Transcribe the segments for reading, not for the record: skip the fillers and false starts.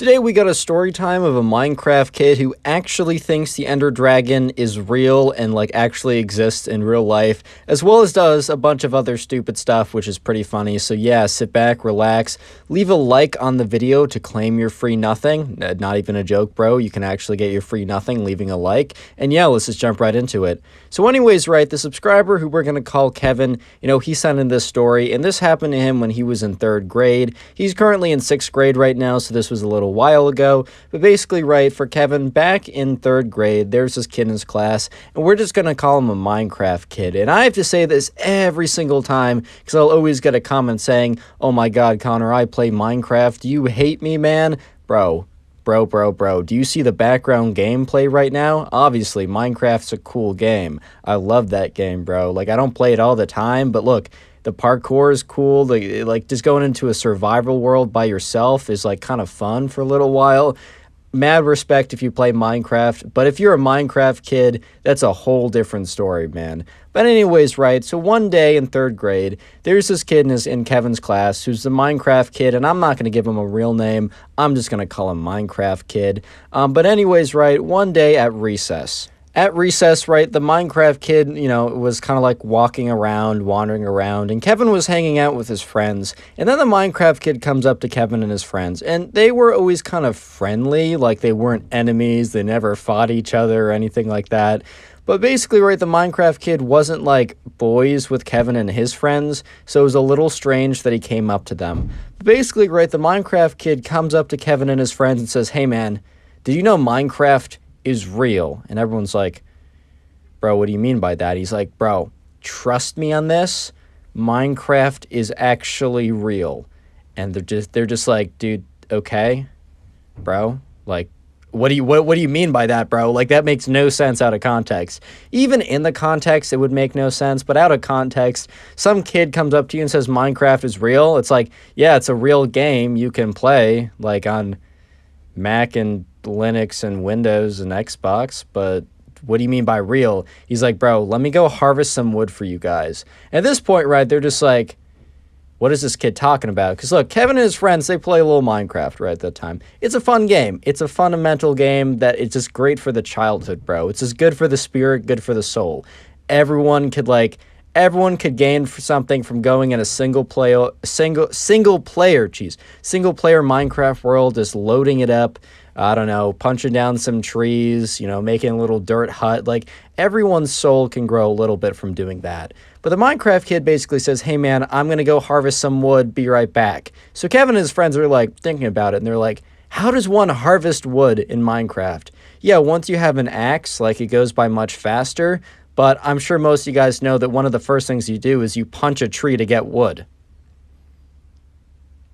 Today we got a story time of a Minecraft kid who actually thinks the Ender Dragon is real and like actually exists in real life, as well as does a bunch of other stupid stuff, which is pretty funny. So yeah, sit back, relax, leave a like on the video to claim your free nothing. Not even a joke, bro. You can actually get your free nothing leaving a like. And yeah, let's just jump right into it. So anyways, right, the subscriber who we're going to call Kevin, he sent in this story, and this happened to him when he was in 3rd grade. He's currently in 6th grade right now, so this was a little while ago. But basically, right, for Kevin, back in 3rd grade, there's this kid in his class, and we're just going to call him a Minecraft kid. And I have to say this every single time, because I'll always get a comment saying, "Oh my god, Connor, I play Minecraft. Do you hate me, man?" Bro, do you see the background gameplay right now? Obviously, Minecraft's a cool game. I love that game, bro. Like, I don't play it all the time, but look, the parkour is cool. Like just going into a survival world by yourself is, like, kind of fun for a little while. Mad respect if you play Minecraft, but if you're a Minecraft kid, that's a whole different story, man. But anyways, right, so one day in 3rd grade, there's this kid in Kevin's class who's the Minecraft kid, and I'm not going to give him a real name. I'm just going to call him Minecraft kid. But anyways, right, one day at recess. At recess, right, the Minecraft kid, was kind of like wandering around, and Kevin was hanging out with his friends, and then the Minecraft kid comes up to Kevin and his friends, and they were always kind of friendly, like they weren't enemies, they never fought each other or anything like that. But basically, right, the Minecraft kid wasn't like boys with Kevin and his friends, so it was a little strange that he came up to them. But basically, right, the Minecraft kid comes up to Kevin and his friends and says, "Hey man, did you know Minecraft is real?" And everyone's like, "Bro, what do you mean by that?" He's like, "Bro, trust me on this. Minecraft is actually real." And they're just like, "Dude, okay, bro, like, what do you mean by that, bro? Like, that makes no sense out of context." Even in the context, it would make no sense, but out of context, some kid comes up to you and says Minecraft is real. It's like, yeah, it's a real game you can play, like, on Mac and Linux and Windows and Xbox, but what do you mean by real? He's like, "Bro, let me go harvest some wood for you guys." At this point, right, they're just like, what is this kid talking about? Because look, Kevin and his friends, they play a little Minecraft right at that time. It's a fun game. It's a fundamental game that it's just great for the childhood, bro. It's just good for the spirit, good for the soul. Everyone could gain something from going in a single player Minecraft world, just loading it up, I don't know, punching down some trees, making a little dirt hut. Like, everyone's soul can grow a little bit from doing that. But the Minecraft kid basically says, "Hey man, I'm going to go harvest some wood, be right back." So Kevin and his friends are like thinking about it, and they're like, how does one harvest wood in Minecraft? Yeah, once you have an axe, like, it goes by much faster, but I'm sure most of you guys know that one of the first things you do is you punch a tree to get wood.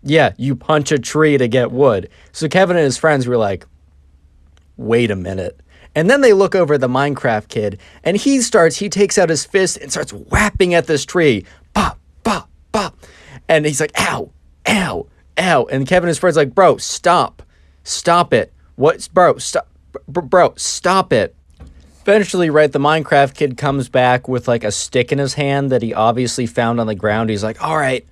Yeah, you punch a tree to get wood. So Kevin and his friends were like, wait a minute. And then they look over at the Minecraft kid, and he takes out his fist and starts whapping at this tree. Pop, pop, pop. And he's like, ow, ow, ow. And Kevin and his friends are like, "Bro, stop. Stop it. Bro, stop it." Eventually, right, the Minecraft kid comes back with like a stick in his hand that he obviously found on the ground. He's like, "All right,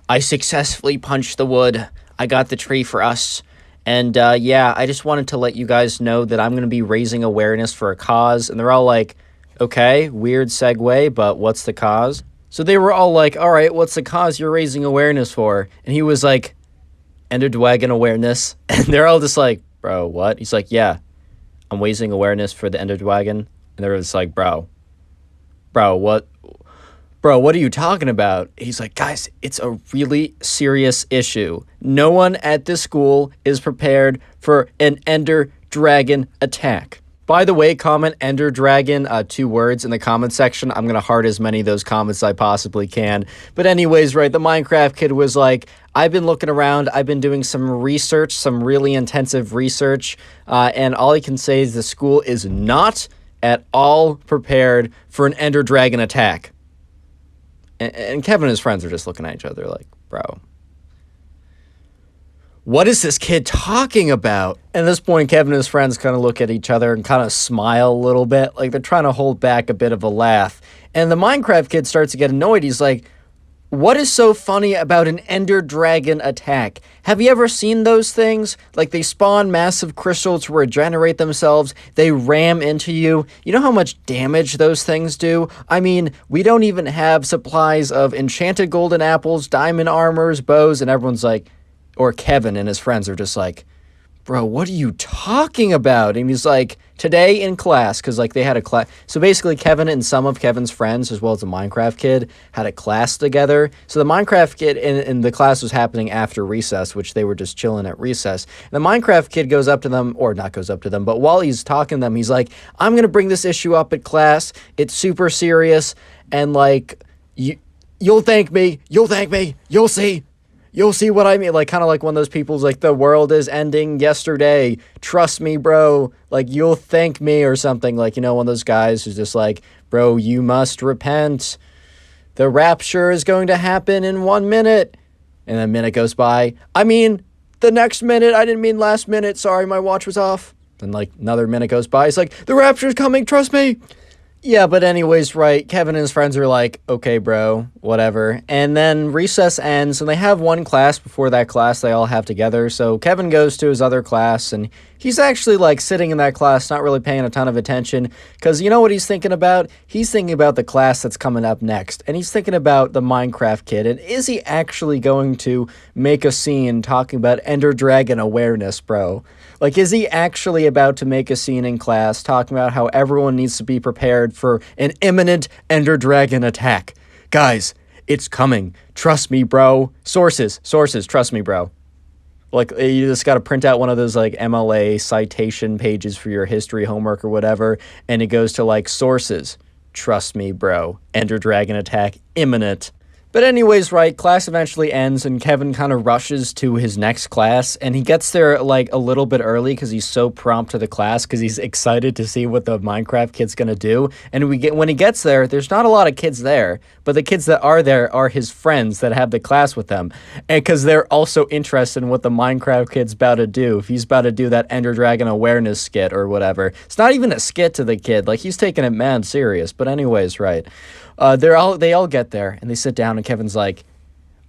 I successfully punched the wood. I got the tree for us. And yeah, I just wanted to let you guys know that I'm going to be raising awareness for a cause." And they're all like, "Okay, weird segue, but what's the cause?" So they were all like, "All right, what's the cause you're raising awareness for?" And he was like, "Ender Dragon awareness." And they're all just like, "Bro, what?" He's like, "Yeah, I'm raising awareness for the Ender Dragon." And they're just like, Bro, what? "Bro, what are you talking about?" He's like, "Guys, it's a really serious issue. No one at this school is prepared for an Ender Dragon attack." By the way, comment Ender Dragon, 2 words in the comment section. I'm going to heart as many of those comments as I possibly can. But anyways, right, the Minecraft kid was like, "I've been looking around. I've been doing some research, some really intensive research. And all I can say is the school is not at all prepared for an Ender Dragon attack." And Kevin and his friends are just looking at each other like, "Bro, what is this kid talking about?" And at this point, Kevin and his friends kind of look at each other and kind of smile a little bit, like they're trying to hold back a bit of a laugh. And the Minecraft kid starts to get annoyed. He's like, What is so funny about an ender dragon attack? Have you ever seen those things? Like, they spawn massive crystals to regenerate themselves, they ram into you. You know how much damage those things do? I mean, we don't even have supplies of enchanted golden apples, diamond armors, bows, and everyone's like, or Kevin and his friends are just like, bro, what are you talking about? And he's like, today in class, because like they had a class. So basically, Kevin and some of Kevin's friends, as well as a Minecraft kid, had a class together. So the Minecraft kid in the class was happening after recess, which they were just chilling at recess. And the Minecraft kid goes up to them, or not goes up to them, but while he's talking to them, he's like, I'm going to bring this issue up at class. It's super serious. And like, you'll thank me. You'll thank me. You'll see. You'll see what I mean. Like, kind of like one of those people's like, the world is ending yesterday. Trust me, bro. Like, you'll thank me or something. Like, you know, one of those guys who's just like, bro, you must repent. The rapture is going to happen in 1 minute. And a minute goes by. I mean, the next minute. I didn't mean last minute. Sorry, my watch was off. Then, like, another minute goes by. It's like, the rapture's coming. Trust me. Yeah, but anyways, right, Kevin and his friends are like, okay, bro, whatever. And then recess ends, and they have one class before that class they all have together. So Kevin goes to his other class, and he's actually, like, sitting in that class, not really paying a ton of attention. Because you know what he's thinking about? He's thinking about the class that's coming up next. And he's thinking about the Minecraft kid. And is he actually going to make a scene talking about Ender Dragon awareness, bro? Like, is he actually about to make a scene in class talking about how everyone needs to be prepared for an imminent Ender Dragon attack? Guys, it's coming. Trust me, bro. Sources, trust me, bro. Like, you just got to print out one of those, like, MLA citation pages for your history homework or whatever, and it goes to, like, sources. Trust me, bro. Ender Dragon attack imminent. But anyways, right, class eventually ends, and Kevin kind of rushes to his next class, and he gets there, like, a little bit early because he's so prompt to the class because he's excited to see what the Minecraft kid's going to do. And when he gets there, there's not a lot of kids there, but the kids that are there are his friends that have the class with them, and because they're also interested in what the Minecraft kid's about to do. If he's about to do that Ender Dragon awareness skit or whatever. It's not even a skit to the kid. Like, he's taking it mad serious. But anyways, right. They all get there, and they sit down, and Kevin's like,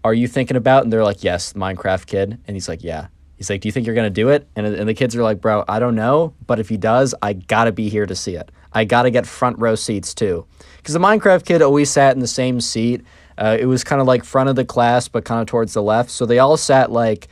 are you thinking about? And they're like, yes, Minecraft kid. And he's like, yeah. He's like, do you think you're going to do it? And the kids are like, bro, I don't know, but if he does, I got to be here to see it. I got to get front row seats too. Because the Minecraft kid always sat in the same seat. It was kind of like front of the class, but kind of towards the left. So they all sat like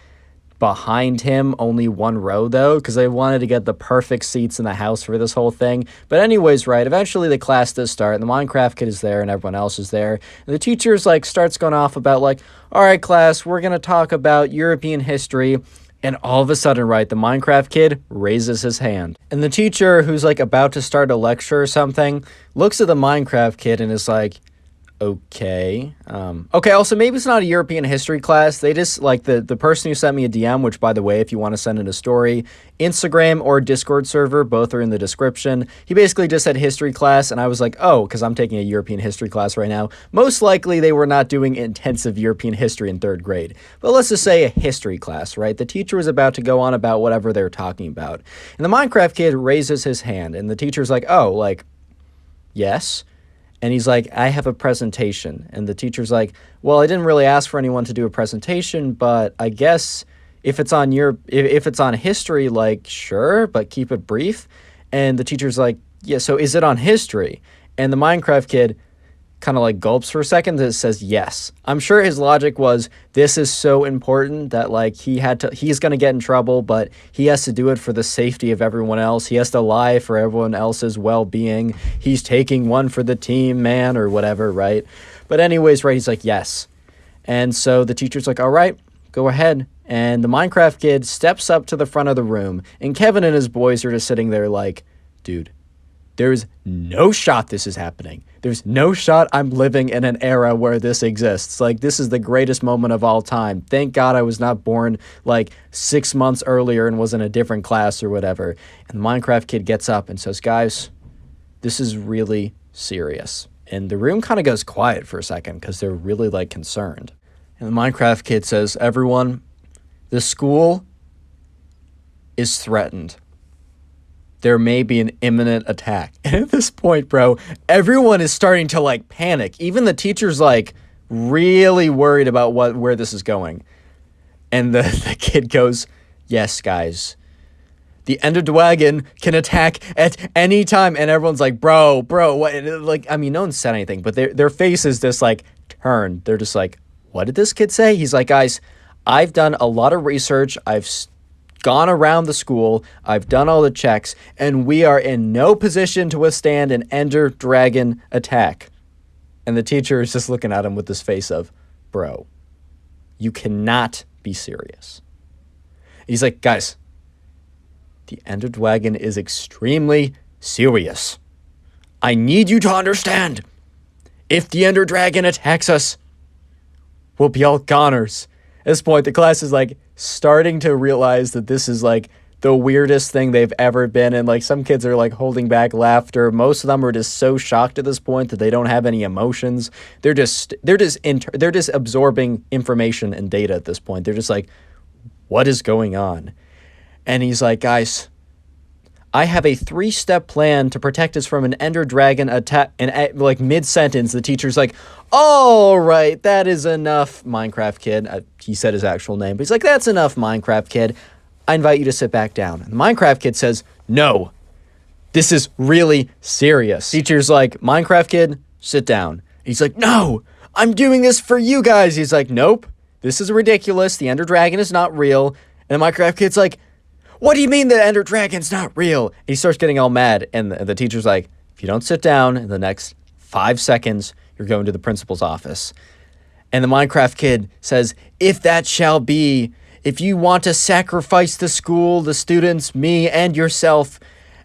behind him, only one row though, because they wanted to get the perfect seats in the house for this whole thing. But anyways, right, eventually the class does start, and the Minecraft kid is there, and everyone else is there. And the teacher's like starts going off about like, all right, class, we're gonna talk about European history. And all of a sudden, right, the Minecraft kid raises his hand. And the teacher, who's like about to start a lecture or something, looks at the Minecraft kid and is like, okay. Okay, also, maybe it's not a European history class. They just, like, the person who sent me a DM, which, by the way, if you want to send in a story, Instagram or Discord server, both are in the description. He basically just said history class, and I was like, oh, because I'm taking a European history class right now. Most likely, they were not doing intensive European history in 3rd grade. But let's just say a history class, right? The teacher was about to go on about whatever they were talking about. And the Minecraft kid raises his hand, and the teacher's like, oh, like, yes? And he's like, I have a presentation. And the teacher's like, well, I didn't really ask for anyone to do a presentation, but I guess if it's on if it's on history, like, sure, but keep it brief. And the teacher's like, yeah, so is it on history? And the Minecraft kid kind of like gulps for a second and says yes. I'm sure his logic was, this is so important that like he's going to get in trouble, but he has to do it for the safety of everyone else. He has to lie for everyone else's well-being. He's taking one for the team, man, or whatever, right? But anyways, right, he's like, yes. And so the teacher's like, all right, go ahead. And the Minecraft kid steps up to the front of the room, and Kevin and his boys are just sitting there like, dude, there's no shot this is happening. There's no shot I'm living in an era where this exists. Like, this is the greatest moment of all time. Thank God I was not born, like, 6 months earlier and was in a different class or whatever. And the Minecraft kid gets up and says, guys, this is really serious. And the room kind of goes quiet for a second because they're really, like, concerned. And the Minecraft kid says, everyone, the school is threatened. There may be an imminent attack. And at this point, bro, everyone is starting to, like, panic. Even the teacher's like, really worried about where this is going. And the kid goes, yes, guys. The Ender Dragon can attack at any time. And everyone's like, bro, what? Like, I mean, no one said anything, but their face is just like turned. They're just like, what did this kid say? He's like, guys, I've done a lot of research. I've gone around the school. I've done all the checks, and we are in no position to withstand an Ender Dragon attack. And the teacher is just looking at him with this face of, bro, you cannot be serious. He's like, guys, the Ender Dragon is extremely serious. I need you to understand. If the Ender Dragon attacks us, we'll be all goners. At this point, the class is like starting to realize that this is like the weirdest thing they've ever been in. Like, some kids are like holding back laughter. Most of them are just so shocked at this point that they don't have any emotions. They're just absorbing information and data at this point. They're just like, what is going on? And he's like, guys, I have a 3-step plan to protect us from an Ender Dragon attack. And like mid-sentence, the teacher's like, all right, that is enough, Minecraft kid. He said his actual name, but he's like, that's enough, Minecraft kid. I invite you to sit back down. And the Minecraft kid says, no, this is really serious. Teacher's like, Minecraft kid, sit down. He's like, no, I'm doing this for you guys. He's like, nope, this is ridiculous. The Ender Dragon is not real. And the Minecraft kid's like, what do you mean the Ender Dragon's not real? And he starts getting all mad. And the teacher's like, if you don't sit down in the next 5 seconds, you're going to the principal's office. And the Minecraft kid says, if that shall be, if you want to sacrifice the school, the students, me, and yourself,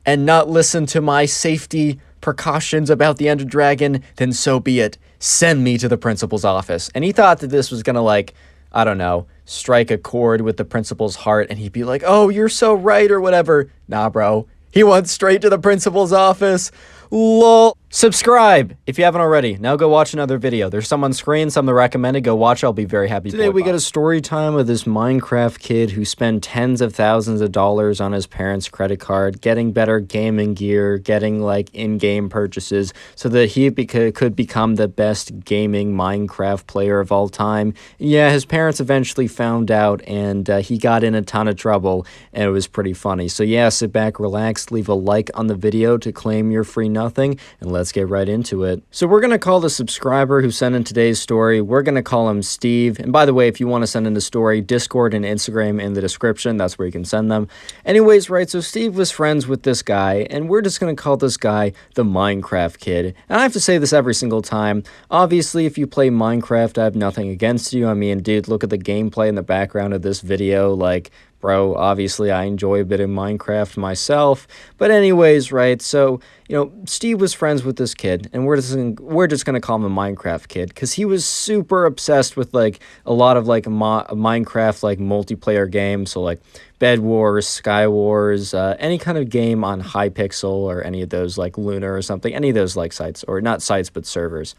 and not listen to my safety precautions about the Ender Dragon, then so be it. Send me to the principal's office. And he thought that this was going to, like, I don't know, strike a chord with the principal's heart, and he'd be like, oh, you're so right, or whatever. Nah, bro. He went straight to the principal's office. Lol. Subscribe if you haven't already. Now go watch another video. There's some on screen, some that recommended. Go watch. I'll be very happy. Today we get a story time with this Minecraft kid who spent tens of thousands of dollars on his parents' credit card, getting better gaming gear, getting like in-game purchases so that he could become the best gaming Minecraft player of all time. Yeah, his parents eventually found out, and he got in a ton of trouble, and it was pretty funny. So yeah, sit back, relax, leave a like on the video to claim your free nothing, and let's get right into it. So we're going to call the subscriber who sent in today's story, we're going to call him Steve. And by the way, if you want to send in a story, Discord and Instagram in the description, that's where you can send them. Anyways, right, so Steve was friends with this guy, and we're just going to call this guy the Minecraft kid. And I have to say this every single time. Obviously, if you play Minecraft, I have nothing against you. I mean, dude, look at the gameplay in the background of this video, like, bro, obviously I enjoy a bit of Minecraft myself. But anyways, right, so, you know, Steve was friends with this kid, and we're just gonna call him a Minecraft kid, because he was super obsessed with, like, a lot of, like, Minecraft, like, multiplayer games, so, like, Bed Wars, Sky Wars, any kind of game on Hypixel, or any of those, like, Lunar or something, any of those, like, sites, or not sites, but servers.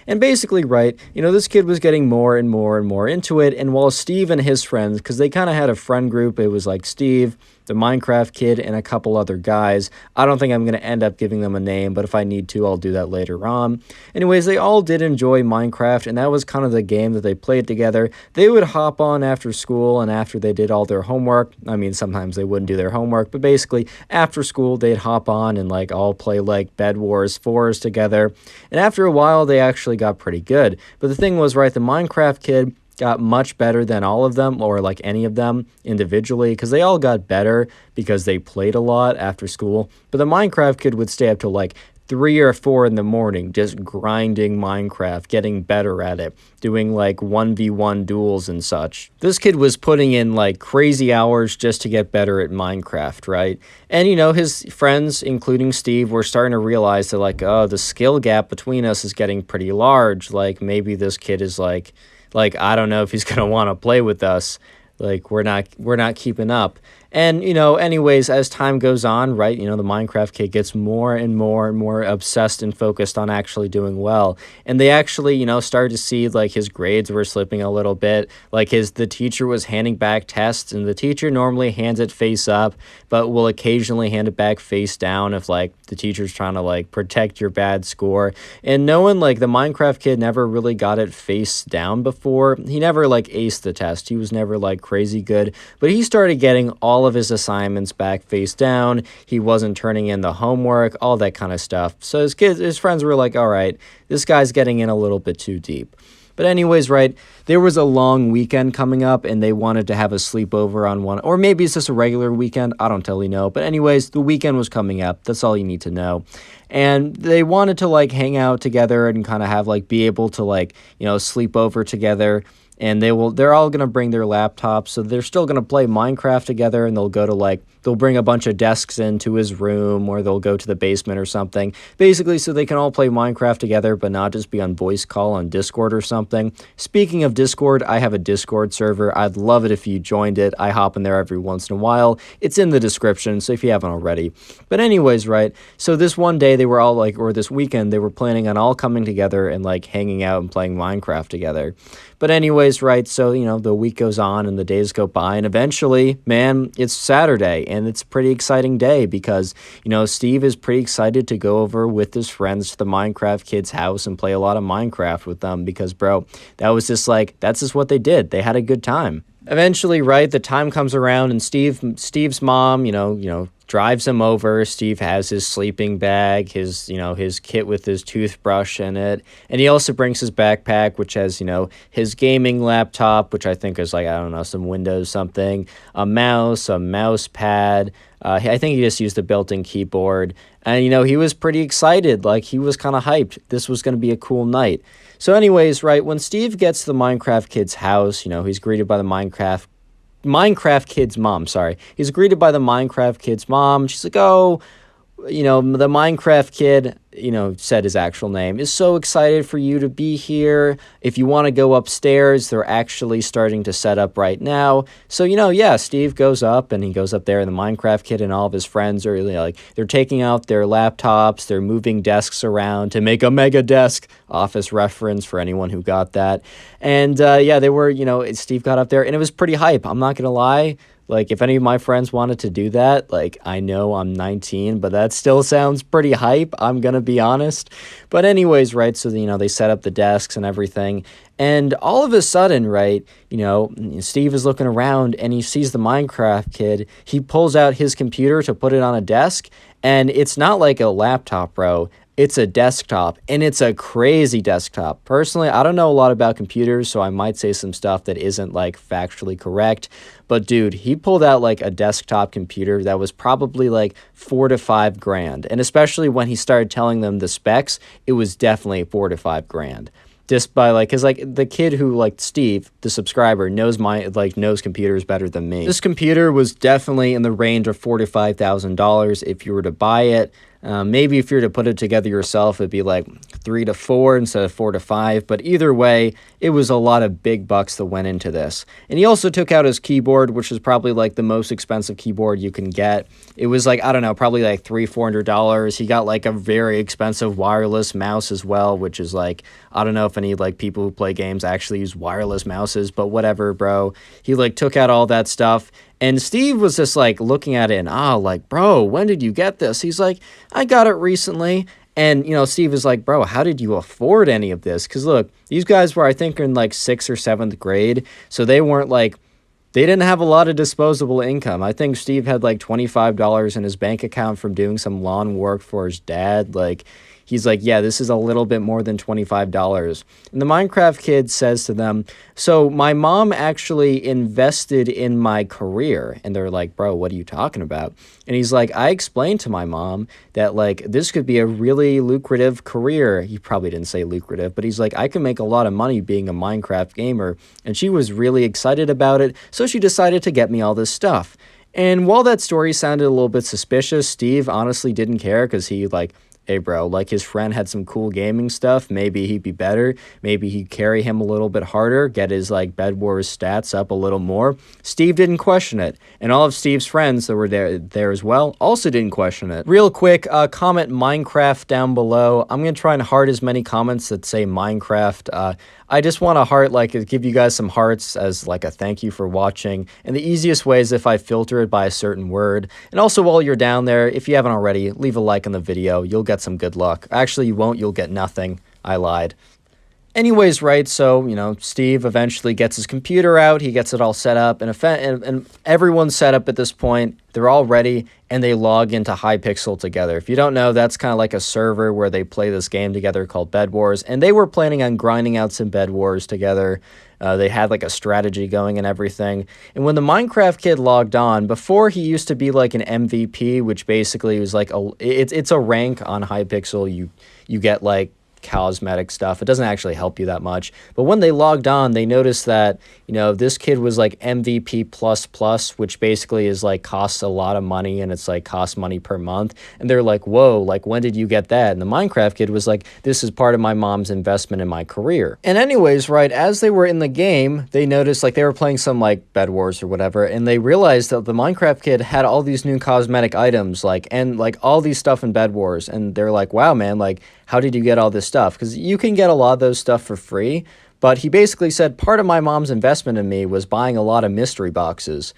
And basically, right, you know, this kid was getting more and more and more into it, and while Steve and his friends, because they kind of had a friend group, it was like Steve, the Minecraft kid, and a couple other guys. I don't think I'm going to end up giving them a name, but if I need to, I'll do that later on. Anyways, they all did enjoy Minecraft, and that was kind of the game that they played together. They would hop on after school, and after they did all their homework, I mean, sometimes they wouldn't do their homework, but basically, after school, they'd hop on and, like, all play, like, Bed Wars 4s together, and after a while, they actually got pretty good. But the thing was, right, the Minecraft kid got much better than all of them, or like any of them individually, because they all got better because they played a lot after school. But the Minecraft kid would stay up till like 3 or 4 in the morning just grinding Minecraft, getting better at it, doing like 1v1 duels and such. This kid was putting in like crazy hours just to get better at Minecraft, right? And you know, his friends, including Steve, were starting to realize that like, oh, the skill gap between us is getting pretty large. Like maybe this kid is like, I don't know if he's going to want to play with us. Like, we're not keeping up. And, anyways, as time goes on, right, the Minecraft kid gets more and more and more obsessed and focused on actually doing well. And they actually, started to see like his grades were slipping a little bit. Like the teacher was handing back tests, and the teacher normally hands it face up, but will occasionally hand it back face down if like the teacher's trying to like protect your bad score. And no one, like the Minecraft kid, never really got it face down before. He never like aced the test. He was never like crazy good, but he started getting all of his assignments back face down. He wasn't turning in the homework, all that kind of stuff. So his friends were like, all right, this guy's getting in a little bit too deep. But anyways, right, there was a long weekend coming up, and they wanted to have a sleepover on one, or maybe it's just a regular weekend. I don't totally know. But anyways, the weekend was coming up. That's all you need to know. And they wanted to like hang out together and kind of have like be able to like, sleep over together. And they're all going to bring their laptops, so they're still going to play Minecraft together, and they'll bring a bunch of desks into his room, or they'll go to the basement or something, basically so they can all play Minecraft together, but not just be on voice call on Discord or something. Speaking of Discord, I have a Discord server. I'd love it if you joined it. I hop in there every once in a while. It's in the description, so if you haven't already. But anyways, right, so this one day they were all like, or this weekend, they were planning on all coming together and like hanging out and playing Minecraft together. But anyways, right, so, the week goes on and the days go by, and eventually, man, it's Saturday, and it's a pretty exciting day because, Steve is pretty excited to go over with his friends to the Minecraft kids' house and play a lot of Minecraft with them because, bro, that's just what they did. They had a good time. Eventually, right, the time comes around, and Steve's mom, drives him over. Steve has his sleeping bag, his kit with his toothbrush in it. And he also brings his backpack, which has, his gaming laptop, which I think is like, I don't know, some Windows something, a mouse pad. I think he just used a built-in keyboard. And, he was pretty excited. Like, he was kind of hyped. This was going to be a cool night. So anyways, right, when Steve gets to the Minecraft kid's house, he's greeted by the Minecraft kid's mom, sorry. He's greeted by the Minecraft kid's mom. She's like, oh, the Minecraft kid, said his actual name, is so excited for you to be here. If you want to go upstairs, they're actually starting to set up right now. So, yeah, Steve goes up, and he goes up there, and the Minecraft kid and all of his friends are they're taking out their laptops, they're moving desks around to make a mega desk, office reference for anyone who got that. And, yeah, they were, Steve got up there, and it was pretty hype. I'm not going to lie. Like, if any of my friends wanted to do that, like, I know I'm 19, but that still sounds pretty hype, I'm gonna be honest. But anyways, right, so, they set up the desks and everything, and all of a sudden, right, Steve is looking around, and he sees the Minecraft kid. He pulls out his computer to put it on a desk, and it's not like a laptop, bro. It's a desktop, and it's a crazy desktop. Personally, I don't know a lot about computers, so I might say some stuff that isn't, like, factually correct. But, dude, he pulled out, like, a desktop computer that was probably, like, $4,000 to $5,000. And especially when he started telling them the specs, it was definitely $4,000 to $5,000. Just by, like, because, like, the kid who, like, Steve, the subscriber, knows computers better than me. This computer was definitely in the range of $4,000 to $5,000 if you were to buy it. Maybe if you were to put it together yourself, it'd be like 3 to 4 instead of 4 to 5. But either way, it was a lot of big bucks that went into this. And he also took out his keyboard, which is probably like the most expensive keyboard you can get. It was like, I don't know, probably like $300-$400. He got like a very expensive wireless mouse as well, which is like, I don't know if any like people who play games actually use wireless mouses, but whatever, bro. He like took out all that stuff. And Steve was just like looking at it and, like, bro, when did you get this? He's like, I got it recently. And, Steve is like, bro, how did you afford any of this? Because look, these guys were, I think, in like 6th or 7th grade. So they weren't like, they didn't have a lot of disposable income. I think Steve had like $25 in his bank account from doing some lawn work for his dad. Like, he's like, yeah, this is a little bit more than $25. And the Minecraft kid says to them, so my mom actually invested in my career. And they're like, bro, what are you talking about? And he's like, I explained to my mom that, like, this could be a really lucrative career. He probably didn't say lucrative, but he's like, I can make a lot of money being a Minecraft gamer. And she was really excited about it, so she decided to get me all this stuff. And while that story sounded a little bit suspicious, Steve honestly didn't care because he, like, hey bro, like his friend had some cool gaming stuff, maybe he'd be better, maybe he'd carry him a little bit harder, get his like Bed Wars stats up a little more. Steve didn't question it, and all of Steve's friends that were there as well also didn't question it. Real quick, comment Minecraft down below. I'm gonna try and heart as many comments that say Minecraft. I just want to heart, like, give you guys some hearts as like a thank you for watching, and the easiest way is if I filter it by a certain word. And also, while you're down there, if you haven't already, leave a like on the video. You'll get some good luck. Actually, you won't. You'll get nothing. I lied. Anyways, right, so, you know, Steve eventually gets his computer out, he gets it all set up, and everyone's set up at this point, they're all ready, and they log into Hypixel together. If you don't know, that's kind of like a server where they play this game together called Bed Wars, and they were planning on grinding out some Bed Wars together. They had like a strategy going and everything. And when the Minecraft kid logged on, before he used to be like an MVP, which basically was like it's a rank on Hypixel. You get like cosmetic stuff. It doesn't actually help you that much. But when they logged on, they noticed that, you know, this kid was like MVP plus, which basically is like costs a lot of money, and it's like costs money per month. And they're like, whoa, like when did you get that? And the Minecraft kid was like, this is part of my mom's investment in my career. And anyways, right, as they were in the game, they noticed like they were playing some like Bed Wars or whatever, and they realized that the Minecraft kid had all these new cosmetic items, like, and like all these stuff in Bed Wars. And they're like, wow, man, like, how did you get all this stuff? Because you can get a lot of those stuff for free, but he basically said part of my mom's investment in me was buying a lot of mystery boxes.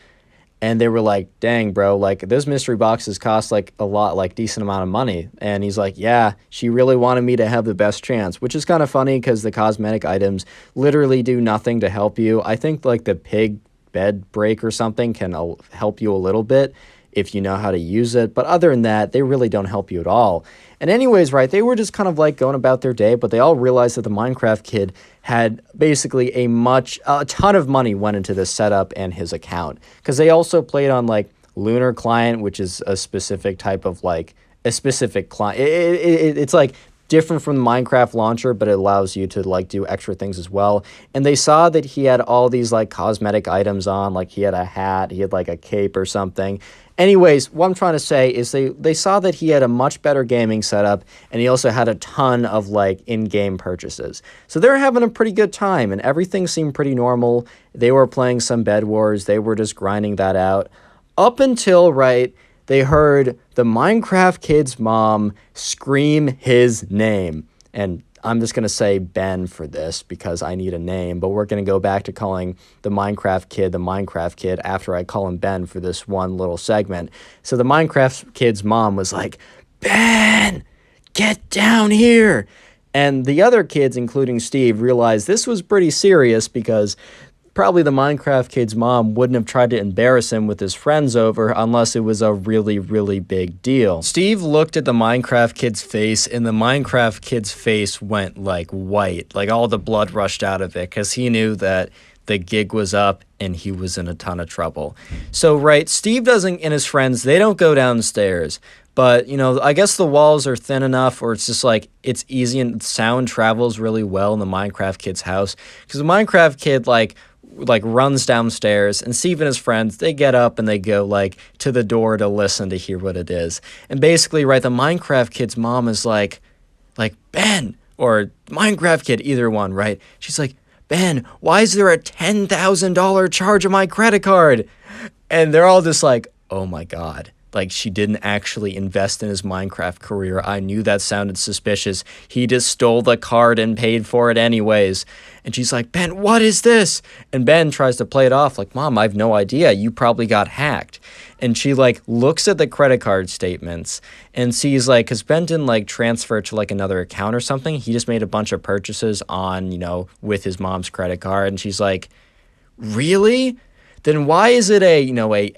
And they were like, dang, bro, like those mystery boxes cost like a lot, like decent amount of money. And he's like, yeah, she really wanted me to have the best chance, which is kind of funny because the cosmetic items literally do nothing to help you. I think like the pig bed break or something can help you a little bit if you know how to use it. But other than that, they really don't help you at all. And anyways, right, they were just kind of like going about their day, but they all realized that the Minecraft kid had basically a ton of money went into this setup and his account. Because they also played on like Lunar Client, which is a specific type of like, a specific client. It's like different from the Minecraft launcher, but it allows you to like do extra things as well. And they saw that he had all these like cosmetic items on, like he had a hat, he had like a cape or something. Anyways, what I'm trying to say is they saw that he had a much better gaming setup, and he also had a ton of like in-game purchases. So they were having a pretty good time, and everything seemed pretty normal. They were playing some Bed Wars, they were just grinding that out. Up until, right, they heard the Minecraft kid's mom scream his name. And I'm just going to say Ben for this because I need a name, but we're going to go back to calling the Minecraft kid after I call him Ben for this one little segment. So the Minecraft kid's mom was like, Ben, get down here. And the other kids, including Steve, realized this was pretty serious because probably the Minecraft kid's mom wouldn't have tried to embarrass him with his friends over unless it was a really, really big deal. Steve looked at the Minecraft kid's face, and the Minecraft kid's face went like white, like all the blood rushed out of it, because he knew that the gig was up and he was in a ton of trouble. So, right, Steve and his friends, they don't go downstairs. But, you know, I guess the walls are thin enough, or it's just like, it's easy and sound travels really well in the Minecraft kid's house. Because the Minecraft kid, like runs downstairs, and Steve and his friends, they get up and they go like to the door to listen to hear what it is. And basically, right, the Minecraft kid's mom is like Ben, or Minecraft kid, either one, right? She's like, Ben, why is there a $10,000 charge on my credit card? And they're all just like, oh my God. Like, she didn't actually invest in his Minecraft career. I knew that sounded suspicious. He just stole the card and paid for it anyways. And she's like, Ben, what is this? And Ben tries to play it off like, Mom, I have no idea. You probably got hacked. And she like looks at the credit card statements and sees like, because Ben didn't like transfer to like another account or something. He just made a bunch of purchases on, you know, with his mom's credit card. And she's like, really? Then why is it a, you know, a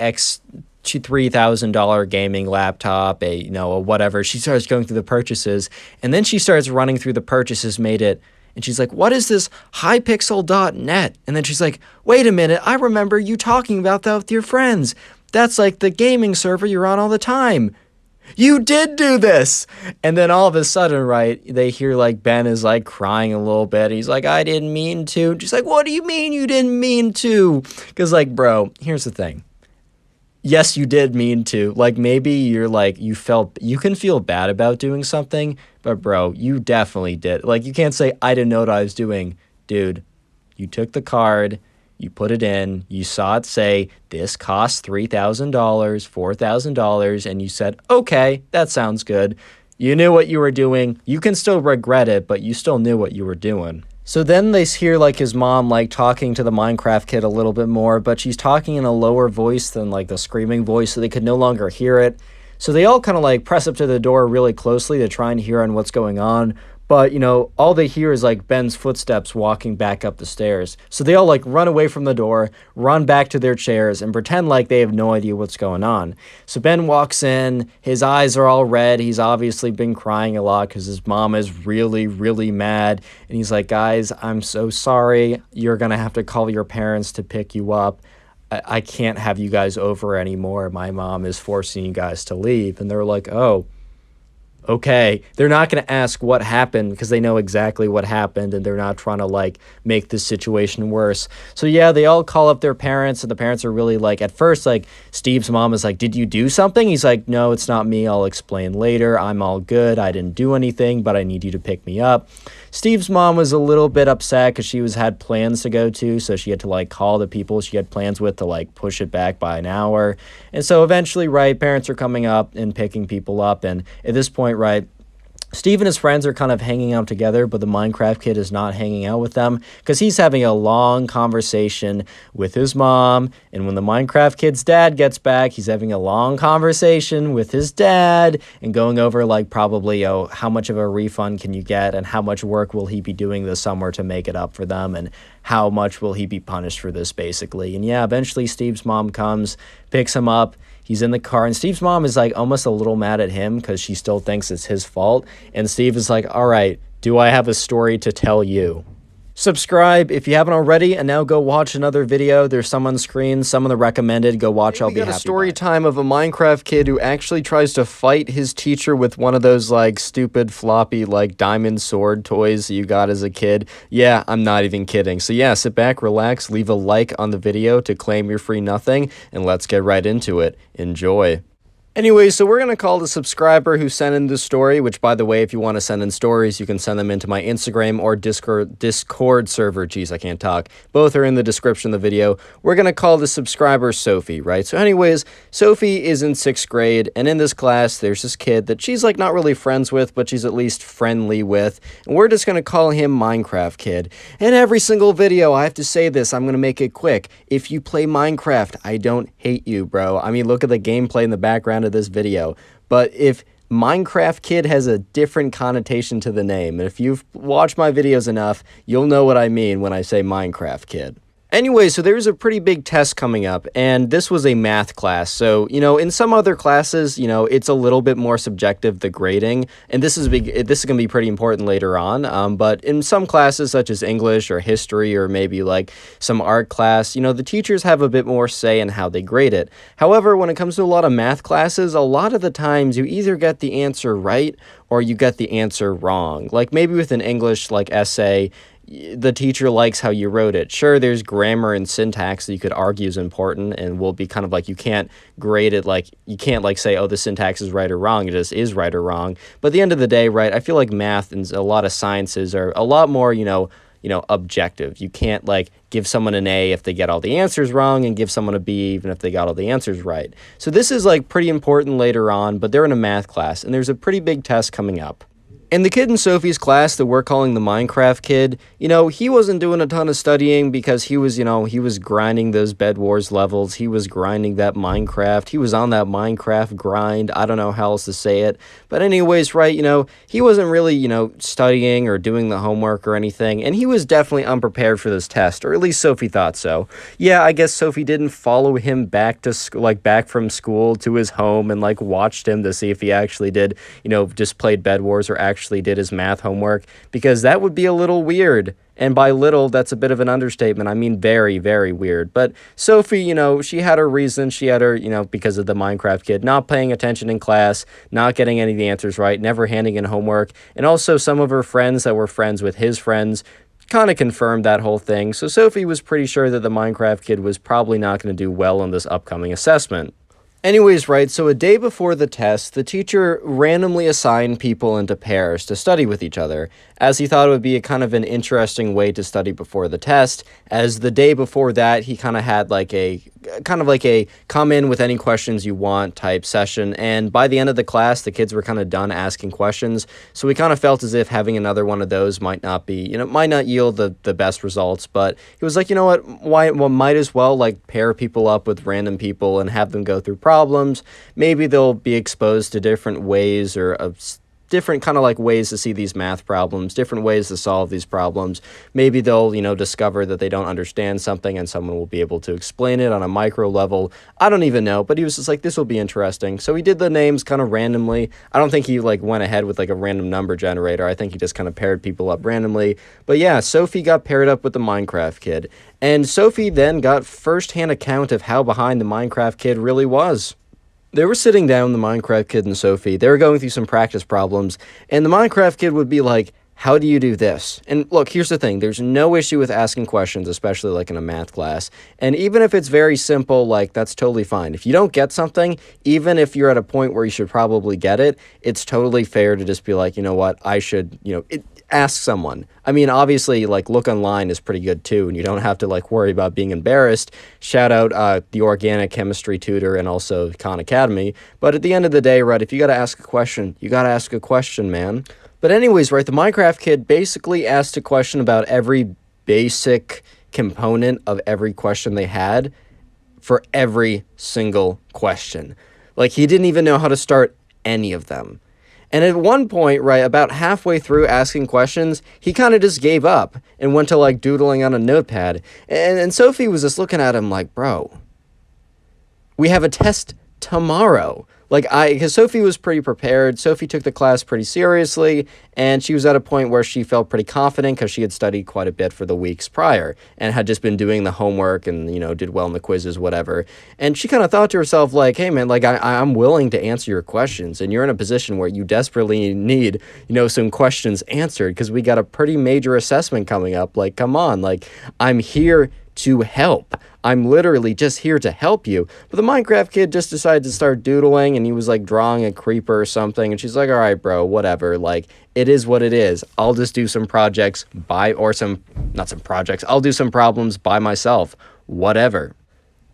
$3,000 gaming laptop, a whatever? She starts going through the purchases, and then she starts running through the purchases made it, and she's like, what is this hypixel.net? And then she's like, wait a minute, I remember you talking about that with your friends. That's like the gaming server you're on all the time. You did do this. And then all of a sudden, right, they hear like Ben is like crying a little bit. He's like, I didn't mean to. She's like, what do you mean you didn't mean to? Because like, bro, here's the thing. Yes, you did mean to. Like, maybe you're like, you can feel bad about doing something, but bro, you definitely did. Like, you can't say, I didn't know what I was doing. Dude, you took the card, you put it in, you saw it say, this costs $3,000, $4,000, and you said, okay, that sounds good. You knew what you were doing. You can still regret it, but you still knew what you were doing. So then they hear like his mom like talking to the Minecraft kid a little bit more, but she's talking in a lower voice than like the screaming voice, so they could no longer hear it. So they all kind of like press up to the door really closely to try and hear on what's going on. But, you know, all they hear is like Ben's footsteps walking back up the stairs. So they all like run away from the door, run back to their chairs, and pretend like they have no idea what's going on. So Ben walks in, his eyes are all red. He's obviously been crying a lot because his mom is really, really mad. And he's like, guys, I'm so sorry. You're going to have to call your parents to pick you up. I can't have you guys over anymore. My mom is forcing you guys to leave. And they're like, oh, okay. They're not going to ask what happened because they know exactly what happened, and they're not trying to like make this situation worse. So yeah, they all call up their parents, and the parents are really like, at first, like Steve's mom is like, did you do something? He's like, no, it's not me. I'll explain later. I'm all good. I didn't do anything, but I need you to pick me up. Steve's mom was a little bit upset because she had plans to go to, so she had to like call the people she had plans with to like push it back by an hour. And so eventually, right, parents are coming up and picking people up, and at this point, right, Steve and his friends are kind of hanging out together, but the Minecraft kid is not hanging out with them because he's having a long conversation with his mom. And when the Minecraft kid's dad gets back, he's having a long conversation with his dad and going over like probably, how much of a refund can you get and how much work will he be doing this summer to make it up for them and how much will he be punished for this basically. And yeah, eventually Steve's mom comes, picks him up. He's in the car, and Steve's mom is like almost a little mad at him because she still thinks it's his fault. And Steve is like, all right, do I have a story to tell you? Subscribe if you haven't already, and now go watch another video. There's some on screen, some of the recommended. Go watch, I'll be happy. We got a story time of a Minecraft kid who actually tries to fight his teacher with one of those, like, stupid floppy, like, diamond sword toys you got as a kid. Yeah, I'm not even kidding. So yeah, sit back, relax, leave a like on the video to claim your free nothing, and let's get right into it. Enjoy. Anyway, so we're going to call the subscriber who sent in this story, which, by the way, if you want to send in stories, you can send them into my Instagram or Discord server. Jeez, I can't talk. Both are in the description of the video. We're going to call the subscriber Sophie, right? So anyways, Sophie is in 6th grade, and in this class, there's this kid that she's, like, not really friends with, but she's at least friendly with, and we're just going to call him Minecraft Kid. In every single video, I have to say this, I'm going to make it quick. If you play Minecraft, I don't hate you, bro. I mean, look at the gameplay in the background of this video. But if Minecraft Kid has a different connotation to the name, and if you've watched my videos enough, you'll know what I mean when I say Minecraft Kid. Anyway, so there's a pretty big test coming up, and this was a math class. So, you know, in some other classes, you know, it's a little bit more subjective, the grading, and this is going to be pretty important later on. But in some classes, such as English or history or maybe like some art class, you know, the teachers have a bit more say in how they grade it. However, when it comes to a lot of math classes, a lot of the times you either get the answer right or you get the answer wrong. Like maybe with an English like essay, the teacher likes how you wrote it. Sure, there's grammar and syntax that you could argue is important and will be kind of like, you can't grade it, like, you can't like say, oh, the syntax is right or wrong. It just is right or wrong. But at the end of the day, right, I feel like math and a lot of sciences are a lot more, you know, objective. You can't like give someone an A if they get all the answers wrong and give someone a B even if they got all the answers right. So this is like pretty important later on, but they're in a math class and there's a pretty big test coming up. And the kid in Sophie's class that we're calling the Minecraft Kid, you know, he wasn't doing a ton of studying because he was, you know, he was grinding those Bed Wars levels. He was grinding that Minecraft. He was on that Minecraft grind. I don't know how else to say it. But anyways, right, you know, he wasn't really, you know, studying or doing the homework or anything. And he was definitely unprepared for this test, or at least Sophie thought so. Yeah, I guess Sophie didn't follow him back to back from school to his home and like watched him to see if he actually did, you know, just played Bed Wars or actually did his math homework, because that would be a little weird. And by little, that's a bit of an understatement. I mean, very, very weird. But Sophie, you know, she had her reason. She had her, you know, because of the Minecraft Kid not paying attention in class, not getting any of the answers right, never handing in homework. And also some of her friends that were friends with his friends kind of confirmed that whole thing. So Sophie was pretty sure that the Minecraft Kid was probably not going to do well on this upcoming assessment. Anyways, right, so a day before the test, the teacher randomly assigned people into pairs to study with each other, as he thought it would be a kind of an interesting way to study before the test, as the day before that, he kind of had like a come in with any questions you want type session, and by the end of the class, the kids were kind of done asking questions, so we kind of felt as if having another one of those might not be, might not yield the best results, but he was like, you know what, might as well, like, pair people up with random people and have them go through problems. Maybe they'll be exposed to different ways or different kind of like ways to see these math problems, different ways to solve these problems. Maybe they'll, discover that they don't understand something and someone will be able to explain it on a micro level. I don't even know, but he was just like, this will be interesting. So he did the names kind of randomly. I don't think he like went ahead with like a random number generator. I think he just kind of paired people up randomly. But yeah, Sophie got paired up with the Minecraft kid. And Sophie then got first-hand account of how behind the Minecraft kid really was. They were sitting down, the Minecraft kid and Sophie. They were going through some practice problems, and the Minecraft kid would be like, how do you do this? And look, here's the thing. There's no issue with asking questions, especially like in a math class. And even if it's very simple, like, that's totally fine. If you don't get something, even if you're at a point where you should probably get it, it's totally fair to just be like, you know what, I should, ask someone. I mean, obviously, like, look online is pretty good too, and you don't have to like worry about being embarrassed. Shout out the organic chemistry tutor and also Khan Academy. But at the end of the day, right, if you gotta ask a question, you gotta ask a question, man. But anyways, right, the Minecraft kid basically asked a question about every basic component of every question they had for every single question. Like, he didn't even know how to start any of them. And at one point, right, about halfway through asking questions, he kind of just gave up and went to, like, doodling on a notepad. And Sophie was just looking at him like, bro, we have a test tomorrow. Because Sophie was pretty prepared. Sophie took the class pretty seriously, and she was at a point where she felt pretty confident because she had studied quite a bit for the weeks prior and had just been doing the homework and, did well in the quizzes, whatever. And she kind of thought to herself, like, hey, man, like, I'm willing to answer your questions, and you're in a position where you desperately need, some questions answered because we got a pretty major assessment coming up. Like, come on, like, I'm here to help. I'm literally just here to help you. But the Minecraft kid just decided to start doodling, and he was like drawing a creeper or something, and she's like, all right, bro, whatever, like, it is what it is. I'll just do some projects I'll do some problems by myself, whatever.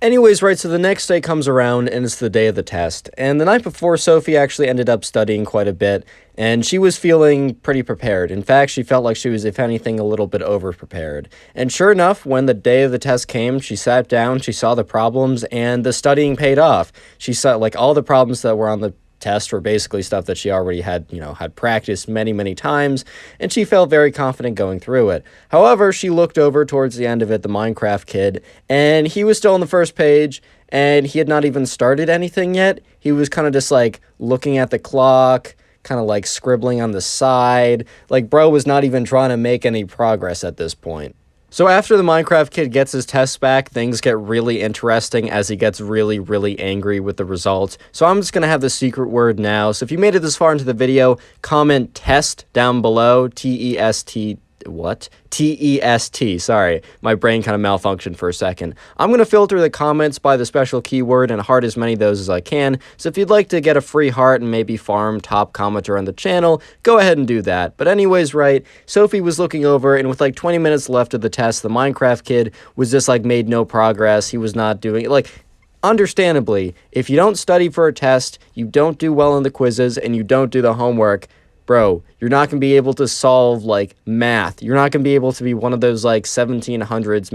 Anyways, right, so the next day comes around, and it's the day of the test. And the night before, Sophie actually ended up studying quite a bit, and she was feeling pretty prepared. In fact, she felt like she was, if anything, a little bit over-prepared. And sure enough, when the day of the test came, she sat down, she saw the problems, and the studying paid off. She saw, like, all the problems that were on the test were basically stuff that she already had, had practiced many, many times, and she felt very confident going through it. However, she looked over towards the end of it, the Minecraft kid, and he was still on the first page, and he had not even started anything yet. He was kind of just, like, looking at the clock, kind of, like, scribbling on the side. Like, bro was not even trying to make any progress at this point. So after the Minecraft kid gets his tests back, things get really interesting as he gets really, really angry with the results. So I'm just going to have the secret word now. So if you made it this far into the video, comment TEST down below, T-E-S-T, what? T-E-S-T, sorry, my brain kind of malfunctioned for a second. I'm going to filter the comments by the special keyword and heart as many of those as I can, so if you'd like to get a free heart and maybe farm top commenter on the channel, go ahead and do that. But anyways, right, Sophie was looking over, and with like 20 minutes left of the test, the Minecraft kid was just like made no progress. He was not doing, like, understandably, if you don't study for a test, you don't do well in the quizzes, and you don't do the homework, bro, you're not going to be able to solve, like, math. You're not going to be able to be one of those, like, 1700s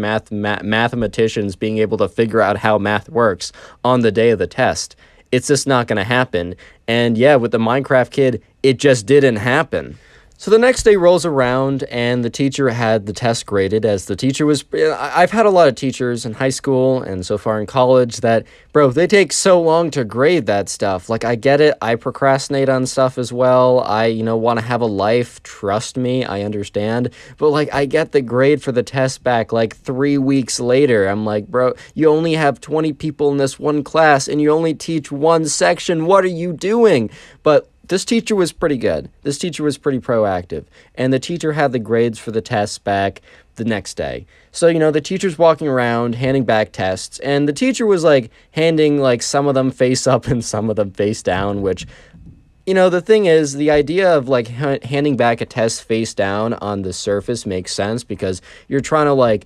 mathematicians being able to figure out how math works on the day of the test. It's just not going to happen. And, yeah, with the Minecraft kid, it just didn't happen. So the next day rolls around, and the teacher had the test graded, as the teacher was... I've had a lot of teachers in high school and so far in college that, bro, they take so long to grade that stuff. Like, I get it. I procrastinate on stuff as well. I, want to have a life. Trust me, I understand. But, like, I get the grade for the test back, like, 3 weeks later. I'm like, bro, you only have 20 people in this one class, and you only teach one section. What are you doing? But... this teacher was pretty good. This teacher was pretty proactive. And the teacher had the grades for the tests back the next day. So, you know, the teacher's walking around handing back tests, and the teacher was like handing like some of them face up and some of them face down, which, you know, the thing is, the idea of like handing back a test face down on the surface makes sense because you're trying to like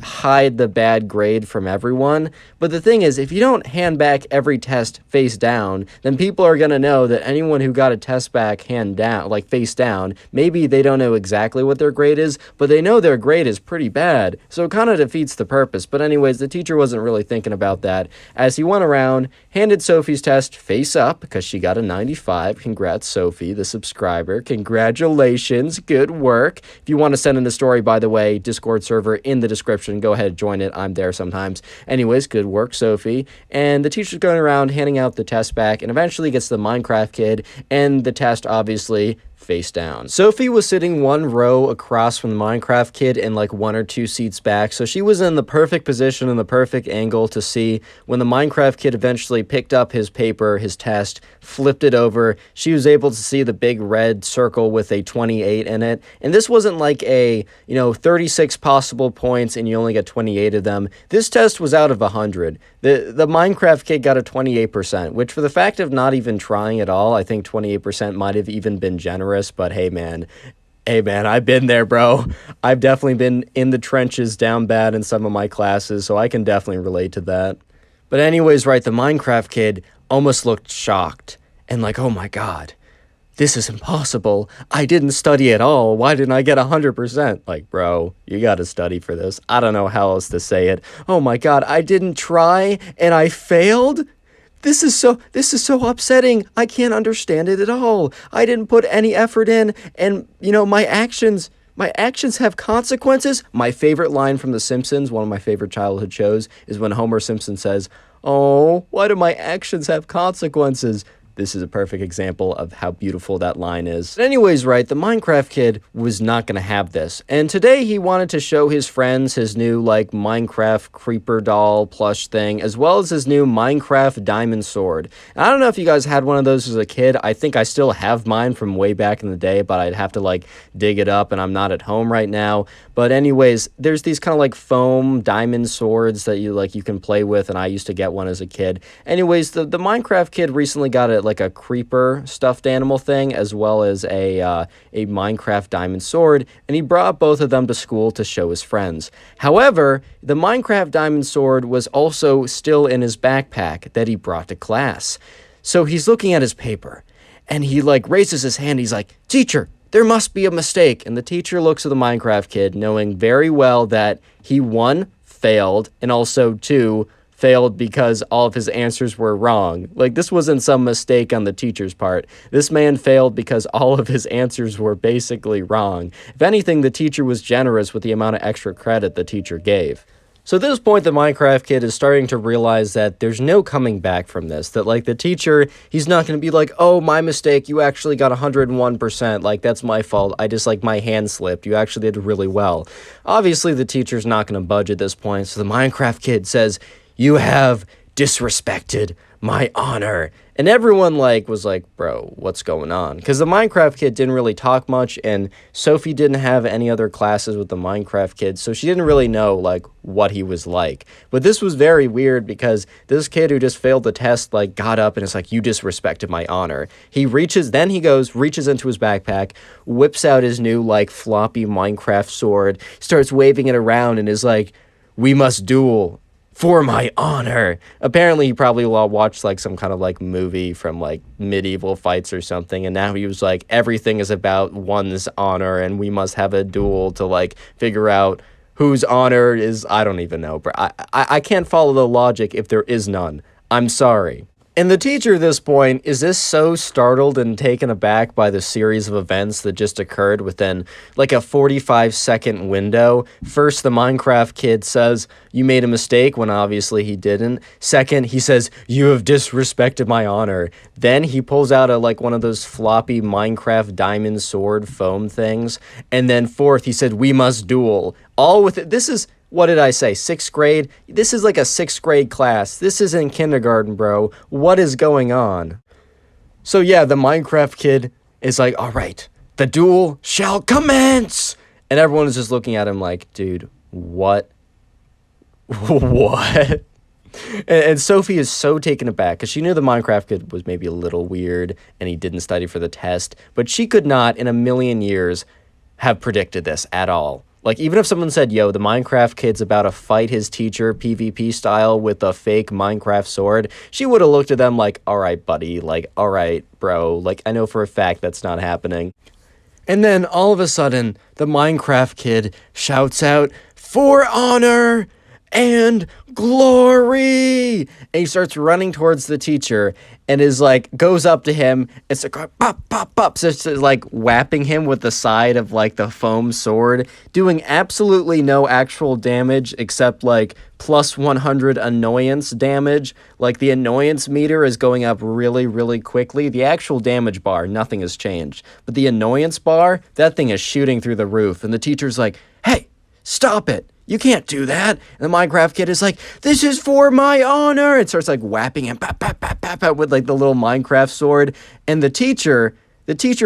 hide the bad grade from everyone. But the thing is, if you don't hand back every test face down, then people are going to know that anyone who got a test back hand down, like face down, maybe they don't know exactly what their grade is, but they know their grade is pretty bad. So it kind of defeats the purpose. But anyways, the teacher wasn't really thinking about that as he went around, handed Sophie's test face up because she got a 95. Congrats, Sophie, the subscriber. Congratulations. Good work. If you want to send in the story, by the way, Discord server in the description. Go ahead, join it. I'm there sometimes. Anyways, good work, Sophie. And the teacher's going around handing out the test back and eventually gets the Minecraft kid and the test obviously face down. Sophie was sitting one row across from the Minecraft kid and like 1 or 2 seats back, so she was in the perfect position and the perfect angle to see when the Minecraft kid eventually picked up his paper, his test, flipped it over. She was able to see the big red circle with a 28 in it, and this wasn't like a, 36 possible points and you only get 28 of them. This test was out of 100. The Minecraft kid got a 28%, which for the fact of not even trying at all, I think 28% might have even been generous. But hey man, I've been there, bro. I've definitely been in the trenches down bad in some of my classes, so I can definitely relate to that. But anyways, right, the Minecraft kid almost looked shocked and like, oh my god, this is impossible. I didn't study at all. Why didn't I get 100%? Like, bro, you gotta study for this. I don't know how else to say it. Oh my god, I didn't try and I failed? This is so upsetting. I can't understand it at all. I didn't put any effort in, and my actions have consequences. My favorite line from The Simpsons, one of my favorite childhood shows, is when Homer Simpson says, "Oh, why do my actions have consequences?" This is a perfect example of how beautiful that line is. But anyways, right, the Minecraft kid was not going to have this. And today he wanted to show his friends his new, Minecraft creeper doll plush thing, as well as his new Minecraft diamond sword. And I don't know if you guys had one of those as a kid. I think I still have mine from way back in the day, but I'd have to, dig it up, and I'm not at home right now. But anyways, there's these kind of, foam diamond swords that you can play with, and I used to get one as a kid. Anyways, the Minecraft kid recently got it like a creeper stuffed animal thing, as well as a Minecraft diamond sword, and he brought both of them to school to show his friends. However, the Minecraft diamond sword was also still in his backpack that he brought to class. So he's looking at his paper, and he raises his hand. He's like, "Teacher, there must be a mistake." And the teacher looks at the Minecraft kid, knowing very well that he, 1, failed, and also 2, failed because all of his answers were wrong. This wasn't some mistake on the teacher's part. This man failed because all of his answers were basically wrong. If anything, the teacher was generous with the amount of extra credit the teacher gave. So at this point, the Minecraft kid is starting to realize that there's no coming back from this. That, the teacher, he's not going to be like, "Oh, my mistake, you actually got 101%. That's my fault. I just, my hand slipped. You actually did really well." Obviously, the teacher's not going to budge at this point, so the Minecraft kid says, "You have disrespected my honor." And everyone was like, "Bro, what's going on?" Because the Minecraft kid didn't really talk much, and Sophie didn't have any other classes with the Minecraft kid, so she didn't really know what he was like. But this was very weird because this kid who just failed the test got up and is like, "You disrespected my honor." He reaches into his backpack, whips out his new floppy Minecraft sword, starts waving it around, and is like, "We must duel for my honor." Apparently he probably watched some kind of movie from medieval fights or something, and now he was like, everything is about one's honor and we must have a duel to figure out whose honor is. I don't even know, bro. I can't follow the logic if there is none. I'm sorry. And the teacher at this point is just so startled and taken aback by the series of events that just occurred within a 45-second window. First, the Minecraft kid says, "You made a mistake," when obviously he didn't. Second, he says, "You have disrespected my honor." Then he pulls out one of those floppy Minecraft diamond sword foam things. And then fourth, he said, "We must duel." All with it. This is, what did I say, 6th grade? This is a 6th grade class. This isn't kindergarten, bro. What is going on? So yeah, the Minecraft kid is like, all right, the duel shall commence. And everyone is just looking at him like, dude, what? What? And Sophie is so taken aback because she knew the Minecraft kid was maybe a little weird and he didn't study for the test, but she could not in a million years have predicted this at all. Like, even if someone said, yo, the Minecraft kid's about to fight his teacher PvP style with a fake Minecraft sword, she would have looked at them like, all right, buddy, like, all right, bro, like, I know for a fact that's not happening. And then all of a sudden, the Minecraft kid shouts out, "For honor and glory!" And he starts running towards the teacher and is like, goes up to him. It's like, pop, pop, pop. So it's like whapping him with the side of like the foam sword, doing absolutely no actual damage except like plus 100 annoyance damage. Like the annoyance meter is going up really, really quickly. The actual damage bar, nothing has changed. But the annoyance bar, that thing is shooting through the roof. And the teacher's like, hey, stop it. You can't do that. And the Minecraft kid is like, this is for my honor. And starts like whapping him with like the little Minecraft sword. And the teacher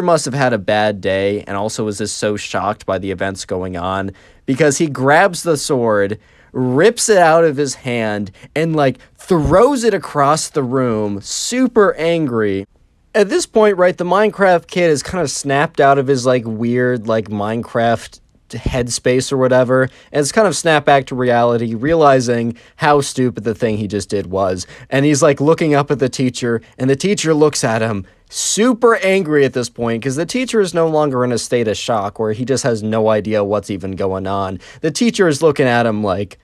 must have had a bad day and also was just so shocked by the events going on because he grabs the sword, rips it out of his hand, and like throws it across the room, super angry. At this point, right, the Minecraft kid is kind of snapped out of his like weird like Minecraft headspace or whatever, and it's kind of snapped back to reality, realizing how stupid the thing he just did was. And he's like looking up at the teacher, and the teacher looks at him super angry at this point because the teacher is no longer in a state of shock where he just has no idea what's even going on. The teacher is looking at him like,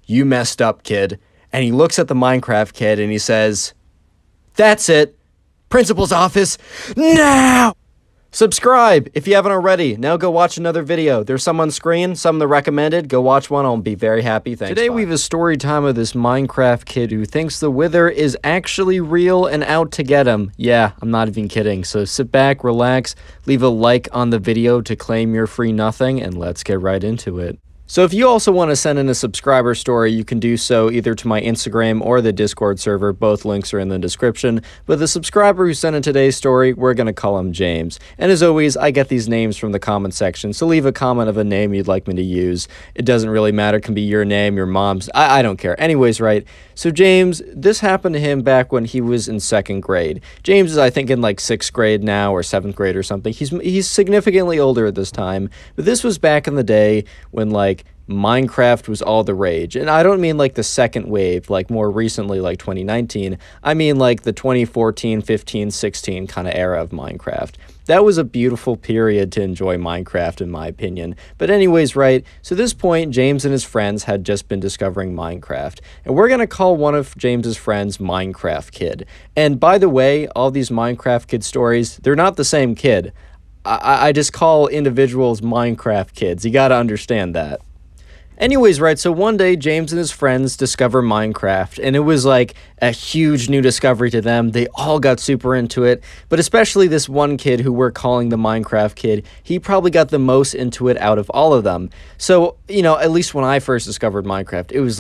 you messed up, kid. And he looks at the Minecraft kid and he says, that's it. Principal's office now. Subscribe if you haven't already. Now go watch another video. There's some on screen, some that recommended. Go watch one. I'll be very happy. Thanks. Today we have a story time of this Minecraft kid who thinks the Wither is actually real and out to get him. Yeah, I'm not even kidding. So sit back, relax, leave a like on the video to claim your free nothing, and let's get right into it. So if you also want to send in a subscriber story, you can do so either to my Instagram or the Discord server. Both links are in the description. But the subscriber who sent in today's story, we're going to call him James. And as always, I get these names from the comment section, so leave a comment of a name you'd like me to use. It doesn't really matter. It can be your name, your mom's. I don't care. Anyways, right? So James, this happened to him back when he was in 2nd grade. James is, I think, in like 6th grade now or 7th grade or something. He's significantly older at this time. But this was back in the day when like Minecraft was all the rage. And I don't mean like the second wave, like more recently, like 2019. I mean like the 2014, 15, 16 kind of era of Minecraft. That was a beautiful period to enjoy Minecraft, in my opinion. But anyways, right, so at this point, James and his friends had just been discovering Minecraft. And we're going to call one of James's friends Minecraft Kid. And by the way, all these Minecraft Kid stories, they're not the same kid. I just call individuals Minecraft Kids. You got to understand that. Anyways, right, so one day James and his friends discover Minecraft, and it was like a huge new discovery to them. They all got super into it, but especially this one kid who we're calling the Minecraft Kid, he probably got the most into it out of all of them. So, you know, at least when I first discovered Minecraft, it was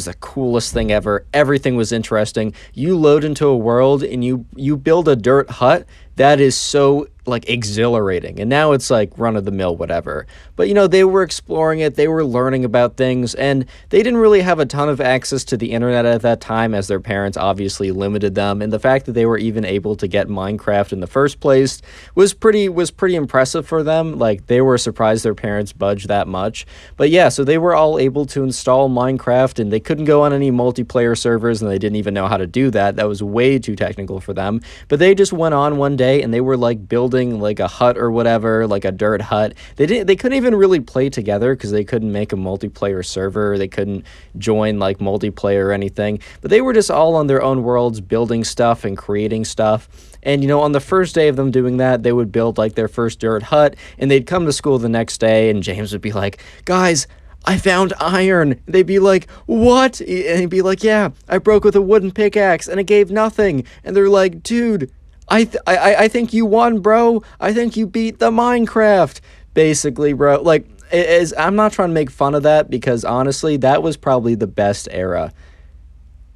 the coolest thing ever. Everything was interesting. You load into a world and you build a dirt hut. That is so like exhilarating. And now it's like run of the mill, whatever. But you know, they were exploring it, they were learning about things, and they didn't really have a ton of access to the internet at that time, as their parents obviously limited them. And the fact that they were even able to get Minecraft in the first place was pretty impressive for them. Like, they were surprised their parents budged that much. But yeah, so they were all able to install Minecraft, and they couldn't go on any multiplayer servers, and they didn't even know how to do that. That was way too technical for them. But they just went on one day and they were like building like a hut or whatever, like a dirt hut. They couldn't even really play together because they couldn't make a multiplayer server. They couldn't join like multiplayer or anything. But they were just all on their own worlds, building stuff and creating stuff. And, you know, on the first day of them doing that, they would build like their first dirt hut, and they'd come to school the next day, and James would be like, guys, I found iron. They'd be like, what? And he'd be like, yeah, I broke with a wooden pickaxe and it gave nothing. And they're like, dude, I think you won, bro. I think you beat the Minecraft. Basically, bro. Like, I'm not trying to make fun of that, because honestly, that was probably the best era.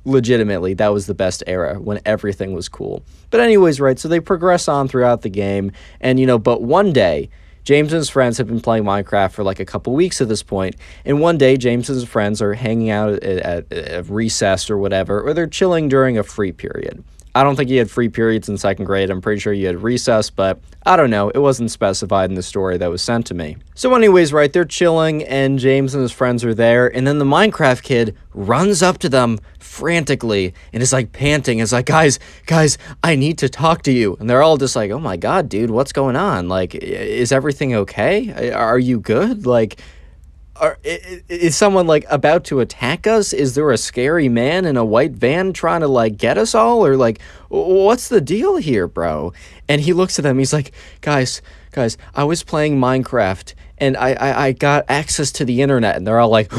legitimately, that was the best era when everything was cool. But anyways, right, so they progress on throughout the game, and, but one day, James and his friends have been playing Minecraft for like a couple weeks at this point, and one day James and his friends are hanging out at recess or whatever, or they're chilling during a free period. I don't think you had free periods in second grade. I'm pretty sure you had recess, but I don't know. It wasn't specified in the story that was sent to me. So anyways, right, they're chilling, and James and his friends are there, and then the Minecraft kid runs up to them frantically and is like panting. It's like, guys, I need to talk to you. And they're all just like, oh my God, dude, what's going on? Like, is everything okay? Are you good? Like, is someone like about to attack us? Is there a scary man in a white van trying to like get us all? Or like, what's the deal here, bro? And he looks at them, he's like, guys, I was playing Minecraft and I got access to the internet. And they're all like,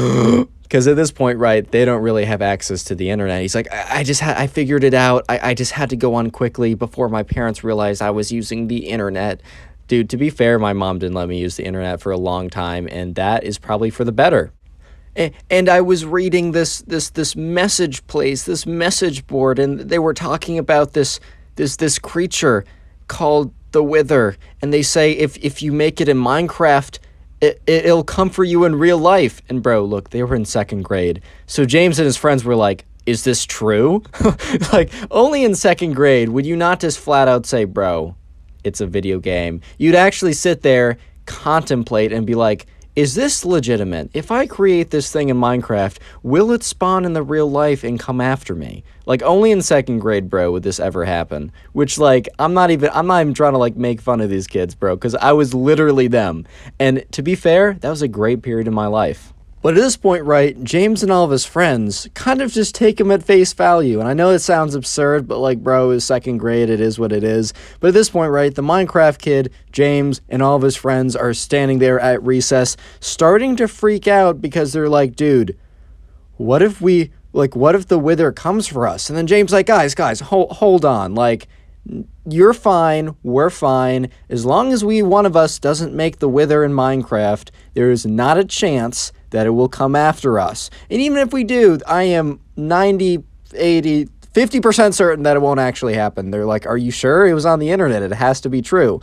because at this point, right, they don't really have access to the internet. He's like, I figured it out. I just had to go on quickly before my parents realized I was using the internet. Dude, to be fair, my mom didn't let me use the internet for a long time, and that is probably for the better. And I was reading this message place, this message board, and they were talking about this creature called the Wither, and they say if you make it in Minecraft, it'll come for you in real life. And bro, look, they were in second grade, so James and his friends were like, is this true? Like, only in second grade would you not just flat out say, bro, it's a video game. You'd actually sit there, contemplate, and be like, is this legitimate? If I create this thing in Minecraft, will it spawn in the real life and come after me? Like, only in second grade, bro, would this ever happen. Which, like, I'm not even trying to, like, make fun of these kids, bro, because I was literally them. And to be fair, that was a great period in my life. But at this point, right, James and all of his friends kind of just take him at face value. And I know it sounds absurd, but like, bro, it's second grade, it is what it is. But at this point, right, the Minecraft kid, James, and all of his friends are standing there at recess, starting to freak out because they're like, dude, what if the Wither comes for us? And then James like, guys, hold on, like, you're fine, we're fine. As long as one of us doesn't make the Wither in Minecraft, there is not a chance that it will come after us. And even if we do, I am 90, 80, 50% certain that it won't actually happen. They're like, are you sure? It was on the internet. It has to be true.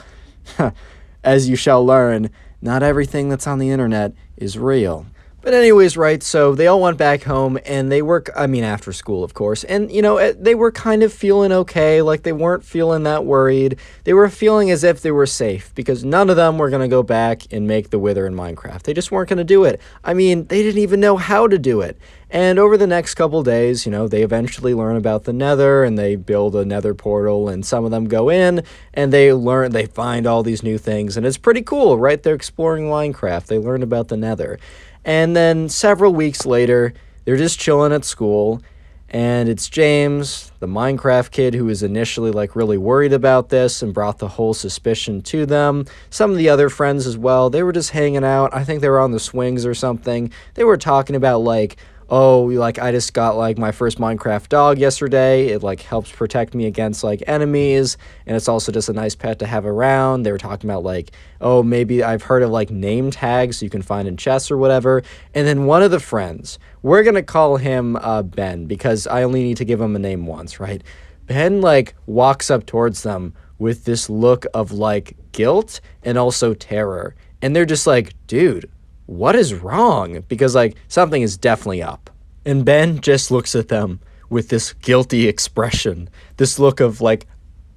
As you shall learn, not everything that's on the internet is real. But anyways, right, so they all went back home, and they were, after school, of course, and, they were kind of feeling okay, like they weren't feeling that worried. They were feeling as if they were safe, because none of them were going to go back and make the Wither in Minecraft. They just weren't going to do it. They didn't even know how to do it. And over the next couple days, they eventually learn about the Nether, and they build a Nether portal, and some of them go in, and they find all these new things, and it's pretty cool, right? They're exploring Minecraft. They learn about the Nether. And then several weeks later, they're just chilling at school, and it's James, the Minecraft kid, who was initially like really worried about this and brought the whole suspicion to them. Some of the other friends as well, they were just hanging out. I think they were on the swings or something. They were talking about like, oh, like I just got like my first Minecraft dog yesterday. It like helps protect me against like enemies, and it's also just a nice pet to have around. They were talking about like, oh, maybe I've heard of like name tags you can find in chests or whatever. And then one of the friends, we're gonna call him Ben, because I only need to give him a name once, right? Ben like walks up towards them with this look of like guilt and also terror, and they're just like, dude, what is wrong? Because like something is definitely up. And Ben just looks at them with this guilty expression, this look of like,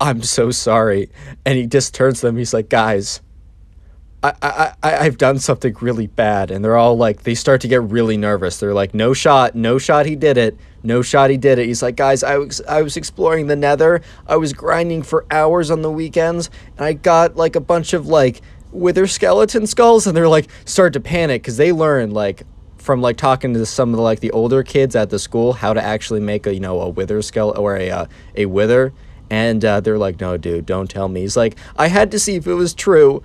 I'm so sorry. And he just turns to them, he's like, guys, I've done something really bad. And they're all like, they start to get really nervous. They're like, no shot, he did it. No shot, he did it. He's like, guys, I was exploring the Nether. I was grinding for hours on the weekends, and I got like a bunch of like Wither skeleton skulls, and they're like start to panic because they learn like from like talking to some of the like the older kids at the school how to actually make a Wither skeleton or a Wither. And they're like, no, dude, don't tell me. He's like, I had to see if it was true.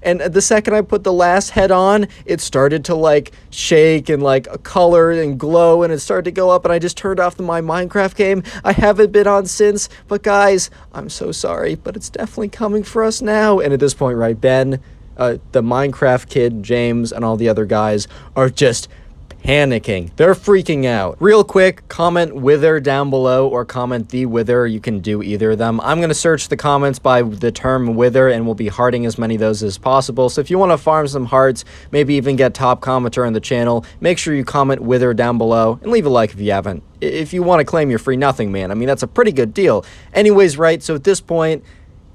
And the second I put the last head on, it started to like shake and like color and glow, and it started to go up, and I just turned off my Minecraft game. I haven't been on since, but guys, I'm so sorry, but it's definitely coming for us now. And at this point, right, Ben, the Minecraft kid, James, and all the other guys are just panicking. They're freaking out. Real quick, comment wither down below or comment the wither. You can do either of them. I'm going to search the comments by the term wither and we'll be hearting as many of those as possible. So if you want to farm some hearts, maybe even get top commenter on the channel, make sure you comment wither down below and leave a like if you haven't. If you want to claim your free nothing, man, I mean, that's a pretty good deal. Anyways, right, so at this point,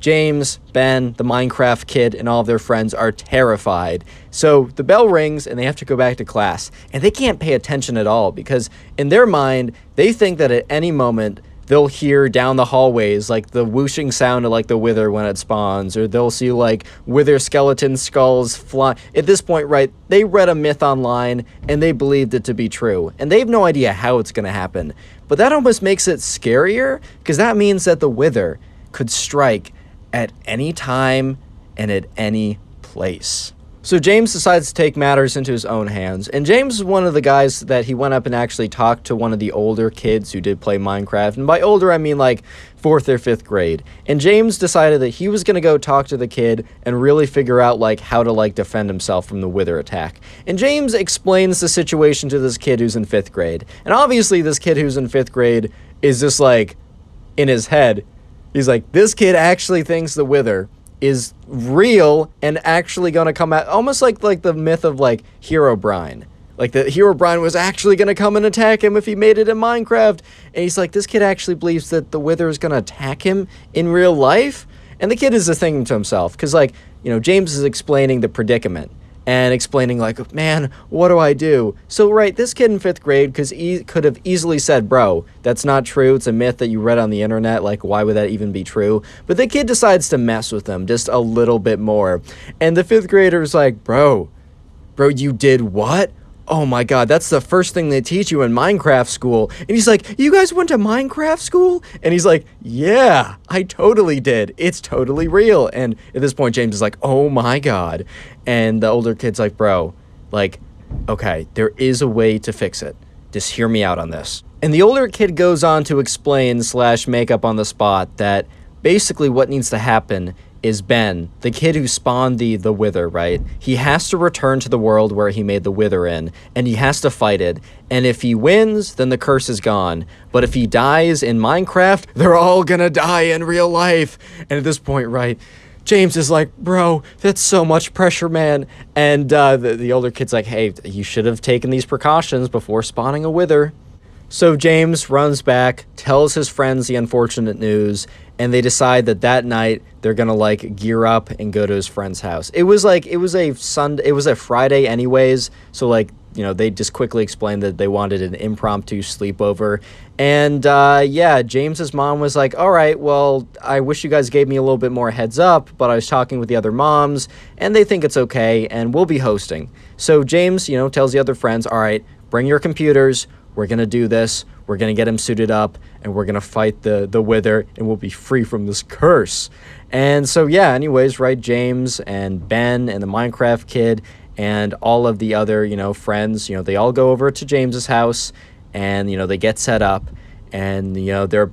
James, Ben, the Minecraft kid, and all of their friends are terrified. So the bell rings and they have to go back to class. And they can't pay attention at all because in their mind, they think that at any moment they'll hear down the hallways like the whooshing sound of like the wither when it spawns, or they'll see like wither skeleton skulls fly. At this point, right, they read a myth online and they believed it to be true. And they have no idea how it's going to happen. But that almost makes it scarier because that means that the wither could strike at any time and at any place. So James decides to take matters into his own hands, and James is one of the guys that he went up and actually talked to one of the older kids who did play Minecraft, and by older I mean like 4th or 5th grade. And James decided that he was going to go talk to the kid and really figure out like how to like defend himself from the wither attack. And James explains the situation to this kid who's in 5th grade. And obviously this kid who's in 5th grade is just like in his head. He's like, this kid actually thinks the wither is real and actually going to come out, almost like the myth of like Herobrine. Like the Herobrine was actually going to come and attack him if he made it in Minecraft. And he's like, this kid actually believes that the wither is going to attack him in real life. And the kid is just thinking to himself, because like, you know, James is explaining the predicament. And explaining like, man, what do I do? So, right, this kid in 5th grade could have easily said, bro, that's not true. It's a myth that you read on the internet. Like, why would that even be true? But the kid decides to mess with him just a little bit more. And the 5th grader is like, bro, you did what? Oh my god, that's the first thing they teach you in Minecraft school. And he's like, you guys went to Minecraft school? And he's like, yeah, I totally did. It's totally real. And at this point, James is like, oh my god. And the older kid's like, bro, like, okay, there is a way to fix it. Just hear me out on this. And the older kid goes on to explain / make up on the spot that basically what needs to happen is Ben, the kid who spawned the wither, right? He has to return to the world where he made the wither in, and he has to fight it. And if he wins, then the curse is gone. But if he dies in Minecraft, they're all gonna die in real life. And at this point, right, James is like, bro, that's so much pressure, man. And the older kid's like, hey, you should have taken these precautions before spawning a wither. So James runs back, tells his friends the unfortunate news, and they decide that night they're gonna like gear up and go to his friend's house. It was a Friday anyways, so like, you know, they just quickly explained that they wanted an impromptu sleepover. And yeah, James's mom was like, all right, well, I wish you guys gave me a little bit more heads up, but I was talking with the other moms and they think it's okay and we'll be hosting. So James, you know, tells the other friends, all right, bring your computers. We're going to do this. We're going to get him suited up and we're going to fight the wither and we'll be free from this curse. And so, yeah, anyways, right, James and Ben and the Minecraft kid and all of the other, you know, friends, you know, they all go over to James's house and, you know, they get set up and, you know, they're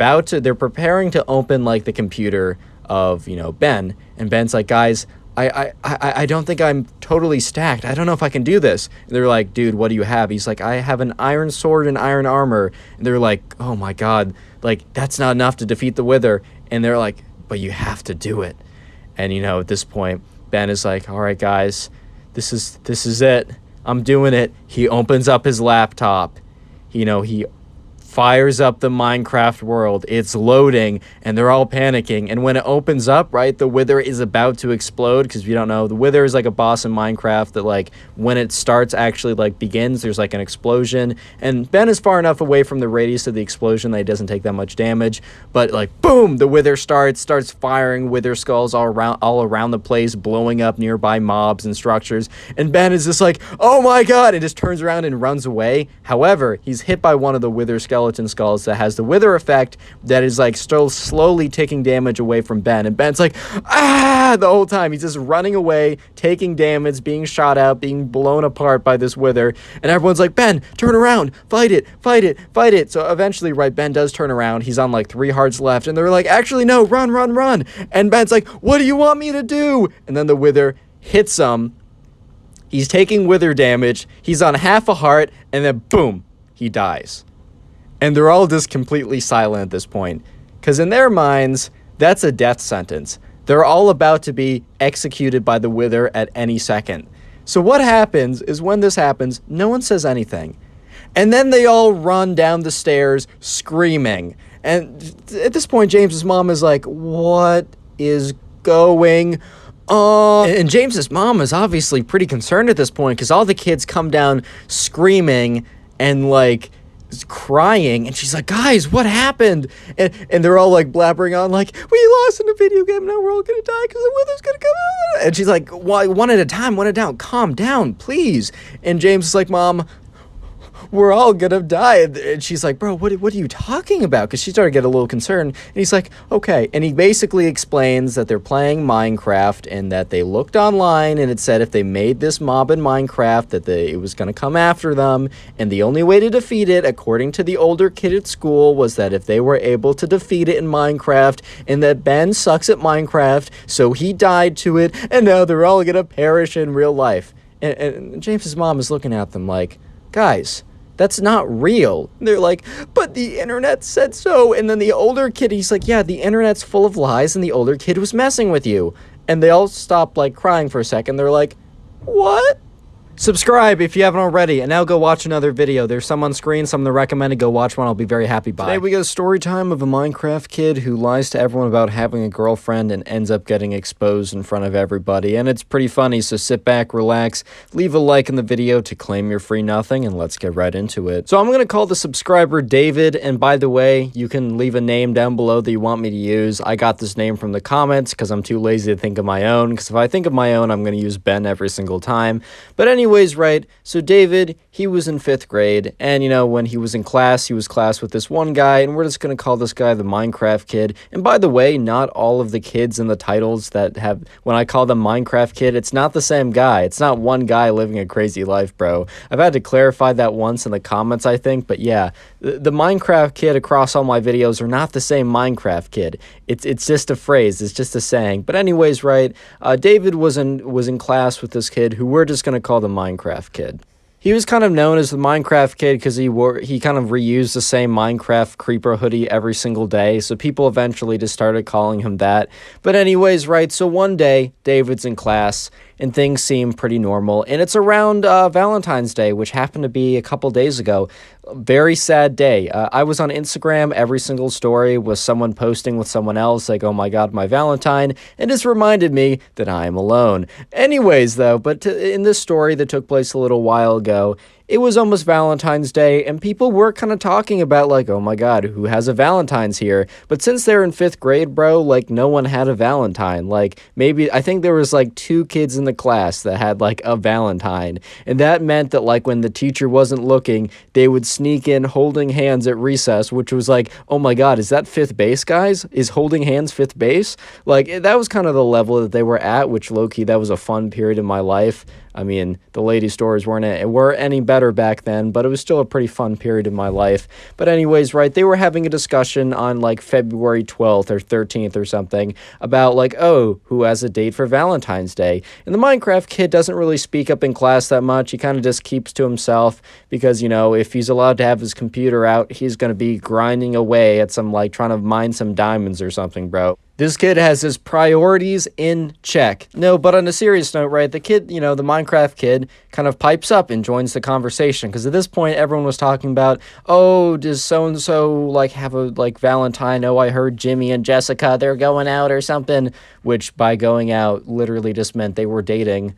preparing to open like the computer of, you know, Ben. And Ben's like, guys, I don't think I'm totally stacked. I don't know if I can do this. And they're like, dude, what do you have? He's like, I have an iron sword and iron armor. And they're like, oh my god, like, that's not enough to defeat the wither. And they're like, but you have to do it. And, you know, at this point, Ben is like, all right, guys, this is it. I'm doing it. He opens up his laptop. You know, he fires up the Minecraft world. It's loading and they're all panicking. And when it opens up, right, the wither is about to explode, because if you don't know, the wither is like a boss in Minecraft that like when it starts actually like begins, there's like an explosion. And Ben is far enough away from the radius of the explosion that he doesn't take that much damage. But like boom, the wither starts firing wither skulls all around the place, blowing up nearby mobs and structures. And Ben is just like, oh my god, and just turns around and runs away. However, he's hit by one of the wither skeleton skulls that has the wither effect that is like still slowly taking damage away from Ben. And Ben's like, ah, the whole time. He's just running away, taking damage, being shot out, being blown apart by this wither. And everyone's like, Ben, turn around, fight it, fight it, fight it. So eventually, right, Ben does turn around. He's on like 3 hearts left. And they're like, actually, no, run, run, run. And Ben's like, what do you want me to do? And then the wither hits him. He's taking wither damage, he's on half a heart, and then boom, he dies. And they're all just completely silent at this point, because in their minds, that's a death sentence. They're all about to be executed by the wither at any second. So what happens is when this happens, no one says anything. And then they all run down the stairs screaming. And at this point, James's mom is like, what is going on? And James's mom is obviously pretty concerned at this point because all the kids come down screaming and like crying, and she's like, guys, what happened? And they're all like blabbering on like, we lost in a video game, now we're all gonna die because the weather's gonna come out. And she's like, one at a time, calm down, please. And James is like, Mom, we're all gonna die. And she's like, bro, what are you talking about? Because she started to get a little concerned. And he's like, okay. And he basically explains that they're playing Minecraft and that they looked online and it said if they made this mob in Minecraft that it was gonna come after them. And the only way to defeat it, according to the older kid at school, was that if they were able to defeat it in Minecraft, and that Ben sucks at Minecraft, so he died to it, and now they're all gonna perish in real life. And James's mom is looking at them like, guys, that's not real. And they're like, but the internet said so. And then the older kid, he's like, yeah, the internet's full of lies and the older kid was messing with you. And they all stop like crying for a second. They're like, what? Subscribe if you haven't already, and now go watch another video. There's some on screen, some that recommended. Go watch one. I'll be very happy. Bye. Today we got a story time of a Minecraft kid who lies to everyone about having a girlfriend and ends up getting exposed in front of everybody. And it's pretty funny, so sit back, relax, leave a like in the video to claim your free nothing, and let's get right into it. So I'm going to call the subscriber David, and by the way, you can leave a name down below that you want me to use. I got this name from the comments because I'm too lazy to think of my own, because if I think of my own, I'm going to use Ben every single time. But anyways, right, so David, he was in 5th grade, and you know, when he was in class, he was class with this one guy, and we're just gonna call this guy the Minecraft kid. And by the way, not all of the kids in the titles that have, when I call them Minecraft kid, it's not the same guy. It's not one guy living a crazy life, bro. I've had to clarify that once in the comments, I think, but yeah, the Minecraft kid across all my videos are not the same Minecraft kid. It's just a phrase, it's just a saying. But anyways, right, David was in class with this kid who we're just gonna call the Minecraft kid. He was kind of known as the Minecraft kid because he kind of reused the same Minecraft creeper hoodie every single day, so people eventually just started calling him that. But anyways, right, so one day, David's in class, and things seem pretty normal, and it's around Valentine's Day, which happened to be a couple days ago. Very sad day. I was on Instagram, every single story was someone posting with someone else, like, oh my god, my Valentine, and this reminded me that I am alone. Anyways, though, but in this story that took place a little while ago, it was almost Valentine's Day, and people were kind of talking about, like, oh my god, who has a Valentine's here? But since they're in 5th grade, bro, like, no one had a Valentine. Like, maybe, I think there was, like, 2 kids in the class that had, like, a Valentine. And that meant that, like, when the teacher wasn't looking, they would sneak in holding hands at recess, which was like, oh my god, is that 5th base, guys? Is holding hands 5th base? Like, that was kind of the level that they were at, which, low-key, that was a fun period in my life. I mean, the lady stores weren't any better back then, but it was still a pretty fun period in my life. But anyways, right, they were having a discussion on, like, February 12th or 13th or something about, like, oh, who has a date for Valentine's Day? And the Minecraft kid doesn't really speak up in class that much. He kind of just keeps to himself because, you know, if he's allowed to have his computer out, he's going to be grinding away at some, like, trying to mine some diamonds or something, bro. This kid has his priorities in check. No, but on a serious note, right, the kid, you know, the Minecraft kid kind of pipes up and joins the conversation, because at this point, everyone was talking about, oh, does so-and-so, like, have a, like, Valentine? Oh, I heard Jimmy and Jessica, they're going out or something, which by going out literally just meant they were dating,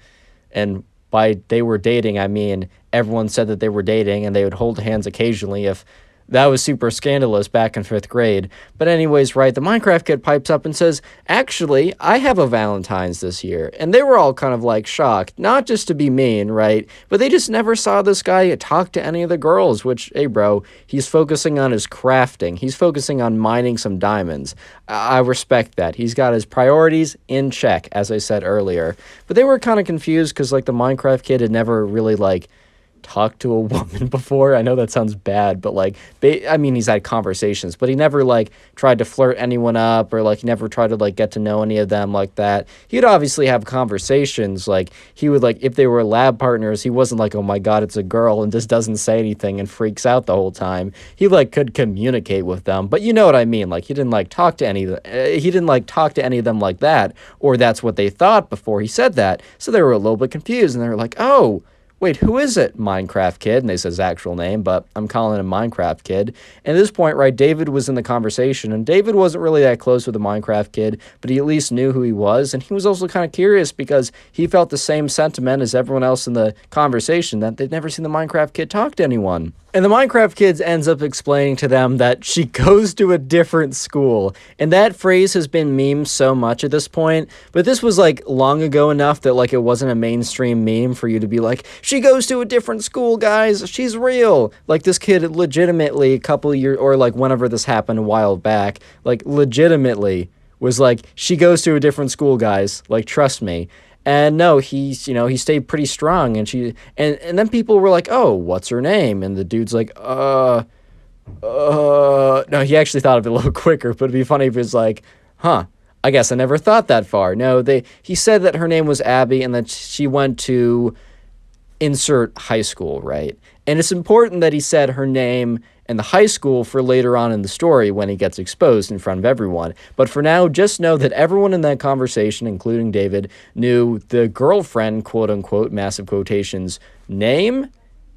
and by they were dating, I mean, everyone said that they were dating, and they would hold hands occasionally if that was super scandalous back in 5th grade. But anyways, right, the Minecraft kid pipes up and says, actually, I have a Valentine's this year. And they were all kind of, like, shocked. Not just to be mean, right? But they just never saw this guy talk to any of the girls, which, hey, bro, he's focusing on his crafting. He's focusing on mining some diamonds. I respect that. He's got his priorities in check, as I said earlier. But they were kind of confused because, like, the Minecraft kid had never really, like, talked to a woman before. I know that sounds bad, but like, I mean, he's had conversations, but he never like tried to flirt anyone up, or like he never tried to like get to know any of them like that. He'd obviously have conversations. Like he would like, if they were lab partners, he wasn't like, oh my God, it's a girl, and just doesn't say anything and freaks out the whole time. He like could communicate with them, but you know what I mean? Like he didn't like talk to any of he didn't like talk to any of them like that, or that's what they thought before he said that. So they were a little bit confused, and they were like, oh, wait, who is it? Minecraft Kid. And they said his actual name, but I'm calling him Minecraft Kid. And at this point, right, David was in the conversation, and David wasn't really that close with the Minecraft Kid, but he at least knew who he was. And he was also kind of curious because he felt the same sentiment as everyone else in the conversation, that they'd never seen the Minecraft Kid talk to anyone. And the Minecraft Kids ends up explaining to them that she goes to a different school. And that phrase has been memed so much at this point. But this was like long ago enough that like it wasn't a mainstream meme for you to be like, she goes to a different school, guys. She's real. Like this kid legitimately a couple of years, or like whenever this happened a while back, like legitimately was like, she goes to a different school, guys. Like, trust me. And no, he's, he stayed pretty strong, and and then people were like, oh, what's her name? And the dude's like, no, he actually thought of it a little quicker, but it'd be funny if it was like, huh, I guess I never thought that far. No, he said that her name was Abby, and that she went to insert high school, right? And it's important that he said her name and the high school for later on in the story when he gets exposed in front of everyone. But for now, just know that everyone in that conversation, including David, knew the girlfriend, quote-unquote, massive quotations, name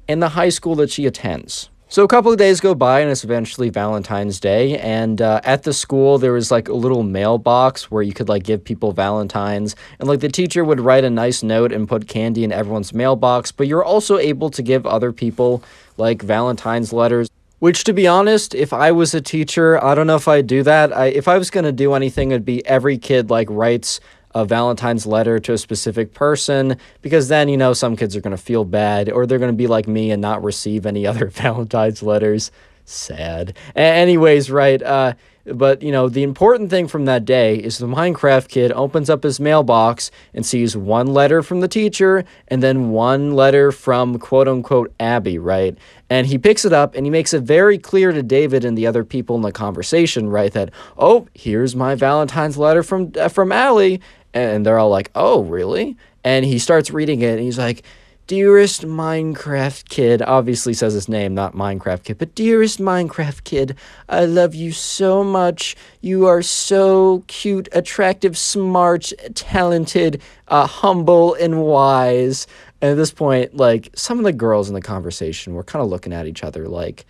and the high school that she attends. So a couple of days go by, and it's eventually Valentine's Day, and at the school there was like a little mailbox where you could like give people Valentines, and like the teacher would write a nice note and put candy in everyone's mailbox, but you're also able to give other people like Valentine's letters. Which, to be honest, if I was a teacher, I don't know if I'd do that. If I was going to do anything, it'd be every kid like writes a Valentine's letter to a specific person, because then, some kids are going to feel bad, or they're going to be like me and not receive any other Valentine's letters. Sad. Anyways, right, but, the important thing from that day is the Minecraft Kid opens up his mailbox and sees one letter from the teacher and then one letter from quote-unquote Abby, right? And he picks it up and he makes it very clear to David and the other people in the conversation, right, that, oh, here's my Valentine's letter from Allie. And they're all like, oh, really? And he starts reading it, and he's like, dearest Minecraft Kid, obviously says his name, not Minecraft Kid, but dearest Minecraft Kid, I love you so much. You are so cute, attractive, smart, talented, humble, and wise. And at this point, like, some of the girls in the conversation were kind of looking at each other like,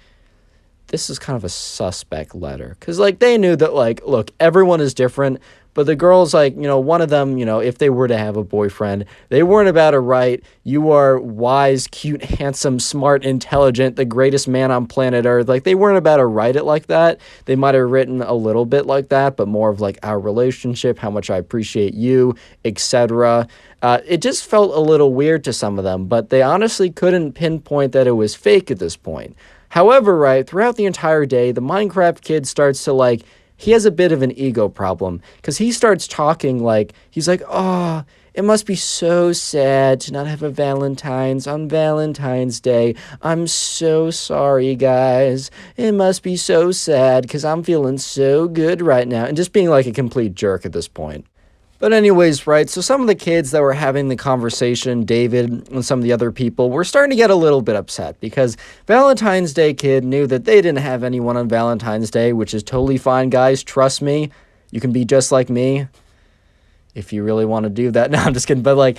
this is kind of a suspect letter. Because, like, they knew that, like, look, everyone is different. But the girls, like, one of them, if they were to have a boyfriend, they weren't about to write, you are wise, cute, handsome, smart, intelligent, the greatest man on planet Earth. Like, they weren't about to write it like that. They might have written a little bit like that, but more of, like, our relationship, how much I appreciate you, etc. It just felt a little weird to some of them, but they honestly couldn't pinpoint that it was fake at this point. However, right, throughout the entire day, the Minecraft Kid starts to, like, he has a bit of an ego problem, because he starts talking like, he's like, oh, it must be so sad to not have a Valentine's on Valentine's Day. I'm so sorry, guys. It must be so sad, because I'm feeling so good right now. And just being like a complete jerk at this point. But anyways, right, so some of the kids that were having the conversation, David and some of the other people, were starting to get a little bit upset, because Valentine's Day Kid knew that they didn't have anyone on Valentine's Day, which is totally fine, guys. Trust me. You can be just like me if you really want to do that. No, I'm just kidding. But, like,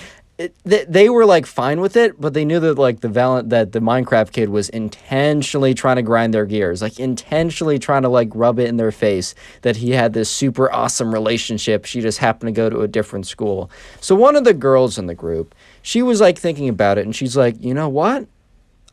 they were, like, fine with it, but they knew that, like, that the Minecraft Kid was intentionally trying to grind their gears, like, intentionally trying to, like, rub it in their face that he had this super awesome relationship. She just happened to go to a different school. So one of the girls in the group, she was, like, thinking about it, and she's like, you know what?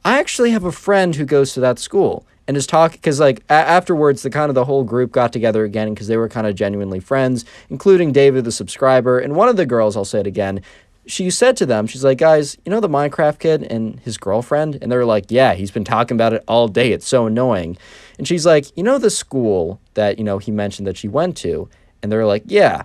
I actually have a friend who goes to that school. And is talking, because, like, afterwards, the whole group got together again, because they were kind of genuinely friends, including David, the subscriber, and one of the girls, I'll say it again, she said to them, she's like, guys, the Minecraft Kid and his girlfriend? And they were like, yeah, he's been talking about it all day. It's so annoying. And she's like, the school that, he mentioned that she went to? And they're like, yeah.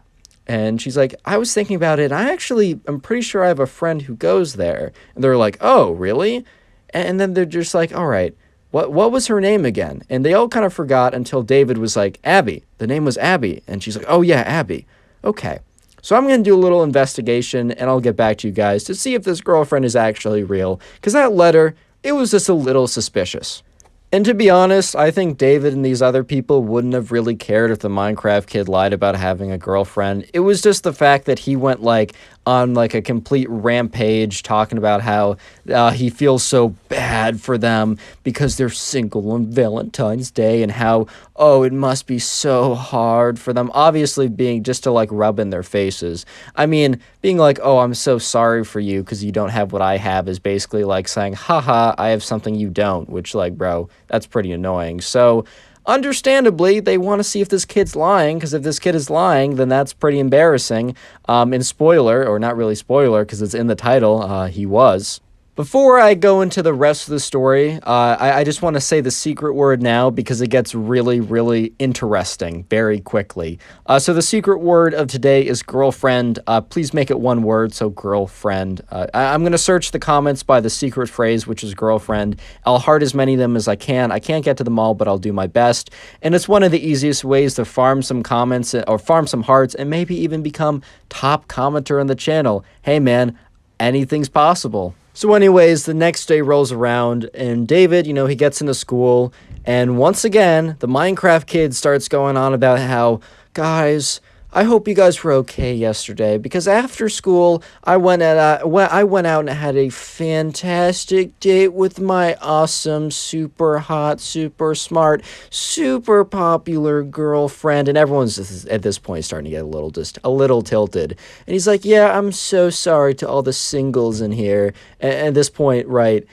And she's like, I was thinking about it. I'm pretty sure I have a friend who goes there. And they're like, oh, really? And then they're just like, all right, what was her name again? And they all kind of forgot until David was like, Abby. The name was Abby. And she's like, oh yeah, Abby. Okay. So I'm going to do a little investigation, and I'll get back to you guys to see if this girlfriend is actually real. Because that letter, it was just a little suspicious. And to be honest, I think David and these other people wouldn't have really cared if the Minecraft kid lied about having a girlfriend. It was just the fact that he went on a complete rampage talking about how he feels so bad for them because they're single on Valentine's Day, and how, oh, it must be so hard for them. Obviously being just to rub in their faces. I mean, being like, oh, I'm so sorry for you because you don't have what I have is basically like saying, haha, I have something you don't, which bro, that's pretty annoying. So understandably, they want to see if this kid's lying, because if this kid is lying, then that's pretty embarrassing. And spoiler, or not really spoiler, because it's in the title, he was. Before I go into the rest of the story, I just want to say the secret word now, because it gets really, really interesting very quickly. So the secret word of today is girlfriend. Please make it one word, so girlfriend. I'm going to search the comments by the secret phrase, which is girlfriend. I'll heart as many of them as I can. I can't get to them all, but I'll do my best. And it's one of the easiest ways to farm some comments, or farm some hearts, and maybe even become top commenter on the channel. Hey man, anything's possible. So anyways, the next day rolls around, and David, he gets into school, and once again, the Minecraft kid starts going on about how, guys, I hope you guys were okay yesterday, because after school, I went out and had a fantastic date with my awesome, super hot, super smart, super popular girlfriend, and everyone's at this point starting to get a little tilted. And he's like, yeah, I'm so sorry to all the singles in here. And at this point, right,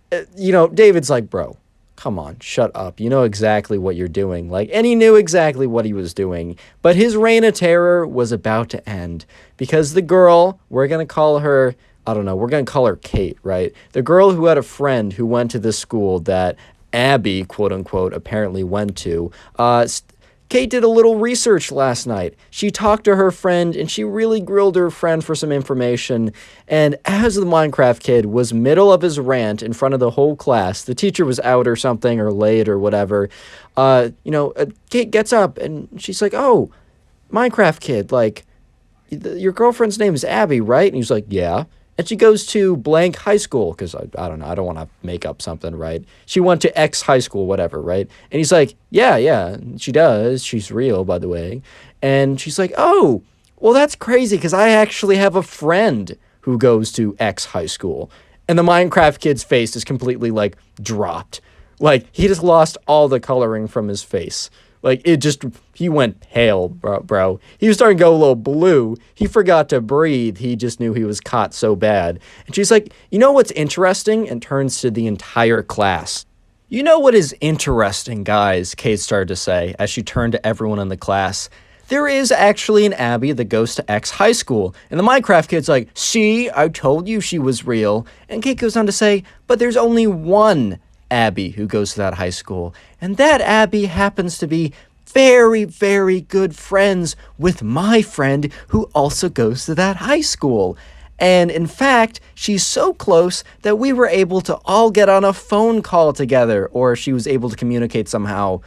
David's like, bro, come on, shut up. You know exactly what you're doing. And he knew exactly what he was doing. But his reign of terror was about to end, because the girl, we're going to call her, I don't know, we're going to call her Kate, right? The girl who had a friend who went to this school that Abby, quote unquote, apparently went to, Kate did a little research last night. She talked to her friend, and she really grilled her friend for some information. And as the Minecraft kid was middle of his rant in front of the whole class, the teacher was out or something, or late or whatever, Kate gets up, and she's like, oh, Minecraft kid, your girlfriend's name is Abby, right? And he's like, yeah. And she goes to blank high school, because I don't know, I don't want to make up something, right? She went to X high school, whatever, right? And he's like, yeah, she does. She's real, by the way. And she's like, oh, well, that's crazy, because I actually have a friend who goes to X high school. And the Minecraft kid's face is completely, dropped. He just lost all the coloring from his face. He went pale, bro. He was starting to go a little blue. He forgot to breathe. He just knew he was caught so bad. And she's like, you know what's interesting? And turns to the entire class. You know what is interesting, guys, Kate started to say as she turned to everyone in the class. There is actually an Abby that goes to X high school. And the Minecraft kid's like, see, I told you she was real. And Kate goes on to say, but there's only one Abby who goes to that high school, and that Abby happens to be very, very good friends with my friend who also goes to that high school. And in fact, she's so close that we were able to all get on a phone call together, or she was able to communicate somehow,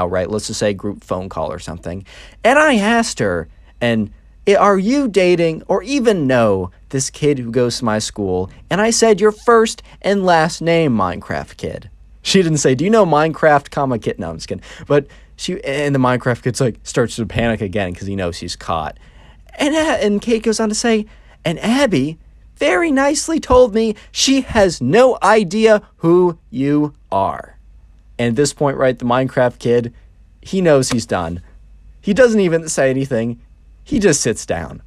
right? Let's just say group phone call or something. And I asked her, and are you dating or even know this kid who goes to my school? And I said, your first and last name, Minecraft kid. She didn't say, do you know Minecraft, kid? No, I'm just kidding. But and the Minecraft kid's starts to panic again because he knows he's caught. And Kate goes on to say, and Abby very nicely told me she has no idea who you are. And at this point, right, the Minecraft kid, he knows he's done. He doesn't even say anything. He just sits down.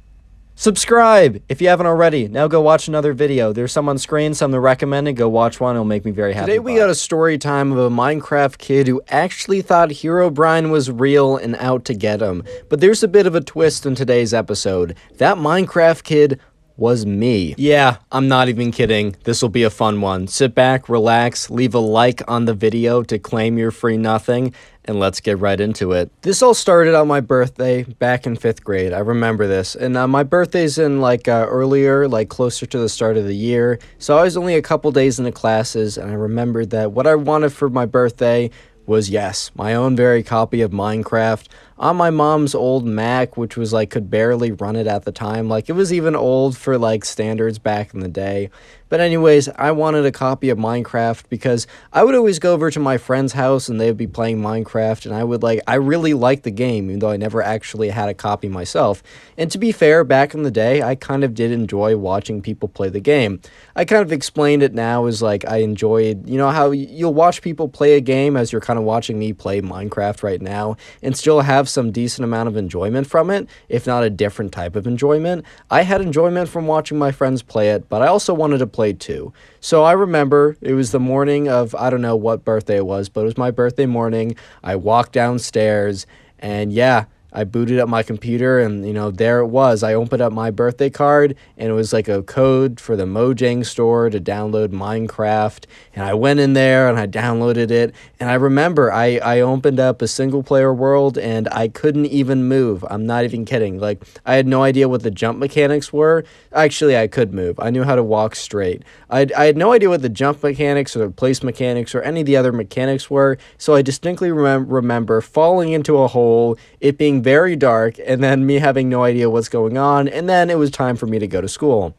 Subscribe if you haven't already. Now go watch another video. There's some on screen, some to recommend, and go watch one. It'll make me very happy. Today we got a story time of a Minecraft kid who actually thought Herobrine was real and out to get him. But there's a bit of a twist in today's episode. That Minecraft kid was me. Yeah, I'm not even kidding. This will be a fun one. Sit back, relax, leave a like on the video to claim your free nothing, and let's get right into it. This all started on my birthday back in 5th grade. I remember this. And my birthday's in earlier, like closer to the start of the year. So I was only a couple days into classes, and I remembered that what I wanted for my birthday was, yes, my own very copy of Minecraft on my mom's old Mac, which was could barely run it at the time. It was even old for standards back in the day. But anyways, I wanted a copy of Minecraft because I would always go over to my friend's house and they would be playing Minecraft, and I really liked the game, even though I never actually had a copy myself. And to be fair, back in the day, I kind of did enjoy watching people play the game. I kind of explained it now as I enjoyed, how you'll watch people play a game as you're kind of watching me play Minecraft right now and still have some decent amount of enjoyment from it, if not a different type of enjoyment. I had enjoyment from watching my friends play it, but I also wanted to play too. So I remember it was the morning of, I don't know what birthday it was, but it was my birthday morning. I walked downstairs and yeah, I booted up my computer and, there it was. I opened up my birthday card and it was a code for the Mojang store to download Minecraft. And I went in there and I downloaded it. And I remember I opened up a single player world and I couldn't even move. I'm not even kidding. I had no idea what the jump mechanics were. Actually, I could move. I knew how to walk straight. I had no idea what the jump mechanics or the place mechanics or any of the other mechanics were. So I distinctly remember falling into a hole, it being very dark, and then me having no idea what's going on, and then it was time for me to go to school.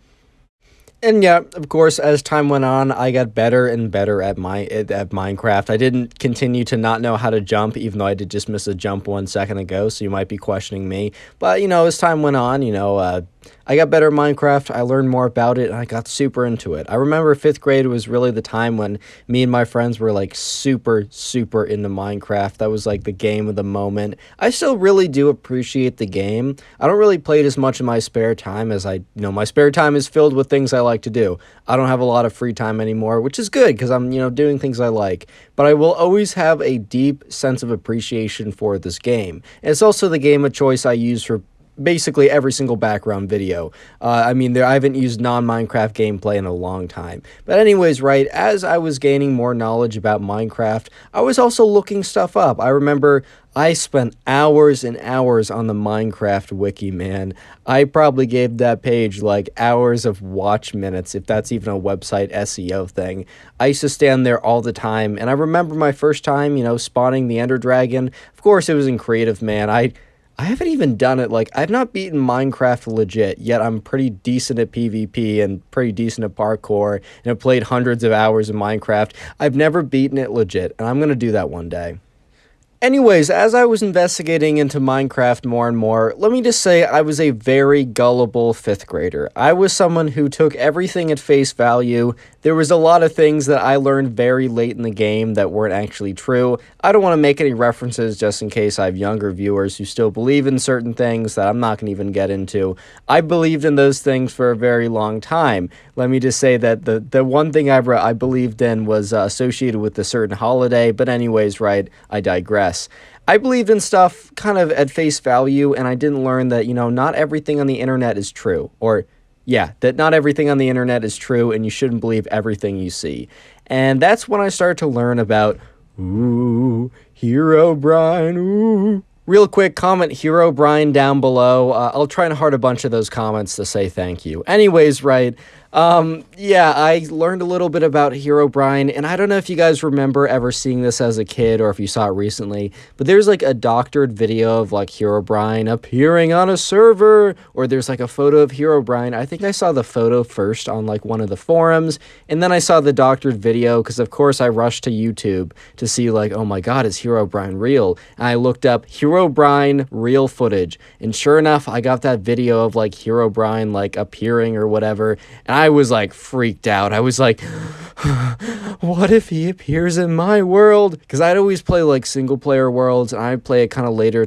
And yeah, of course, as time went on, I got better and better at Minecraft. I didn't continue to not know how to jump, even though I did just miss a jump 1 second ago, so you might be questioning me. But, as time went on, I got better at Minecraft, I learned more about it, and I got super into it. I remember 5th grade was really the time when me and my friends were super, super into Minecraft. That was the game of the moment. I still really do appreciate the game. I don't really play it as much in my spare time as my spare time is filled with things I like to do. I don't have a lot of free time anymore, which is good because I'm, doing things I like. But I will always have a deep sense of appreciation for this game. And it's also the game of choice I use for basically every single background video. I haven't used non-Minecraft gameplay in a long time. But anyways, right, as I was gaining more knowledge about Minecraft, I was also looking stuff up. I remember I spent hours and hours on the Minecraft wiki, man. I probably gave that page hours of watch minutes, if that's even a website SEO thing. I used to stand there all the time, and I remember my first time, spawning the Ender Dragon. Of course, it was in creative, man. I haven't even done it, I've not beaten Minecraft legit, yet I'm pretty decent at PvP and pretty decent at parkour, and have played hundreds of hours of Minecraft. I've never beaten it legit, and I'm going to do that one day. Anyways, as I was investigating into Minecraft more and more, let me just say I was a very gullible 5th grader. I was someone who took everything at face value. There was a lot of things that I learned very late in the game that weren't actually true. I don't want to make any references just in case I have younger viewers who still believe in certain things that I'm not going to even get into. I believed in those things for a very long time. Let me just say that the one thing I believed in was associated with a certain holiday, but anyways, right, I digress. I believed in stuff kind of at face value, and I didn't learn that, not everything on the internet is true. Or, yeah, that not everything on the internet is true, and you shouldn't believe everything you see. And that's when I started to learn about, ooh, Herobrine, ooh. Real quick, comment Herobrine down below. I'll try and heart a bunch of those comments to say thank you. Anyways, right, yeah, I learned a little bit about Herobrine, and I don't know if you guys remember ever seeing this as a kid or if you saw it recently, but there's a doctored video of Herobrine appearing on a server, or there's a photo of Herobrine. I think I saw the photo first on one of the forums, and then I saw the doctored video because of course I rushed to YouTube to see oh my god, is Herobrine real? And I looked up Herobrine real footage, and sure enough, I got that video of Herobrine appearing or whatever, and I was freaked out. I was what if he appears in my world? Because I'd always play single player worlds, and I'd play it kind of later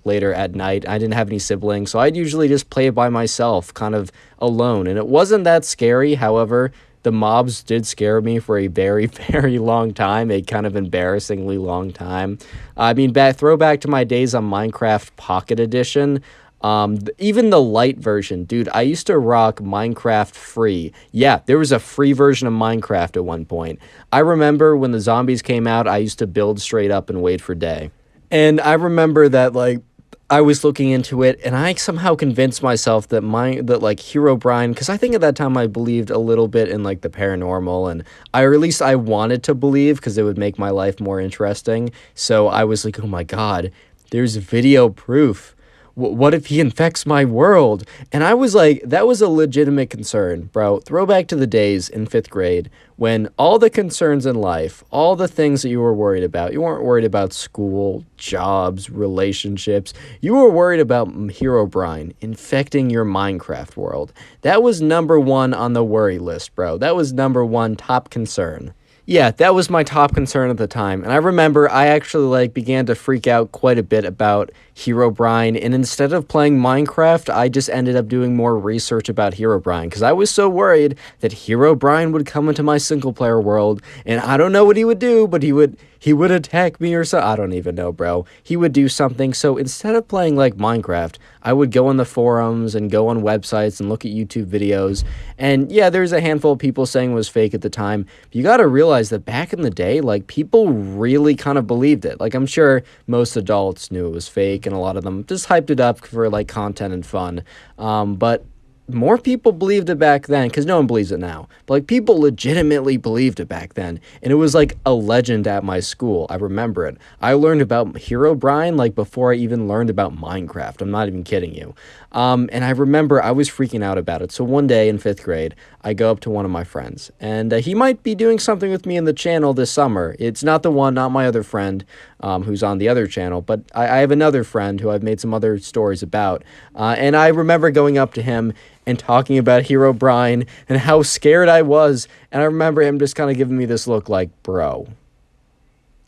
later at night. I didn't have any siblings, so I'd usually just play it by myself, kind of alone, and it wasn't that scary. However, the mobs did scare me for a very, very long time, a kind of embarrassingly long time. Throwback to my days on Minecraft Pocket Edition. Even the light version, dude, I used to rock Minecraft free. Yeah, there was a free version of Minecraft at one point. I remember when the zombies came out, I used to build straight up and wait for day. And I remember that, like, I was looking into it, and I somehow convinced myself that like Herobrine, because I think at that time I believed a little bit in like the paranormal, and or at least I wanted to believe because it would make my life more interesting. So I was like, oh my god, there's video proof. What if he infects my world? And I was like, that was a legitimate concern, bro. Throwback to the days in 5th grade when all the concerns in life, all the things that you were worried about, you weren't worried about school, jobs, relationships. You were worried about Herobrine infecting your Minecraft world. That was number one on the worry list, bro. That was number one top concern. Yeah, that was my top concern at the time. And I remember I actually like began to freak out quite a bit about Herobrine, and instead of playing Minecraft, I just ended up doing more research about Herobrine because I was so worried that Herobrine would come into my single player world, and I don't know what he would do, but he would attack me or so. I don't even know, bro. He would do something. So instead of playing like Minecraft, I would go on the forums and go on websites and look at YouTube videos. And yeah, there's a handful of people saying it was fake at the time. But you got to realize that back in the day, like people really kind of believed it. Like I'm sure most adults knew it was fake, and a lot of them just hyped it up for like content and fun. But more people believed it back then because no one believes it now. But like people legitimately believed it back then, and it was like a legend at my school. I remember it. I learned about Herobrine like before I even learned about Minecraft. I'm not even kidding you. And I remember I was freaking out about it. So one day in 5th grade, I go up to one of my friends, and he might be doing something with me in the channel this summer. It's not the one, not my other friend who's on the other channel, but I have another friend who I've made some other stories about. And I remember going up to him and talking about Herobrine and how scared I was. And I remember him just kind of giving me this look like, bro,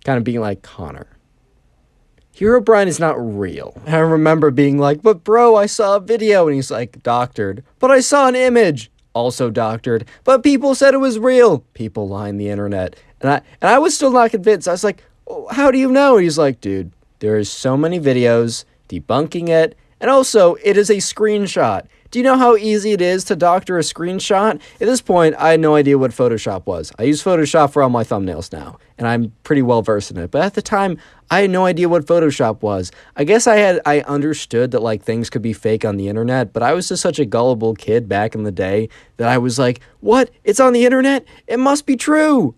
kind of being like, Connor, Herobrine is not real. And I remember being like, but bro, I saw a video. And he's like, doctored. But I saw an image. Also doctored. But people said it was real. People line the internet. And I was still not convinced. I was like, oh, how do you know? And he's like, dude, there is so many videos debunking it. And also, it is a screenshot. Do you know how easy it is to doctor a screenshot? At this point, I had no idea what Photoshop was. I use Photoshop for all my thumbnails now, and I'm pretty well versed in it. But at the time, I had no idea what Photoshop was. I guess I understood that like things could be fake on the internet, but I was just such a gullible kid back in the day that I was like, what? It's on the internet? It must be true.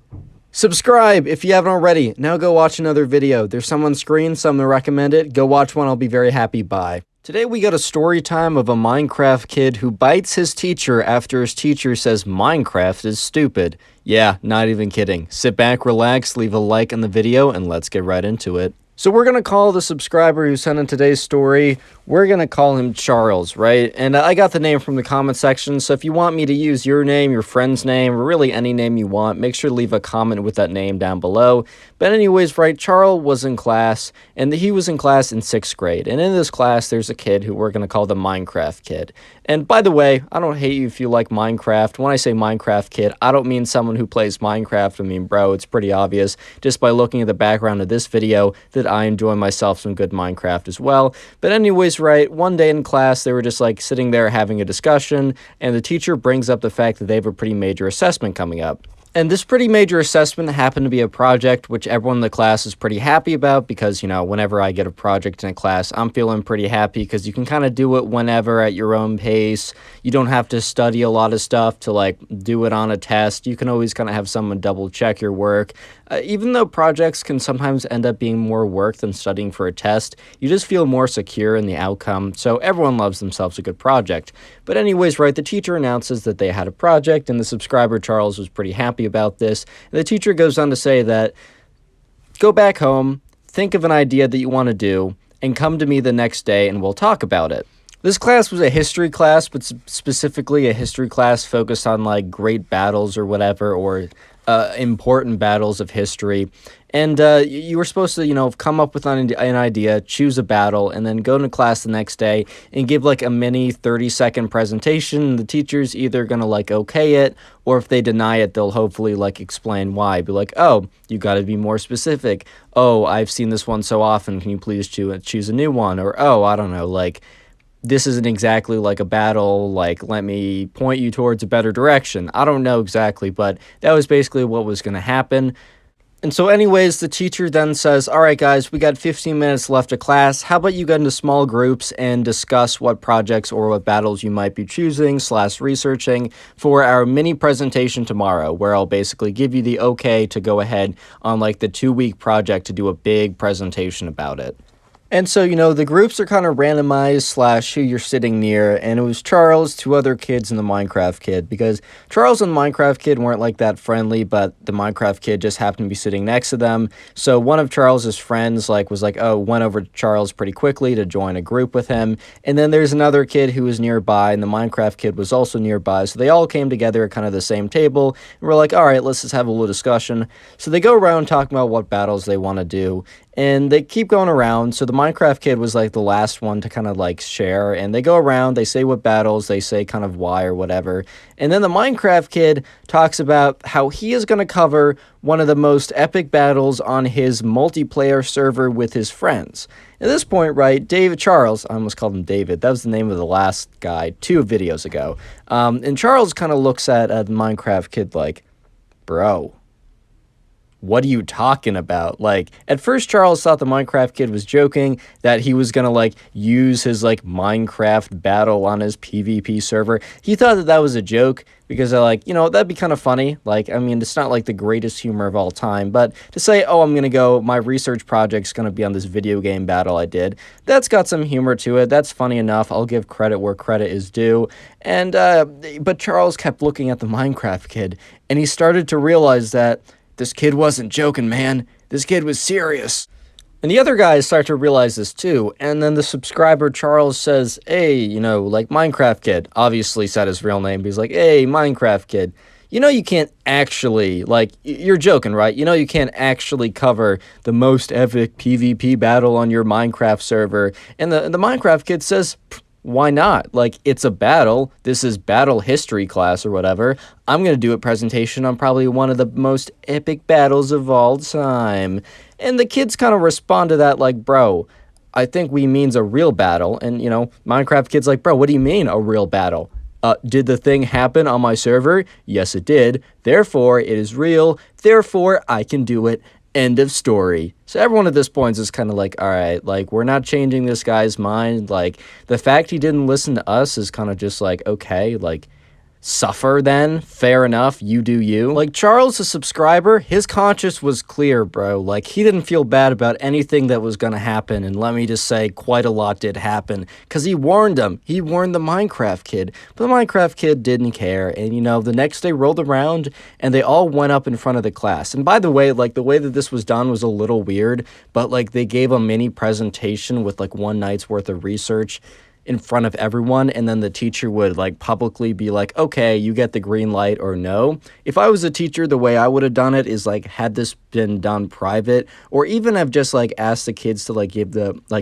Subscribe if you haven't already. Now go watch another video. There's some on screen, some to recommend it. Go watch one. I'll be very happy. Bye. Today we got a story time of a Minecraft kid who bites his teacher after his teacher says Minecraft is stupid. Yeah, not even kidding. Sit back, relax, leave a like on the video, and let's get right into it. So we're going to call the subscriber who sent in today's story, we're going to call him Charles, right? And I got the name from the comment section, so if you want me to use your name, your friend's name, or really any name you want, make sure to leave a comment with that name down below. But anyways, right, Charles was in class, and he was in class in 6th grade. And in this class, there's a kid who we're going to call the Minecraft kid. And by the way, I don't hate you if you like Minecraft. When I say Minecraft kid, I don't mean someone who plays Minecraft. I mean, bro, it's pretty obvious just by looking at the background of this video that I enjoy myself some good Minecraft as well. But anyways, right, one day in class, they were just like sitting there having a discussion, and the teacher brings up the fact that they have a pretty major assessment coming up. And this pretty major assessment happened to be a project which everyone in the class is pretty happy about because, you know, whenever I get a project in a class, I'm feeling pretty happy because you can kind of do it whenever at your own pace. You don't have to study a lot of stuff to, like, do it on a test. You can always kind of have someone double check your work. Even though projects can sometimes end up being more work than studying for a test, you just feel more secure in the outcome, so everyone loves themselves a good project. But anyways, right, the teacher announces that they had a project, and the subscriber, Charles, was pretty happy about this. And the teacher goes on to say that, go back home, think of an idea that you want to do, and come to me the next day and we'll talk about it. This class was a history class, but specifically a history class focused on, like, great battles or whatever, or important battles of history. And you were supposed to, you know, come up with an idea, choose a battle, and then go to class the next day and give, like, a mini 30-second presentation. The teacher's either going to, like, okay it, or if they deny it, they'll hopefully, like, explain why. Be like, oh, you got to be more specific. Oh, I've seen this one so often. Can you please choose a new one? Or, oh, I don't know, like, this isn't exactly like a battle, like, let me point you towards a better direction. I don't know exactly, but that was basically what was going to happen. And so anyways, the teacher then says, all right, guys, we got 15 minutes left of class. How about you get into small groups and discuss what projects or what battles you might be choosing / researching for our mini presentation tomorrow, where I'll basically give you the okay to go ahead on like the 2-week project to do a big presentation about it. And so, the groups are kind of randomized / who you're sitting near, and it was Charles, 2 other kids, and the Minecraft kid, because Charles and the Minecraft kid weren't like that friendly, but the Minecraft kid just happened to be sitting next to them. So one of Charles's friends was like, oh, went over to Charles pretty quickly to join a group with him. And then there's another kid who was nearby, and the Minecraft kid was also nearby. So they all came together at kind of the same table, and we're like, all right, let's just have a little discussion. So they go around talking about what battles they want to do. And they keep going around, so the Minecraft kid was like the last one to kind of like share, and they go around, they say what battles, they say kind of why or whatever, and then the Minecraft kid talks about how he is going to cover one of the most epic battles on his multiplayer server with his friends. At this point, right, Charles, I almost called him David, that was the name of the last guy 2 videos ago, and Charles kind of looks at the Minecraft kid like, bro, what are you talking about? Like, at first Charles thought the Minecraft kid was joking, that he was gonna like use his like Minecraft battle on his PvP server. He thought that was a joke because that'd be kind of funny. Like, I mean, it's not like the greatest humor of all time, but to say, oh, I'm gonna my research project's gonna be on this video game battle I did, that's got some humor to it. That's funny enough. I'll give credit where credit is due. And but Charles kept looking at the Minecraft kid, and he started to realize that this kid wasn't joking, man. This kid was serious. And the other guys start to realize this too, and then the subscriber Charles says, hey, like Minecraft kid, obviously said his real name, but he's like, hey, Minecraft kid, you can't actually, like, you're joking, right? You can't actually cover the most epic PvP battle on your Minecraft server. And the Minecraft kid says, why not? Like, it's a battle. This is battle history class or whatever. I'm going to do a presentation on probably one of the most epic battles of all time. And the kids kind of respond to that like, bro, I think we means a real battle. And, Minecraft kid's like, bro, what do you mean a real battle? Did the thing happen on my server? Yes, it did. Therefore, it is real. Therefore, I can do it. End of story. So everyone at this point is kind of like, all right, like, we're not changing this guy's mind. Like, the fact he didn't listen to us is kind of just like, okay, like, suffer then, fair enough, you do you. Like, Charles, the subscriber, his conscience was clear, bro. Like, he didn't feel bad about anything that was gonna happen, and let me just say, quite a lot did happen, because he warned him. He warned the Minecraft kid, but the Minecraft kid didn't care, and the next day rolled around, and they all went up in front of the class. And by the way, like, the way that this was done was a little weird, but like, they gave a mini presentation with like 1 night's worth of research in front of everyone, and then the teacher would like publicly be like, okay, you get the green light or no. If I was a teacher, the way I would have done it is like, had this been done private, or even have just like asked the kids to like give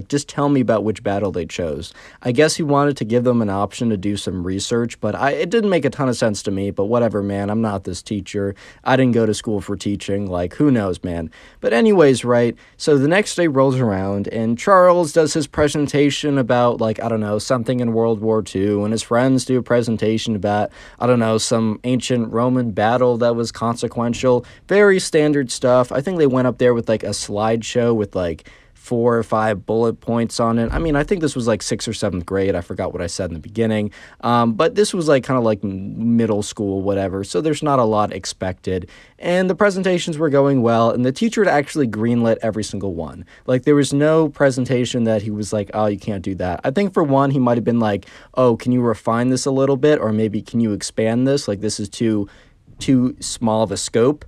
just tell me about which battle they chose. I guess he wanted to give them an option to do some research, but it didn't make a ton of sense to me. But whatever, man, I'm not this teacher. I didn't go to school for teaching. Like, who knows, man. But anyways, right, so the next day rolls around, and Charles does his presentation about, like, I don't know, something in World War II, and his friends do a presentation about, I don't know, some ancient Roman battle that was consequential. Very standard stuff. I think they went up there with like a slideshow with like 4 or 5 bullet points on it. I mean, I think this was like 6th or 7th grade. I forgot what I said in the beginning. But this was like kind of like middle school, whatever. So there's not a lot expected. And the presentations were going well. And the teacher had actually greenlit every single one. Like, there was no presentation that he was like, oh, you can't do that. I think for one, he might have been like, oh, can you refine this a little bit? Or maybe can you expand this? Like, this is too small of a scope.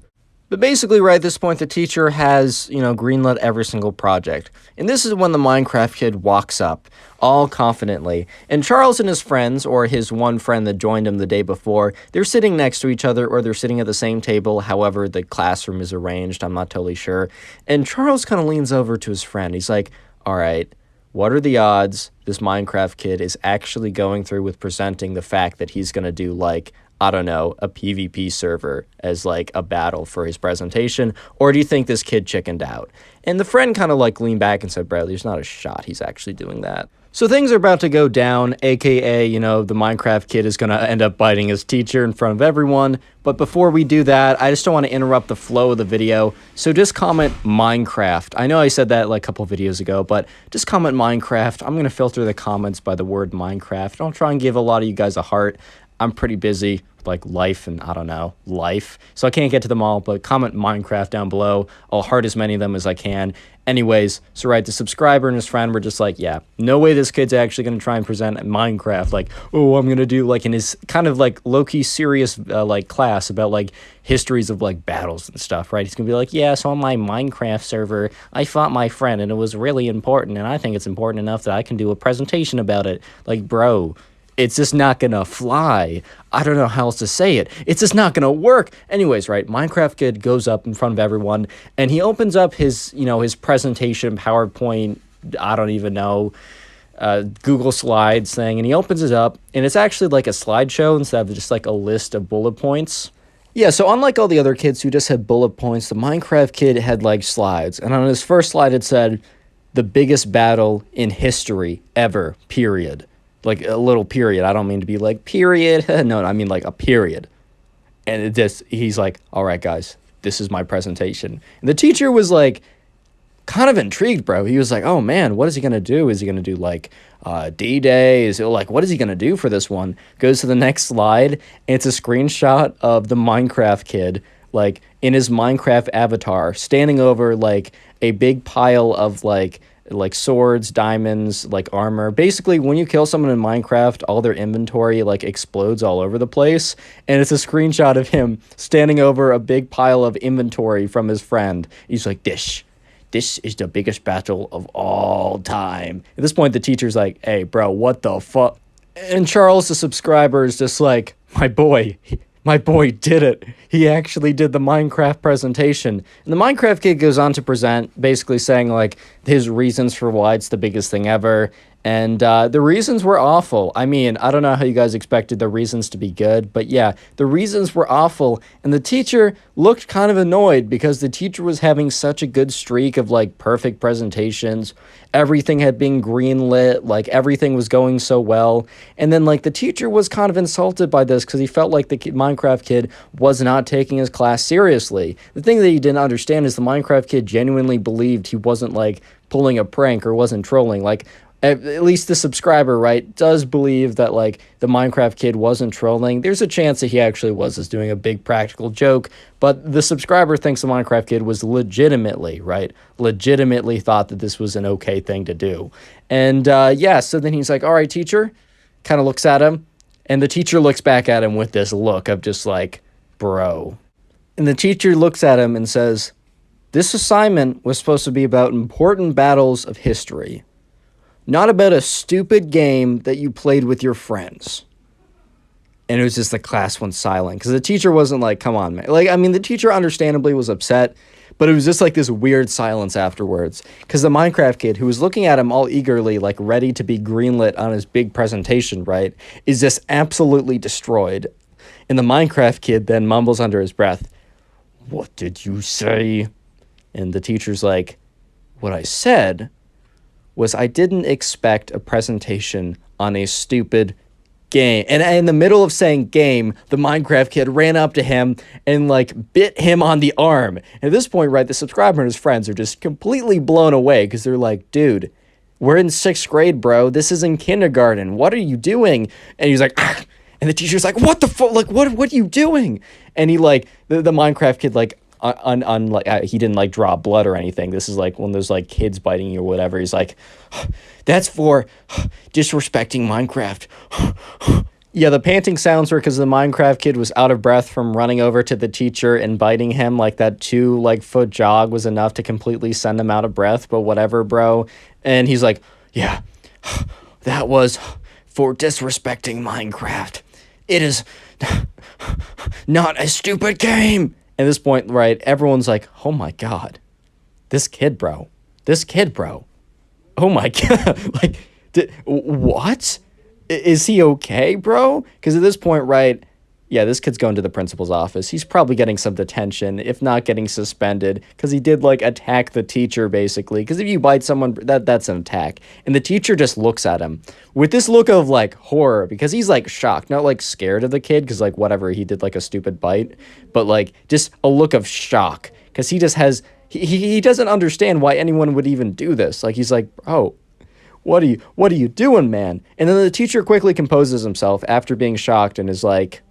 But basically, right at this point, the teacher has, greenlit every single project. And this is when the Minecraft kid walks up, all confidently. And Charles and his friends, or his one friend that joined him the day before, they're sitting next to each other, or they're sitting at the same table. However, the classroom is arranged. I'm not totally sure. And Charles kind of leans over to his friend. He's like, all right, what are the odds this Minecraft kid is actually going through with presenting the fact that he's going to do, like, I don't know, a PvP server as like a battle for his presentation? Or do you think this kid chickened out? And the friend kind of like leaned back and said, bro, there's not a shot he's actually doing that. So things are about to go down, aka, the Minecraft kid is going to end up biting his teacher in front of everyone. But before we do that, I just don't want to interrupt the flow of the video. So just comment Minecraft. I know I said that like a couple videos ago, but just comment Minecraft. I'm going to filter the comments by the word Minecraft. I'll try and give a lot of you guys a heart. I'm pretty busy, like life and I don't know, life. So I can't get to them all, but comment Minecraft down below. I'll heart as many of them as I can. Anyways, so right, the subscriber and his friend were just like, yeah, no way this kid's actually going to try and present Minecraft. Like, oh, I'm going to do like in his kind of like low-key serious like class about like histories of like battles and stuff, right? He's going to be like, yeah, so on my Minecraft server, I fought my friend and it was really important. And I think it's important enough that I can do a presentation about it. Like, bro, it's just not gonna fly. I don't know how else to say it. It's just not gonna work. Anyways, right, Minecraft kid goes up in front of everyone and he opens up his, his presentation, PowerPoint, I don't even know, Google Slides thing, and he opens it up and it's actually like a slideshow instead of just like a list of bullet points. Yeah, so unlike all the other kids who just had bullet points, the Minecraft kid had like slides. And on his first slide it said, the biggest battle in history ever, period. Like a little period. I don't mean to be like, period. No, I mean like a period. And it just, he's like, all right, guys, this is my presentation. And the teacher was like, kind of intrigued, bro. He was like, oh man, what is he going to do? Is he going to do like D-Day? Is it like, what is he going to do for this one? Goes to the next slide. And it's a screenshot of the Minecraft kid, like in his Minecraft avatar, standing over like a big pile of like swords, diamonds, like armor. Basically, when you kill someone in Minecraft, all their inventory like explodes all over the place. And it's a screenshot of him standing over a big pile of inventory from his friend. He's like, this is the biggest battle of all time. At this point, the teacher's like, hey, bro, what the fuck? And Charles, the subscriber, is just like, my boy did it. He actually did the Minecraft presentation. And the Minecraft kid goes on to present, basically saying, like, his reasons for why it's the biggest thing ever. And the reasons were awful. I mean, I don't know how you guys expected the reasons to be good, but yeah, the reasons were awful. And the teacher looked kind of annoyed because the teacher was having such a good streak of, like, perfect presentations. Everything had been greenlit, like, everything was going so well. And then, like, the teacher was kind of insulted by this because he felt like the Minecraft kid was not taking his class seriously. The thing that he didn't understand is the Minecraft kid genuinely believed he wasn't, like, pulling a prank or wasn't trolling. Like, at least the subscriber, right, does believe that, like, the Minecraft kid wasn't trolling. There's a chance that he actually was just doing a big practical joke, but the subscriber thinks the Minecraft kid was legitimately thought that this was an okay thing to do. And, yeah, so then he's like, all right, teacher, kind of looks at him, and the teacher looks back at him with this look of just like, bro. And the teacher looks at him and says, this assignment was supposed to be about important battles of history. Not about a stupid game that you played with your friends. And it was just the class went silent. Because the teacher wasn't like, come on, man. Like, I mean, the teacher understandably was upset. But it was just like this weird silence afterwards. Because the Minecraft kid, who was looking at him all eagerly, like ready to be greenlit on his big presentation, right, is just absolutely destroyed. And the Minecraft kid then mumbles under his breath, what did you say? And the teacher's like, what I said was I didn't expect a presentation on a stupid game. And in the middle of saying game, the Minecraft kid ran up to him and, like, bit him on the arm. And at this point, right, the subscriber and his friends are just completely blown away because they're like, dude, we're in 6th grade, bro. This is in kindergarten. What are you doing? And he's like, ah! And the teacher's like, what the fuck? Like, what are you doing? And he, like, the Minecraft kid, like, he didn't like draw blood or anything. This is like one of those like kids biting you or whatever. He's like, that's for disrespecting Minecraft. Yeah, the panting sounds were because the Minecraft kid was out of breath from running over to the teacher and biting him. Like that 2-foot jog was enough to completely send him out of breath, but whatever, bro. And he's like, yeah, that was for disrespecting Minecraft. It is not a stupid game. At this point, right, everyone's like, oh my god, this kid, bro. Oh my god, like, what? Is he okay, bro? Because at this point, right, yeah, this kid's going to the principal's office. He's probably getting some detention, if not getting suspended, because he did, like, attack the teacher, basically. Because if you bite someone, that's an attack. And the teacher just looks at him with this look of, like, horror, because he's, like, shocked. Not, like, scared of the kid, because, like, whatever, he did, like, a stupid bite. But, like, just a look of shock, because he just has... He doesn't understand why anyone would even do this. Like, he's like, bro, what are you doing, man? And then the teacher quickly composes himself after being shocked and is like,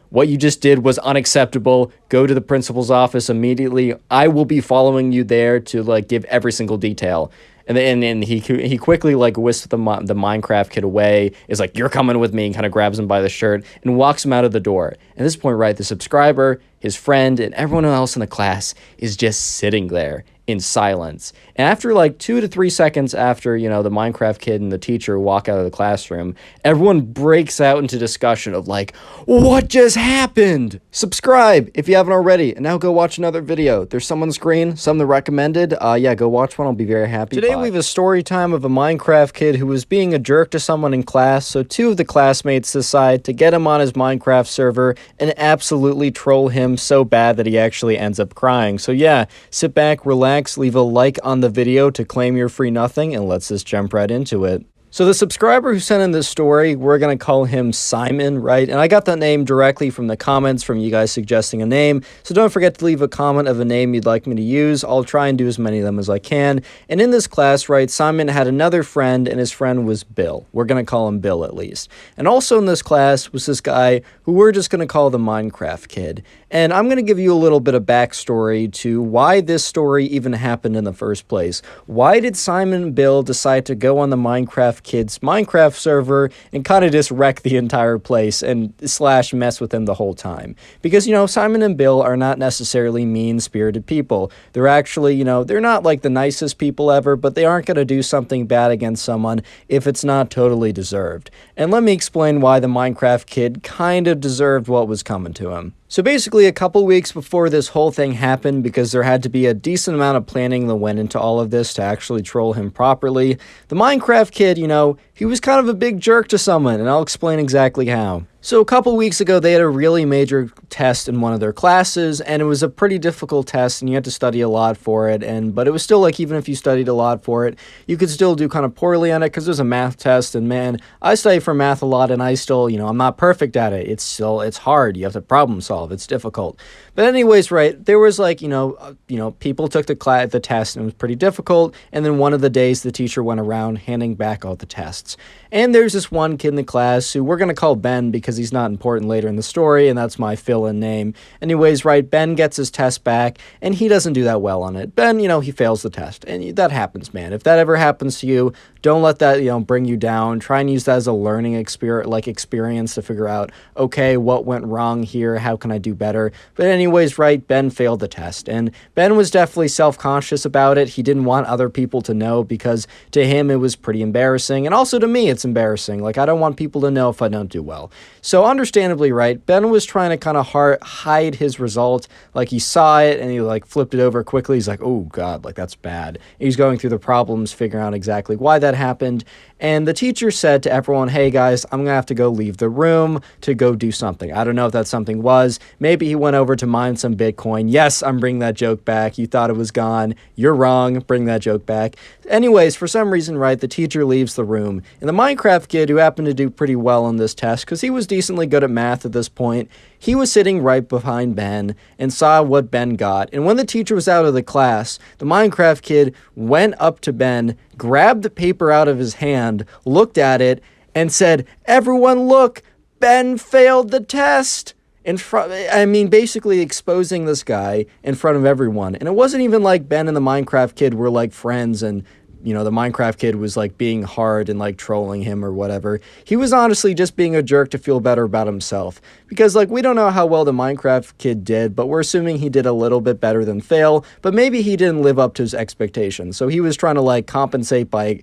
what you just did was unacceptable. Go to the principal's office immediately. I will be following you there to, like, give every single detail. And then he quickly, like, whisks the Minecraft kid away, is like, you're coming with me, and kind of grabs him by the shirt and walks him out of the door. At this point, right, the subscriber, his friend, and everyone else in the class is just sitting there in silence. And after, like, 2 to 3 seconds after, you know, the Minecraft kid and the teacher walk out of the classroom, everyone breaks out into discussion of, like, what just happened? Subscribe if you haven't already, and now go watch another video. There's some on the screen, some that recommended. Yeah, go watch one. I'll be very happy. Today we have a story time of a Minecraft kid who was being a jerk to someone in class, so 2 of the classmates decide to get him on his Minecraft server and absolutely troll him so bad that he actually ends up crying. So yeah, sit back, relax, leave a like on the video to claim your free nothing, and let's just jump right into it. So the subscriber who sent in this story, we're going to call him Simon, right? And I got that name directly from the comments from you guys suggesting a name. So don't forget to leave a comment of a name you'd like me to use. I'll try and do as many of them as I can. And in this class, right, Simon had another friend, and his friend was Bill. We're going to call him Bill at least. And also in this class was this guy who we're just going to call the Minecraft kid. And I'm going to give you a little bit of backstory to why this story even happened in the first place. Why did Simon and Bill decide to go on the Minecraft kid's Minecraft server and kind of just wreck the entire place and slash mess with him the whole time? Because, you know, Simon and Bill are not necessarily mean-spirited people. They're actually, you know, they're not like the nicest people ever, but they aren't going to do something bad against someone if it's not totally deserved. And let me explain why the Minecraft kid kind of deserved what was coming to him. So basically, a couple weeks before this whole thing happened, because there had to be a decent amount of planning that went into all of this to actually troll him properly, the Minecraft kid, you know, he was kind of a big jerk to someone, and I'll explain exactly how. So a couple weeks ago, they had a really major test in one of their classes, and it was a pretty difficult test, and you had to study a lot for it, but it was still like, even if you studied a lot for it, you could still do kind of poorly on it, because it was a math test, and man, I study for math a lot, and I still, you know, I'm not perfect at it. It's hard. You have to problem solve. It's difficult. But anyways, right, there was like, people took the test, and it was pretty difficult, and then one of the days, the teacher went around handing back all the tests. And there's this one kid in the class who we're going to call Ben because he's not important later in the story, and that's my fill-in name. Anyways, right, Ben gets his test back, and he doesn't do that well on it. Ben, you know, he fails the test, and that happens, man. If that ever happens to you, don't let that, you know, bring you down. Try and use that as a learning experience to figure out, okay, what went wrong here? How can I do better? But anyways, right, Ben failed the test, and Ben was definitely self-conscious about it. He didn't want other people to know because to him it was pretty embarrassing, and also to me it's embarrassing. Like, I don't want people to know if I don't do well. So understandably, right, Ben was trying to kind of hide his result. Like, he saw it and he like flipped it over quickly. He's like, oh God, like that's bad. He's going through the problems, figuring out exactly why that happened. And the teacher said to everyone, hey guys, I'm gonna have to go leave the room to go do something. I don't know if that something was. Maybe he went over to mine some Bitcoin. Yes, I'm bringing that joke back. You thought it was gone. You're wrong. Bring that joke back. Anyways, for some reason, right, the teacher leaves the room. And the Minecraft kid, who happened to do pretty well on this test, because he was decently good at math at this point, he was sitting right behind Ben and saw what Ben got. And when the teacher was out of the class, the Minecraft kid went up to Ben, grabbed the paper out of his hand, looked at it, and said, everyone look, Ben failed the test. Basically exposing this guy in front of everyone. And it wasn't even like Ben and the Minecraft kid were like friends and, you know, the Minecraft kid was like being hard and like trolling him or whatever. He was honestly just being a jerk to feel better about himself. Because like, we don't know how well the Minecraft kid did, but we're assuming he did a little bit better than fail, but maybe he didn't live up to his expectations. So he was trying to like compensate by,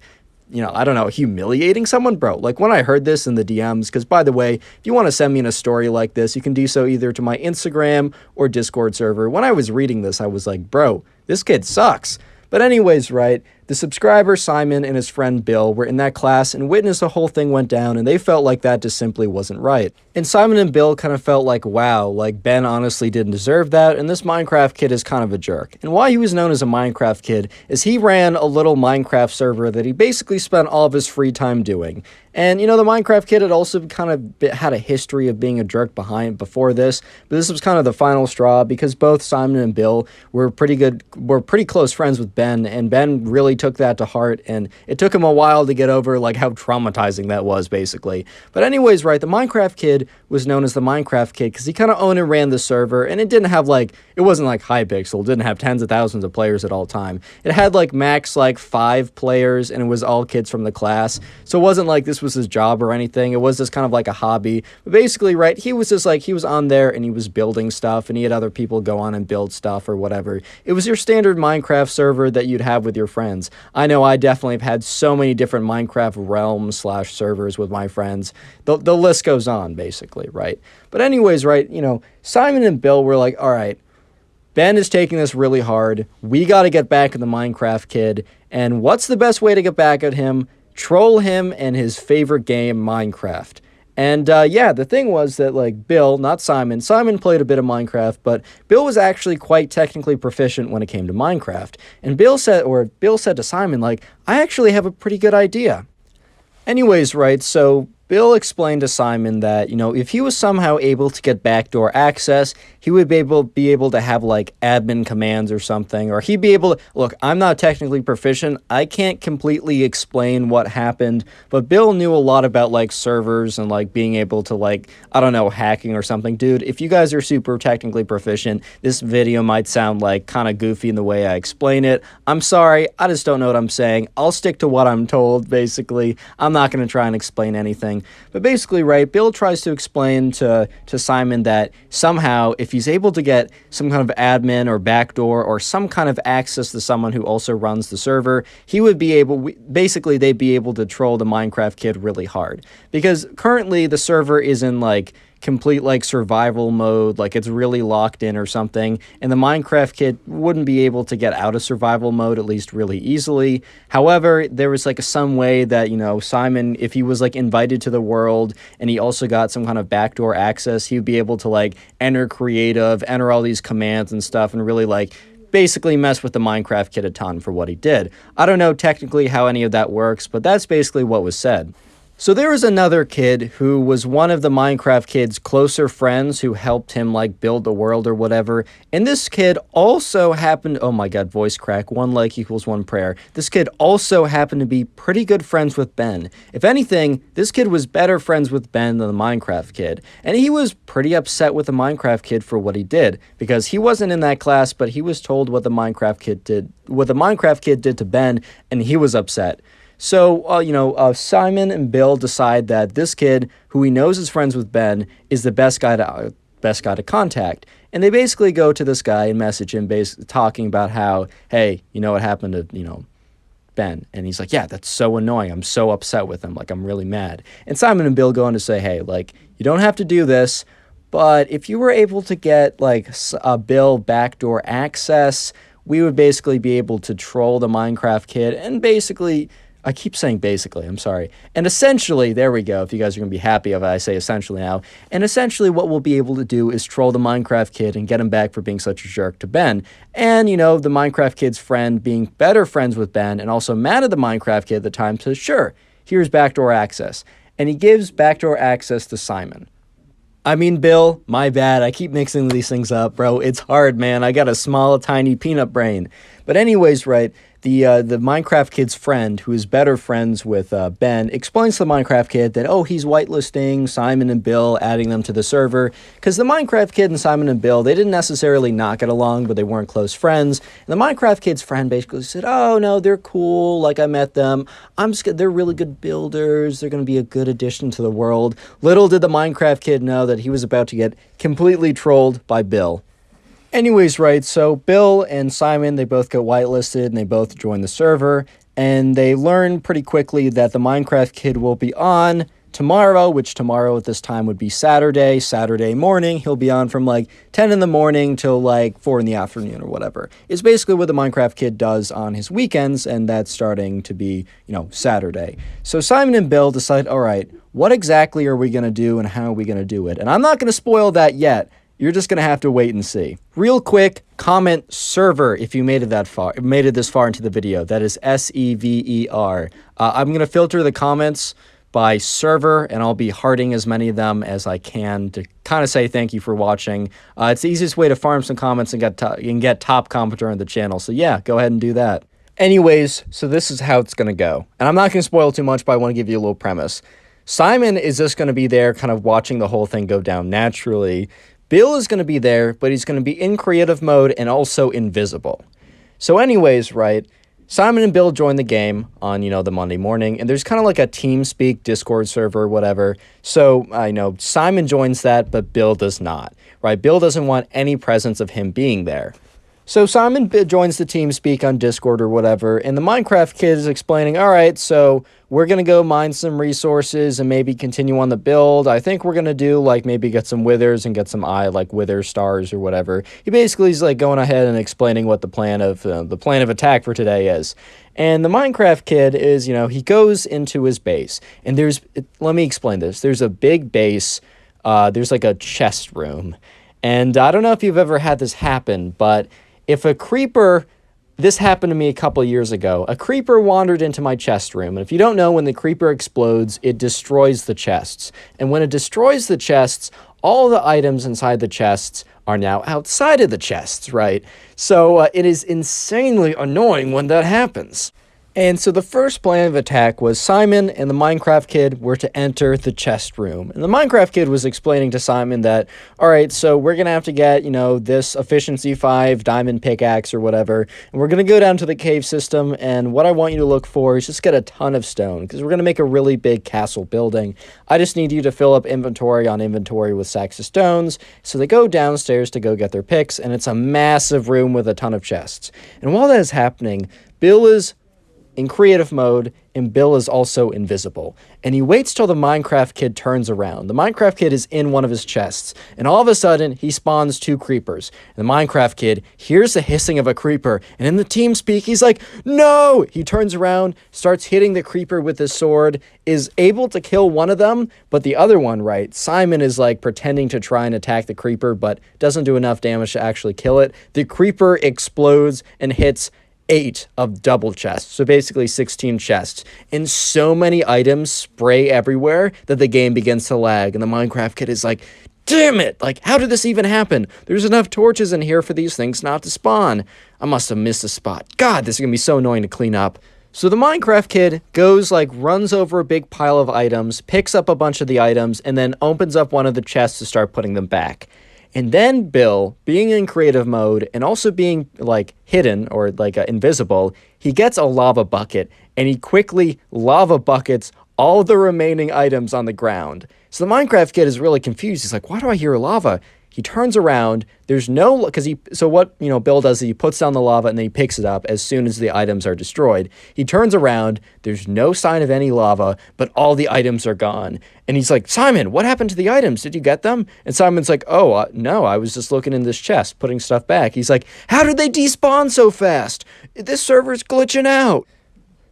you know, I don't know, humiliating someone, bro. Like, when I heard this in the DMs, because by the way, if you want to send me in a story like this, you can do so either to my Instagram or Discord server. When I was reading this, I was like, bro, this kid sucks. But anyways, right, the subscriber Simon and his friend Bill were in that class and witnessed the whole thing went down, and they felt like that just simply wasn't right. And Simon and Bill kind of felt like, wow, like Ben honestly didn't deserve that, and this Minecraft kid is kind of a jerk. And why he was known as a Minecraft kid is he ran a little Minecraft server that he basically spent all of his free time doing. And, you know, the Minecraft kid had also kind of had a history of being a jerk before this, but this was kind of the final straw because both Simon and Bill were pretty close friends with Ben, and Ben really took that to heart, and it took him a while to get over, like, how traumatizing that was, basically. But anyways, right, the Minecraft kid was known as the Minecraft kid because he kind of owned and ran the server, and it didn't have, like, it wasn't like Hypixel, it didn't have tens of thousands of players at all time. It had, like, max, like, 5 players, and it was all kids from the class, so it wasn't like this was his job or anything. It was just kind of like a hobby. But basically, right, he was just like, he was on there and he was building stuff and he had other people go on and build stuff or whatever. It was your standard Minecraft server that you'd have with your friends. I know I definitely have had so many different Minecraft realms/servers with my friends. The list goes on, basically, right? But anyways, right, you know, Simon and Bill were like, all right, Ben is taking this really hard. We got to get back at the Minecraft kid. And what's the best way to get back at him? Troll him and his favorite game, Minecraft. And yeah, the thing was that, like, Bill, not Simon, Simon played a bit of Minecraft, but Bill was actually quite technically proficient when it came to Minecraft. And Bill said to Simon, like, I actually have a pretty good idea. Anyways, right, so Bill explained to Simon that, you know, if he was somehow able to get backdoor access, he would be able to have, like, admin commands or something, or he'd be able to, look, I'm not technically proficient, I can't completely explain what happened, but Bill knew a lot about, like, servers and, like, being able to, like, I don't know, hacking or something. Dude, if you guys are super technically proficient, this video might sound, like, kind of goofy in the way I explain it. I'm sorry, I just don't know what I'm saying. I'll stick to what I'm told, basically. I'm not going to try and explain anything. But basically, right, Bill tries to explain to Simon that somehow, if he's able to get some kind of admin or backdoor or some kind of access to someone who also runs the server, he would be able, basically, they'd be able to troll the Minecraft kid really hard. Because currently, the server is in, like, complete, like, survival mode, like it's really locked in or something, and the Minecraft kid wouldn't be able to get out of survival mode, at least really easily. However, there was, like, some way that, you know, Simon, if he was, like, invited to the world and he also got some kind of backdoor access, he would be able to, like, enter creative, enter all these commands and stuff, and really, like, basically mess with the Minecraft kid a ton for what he did. I don't know technically how any of that works, but that's basically what was said. So there was another kid who was one of the Minecraft kid's closer friends who helped him, like, build the world or whatever. And this kid also happened, oh my god, voice crack, 1 like equals 1 prayer. This kid also happened to be pretty good friends with Ben. If anything, this kid was better friends with Ben than the Minecraft kid. And he was pretty upset with the Minecraft kid for what he did, because he wasn't in that class, but he was told what the Minecraft kid did to Ben, and he was upset. So, Simon and Bill decide that this kid, who he knows is friends with Ben, is the best guy to contact. And they basically go to this guy and message him, talking about how, hey, you know what happened to, Ben? And he's like, yeah, that's so annoying. I'm so upset with him. Like, I'm really mad. And Simon and Bill go on to say, hey, like, you don't have to do this, but if you were able to get, like, a Bill backdoor access, we would basically be able to troll the Minecraft kid and basically... I keep saying basically, I'm sorry. And essentially, there we go, if you guys are going to be happy of it, I say essentially now. And essentially what we'll be able to do is troll the Minecraft kid and get him back for being such a jerk to Ben. And, the Minecraft kid's friend being better friends with Ben and also mad at the Minecraft kid at the time says, sure, here's backdoor access. And he gives backdoor access to Simon. I mean, Bill, my bad, I keep mixing these things up, bro. It's hard, man. I got a small, tiny peanut brain. But anyways, right, the Minecraft kid's friend, who is better friends with Ben, explains to the Minecraft kid that, oh, he's whitelisting Simon and Bill, adding them to the server, because the Minecraft kid and Simon and Bill, they didn't necessarily not get along, but they weren't close friends. And the Minecraft kid's friend basically said, oh, no, they're cool, like, I met them. They're really good builders. They're going to be a good addition to the world. Little did the Minecraft kid know that he was about to get completely trolled by Bill. Anyways, right, so Bill and Simon, they both get whitelisted and they both join the server, and they learn pretty quickly that the Minecraft kid will be on tomorrow, which tomorrow at this time would be Saturday morning. He'll be on from like 10 in the morning till like 4 in the afternoon or whatever. It's basically what the Minecraft Kid does on his weekends, and that's starting to be, Saturday. So Simon and Bill decide, all right, what exactly are we going to do and how are we going to do it? And I'm not going to spoil that yet. You're just going to have to wait and see. Real quick, comment server if you made it this far into the video. That is SEVER. I'm going to filter the comments by server, and I'll be hearting as many of them as I can to kind of say thank you for watching. It's the easiest way to farm some comments and get top commenter on the channel. So yeah, go ahead and do that. Anyways, so this is how it's going to go. And I'm not going to spoil too much, but I want to give you a little premise. Simon is just going to be there kind of watching the whole thing go down naturally. Bill is going to be there, but he's going to be in creative mode and also invisible. So anyways, right, Simon and Bill join the game on, the Monday morning, and there's kind of like a TeamSpeak Discord server or whatever. So I know Simon joins that, but Bill does not, right? Bill doesn't want any presence of him being there. So Simon joins the TeamSpeak on Discord or whatever, and the Minecraft Kid is explaining, all right, so we're going to go mine some resources and maybe continue on the build. I think we're going to do, like, maybe get some withers and get some wither stars or whatever. He basically is, like, going ahead and explaining what the plan of attack for today is. And the Minecraft Kid is, he goes into his base, and let me explain this. There's a big base, there's, like, a chest room, and I don't know if you've ever had this happen, but if a creeper, this happened to me a couple years ago, a creeper wandered into my chest room, and if you don't know, when the creeper explodes, it destroys the chests. And when it destroys the chests, all the items inside the chests are now outside of the chests, right? So it is insanely annoying when that happens. And so the first plan of attack was Simon and the Minecraft Kid were to enter the chest room. And the Minecraft Kid was explaining to Simon that, all right, so we're going to have to get, this efficiency 5 diamond pickaxe or whatever. And we're going to go down to the cave system. And what I want you to look for is just get a ton of stone, because we're going to make a really big castle building. I just need you to fill up inventory on inventory with sacks of stones. So they go downstairs to go get their picks. And it's a massive room with a ton of chests. And while that is happening, Bill is in creative mode, and Bill is also invisible. And he waits till the Minecraft Kid turns around. The Minecraft Kid is in one of his chests, and all of a sudden, he spawns 2 creepers. And the Minecraft Kid hears the hissing of a creeper, and in the TeamSpeak, he's like, no! He turns around, starts hitting the creeper with his sword, is able to kill one of them, but the other one, right, Simon is like pretending to try and attack the creeper, but doesn't do enough damage to actually kill it. The creeper explodes and hits 8 of double chests, so basically 16 chests, and so many items spray everywhere that the game begins to lag, and the Minecraft Kid is like, damn it, like, how did this even happen? There's enough torches in here for these things not to spawn. I must have missed a spot. God, this is gonna be so annoying to clean up. So the Minecraft Kid goes, runs over a big pile of items, picks up a bunch of the items, and then opens up one of the chests to start putting them back. And then Bill, being in creative mode and also being, hidden or, invisible, he gets a lava bucket, and he quickly lava buckets all the remaining items on the ground. So the Minecraft Kid is really confused. He's like, why do I hear lava? He turns around, there's no, so what, Bill does is he puts down the lava and then he picks it up as soon as the items are destroyed. He turns around, there's no sign of any lava, but all the items are gone. And he's like, Simon, what happened to the items? Did you get them? And Simon's like, oh, no, I was just looking in this chest, putting stuff back. He's like, how did they despawn so fast? This server's glitching out.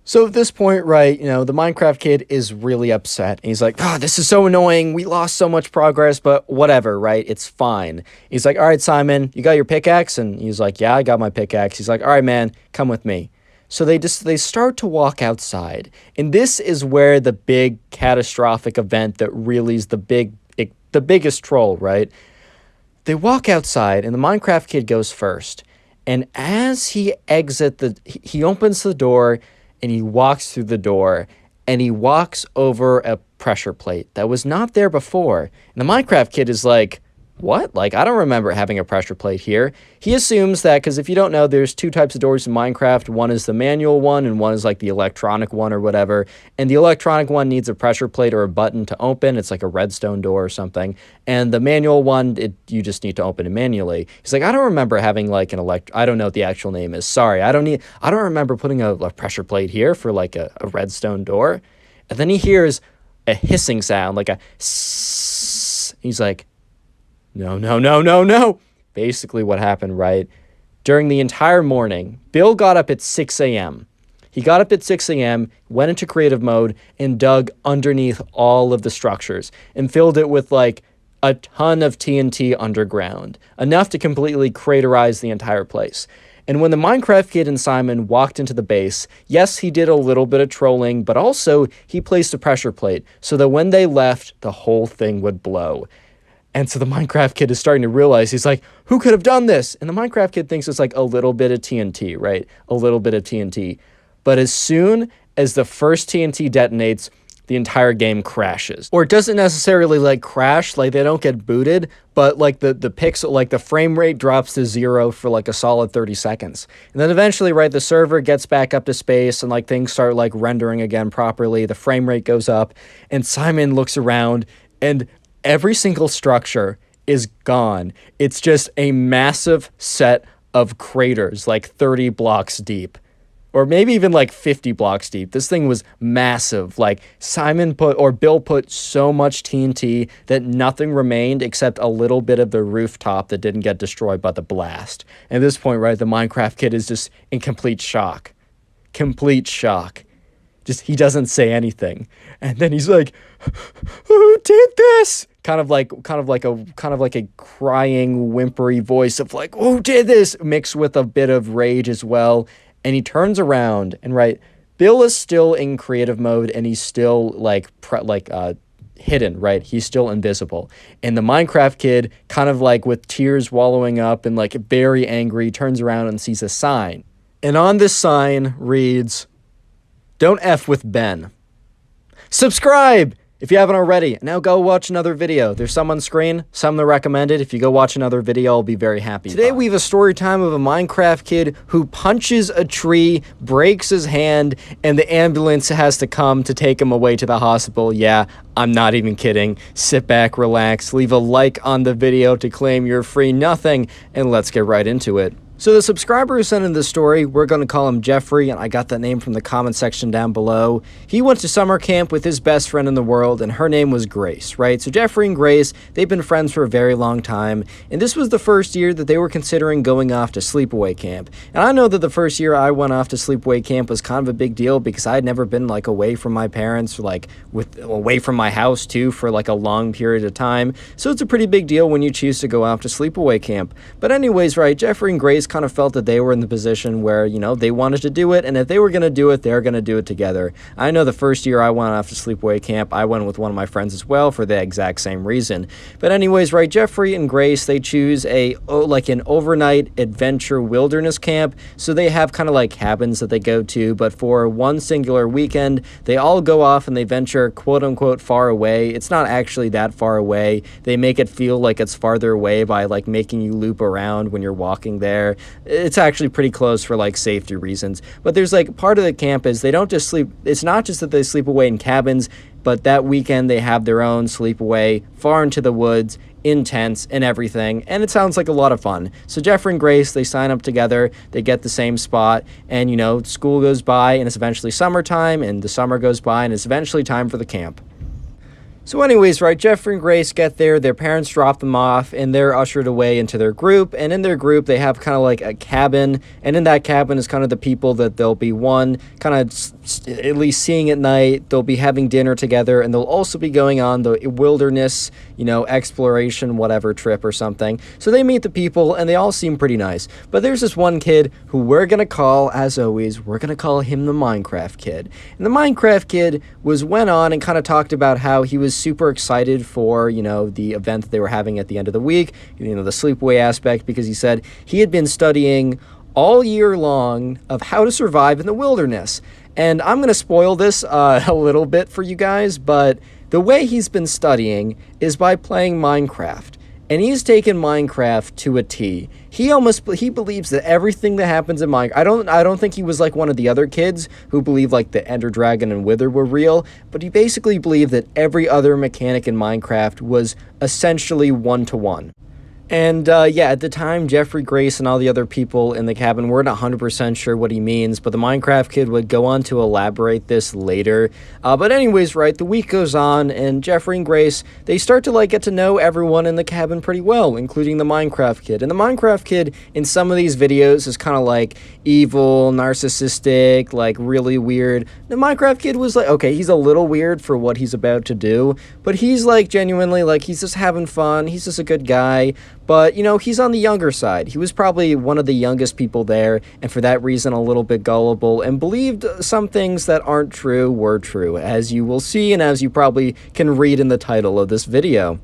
So at this point, right, the Minecraft Kid is really upset. He's like, oh, this is so annoying. We lost so much progress, but whatever, right? It's fine. He's like, all right, Simon, you got your pickaxe? And he's like, yeah, I got my pickaxe. He's like, all right, man, come with me. So they start to walk outside. And this is where the big catastrophic event that really is the biggest troll, right? They walk outside, and the Minecraft Kid goes first. And as he he opens the door, and he walks through the door, and he walks over a pressure plate that was not there before. And the Minecraft Kid is like, what? I don't remember having a pressure plate here. He assumes that, because if you don't know, there's 2 types of doors in Minecraft. One is the manual one, and one is the electronic one or whatever. And the electronic one needs a pressure plate or a button to open. It's like a redstone door or something. And the manual one, you just need to open it manually. He's like, I don't remember having I don't know what the actual name is. Sorry, I don't remember putting a pressure plate here for a redstone door. And then he hears, a hissing sound, like a sss. He's like, no, no, no, no, no. Basically what happened, right? During the entire morning, Bill got up at 6 a.m. He got up at 6 a.m., went into creative mode, and dug underneath all of the structures and filled it with like a ton of TNT underground, enough to completely craterize the entire place. And when the Minecraft Kid and Simon walked into the base, yes, he did a little bit of trolling, but also he placed a pressure plate so that when they left, the whole thing would blow. And so the Minecraft Kid is starting to realize, he's like, who could have done this? And the Minecraft Kid thinks it's like a little bit of TNT, right? A little bit of TNT. But as soon as the first TNT detonates, the entire game crashes. Or it doesn't necessarily like crash, like they don't get booted, but like the pixel, like the frame rate drops to 0 for like a solid 30 seconds. And then eventually, right, the server gets back up to space and like things start like rendering again properly. The frame rate goes up and Simon looks around and every single structure is gone. It's just a massive set of craters, like 30 blocks deep. Or maybe even like 50 blocks deep. This thing was massive. Like Bill put so much TNT that nothing remained except a little bit of the rooftop that didn't get destroyed by the blast. And at this point, right, the Minecraft Kid is just in complete shock. Complete shock. Just, he doesn't say anything. And then he's like, who did this? Kind of like a crying, whimpery voice of like, who did this? Mixed with a bit of rage as well. And he turns around and, right, Bill is still in creative mode and he's still hidden, right? He's still invisible. And the Minecraft Kid, kind of like with tears wallowing up and like very angry, turns around and sees a sign. And on this sign reads, "Don't F with Ben." Subscribe if you haven't already. Now go watch another video. There's some on screen, some that are recommended. If you go watch another video, I'll be very happy. Today we have a story time of a Minecraft kid who punches a tree, breaks his hand, and the ambulance has to come to take him away to the hospital. Yeah, I'm not even kidding. Sit back, relax, leave a like on the video to claim your free nothing, and let's get right into it. So the subscriber who sent in this story, we're going to call him Jeffrey, and I got that name from the comment section down below. He went to summer camp with his best friend in the world, and her name was Grace, right? So Jeffrey and Grace, they've been friends for a very long time, and this was the first year that they were considering going off to sleepaway camp. And I know that the first year I went off to sleepaway camp was kind of a big deal because I had never been like away from my parents, or like away from my house too for like a long period of time. So it's a pretty big deal when you choose to go off to sleepaway camp. But anyways, right, Jeffrey and Grace kind of felt that they were in the position where, you know, they wanted to do it, and if they were going to do it, they're going to do it together. I know the first year I went off to sleepaway camp, I went with one of my friends as well for the exact same reason. But anyways, right, Jeffrey and Grace, they choose an overnight adventure wilderness camp, so they have kind of like cabins that they go to, but for one singular weekend, they all go off and they venture quote-unquote far away. It's not actually that far away. They make it feel like it's farther away by like making you loop around when you're walking there. It's actually pretty close for like safety reasons. But there's like part of the camp is they don't just sleep. It's not just that they sleep away in cabins, but that weekend they have their own sleepaway far into the woods, in tents and everything, and it sounds like a lot of fun. So Jeffrey and Grace, they sign up together, they get the same spot, and you know, school goes by and it's eventually summertime, and the summer goes by and it's eventually time for the camp. So anyways, right, Jeffrey and Grace get there, their parents drop them off, and they're ushered away into their group, and in their group, they have kind of like a cabin, and in that cabin is kind of the people that they'll be kind of at least seeing at night, they'll be having dinner together, and they'll also be going on the wilderness, you know, exploration, whatever trip or something. So they meet the people, and they all seem pretty nice. But there's this one kid who we're gonna call, as always, we're gonna call him the Minecraft Kid. And the Minecraft Kid went on and kind of talked about how he was super excited for, you know, the event that they were having at the end of the week, you know, the sleepaway aspect, because he said he had been studying all year long of how to survive in the wilderness. And I'm going to spoil this a little bit for you guys, but the way he's been studying is by playing Minecraft. And he's taken Minecraft to a T. He believes that everything that happens in Minecraft, I don't think he was like one of the other kids who believed like the Ender Dragon and Wither were real, but he basically believed that every other mechanic in Minecraft was essentially one-to-one. And yeah, at the time, Jeffrey Grace and all the other people in the cabin weren't 100% sure what he means, but the Minecraft kid would go on to elaborate this later. But anyways, right, the week goes on, and Jeffrey and Grace, they start to like get to know everyone in the cabin pretty well, including the Minecraft kid. And the Minecraft kid in some of these videos is kind of like evil, narcissistic, like really weird. The Minecraft kid was like, okay, he's a little weird for what he's about to do, but he's like genuinely like he's just having fun. He's just a good guy. But, you know, he's on the younger side. He was probably one of the youngest people there, and for that reason, a little bit gullible, and believed some things that aren't true were true, as you will see, and as you probably can read in the title of this video.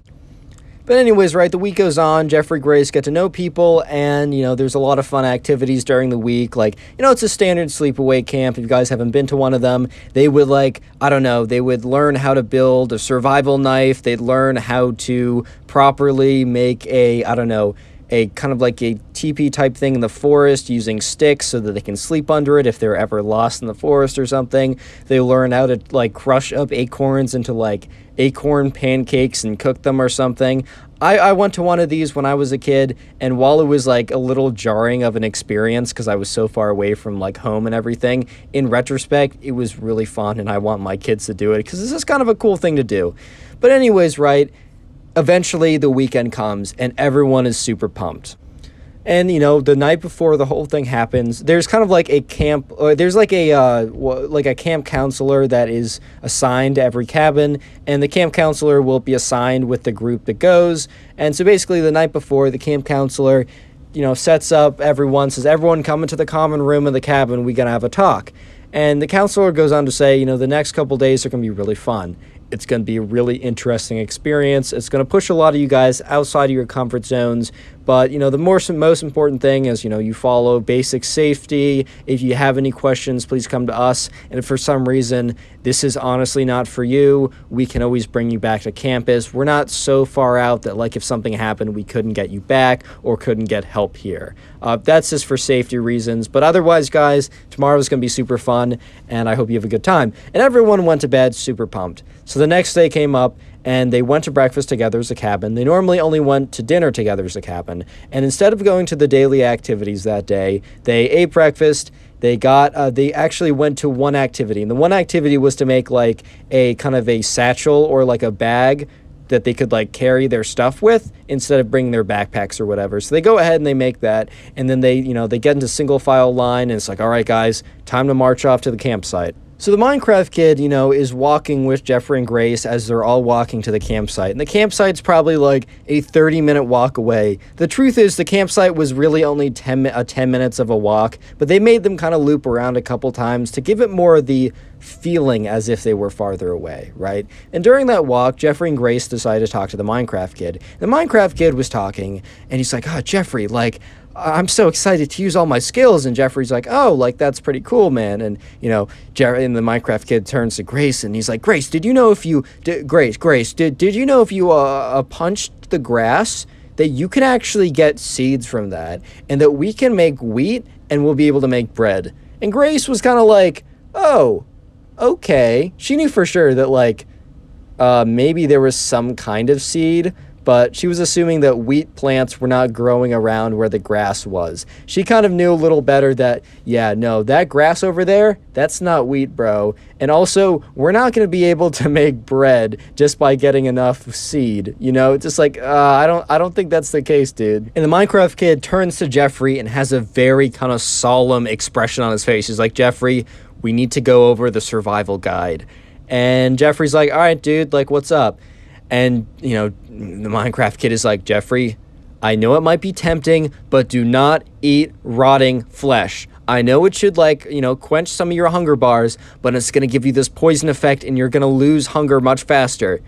But anyways, right, the week goes on, Jeffrey Grace get to know people, and, you know, there's a lot of fun activities during the week, like, you know, it's a standard sleepaway camp. If you guys haven't been to one of them, they would, like, I don't know, they would learn how to build a survival knife, they'd learn how to properly make a, I don't know, a kind of like a teepee type thing in the forest using sticks so that they can sleep under it if they're ever lost in the forest or something. They learn how to like crush up acorns into like acorn pancakes and cook them or something. I went to one of these when I was a kid, and while it was like a little jarring of an experience because I was so far away from like home and everything, in retrospect, it was really fun, and I want my kids to do it because this is kind of a cool thing to do. But anyways, right, eventually the weekend comes and everyone is super pumped. And, you know, the night before the whole thing happens, there's kind of like a camp, there's like a camp counselor that is assigned to every cabin, and the camp counselor will be assigned with the group that goes. And so basically the night before, the camp counselor, you know, sets up everyone, says, everyone come into the common room of the cabin, we gotta have a talk. And the counselor goes on to say, you know, the next couple days are gonna be really fun. It's going to be a really interesting experience. It's going to push a lot of you guys outside of your comfort zones. But, you know, the most important thing is, you know, you follow basic safety. If you have any questions, please come to us. And if for some reason this is honestly not for you, we can always bring you back to campus. We're not so far out that, like, if something happened, we couldn't get you back or couldn't get help here. That's just for safety reasons. But otherwise, guys, tomorrow's going to be super fun, and I hope you have a good time. And everyone went to bed super pumped. So the next day came up, and they went to breakfast together as a cabin. They normally only went to dinner together as a cabin. And instead of going to the daily activities that day, they ate breakfast. They actually went to one activity. And the one activity was to make like a kind of a satchel or like a bag that they could like carry their stuff with instead of bringing their backpacks or whatever. So they go ahead and they make that. And then they, you know, they get into single file line, and it's like, all right, guys, time to march off to the campsite. So the Minecraft kid, you know, is walking with Jeffrey and Grace as they're all walking to the campsite. And the campsite's probably like a 30-minute walk away. The truth is the campsite was really only 10 minutes of a walk, but they made them kind of loop around a couple times to give it more of the feeling as if they were farther away, right? And during that walk, Jeffrey and Grace decided to talk to the Minecraft kid. The Minecraft kid was talking, and he's like, oh, Jeffrey, like, I'm so excited to use all my skills. And Jeffrey's like, oh, like, that's pretty cool, man. And, you know, and the Minecraft kid turns to Grace, and he's like, Grace, did you know if you, Grace, did you know if you punched the grass, that you can actually get seeds from that, and that we can make wheat, and we'll be able to make bread? And Grace was kind of like, oh, okay. She knew for sure that, like, maybe there was some kind of seed, but she was assuming that wheat plants were not growing around where the grass was. She kind of knew a little better that, yeah, no, that grass over there, that's not wheat, bro. And also, we're not going to be able to make bread just by getting enough seed. You know, just like, I don't think that's the case, dude. And the Minecraft kid turns to Jeffrey and has a very kind of solemn expression on his face. He's like, Jeffrey, we need to go over the survival guide. And Jeffrey's like, all right, dude, like, what's up? And, you know, the Minecraft kid is like, Jeffrey, I know it might be tempting, but do not eat rotting flesh. I know it should, like, you know, quench some of your hunger bars, but it's going to give you this poison effect, and you're going to lose hunger much faster.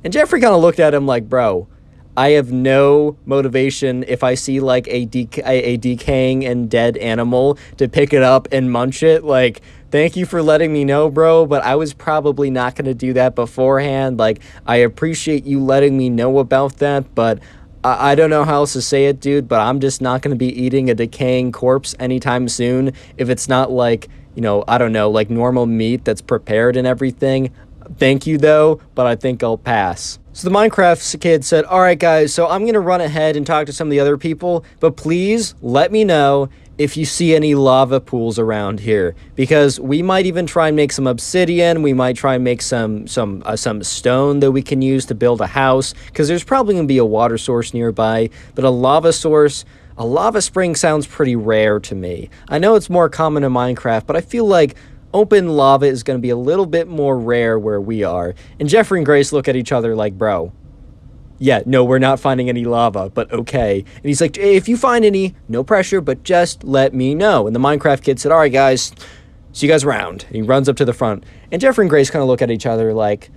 And Jeffrey kind of looked at him like, bro, I have no motivation if I see, like, a decaying and dead animal to pick it up and munch it. Like, thank you for letting me know, bro, but I was probably not going to do that beforehand. Like, I appreciate you letting me know about that, but I don't know how else to say it, dude, but I'm just not going to be eating a decaying corpse anytime soon if it's not, like, you know, I don't know, like normal meat that's prepared and everything. Thank you, though, but I think I'll pass. So the Minecraft kid said, all right, guys, so I'm going to run ahead and talk to some of the other people, but please let me know if you see any lava pools around here, because we might even try and make some obsidian. We might try and make some stone that we can use to build a house, because there's probably going to be a water source nearby, but a lava source... A lava spring sounds pretty rare to me. I know it's more common in Minecraft, but I feel like open lava is going to be a little bit more rare where we are. And Jeffrey and Grace look at each other like, bro, yeah, no, we're not finding any lava, but okay. And he's like, hey, if you find any, no pressure, but just let me know. And the Minecraft kid said, all right, guys, see you guys around. And he runs up to the front. And Jeffrey and Grace kind of look at each other like,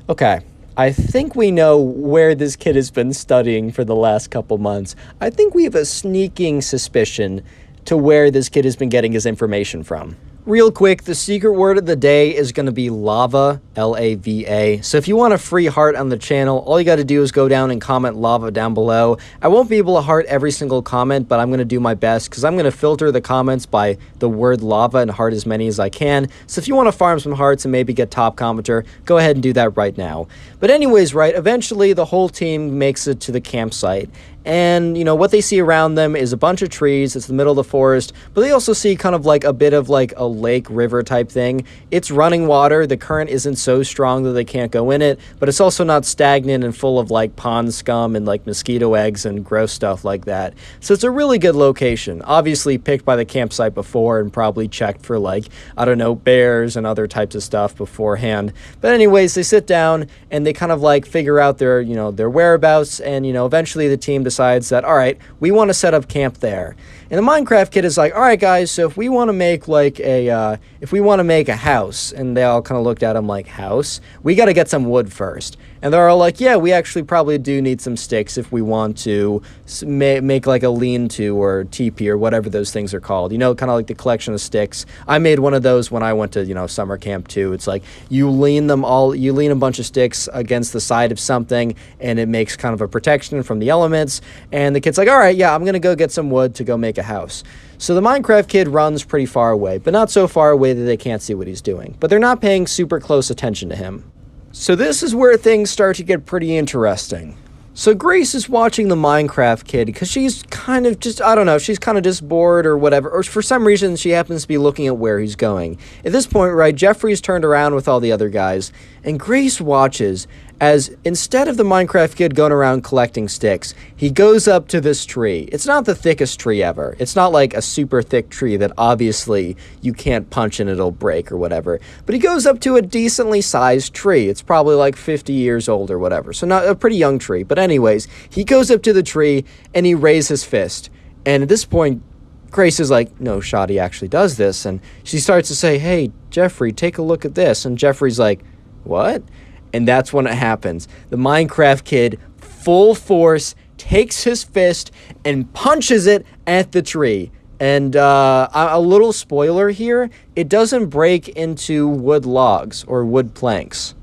okay, I think we know where this kid has been studying for the last couple months. I think we have a sneaking suspicion to where this kid has been getting his information from. Real quick, the secret word of the day is going to be lava, L-A-V-A. So if you want a free heart on the channel, all you got to do is go down and comment lava down below. I won't be able to heart every single comment, but I'm going to do my best because I'm going to filter the comments by the word lava and heart as many as I can. So if you want to farm some hearts and maybe get top commenter, go ahead and do that right now. But anyways, right, eventually the whole team makes it to the campsite. And, you know, what they see around them is a bunch of trees. It's the middle of the forest. But they also see kind of like a bit of like a lake, river type thing. It's running water. The current isn't so strong that they can't go in it. But it's also not stagnant and full of like pond scum and like mosquito eggs and gross stuff like that. So it's a really good location. Obviously picked by the campsite before and probably checked for like, I don't know, bears and other types of stuff beforehand. But anyways, they sit down and they kind of like figure out their, you know, their whereabouts. And, you know, eventually the team decides that, all right, we want to set up camp there. And the Minecraft kid is like, all right, guys, so if we want to make like a, house, and they all kind of looked at him like, house? We got to get some wood first. And they're all like, yeah, we actually probably do need some sticks if we want to make like a lean-to or teepee or whatever those things are called. You know, kind of like the collection of sticks. I made one of those when I went to, you know, summer camp too. It's like you lean a bunch of sticks against the side of something, and it makes kind of a protection from the elements. And the kid's like, all right, yeah, I'm going to go get some wood to go make a house. So the Minecraft kid runs pretty far away, but not so far away that they can't see what he's doing. But they're not paying super close attention to him. So this is where things start to get pretty interesting. So Grace is watching the Minecraft kid because she's kind of just, I don't know, she's kind of just bored or whatever. Or for some reason, she happens to be looking at where he's going. At this point, right, Jeffrey's turned around with all the other guys. And Grace watches as instead of the Minecraft kid going around collecting sticks, he goes up to this tree. It's not the thickest tree ever. It's not like a super thick tree that obviously you can't punch and it'll break or whatever. But he goes up to a decently sized tree. It's probably like 50 years old or whatever. So not a pretty young tree. But anyways, he goes up to the tree and he raises his fist. And at this point, Grace is like, no shot he actually does this. And she starts to say, hey, Jeffrey, take a look at this. And Jeffrey's like, what? And that's when it happens. The Minecraft kid, full force, takes his fist and punches it at the tree. And a little spoiler here, it doesn't break into wood logs or wood planks.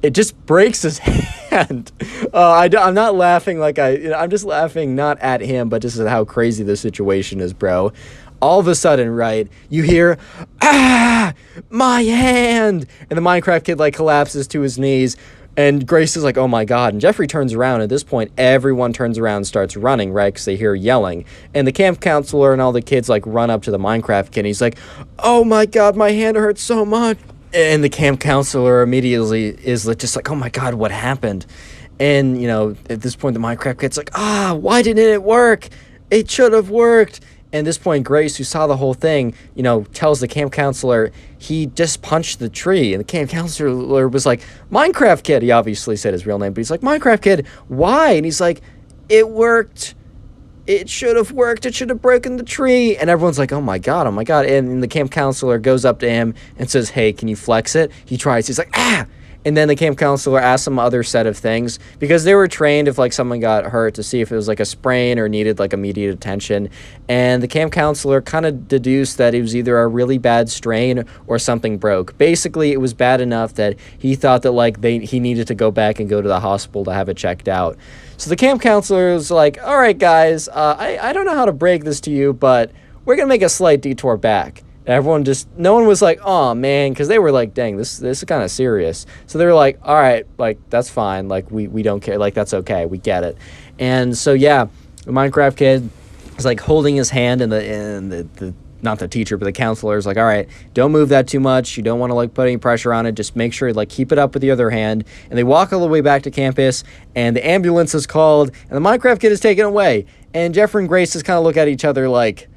It just breaks his hand. I'm not laughing like I'm just laughing not at him, but just at how crazy the situation is, bro. All of a sudden, right, you hear, ah, my hand! And the Minecraft kid, like, collapses to his knees, and Grace is like, oh my god. And Jeffrey turns around. At this point, everyone turns around and starts running, right, because they hear yelling. And the camp counselor and all the kids, like, run up to the Minecraft kid, and he's like, oh my god, my hand hurts so much. And the camp counselor immediately is just like, oh my god, what happened? And, you know, at this point, the Minecraft kid's like, why didn't it work? It should have worked. And at this point, Grace, who saw the whole thing, you know, tells the camp counselor he just punched the tree. And the camp counselor was like, Minecraft kid. He obviously said his real name, but he's like, Minecraft kid, why? And he's like, it worked. It should have worked. It should have broken the tree. And everyone's like, oh my god, oh my god. And the camp counselor goes up to him and says, hey, can you flex it? He tries. He's like, ah! And then the camp counselor asked some other set of things because they were trained if like someone got hurt to see if it was like a sprain or needed like immediate attention. And the camp counselor kind of deduced that it was either a really bad strain or something broke. Basically, it was bad enough that he thought that like he needed to go back and go to the hospital to have it checked out. So the camp counselor was like, all right, guys, I don't know how to break this to you, but we're going to make a slight detour back. everyone just, no one was like, oh man, because they were like, dang, this is kind of serious. So they were like, all right, like, that's fine. Like, we don't care. Like, that's okay. We get it. And so, yeah, the Minecraft kid was like holding his hand, and the not the teacher, but the counselor is like, all right, don't move that too much. You don't want to like put any pressure on it. Just make sure like keep it up with the other hand. And they walk all the way back to campus, and the ambulance is called, and the Minecraft kid is taken away. And Jeffrey and Grace just kind of look at each other like,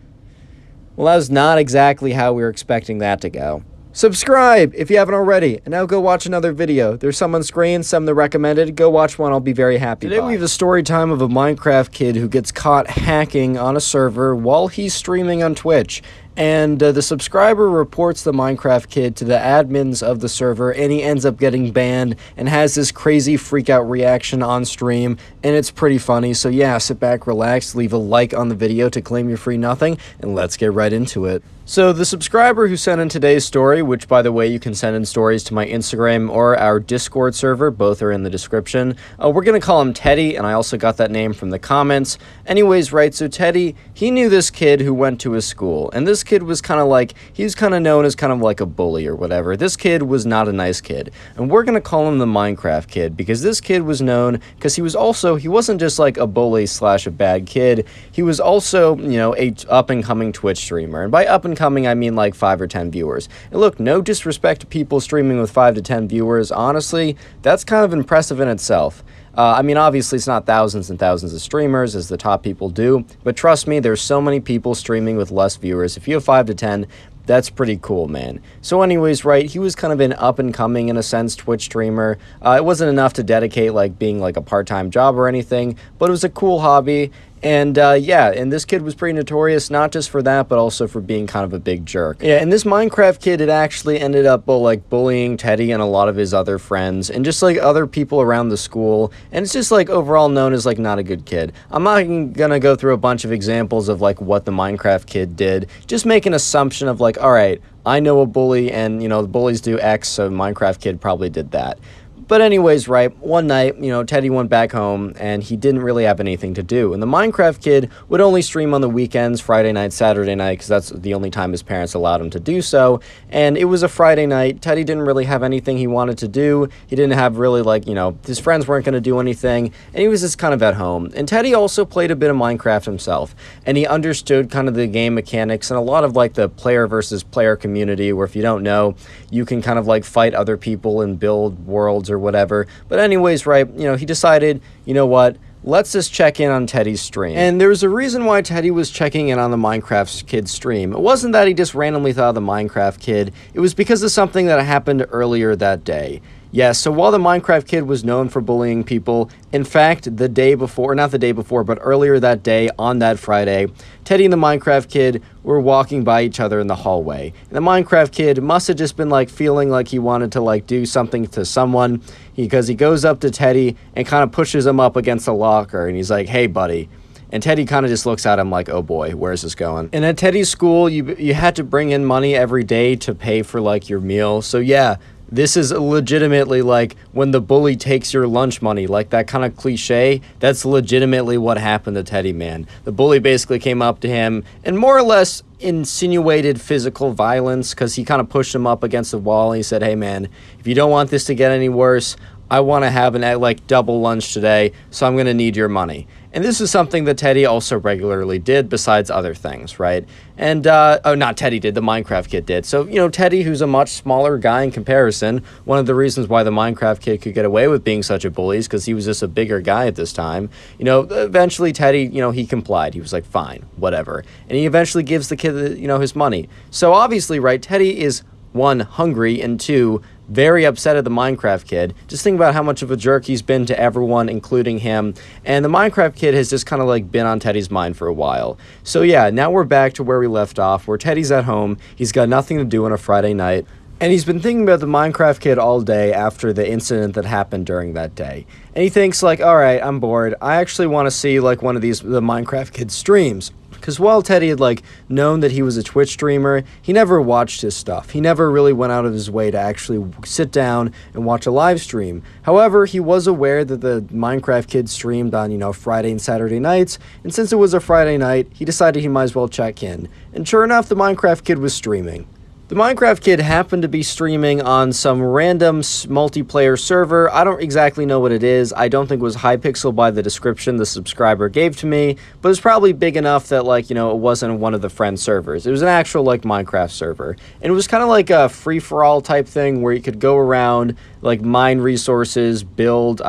well, that was not exactly how we were expecting that to go. Subscribe if you haven't already, and now go watch another video. There's some on screen, some that recommended. Go watch one, I'll be very happy. Today we have a story time of a Minecraft kid who gets caught hacking on a server while he's streaming on Twitch. And the subscriber reports the Minecraft kid to the admins of the server, and he ends up getting banned and has this crazy freak out reaction on stream, and it's pretty funny. So yeah, sit back, relax, leave a like on the video to claim your free nothing, and let's get right into it. So the subscriber who sent in today's story, which by the way you can send in stories to my Instagram or our Discord server, both are in the description. We're gonna call him Teddy, and I also got that name from the comments. Anyways, right, so Teddy, he knew this kid who went to his school, and this kid was kind of like, he was kind of known as kind of like a bully or whatever. This kid was not a nice kid, and we're gonna call him the Minecraft kid, because this kid was known, because he wasn't just like a bully slash a bad kid, he was also, you know, a up-and-coming Twitch streamer, and by up-and-coming I mean like 5 or 10 viewers. And look, no disrespect to people streaming with 5 to 10 viewers, honestly, that's kind of impressive in itself. I mean, obviously, it's not thousands and thousands of streamers, as the top people do, but trust me, there's so many people streaming with less viewers. If you have 5 to 10, that's pretty cool, man. So anyways, right, he was kind of an up-and-coming, in a sense, Twitch streamer. It wasn't enough to dedicate, like, being, like, a part-time job or anything, but it was a cool hobby. And, yeah, and this kid was pretty notorious, not just for that, but also for being kind of a big jerk. Yeah, and this Minecraft kid had actually ended up, like, bullying Teddy and a lot of his other friends, and just, like, other people around the school, and it's just, like, overall known as, like, not a good kid. I'm not gonna go through a bunch of examples of, like, what the Minecraft kid did. Just make an assumption of, like, alright, I know a bully, and, you know, the bullies do X, so Minecraft kid probably did that. But anyways, right, one night, you know, Teddy went back home, and he didn't really have anything to do. And the Minecraft kid would only stream on the weekends, Friday night, Saturday night, because that's the only time his parents allowed him to do so. And it was a Friday night. Teddy didn't really have anything he wanted to do. He didn't have really, like, you know, his friends weren't going to do anything, and he was just kind of at home. And Teddy also played a bit of Minecraft himself, and he understood kind of the game mechanics and a lot of, like, the player versus player community, where if you don't know, you can kind of, like, fight other people and build worlds or whatever. But anyways, right, you know, he decided, you know what, let's just check in on Teddy's stream. And there's a reason why Teddy was checking in on the Minecraft kid's stream. It wasn't that he just randomly thought of the Minecraft kid, it was because of something that happened earlier that day. Yes, so while the Minecraft kid was known for bullying people, in fact, the day before, not the day before, but earlier that day, on that Friday, Teddy and the Minecraft kid were walking by each other in the hallway. And the Minecraft kid must have just been, like, feeling like he wanted to, like, do something to someone, because he goes up to Teddy and kind of pushes him up against a locker, and he's like, hey, buddy. And Teddy kind of just looks at him like, oh boy, where's this going? And at Teddy's school, you had to bring in money every day to pay for, like, your meal. So yeah, this is legitimately like when the bully takes your lunch money, like that kind of cliche. That's legitimately what happened to Teddy, man. The bully basically came up to him and more or less insinuated physical violence, because he kind of pushed him up against the wall and he said, hey man, if you don't want this to get any worse, I want to have an, like, double lunch today, so I'm going to need your money. And this is something that Teddy also regularly did, besides other things, right? And, oh, not Teddy did, the Minecraft kid did. So, you know, Teddy, who's a much smaller guy in comparison, one of the reasons why the Minecraft kid could get away with being such a bully is because he was just a bigger guy at this time. You know, eventually Teddy, you know, he complied. He was like, fine, whatever. And he eventually gives the kid, you know, his money. So obviously, right, Teddy is, 1, hungry, and 2, very upset at the Minecraft kid. Just think about how much of a jerk he's been to everyone, including him. And the Minecraft kid has just kind of, like, been on Teddy's mind for a while. So yeah, now we're back to where we left off, where Teddy's at home. He's got nothing to do on a Friday night. And he's been thinking about the Minecraft kid all day after the incident that happened during that day. And he thinks, like, alright, I'm bored. I actually want to see, like, one of the Minecraft kid's streams. Because while Teddy had, like, known that he was a Twitch streamer, he never watched his stuff. He never really went out of his way to actually sit down and watch a live stream. However, he was aware that the Minecraft Kid streamed on, Friday and Saturday nights, and since it was a Friday night, he decided he might as well check in. And sure enough, the Minecraft Kid was streaming. The Minecraft Kid happened to be streaming on some random multiplayer server. I don't exactly know what it is. I don't think it was Hypixel by the description the subscriber gave to me, but it's probably big enough that, like, it wasn't one of the friend servers. It was an actual, like, Minecraft server. And it was kind of like a free-for-all type thing where you could go around, like, mine resources, build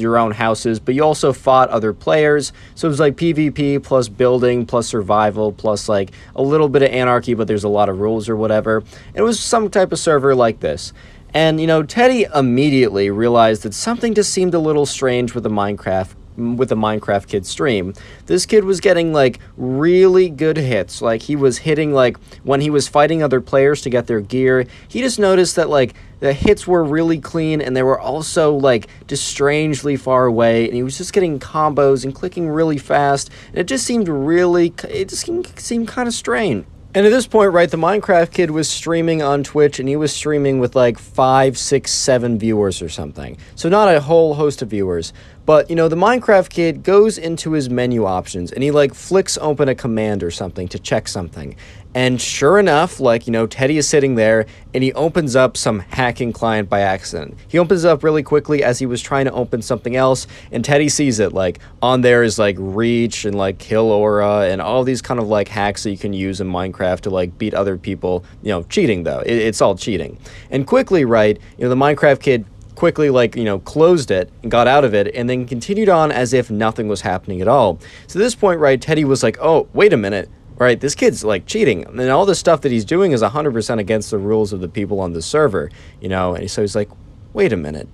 your own houses, but you also fought other players. So it was like PvP plus building plus survival plus like a little bit of anarchy, but there's a lot of rules or whatever. It was some type of server like this. And, Teddy immediately realized that something just seemed a little strange with the Minecraft Kid stream. This kid was getting, like, really good hits. Like, he was hitting, like, when he was fighting other players to get their gear, he just noticed that, like, the hits were really clean, and they were also, like, just strangely far away, and he was just getting combos and clicking really fast, and it just seemed kind of strange. And at this point, right, the Minecraft Kid was streaming on Twitch, and he was streaming with like 5, 6, 7 viewers or something. So not a whole host of viewers. But, the Minecraft Kid goes into his menu options, and he, like, flicks open a command or something to check something. And sure enough, like, Teddy is sitting there, and he opens up some hacking client by accident. He opens it up really quickly as he was trying to open something else, and Teddy sees it. Like, on there is, like, reach and, like, kill aura and all these kind of, like, hacks that you can use in Minecraft to, like, beat other people. Cheating, though. It's all cheating. And quickly, right, the Minecraft Kid quickly, like, closed it and got out of it and then continued on as if nothing was happening at all. So at this point, right, Teddy was like, oh, wait a minute. Right, this kid's, like, cheating, and all the stuff that he's doing is 100% against the rules of the people on the server, and so he's like, wait a minute,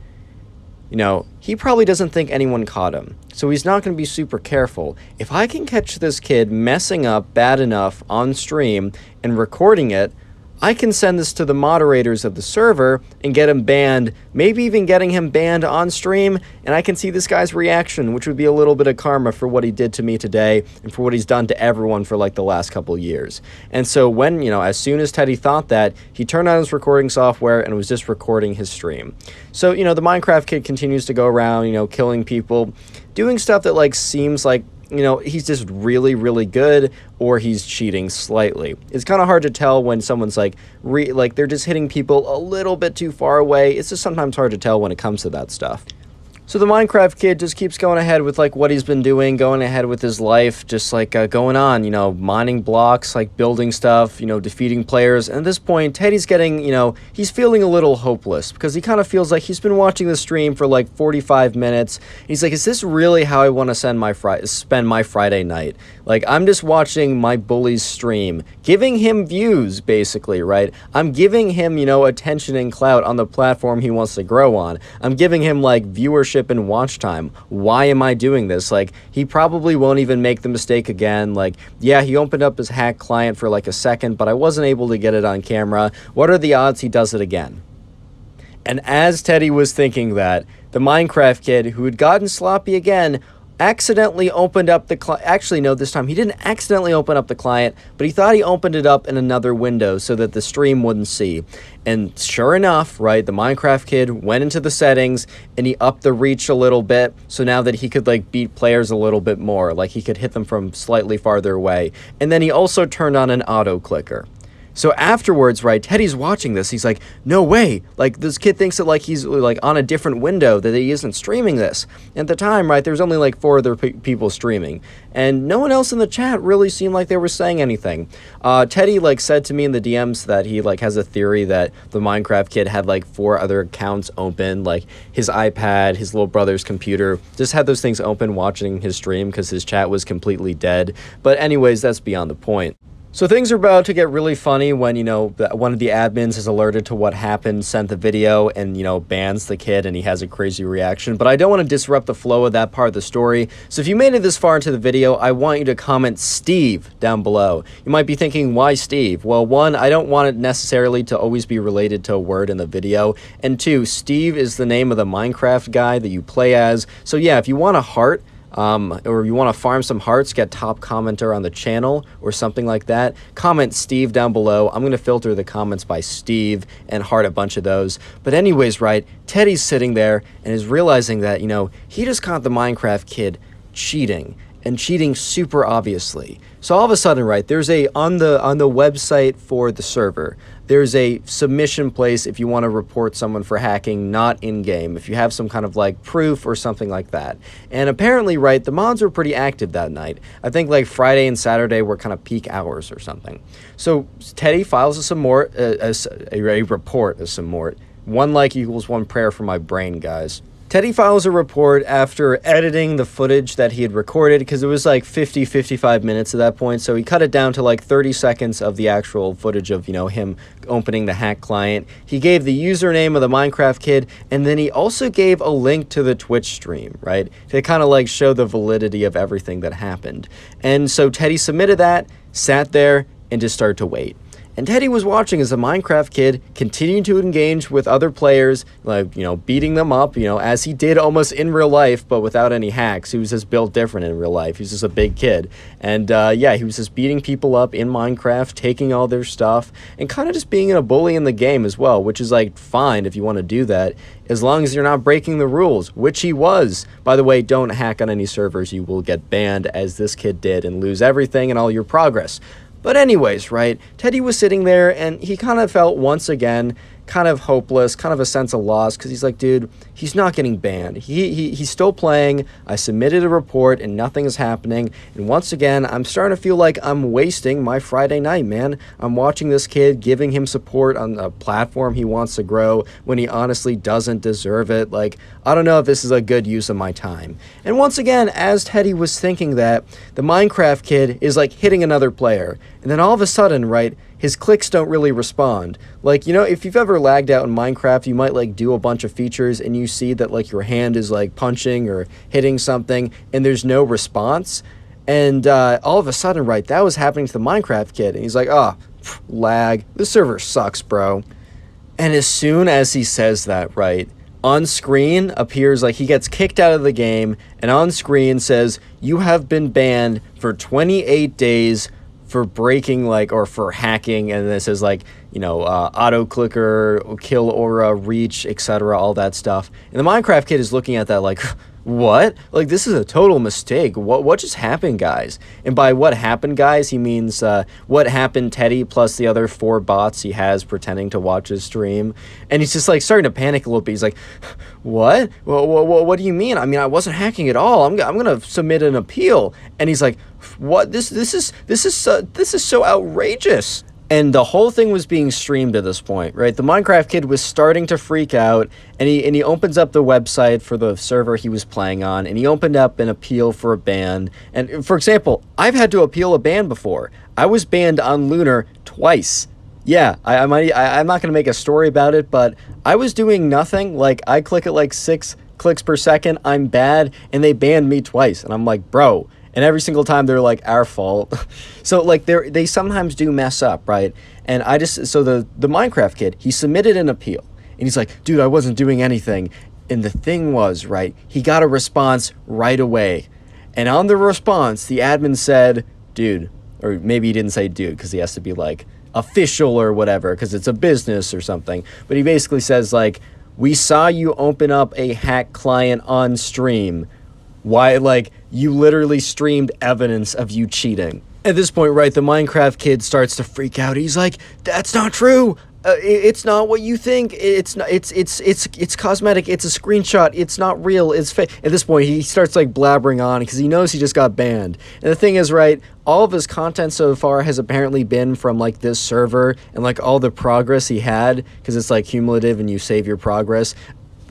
he probably doesn't think anyone caught him, so he's not going to be super careful. If I can catch this kid messing up bad enough on stream and recording it, I can send this to the moderators of the server and get him banned, maybe even getting him banned on stream, and I can see this guy's reaction, which would be a little bit of karma for what he did to me today and for what he's done to everyone for, like, the last couple years. And so when, as soon as Teddy thought that, he turned on his recording software and was just recording his stream. So, the Minecraft Kid continues to go around, killing people, doing stuff that, like, seems like, he's just really, really good, or he's cheating slightly. It's kind of hard to tell when someone's like they're just hitting people a little bit too far away. It's just sometimes hard to tell when it comes to that stuff. So the Minecraft Kid just keeps going ahead with, like, what he's been doing, going ahead with his life, just, like, going on, mining blocks, like, building stuff, defeating players. And at this point, Teddy's getting, he's feeling a little hopeless because he kind of feels like he's been watching the stream for, like, 45 minutes. He's like, is this really how I want to spend my Friday night? Like, I'm just watching my bully's stream, giving him views, basically, right? I'm giving him, attention and clout on the platform he wants to grow on. I'm giving him, like, viewership and watch time. Why am I doing this? Like, he probably won't even make the mistake again. Like, yeah, he opened up his hack client for, like, a second, but I wasn't able to get it on camera. What are the odds he does it again? And as Teddy was thinking that, the Minecraft Kid, who had gotten sloppy again, accidentally opened up the client. Actually, no, this time he didn't accidentally open up the client, but he thought he opened it up in another window so that the stream wouldn't see. And sure enough, right, the Minecraft Kid went into the settings and he upped the reach a little bit, so now that he could, like, beat players a little bit more, like he could hit them from slightly farther away. And then he also turned on an auto clicker. So afterwards, right, Teddy's watching this. He's like, no way. Like, this kid thinks that, like, he's, like, on a different window, that he isn't streaming this. At the time, right, there's only, like, 4 other people streaming. And no one else in the chat really seemed like they were saying anything. Teddy, like, said to me in the DMs that he, like, has a theory that the Minecraft Kid had, like, 4 other accounts open. Like, his iPad, his little brother's computer, just had those things open watching his stream because his chat was completely dead. But anyways, that's beyond the point. So things are about to get really funny when, one of the admins is alerted to what happened, sent the video, and, bans the kid, and he has a crazy reaction. But I don't want to disrupt the flow of that part of the story. So if you made it this far into the video, I want you to comment Steve down below. You might be thinking, why Steve? Well, 1, I don't want it necessarily to always be related to a word in the video. And 2, Steve is the name of the Minecraft guy that you play as. So yeah, if you want a heart, or you want to farm some hearts, get top commenter on the channel or something like that, comment Steve down below. I'm going to filter the comments by Steve and heart a bunch of those. But anyways, right, Teddy's sitting there and is realizing that, you know, he just caught the Minecraft kid cheating, and cheating super obviously. So all of a sudden, right, there's on the website for the server, there's a submission place if you want to report someone for hacking not in-game, if you have some kind of like proof or something like that. And apparently, right, the mods were pretty active that night. I think like Friday and Saturday were kind of peak hours or something. So Teddy files a report, one like equals one prayer for my brain, guys. Teddy files a report after editing the footage that he had recorded, because it was like 55 minutes at that point, so he cut it down to like 30 seconds of the actual footage of, you know, him opening the hack client. He gave the username of the Minecraft kid, and then he also gave a link to the Twitch stream, right, to kind of like show the validity of everything that happened. And so Teddy submitted that, sat there, and just started to wait. And Teddy was watching as the Minecraft kid continued to engage with other players, like, you know, beating them up, you know, as he did almost in real life, but without any hacks. He was just built different in real life. He was just a big kid. And yeah, he was just beating people up in Minecraft, taking all their stuff, and kind of just being a bully in the game as well, which is like fine if you want to do that, as long as you're not breaking the rules, which he was. By the way, don't hack on any servers. You will get banned, as this kid did, and lose everything and all your progress. But anyways, right, Teddy was sitting there and he kind of felt once again kind of hopeless, kind of a sense of loss, because he's like, dude, he's not getting banned. He's still playing. I submitted a report and nothing is happening. And once again, I'm starting to feel like I'm wasting my Friday night, man. I'm watching this kid, giving him support on a platform he wants to grow when he honestly doesn't deserve it. Like, I don't know if this is a good use of my time. And once again, as Teddy was thinking that, the Minecraft kid is like hitting another player. And then all of a sudden, right, his clicks don't really respond. Like, you know, if you've ever lagged out in Minecraft, you might like do a bunch of features and you see that like your hand is like punching or hitting something and there's no response. And all of a sudden, right, that was happening to the Minecraft kid. And he's like, oh, lag. This server sucks, bro. And as soon as he says that, right, on screen appears like he gets kicked out of the game, and on screen says, you have been banned for 28 days for breaking, like, or for hacking, and this is like, you know, auto clicker, kill aura, reach, etc., all that stuff. And the Minecraft kid is looking at that like, what? Like, this is a total mistake. What just happened, guys? And by what happened, guys, he means what happened, Teddy, plus the other 4 bots he has pretending to watch his stream. And he's just like starting to panic a little bit. He's like, what? What do you mean? I mean, I wasn't hacking at all. I'm gonna submit an appeal. And he's like, what? This is so outrageous. And the whole thing was being streamed at this point, right? The Minecraft kid was starting to freak out, and he opens up the website for the server he was playing on, and he opened up an appeal for a ban. And for example, I've had to appeal a ban before. I was banned on Lunar twice. Yeah, I'm not going to make a story about it, but I was doing nothing. Like, I click at like 6 clicks per second, I'm bad, and they banned me twice. And I'm like, bro. And every single time they're like, our fault. So like they sometimes do mess up, right? And so the Minecraft kid, he submitted an appeal. And he's like, dude, I wasn't doing anything. And the thing was, right, he got a response right away. And on the response, the admin said, dude, or maybe he didn't say dude because he has to be like official or whatever because it's a business or something. But he basically says like, we saw you open up a hack client on stream. Why, like, you literally streamed evidence of you cheating. At this point, right, the Minecraft kid starts to freak out. He's like, that's not true. It's not what you think. It's not, it's cosmetic. It's a screenshot. It's not real. It's fake. At this point, he starts like blabbering on because he knows he just got banned. And the thing is, right, all of his content so far has apparently been from like this server and like all the progress he had, because it's like cumulative and you save your progress.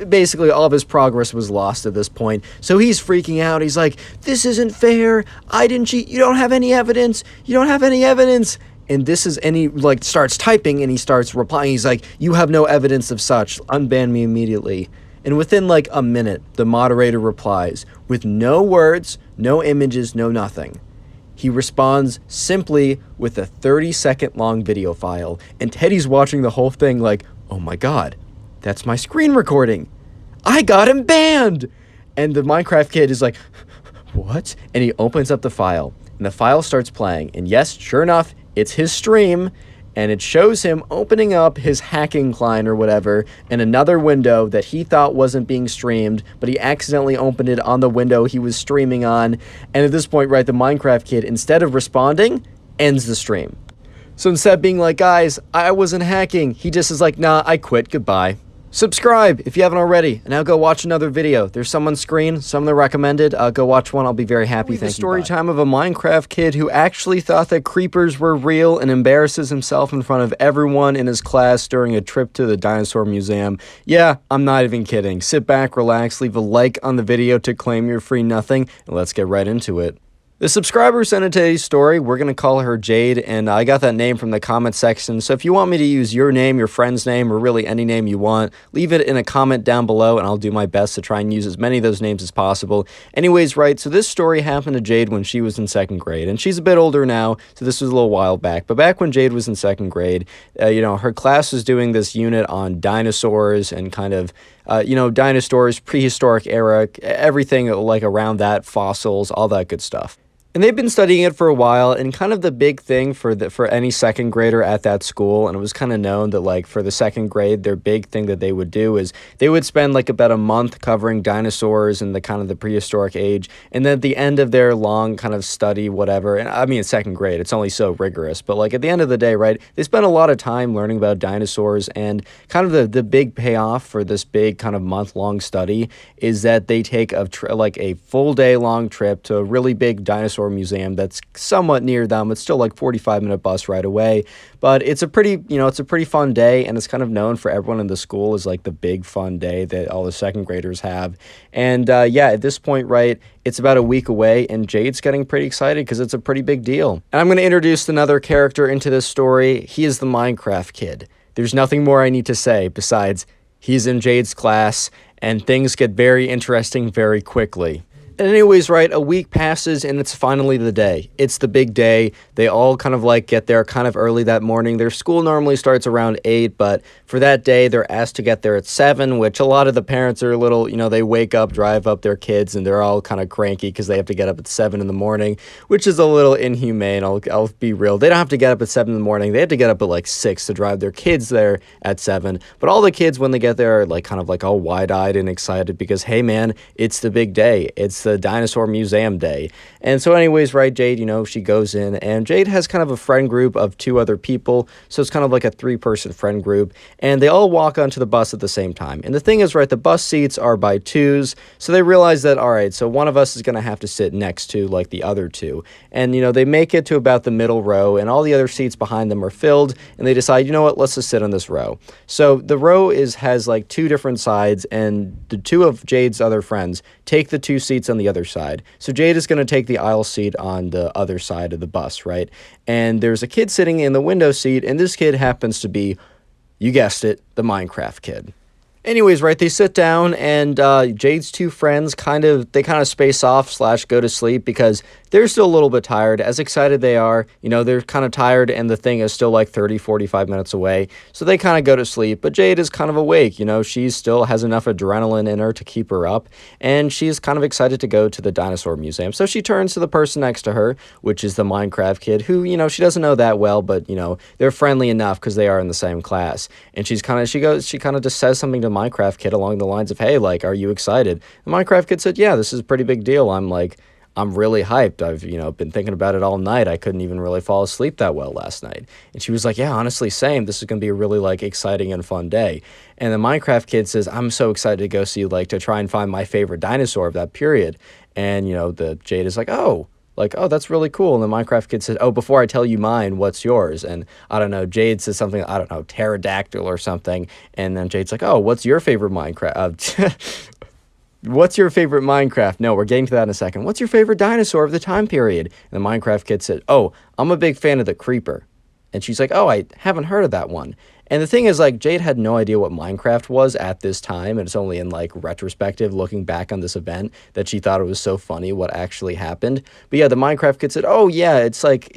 Basically, all of his progress was lost at this point. So he's freaking out. He's like, this isn't fair. I didn't cheat. You don't have any evidence. You don't have any evidence. And he like starts typing and he starts replying. He's like, you have no evidence of such. Unban me immediately. And within like a minute, the moderator replies with no words, no images, no nothing. He responds simply with a 30-second long video file. And Teddy's watching the whole thing like, oh my God, that's my screen recording. I got him banned. And the Minecraft kid is like, what? And he opens up the file, and the file starts playing. And yes, sure enough, it's his stream, and it shows him opening up his hacking client or whatever in another window that he thought wasn't being streamed, but he accidentally opened it on the window he was streaming on. And at this point, right, the Minecraft kid, instead of responding, ends the stream. So instead of being like, guys, I wasn't hacking, he just is like, nah, I quit, goodbye. Subscribe if you haven't already, and now go watch another video. There's some on screen, some that are recommended. Go watch one, I'll be very happy. Thank you. Story time of a Minecraft kid who actually thought that creepers were real and embarrasses himself in front of everyone in his class during a trip to the Dinosaur Museum. Yeah, I'm not even kidding. Sit back, relax, leave a like on the video to claim your free nothing, and let's get right into it. The subscriber sent in today's story. We're going to call her Jade, and I got that name from the comment section. So if you want me to use your name, your friend's name, or really any name you want, leave it in a comment down below, and I'll do my best to try and use as many of those names as possible. Anyways, right, so this story happened to Jade when she was in 2nd grade, and she's a bit older now, so this was a little while back. But back when Jade was in 2nd grade, her class was doing this unit on dinosaurs and kind of dinosaurs, prehistoric era, everything like around that, fossils, all that good stuff. And they've been studying it for a while, and kind of the big thing for any 2nd grader at that school, and it was kind of known that like for the 2nd grade, their big thing that they would do is they would spend like about a month covering dinosaurs and the kind of the prehistoric age, and then at the end of their long kind of study, whatever, and I mean 2nd grade, it's only so rigorous, but like at the end of the day, right, they spend a lot of time learning about dinosaurs, and kind of the big payoff for this big kind of month-long study is that they take a full day long trip to a really big dinosaur museum that's somewhat near them. It's still like 45-minute bus ride away, but it's a pretty fun day, and it's kind of known for everyone in the school as like the big fun day that all the 2nd graders have. And at this point, right, it's about a week away, and Jade's getting pretty excited because it's a pretty big deal. And I'm going to introduce another character into this story. He is the Minecraft kid. There's nothing more I need to say besides he's in Jade's class, and things get very interesting very quickly. And anyways, right, a week passes, and it's finally the day. It's the big day. They all kind of like get there kind of early that morning. Their school normally starts around 8, but for that day, they're asked to get there at 7, which a lot of the parents are a little, they wake up, drive up their kids, and they're all kind of cranky because they have to get up at 7 in the morning, which is a little inhumane. I'll be real. They don't have to get up at 7 in the morning. They have to get up at like 6 to drive their kids there at 7. But all the kids, when they get there, are like kind of like all wide-eyed and excited because, hey, man, it's the big day. It's the Dinosaur Museum day. And so anyways, right, Jade, she goes in, and Jade has kind of a friend group of 2 other people, so it's kind of like a 3-person friend group, and they all walk onto the bus at the same time. And the thing is, right, the bus seats are by 2s, so they realize that, all right, so one of us is going to have to sit next to like the other 2. And they make it to about the middle row, and all the other seats behind them are filled, and they decide, you know what, let's just sit on this row. So the row has like 2 different sides, and the 2 of Jade's other friends take the 2 seats on the other side. So Jade is going to take the aisle seat on the other side of the bus, right? And there's a kid sitting in the window seat, and this kid happens to be, you guessed it, the Minecraft kid. Anyways, right, they sit down, and Jade's 2 friends kind of space off / go to sleep because they're still a little bit tired. As excited they are, they're kind of tired, and the thing is still like 30-45 minutes away, so they kind of go to sleep. But Jade is kind of awake, she still has enough adrenaline in her to keep her up, and she's kind of excited to go to the Dinosaur Museum. So she turns to the person next to her, which is the Minecraft kid, who, she doesn't know that well, but, they're friendly enough because they are in the same class. And she kind of just says something to Minecraft kid along the lines of, hey, like, are you excited? The Minecraft kid said, yeah, this is a pretty big deal. I'm really hyped. I've been thinking about it all night. I couldn't even really fall asleep that well last night. And she was like, yeah, honestly, same. This is going to be a really like exciting and fun day. And the Minecraft kid says, I'm so excited to go see, like, to try and find my favorite dinosaur of that period. And, the Jade is like, oh, that's really cool. And the Minecraft kid said, oh, before I tell you mine, what's yours? And I don't know, Jade says something, I don't know, pterodactyl or something. And then Jade's like, oh, what's your favorite Minecraft? What's your favorite Minecraft? No, we're getting to that in a second. What's your favorite dinosaur of the time period? And the Minecraft kid said, oh, I'm a big fan of the creeper. And she's like, oh, I haven't heard of that one. And the thing is, like, Jade had no idea what Minecraft was at this time, and it's only in, like, retrospective, looking back on this event, that she thought it was so funny what actually happened. But yeah, the Minecraft kid said, oh, yeah, it's like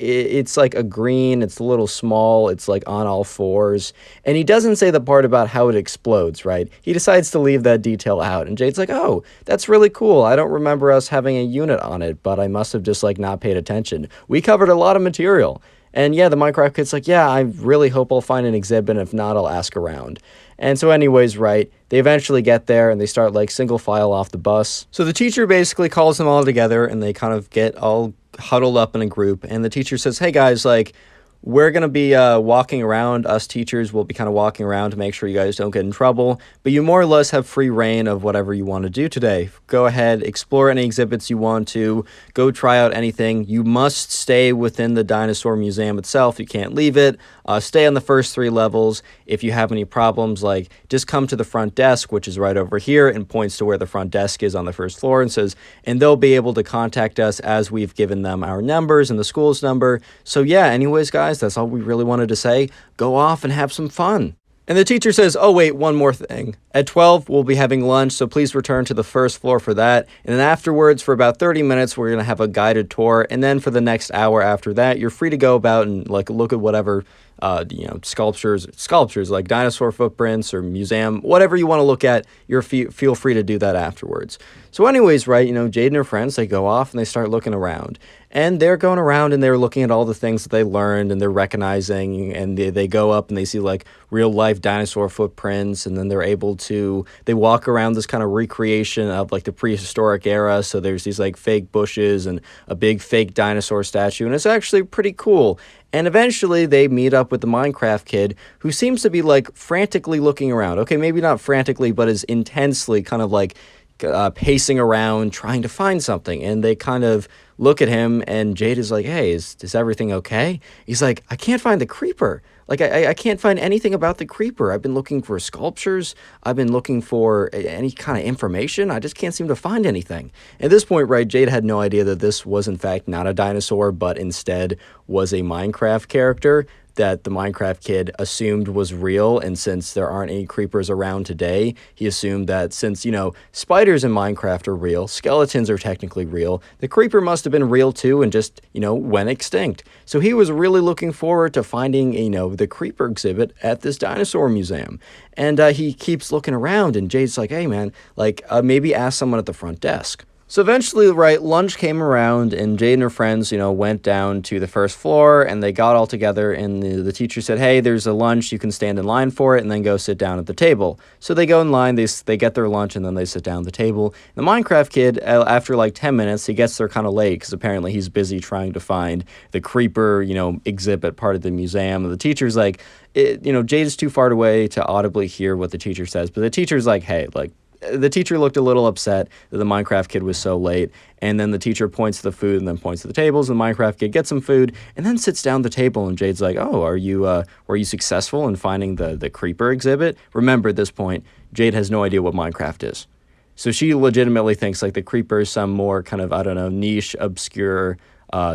a green, it's a little small, it's, like, on all fours. And he doesn't say the part about how it explodes, right? He decides to leave that detail out, and Jade's like, oh, that's really cool. I don't remember us having a unit on it, but I must have just, like, not paid attention. We covered a lot of material. And yeah, the Minecraft kid's like, yeah, I really hope I'll find an exhibit, and if not, I'll ask around. And so anyways, right, they eventually get there, and they start, like, single file off the bus. So the teacher basically calls them all together, and they kind of get all huddled up in a group, and the teacher says, hey guys, like, we're going to be walking around. Us teachers will be kind of walking around to make sure you guys don't get in trouble. But you more or less have free reign of whatever you want to do today. Go ahead, explore any exhibits you want to. Go try out anything. You must stay within the Dinosaur Museum itself. You can't leave it. Stay on the first 3 levels. If you have any problems, like, just come to the front desk, which is right over here, and points to where the front desk is on the first floor, and says, and they'll be able to contact us as we've given them our numbers and the school's number. So yeah, anyways, guys, that's all we really wanted to say. Go off and have some fun. And the teacher says, oh wait, one more thing. At 12, we'll be having lunch, so please return to the first floor for that. And then afterwards, for about 30 minutes, we're going to have a guided tour. And then for the next hour after that, you're free to go about and, like, look at whatever, sculptures like dinosaur footprints or museum, whatever you want to look at, feel free to do that afterwards. So anyways, right, Jade and her friends, they go off and they start looking around. And they're going around and they're looking at all the things that they learned, and they're recognizing, and they go up and they see, like, real life dinosaur footprints, and then they walk around this kind of recreation of, like, the prehistoric era. So there's these, like, fake bushes and a big fake dinosaur statue, and it's actually pretty cool. And eventually they meet up with the Minecraft kid, who seems to be, like, frantically looking around. Okay, maybe not frantically, but is intensely kind of, like, pacing around trying to find something. And they kind of look at him, and Jade is like, hey, is everything okay? He's like, I can't find the creeper. Like, I can't find anything about the creeper. I've been looking for sculptures. I've been looking for any kind of information. I just can't seem to find anything. At this point, right, Jade had no idea that this was, in fact, not a dinosaur, but instead was a Minecraft character that the Minecraft kid assumed was real. And since there aren't any creepers around today, he assumed that since, spiders in Minecraft are real, skeletons are technically real, the creeper must have been real too and just, went extinct. So he was really looking forward to finding, the creeper exhibit at this dinosaur museum. And he keeps looking around, and Jade's like, hey man, like, maybe ask someone at the front desk. So eventually, right, lunch came around, and Jade and her friends, went down to the first floor, and they got all together, and the teacher said, hey, there's a lunch, you can stand in line for it, and then go sit down at the table. So they go in line, they get their lunch, and then they sit down at the table. The Minecraft kid, after like 10 minutes, he gets there kind of late, because apparently he's busy trying to find the creeper, exhibit part of the museum. And the teacher's like, Jade is too far away to audibly hear what the teacher says, but the teacher's like, hey, like, the teacher looked a little upset that the Minecraft kid was so late, and then the teacher points to the food and then points to the tables, and the Minecraft kid gets some food and then sits down at the table, and Jade's like, oh, were you successful in finding the creeper exhibit? Remember, at this point, Jade has no idea what Minecraft is. So she legitimately thinks, like, the creeper is some more kind of, I don't know, niche, obscure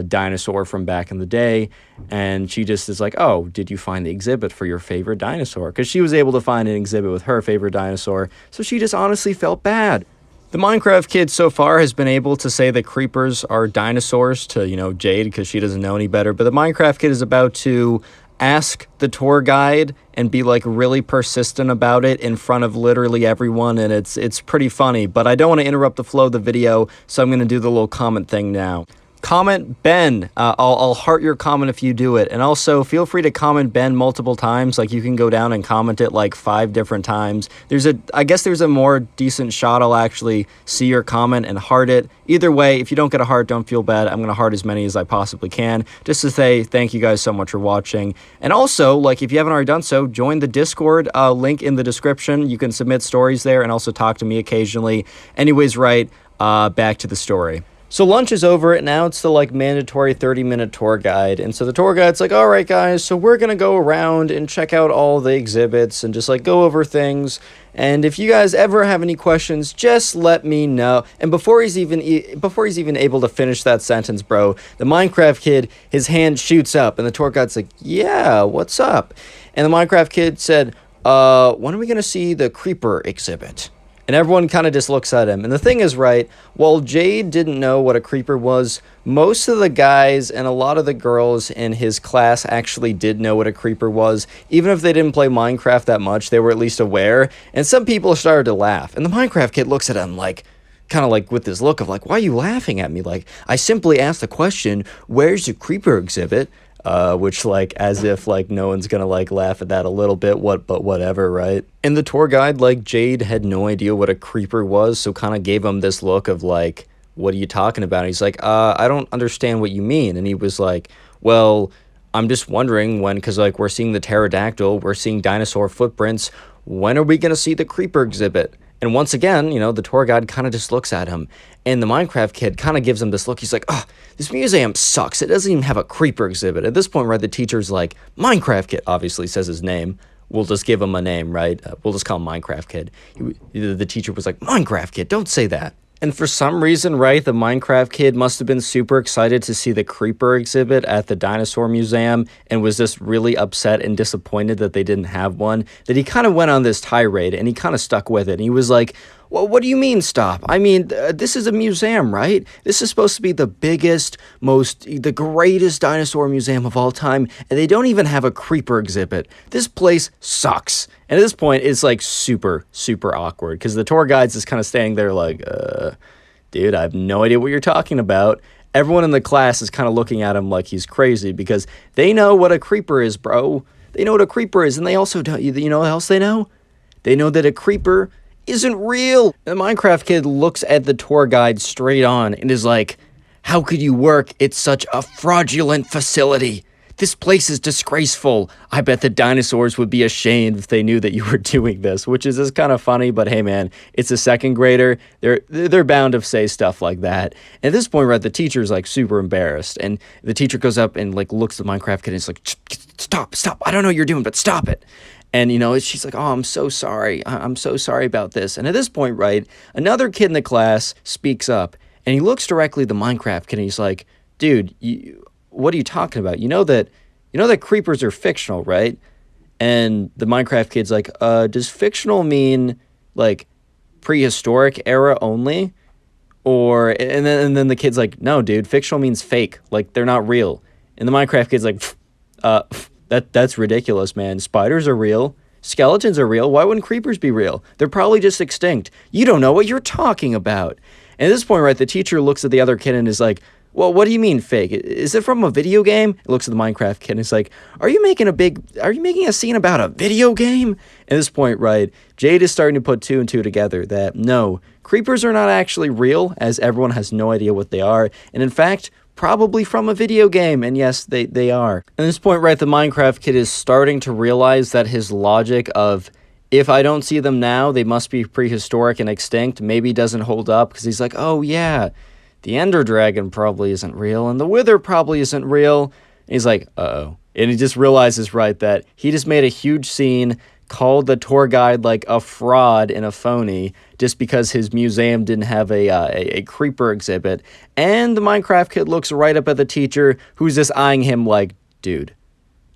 dinosaur from back in the day, and she just is like, oh, did you find the exhibit for your favorite dinosaur? Because she was able to find an exhibit with her favorite dinosaur, so she just honestly felt bad. The Minecraft kid so far has been able to say that creepers are dinosaurs to, Jade, because she doesn't know any better, but the Minecraft kid is about to ask the tour guide and be, like, really persistent about it in front of literally everyone, and it's pretty funny, but I don't want to interrupt the flow of the video, so I'm going to do the little comment thing now. Comment Ben. I'll heart your comment if you do it. And also, feel free to comment Ben multiple times. Like, you can go down and comment it like 5 different times. I guess there's a more decent shot I'll actually see your comment and heart it. Either way, if you don't get a heart, don't feel bad. I'm going to heart as many as I possibly can, just to say thank you guys so much for watching. And also, like, if you haven't already done so, join the Discord, link in the description. You can submit stories there and also talk to me occasionally. Anyways, right, back to the story. So lunch is over, and now it's the like mandatory 30-minute tour guide. And so the tour guide's like, all right, guys, so we're gonna go around and check out all the exhibits and just like go over things. And if you guys ever have any questions, just let me know. And before he's even able to finish that sentence, bro, the Minecraft kid, his hand shoots up, and the tour guide's like, yeah, what's up? And the Minecraft kid said, when are we gonna see the creeper exhibit? And everyone kind of just looks at him. And the thing is, right, while Jade didn't know what a creeper was, most of the guys and a lot of the girls in his class actually did know what a creeper was. Even if they didn't play Minecraft that much, they were at least aware. And some people started to laugh. And the Minecraft kid looks at him like, kind of like with this look of like, why are you laughing at me? Like, I simply asked the question, where's the creeper exhibit? Which, like, as if, like, no one's gonna, like, laugh at that a little bit, but whatever, right? And the tour guide, like, Jade had no idea what a creeper was, so kind of gave him this look of, like, what are you talking about? And he's like, I don't understand what you mean. And he was like, well, I'm just wondering when, because, like, we're seeing the pterodactyl, we're seeing dinosaur footprints, when are we gonna see the creeper exhibit? And once again, you know, the tour guide kind of just looks at him. And the Minecraft kid kind of gives him this look. He's like, oh, this museum sucks. It doesn't even have a creeper exhibit. At this point, right, the teacher's like, Minecraft kid, obviously says his name. We'll just give him a name, right? We'll just call him Minecraft kid. The teacher was like, Minecraft kid, don't say that. And for some reason, right, the Minecraft kid must have been super excited to see the creeper exhibit at the Dinosaur Museum and was just really upset and disappointed that they didn't have one, that he kind of went on this tirade and he kind of stuck with it. And he was like, well, what do you mean stop? I mean, this is a museum, right? This is supposed to be the biggest, the greatest dinosaur museum of all time, and they don't even have a creeper exhibit. This place sucks. And at this point, it's like super, super awkward because the tour guide's just kind of standing there like, dude, I have no idea what you're talking about. Everyone in the class is kind of looking at him like he's crazy because they know what a creeper is, bro. They know what a creeper is, and they also don't, you know what else they know? They know that a creeper isn't real. The Minecraft kid looks at the tour guide straight on and is like, how could you work at such a fraudulent facility? This place is disgraceful. I bet the dinosaurs would be ashamed if they knew that you were doing this, which is just kind of funny, but hey man, it's a second grader. They're bound to say stuff like that. And at this point, right, the teacher's like super embarrassed, and the teacher goes up and like looks at the Minecraft kid and is like, stop. I don't know what you're doing, but stop it. And, you know, she's like, oh, I'm so sorry. I'm so sorry about this. And at this point, right, another kid in the class speaks up, and he looks directly at the Minecraft kid, and he's like, dude, what are you talking about? You know that creepers are fictional, right? And the Minecraft kid's like, does fictional mean, like, prehistoric era only? And then the kid's like, no, dude, fictional means fake. Like, they're not real. And the Minecraft kid's like, That's ridiculous, man. Spiders are real. Skeletons are real. Why wouldn't creepers be real? They're probably just extinct. You don't know what you're talking about. And at this point, right, the teacher looks at the other kid and is like, well, what do you mean fake? Is it from a video game? It looks at the Minecraft kid and is like, are you making a scene about a video game? At this point, right, Jade is starting to put two and two together that no, creepers are not actually real, as everyone has no idea what they are. And in fact, probably from a video game, and yes, they are. At this point, right, the Minecraft kid is starting to realize that his logic of, if I don't see them now, they must be prehistoric and extinct, maybe doesn't hold up, because he's like, oh yeah, the Ender Dragon probably isn't real, and the Wither probably isn't real. And he's like, uh-oh. And he just realizes, right, that he just made a huge scene, called the tour guide like a fraud and a phony just because his museum didn't have a creeper exhibit. And the Minecraft kid looks right up at the teacher, who's just eyeing him like, dude,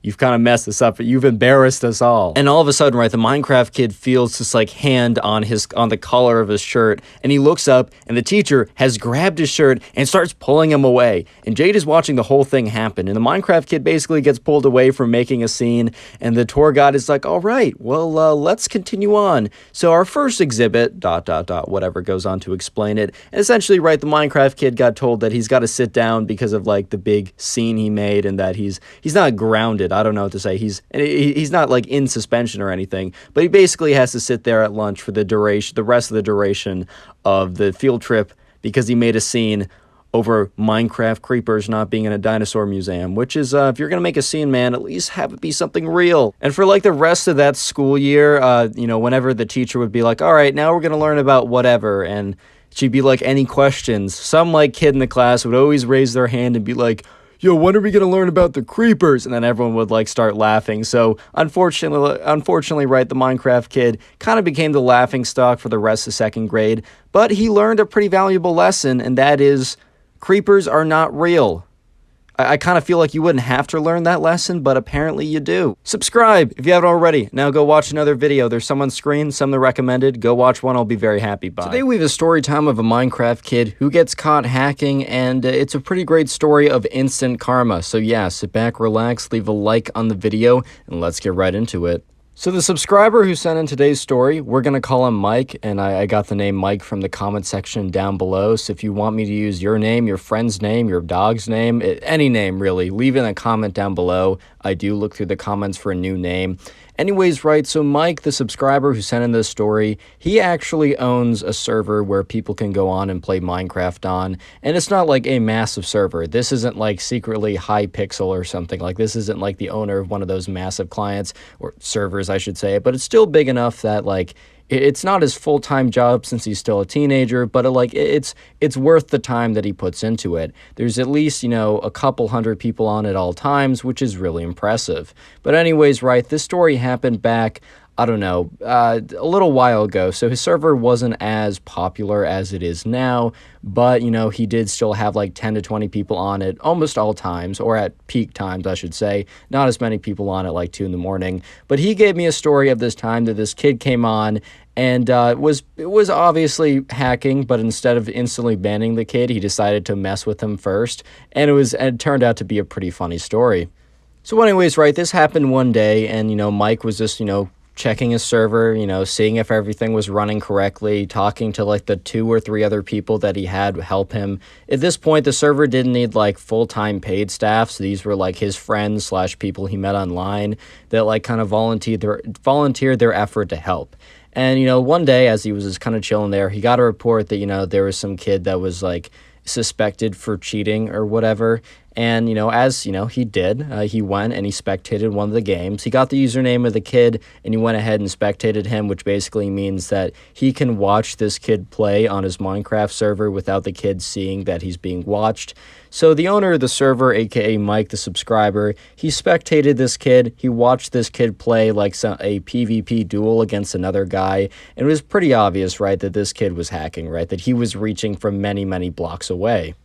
you've kind of messed this up. You've embarrassed us all. And all of a sudden, right, the Minecraft kid feels this like hand on the collar of his shirt, and he looks up, and the teacher has grabbed his shirt and starts pulling him away. And Jade is watching the whole thing happen, and the Minecraft kid basically gets pulled away from making a scene, and the tour guide is like, all right, well, let's continue on. So our first exhibit, ... whatever goes on to explain it. And essentially, right, the Minecraft kid got told that he's got to sit down because of like the big scene he made, and that he's not grounded. I don't know what to say. He's not like in suspension or anything, but he basically has to sit there at lunch for the rest of the duration of the field trip because he made a scene over Minecraft creepers not being in a dinosaur museum, which is, if you're going to make a scene, man, at least have it be something real. And for like the rest of that school year, you know, whenever the teacher would be like, all right, now we're going to learn about whatever, and she'd be like, any questions? Some like kid in the class would always raise their hand and be like, yo, when are we going to learn about the creepers? And then everyone would like start laughing. So unfortunately, right, the Minecraft kid kind of became the laughing stock for the rest of second grade, but he learned a pretty valuable lesson, and that is creepers are not real. I kind of feel like you wouldn't have to learn that lesson, but apparently you do. Subscribe if you haven't already. Now go watch another video. There's some on screen, some that are recommended. Go watch one. I'll be very happy by. Today we have a story time of a Minecraft kid who gets caught hacking, and it's a pretty great story of instant karma. So yeah, sit back, relax, leave a like on the video, and let's get right into it. So the subscriber who sent in today's story, we're going to call him Mike, and I got the name Mike from the comment section down below. So if you want me to use your name, your friend's name, your dog's name, any name really, leave in a comment down below. I do look through the comments for a new name. Anyways, right, so Mike, the subscriber who sent in this story, he actually owns a server where people can go on and play Minecraft on, and it's not like a massive server. This isn't like secretly Hypixel or something. Like, this isn't like the owner of one of those massive clients, or servers, I should say, but it's still big enough that, like, it's not his full-time job since he's still a teenager, but it's worth the time that he puts into it. There's at least, you know, a couple hundred people on at all times, which is really impressive. But anyways, right, this story happened back, I don't know, a little while ago, so his server wasn't as popular as it is now, but, you know, he did still have like 10 to 20 people on it almost all times, or at peak times, I should say. Not as many people on at like 2 in the morning, but he gave me a story of this time that this kid came on, and it was obviously hacking, but instead of instantly banning the kid, he decided to mess with him first, and it turned out to be a pretty funny story. So anyways, right, this happened one day, and, you know, Mike was just, you know, checking his server, you know, seeing if everything was running correctly, talking to like the 2 or 3 other people that he had help him. At this point, the server didn't need like full-time paid staff, so these were like his friends slash people he met online that like kind of volunteered their effort to help. And, you know, one day as he was just kind of chilling there, he got a report that, you know, there was some kid that was like suspected for cheating or whatever. And, you know, as, you know, he did, he went and he spectated one of the games. He got the username of the kid and he went ahead and spectated him, which basically means that he can watch this kid play on his Minecraft server without the kid seeing that he's being watched. So the owner of the server, aka Mike, the subscriber, he spectated this kid. He watched this kid play like a PvP duel against another guy. And it was pretty obvious, right, that this kid was hacking, right, that he was reaching from many, many blocks away.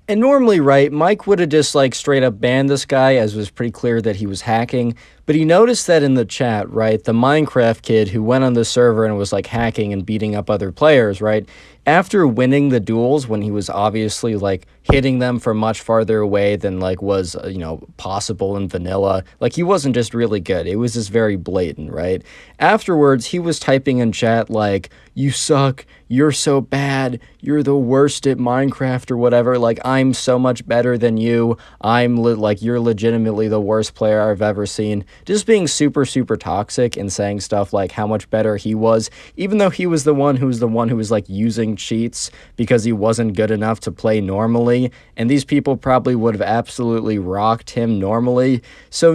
And normally, right, Mike would have just like straight up banned this guy, as it was pretty clear that he was hacking. But he noticed that in the chat, right, the Minecraft kid who went on the server and was like hacking and beating up other players, right, after winning the duels when he was obviously like hitting them from much farther away than like was, you know, possible in vanilla, like he wasn't just really good, it was just very blatant, right? Afterwards, he was typing in chat like, you suck, you're so bad, you're the worst at Minecraft or whatever, like I'm so much better than you, like you're legitimately the worst player I've ever seen. Just being super, super toxic and saying stuff like how much better he was, even though he was the one who was like using cheats because he wasn't good enough to play normally, and these people probably would have absolutely rocked him normally. So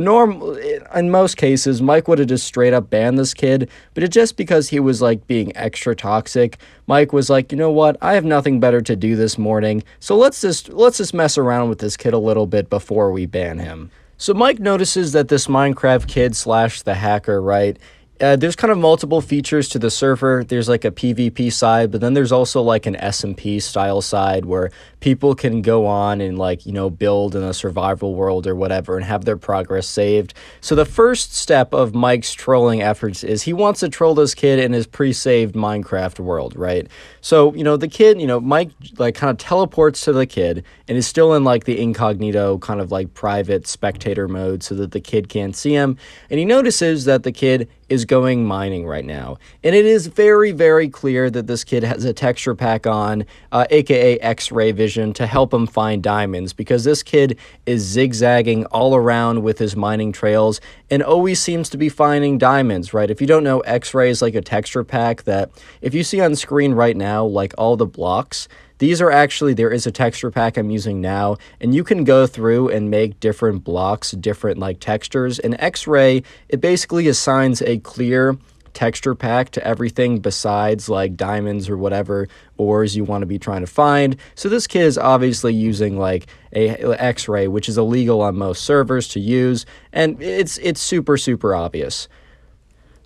in most cases, Mike would have just straight up banned this kid, but it just because he was like being extra toxic, Mike was like, you know what, I have nothing better to do this morning, so let's just mess around with this kid a little bit before we ban him. So Mike notices that this Minecraft kid slash the hacker, right, there's kind of multiple features to the server. There's like a PvP side, but then there's also like an SMP style side where people can go on and like, you know, build in a survival world or whatever and have their progress saved. So the first step of Mike's trolling efforts is he wants to troll this kid in his pre-saved Minecraft world, right? So, you know, the kid, you know, Mike like kind of teleports to the kid and is still in like the incognito kind of like private spectator mode so that the kid can't see him. And he notices that the kid is going mining right now. And it is very, very clear that this kid has a texture pack on, aka X-ray vision, to help him find diamonds, because this kid is zigzagging all around with his mining trails and always seems to be finding diamonds, right? If you don't know, X-ray is like a texture pack that if you see on screen right now, like all the blocks, these are actually, there is a texture pack I'm using now, and you can go through and make different blocks, different like textures. And X-ray, it basically assigns a clear texture pack to everything besides like diamonds or whatever ores you want to be trying to find. So this kid is obviously using like a X-ray, which is illegal on most servers to use, and it's super, super obvious.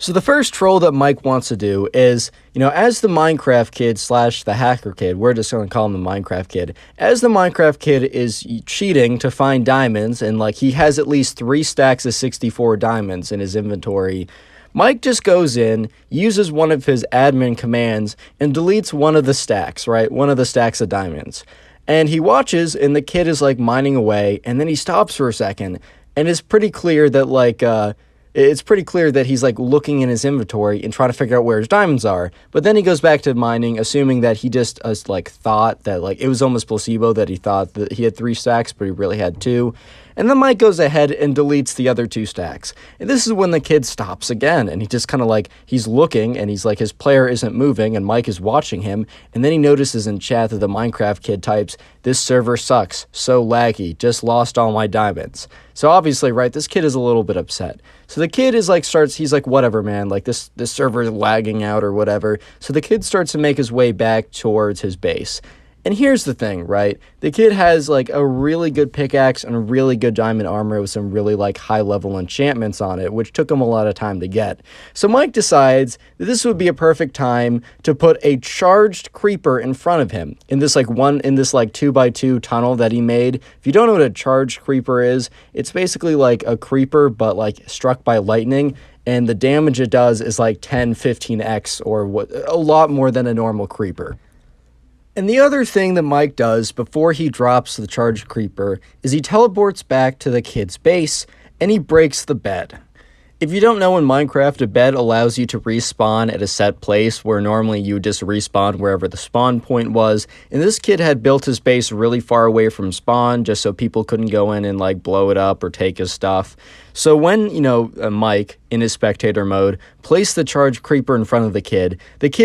So the first troll that Mike wants to do is, as the Minecraft kid slash the hacker kid, we're just going to call him the Minecraft kid, as the Minecraft kid is cheating to find diamonds, and like he has at least 3 stacks of 64 diamonds in his inventory, Mike just goes in, uses one of his admin commands, and deletes one of the stacks, right? One of the stacks of diamonds. And he watches, and the kid is like mining away, and then he stops for a second, and it's pretty clear that he's like looking in his inventory and trying to figure out where his diamonds are. But then he goes back to mining, assuming that he just thought that like it was almost placebo, that he thought that he had 3 stacks, but he really had 2. And then Mike goes ahead and deletes the other 2 stacks. And this is when the kid stops again, and he just kind of like, he's looking, and he's like, his player isn't moving, and Mike is watching him. And then he notices in chat that the Minecraft kid types, "This server sucks, so laggy, just lost all my diamonds." So obviously, right, this kid is a little bit upset. So the kid is like, he's like, whatever, man, like this server is lagging out or whatever. So the kid starts to make his way back towards his base. And here's the thing, right? The kid has like a really good pickaxe and a really good diamond armor with some really like high level enchantments on it, which took him a lot of time to get. So Mike decides that this would be a perfect time to put a charged creeper in front of him in this like 2x2 tunnel that he made. If you don't know what a charged creeper is, it's basically like a creeper but like struck by lightning. And the damage it does is like 10-15x or a lot more than a normal creeper. And the other thing that Mike does before he drops the charged creeper is he teleports back to the kid's base and he breaks the bed. If you don't know, in Minecraft, a bed allows you to respawn at a set place where normally you just respawn wherever the spawn point was. And this kid had built his base really far away from spawn just so people couldn't go in and like blow it up or take his stuff. So when, Mike, in his spectator mode, placed the charged creeper in front of the kid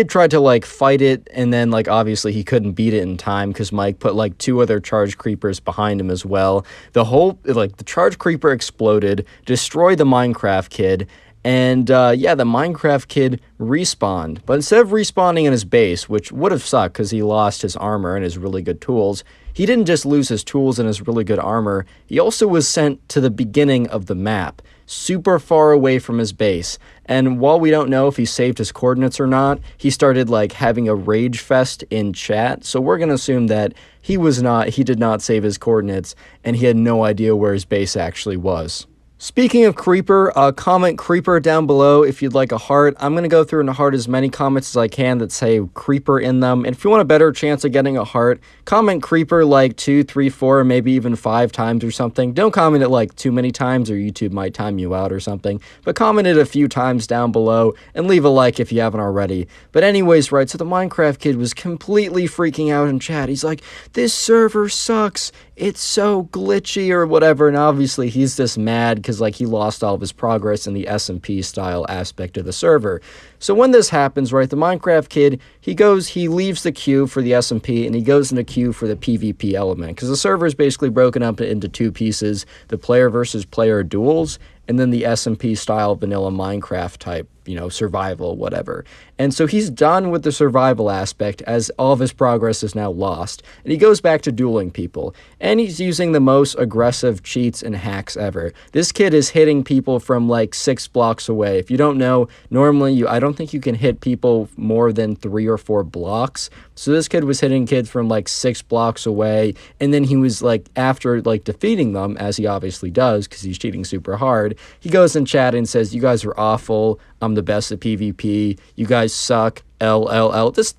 tried to like fight it, and then like obviously he couldn't beat it in time because Mike put like 2 other charged creepers behind him as well. The charged creeper exploded, destroyed the Minecraft kid, and the Minecraft kid respawned. But instead of respawning in his base, which would have sucked because he lost his armor and his really good tools, he didn't just lose his tools and his really good armor, he also was sent to the beginning of the map, super far away from his base. And while we don't know if he saved his coordinates or not, he started like having a rage fest in chat. So we're going to assume that he did not save his coordinates and he had no idea where his base actually was. Speaking of creeper, comment creeper down below if you'd like a heart. I'm going to go through and heart as many comments as I can that say creeper in them. And if you want a better chance of getting a heart, comment creeper like 2, 3, 4, maybe even 5 times or something. Don't comment it like too many times or YouTube might time you out or something. But comment it a few times down below and leave a like if you haven't already. But anyways, right, so the Minecraft kid was completely freaking out in chat. He's like, "This server sucks. It's so glitchy," or whatever. And obviously he's just mad because like he lost all of his progress in the SMP style aspect of the server. So when this happens, right, the Minecraft kid, he leaves the queue for the SMP and he goes in the queue for the PvP element, because the server is basically broken up into 2 pieces: the player versus player duels, and then the SMP style vanilla Minecraft type, survival, whatever. And so he's done with the survival aspect as all of his progress is now lost. And he goes back to dueling people. And he's using the most aggressive cheats and hacks ever. This kid is hitting people from like 6 blocks away. If you don't know, normally I don't think you can hit people more than 3 or 4 blocks. So this kid was hitting kids from like 6 blocks away. And then he was like, after like defeating them, as he obviously does because he's cheating super hard, he goes in chat and says, "You guys are awful. I'm the best at PvP. You guys suck. LLL." This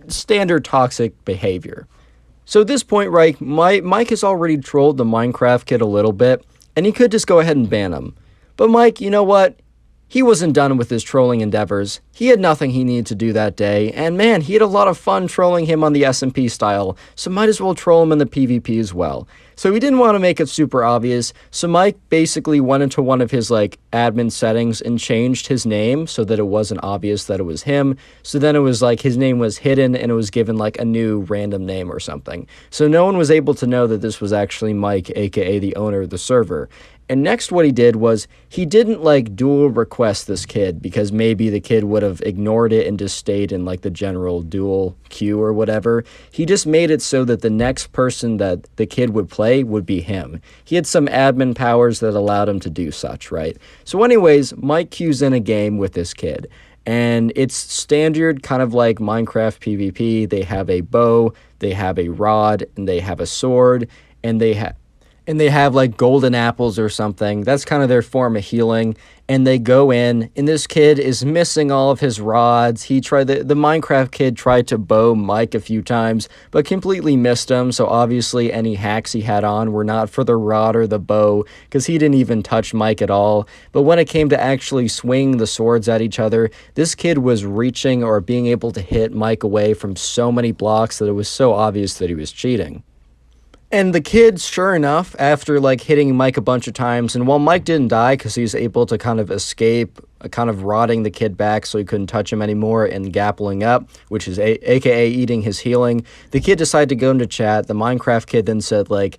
standard toxic behavior. So at this point, right, Mike has already trolled the Minecraft kid a little bit, and he could just go ahead and ban him. But Mike, you know what? He wasn't done with his trolling endeavors. He had nothing he needed to do that day, and man, he had a lot of fun trolling him on the SMP style, so might as well troll him in the PvP as well. So he didn't want to make it super obvious, so Mike basically went into one of his like admin settings and changed his name so that it wasn't obvious that it was him. So then it was like his name was hidden and it was given like a new random name or something. So no one was able to know that this was actually Mike, aka the owner of the server. And next what he did was he didn't like duel request this kid because maybe the kid would have ignored it and just stayed in like the general duel queue or whatever. He just made it so that the next person that the kid would play would be him. He had some admin powers that allowed him to do such, right? So anyways, Mike queues in a game with this kid. And it's standard, kind of like Minecraft PvP. They have a bow, they have a rod, and they have a sword, and they have like golden apples or something. That's kind of their form of healing. And they go in, and this kid is missing all of his rods. The Minecraft kid tried to bow Mike a few times, but completely missed him. So obviously any hacks he had on were not for the rod or the bow, because he didn't even touch Mike at all. But when it came to actually swinging the swords at each other, this kid was reaching or being able to hit Mike away from so many blocks that it was so obvious that he was cheating. And the kid, sure enough, after like hitting Mike a bunch of times, and while Mike didn't die because he was able to kind of escape, kind of rotting the kid back so he couldn't touch him anymore and gappling up, which is aka eating his healing, the kid decided to go into chat. The Minecraft kid then said like,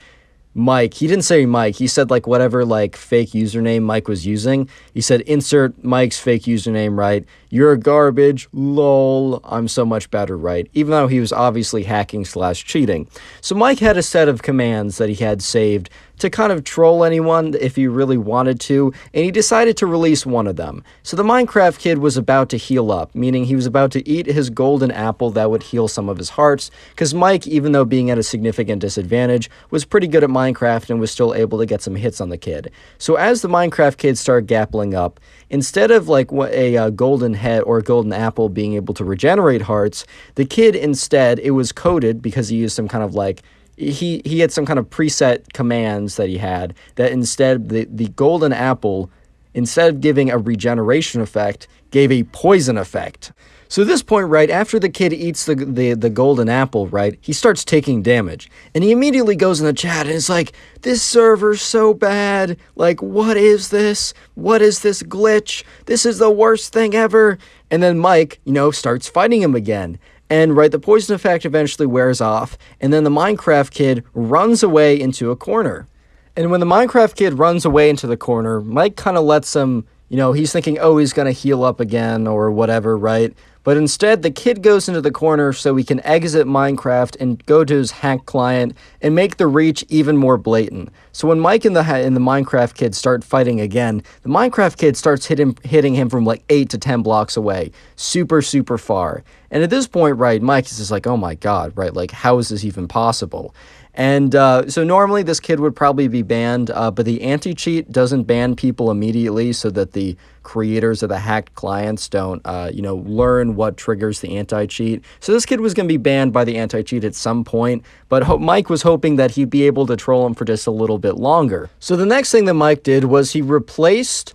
Mike, he didn't say Mike, he said like whatever like fake username Mike was using. He said insert Mike's fake username, right? You're garbage, lol, I'm so much better, right? Even though he was obviously hacking / cheating. So Mike had a set of commands that he had saved to kind of troll anyone if he really wanted to, and he decided to release one of them. So the Minecraft kid was about to heal up, meaning he was about to eat his golden apple that would heal some of his hearts, because Mike, even though being at a significant disadvantage, was pretty good at Minecraft and was still able to get some hits on the kid. So as the Minecraft kid started gappling up, instead of like a golden head or a golden apple being able to regenerate hearts, the kid instead, it was coded because he used some kind of like, he had some kind of preset commands that he had that instead the golden apple, instead of giving a regeneration effect, gave a poison effect. So at this point, right, after the kid eats the golden apple, right, he starts taking damage. And he immediately goes in the chat and is like, this server's so bad. Like, what is this? What is this glitch? This is the worst thing ever. And then Mike, starts fighting him again. And, right, the poison effect eventually wears off. And then the Minecraft kid runs away into a corner. And when the Minecraft kid runs away into the corner, Mike kind of lets him, he's thinking, oh, he's going to heal up again or whatever, right? But instead, the kid goes into the corner so he can exit Minecraft and go to his hack client and make the reach even more blatant. So when Mike and the Minecraft kid start fighting again, the Minecraft kid starts hitting him from like 8 to 10 blocks away. Super, super far. And at this point, right, Mike is just like, oh my god, right, like how is this even possible? And so normally this kid would probably be banned, but the anti-cheat doesn't ban people immediately so that the creators of the hacked clients don't, learn what triggers the anti-cheat. So this kid was going to be banned by the anti-cheat at some point, but Mike was hoping that he'd be able to troll him for just a little bit longer. So the next thing that Mike did was he replaced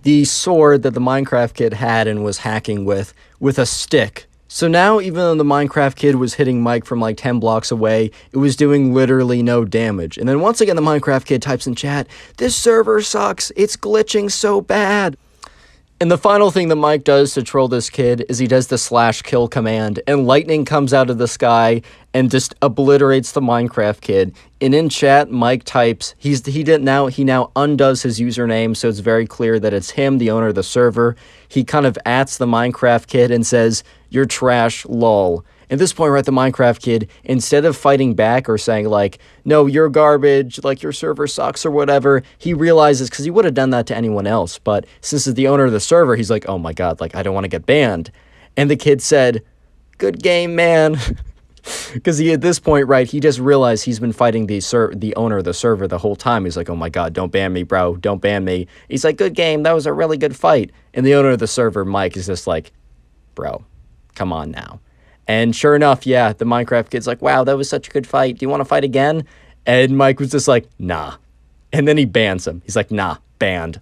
the sword that the Minecraft kid had and was hacking with a stick. So now, even though the Minecraft kid was hitting Mike from like 10 blocks away, it was doing literally no damage. And then once again, the Minecraft kid types in chat, this server sucks, it's glitching so bad. And the final thing that Mike does to troll this kid is he does the /kill command, and lightning comes out of the sky and just obliterates the Minecraft kid. And in chat, Mike types, he now undoes his username, so it's very clear that it's him, the owner of the server. He kind of ats the Minecraft kid and says, "You're trash, lol." At this point, right, the Minecraft kid, instead of fighting back or saying like, no, you're garbage, like your server sucks or whatever, he realizes, because he would have done that to anyone else, but since he's the owner of the server, he's like, oh my god, like I don't want to get banned. And the kid said, good game, man. Because at this point, right, he just realized he's been fighting the owner of the server the whole time. He's like, oh my god, don't ban me, bro, don't ban me. He's like, good game, that was a really good fight. And the owner of the server, Mike, is just like, bro, come on now. And sure enough, yeah, the Minecraft kid's like, wow, that was such a good fight. Do you want to fight again? And Mike was just like, nah. And then he bans him. He's like, nah, banned.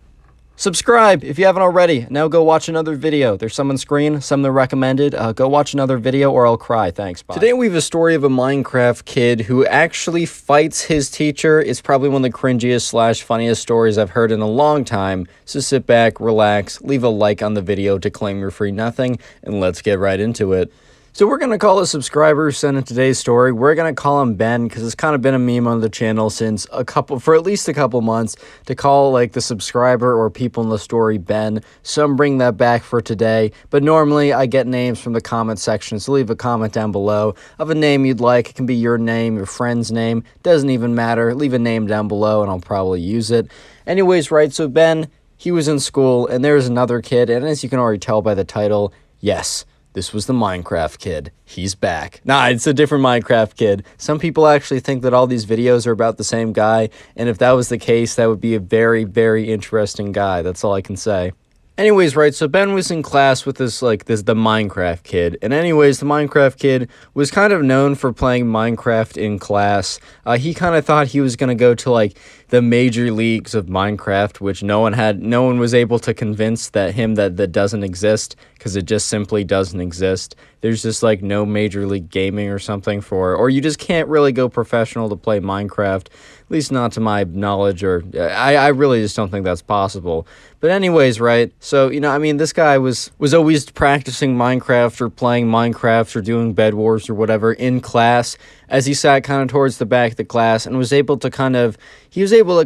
Subscribe if you haven't already. Now go watch another video. There's some on screen, some that are recommended. Go watch another video or I'll cry. Thanks, bye. Today we have a story of a Minecraft kid who actually fights his teacher. It's probably one of the cringiest / funniest stories I've heard in a long time. So sit back, relax, leave a like on the video to claim your free nothing, and let's get right into it. So we're going to call a subscriber who sent in today's story. We're going to call him Ben because it's kind of been a meme on the channel for at least a couple months to call like the subscriber or people in the story Ben. So I'm bringing that back for today. But normally I get names from the comment section. So leave a comment down below of a name you'd like. It can be your name, your friend's name. Doesn't even matter. Leave a name down below and I'll probably use it. Anyways, right, so Ben, he was in school and there's another kid. And as you can already tell by the title, yes, this was the Minecraft kid. He's back. Nah, it's a different Minecraft kid. Some people actually think that all these videos are about the same guy, and if that was the case, that would be a very, very interesting guy. That's all I can say. Anyways, right, so Ben was in class with the Minecraft kid. And anyways, the Minecraft kid was kind of known for playing Minecraft in class. He kind of thought he was going to go to, like, the major leagues of Minecraft, which no one was able to convince that doesn't exist, because it just simply doesn't exist. There's just, like, no major league gaming or something or you just can't really go professional to play Minecraft, at least not to my knowledge, or I really just don't think that's possible. But anyways, right, so, you know, I mean, this guy was always practicing Minecraft or playing Minecraft or doing Bed Wars or whatever in class as he sat kind of towards the back of the class and was able to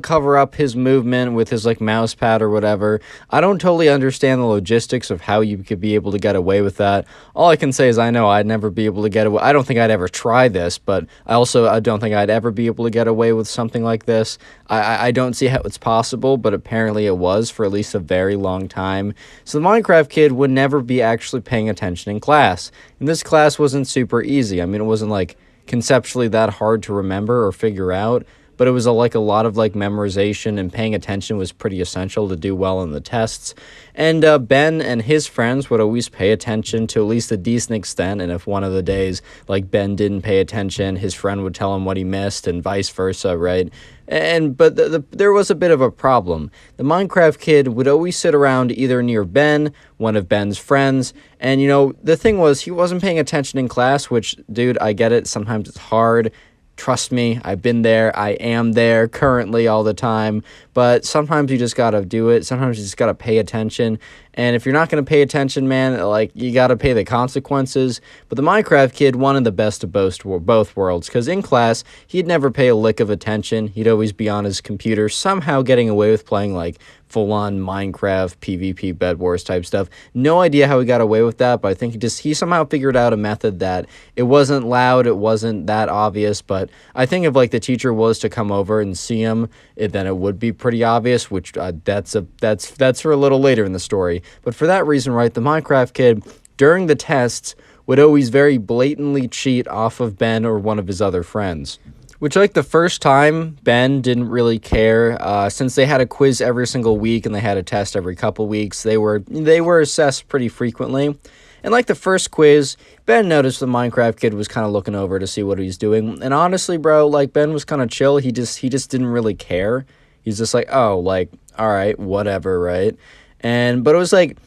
cover up his movement with his, like, mouse pad or whatever. I don't totally understand the logistics of how you could be able to get away with that. All I can say is I know I'd never be able to get away. I don't think I'd ever try this, but I don't think I'd ever be able to get away with something like this. I don't see how it's possible, but apparently it was for at least a very long time. So the Minecraft kid would never be actually paying attention in class. And this class wasn't super easy. I mean, it wasn't, like, conceptually that hard to remember or figure out, but it was a lot of memorization, and paying attention was pretty essential to do well in the tests. And Ben and his friends would always pay attention to at least a decent extent, and if one of the days, like, Ben didn't pay attention, his friend would tell him what he missed, and vice versa, right? But there was a bit of a problem. The Minecraft kid would always sit around either near Ben, one of Ben's friends, and, you know, the thing was, he wasn't paying attention in class, which, dude, I get it, sometimes it's hard. Trust me, I've been there, I am there currently all the time, but sometimes you just gotta do it, sometimes you just gotta pay attention, and if you're not gonna pay attention, man, like, you gotta pay the consequences. But the Minecraft kid wanted the best of both worlds, because in class, he'd never pay a lick of attention, he'd always be on his computer, somehow getting away with playing, like, full-on Minecraft, PvP, Bed Wars type stuff. No idea how he got away with that, but I think he somehow figured out a method that it wasn't loud, it wasn't that obvious, but I think if, like, the teacher was to come over and see him, then it would be pretty obvious, which that's for a little later in the story. But for that reason, right, the Minecraft kid, during the tests, would always very blatantly cheat off of Ben or one of his other friends. Which, like, the first time, Ben didn't really care. Since they had a quiz every single week and they had a test every couple weeks, they were assessed pretty frequently. And, like, the first quiz, Ben noticed the Minecraft kid was kind of looking over to see what he's doing. And honestly, bro, like, Ben was kind of chill. He just didn't really care. He's just like, oh, like, all right, whatever, right? But it was like,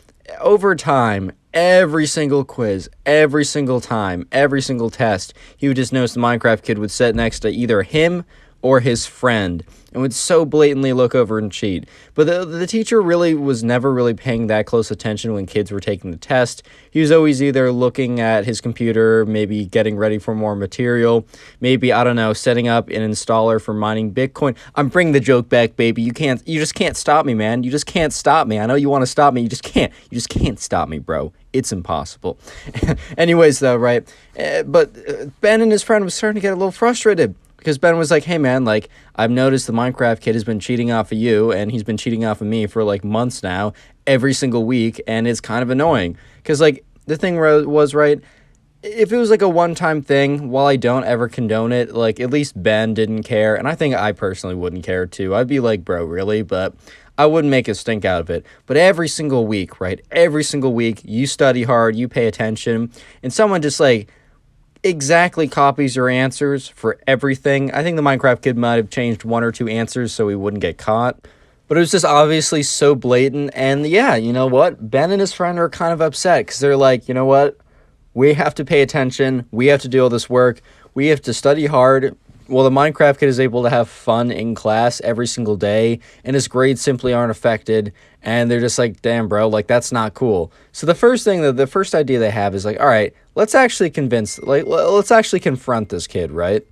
over time, every single quiz, every single time, every single test, he would just notice the Minecraft kid would sit next to either him or his friend and would so blatantly look over and cheat. But the teacher really was never really paying that close attention when kids were taking the test. He was always either looking at his computer, maybe getting ready for more material, maybe, I don't know, setting up an installer for mining Bitcoin. I'm bringing the joke back, baby. You just can't stop me, man. You just can't stop me. I know you want to stop me. You just can't stop me, bro. It's impossible. Anyways, though, right? But Ben and his friend was starting to get a little frustrated. Because Ben was like, hey, man, like, I've noticed the Minecraft kid has been cheating off of you, and he's been cheating off of me for, like, months now, every single week, and it's kind of annoying. Because, like, the thing was, right, if it was, like, a one-time thing, while I don't ever condone it, like, at least Ben didn't care, and I think I personally wouldn't care, too. I'd be like, bro, really? But I wouldn't make a stink out of it. But every single week, right, every single week, you study hard, you pay attention, and someone just, like, exactly copies your answers for everything. I think the Minecraft kid might have changed one or two answers so he wouldn't get caught. But it was just obviously so blatant. And yeah, you know what? Ben and his friend are kind of upset because they're like, you know what? We have to pay attention. We have to do all this work. We have to study hard, Well, the Minecraft kid is able to have fun in class every single day, and his grades simply aren't affected. And they're just like, damn, bro, like that's not cool. So the first idea they have is like, all right, let's actually let's actually confront this kid, right?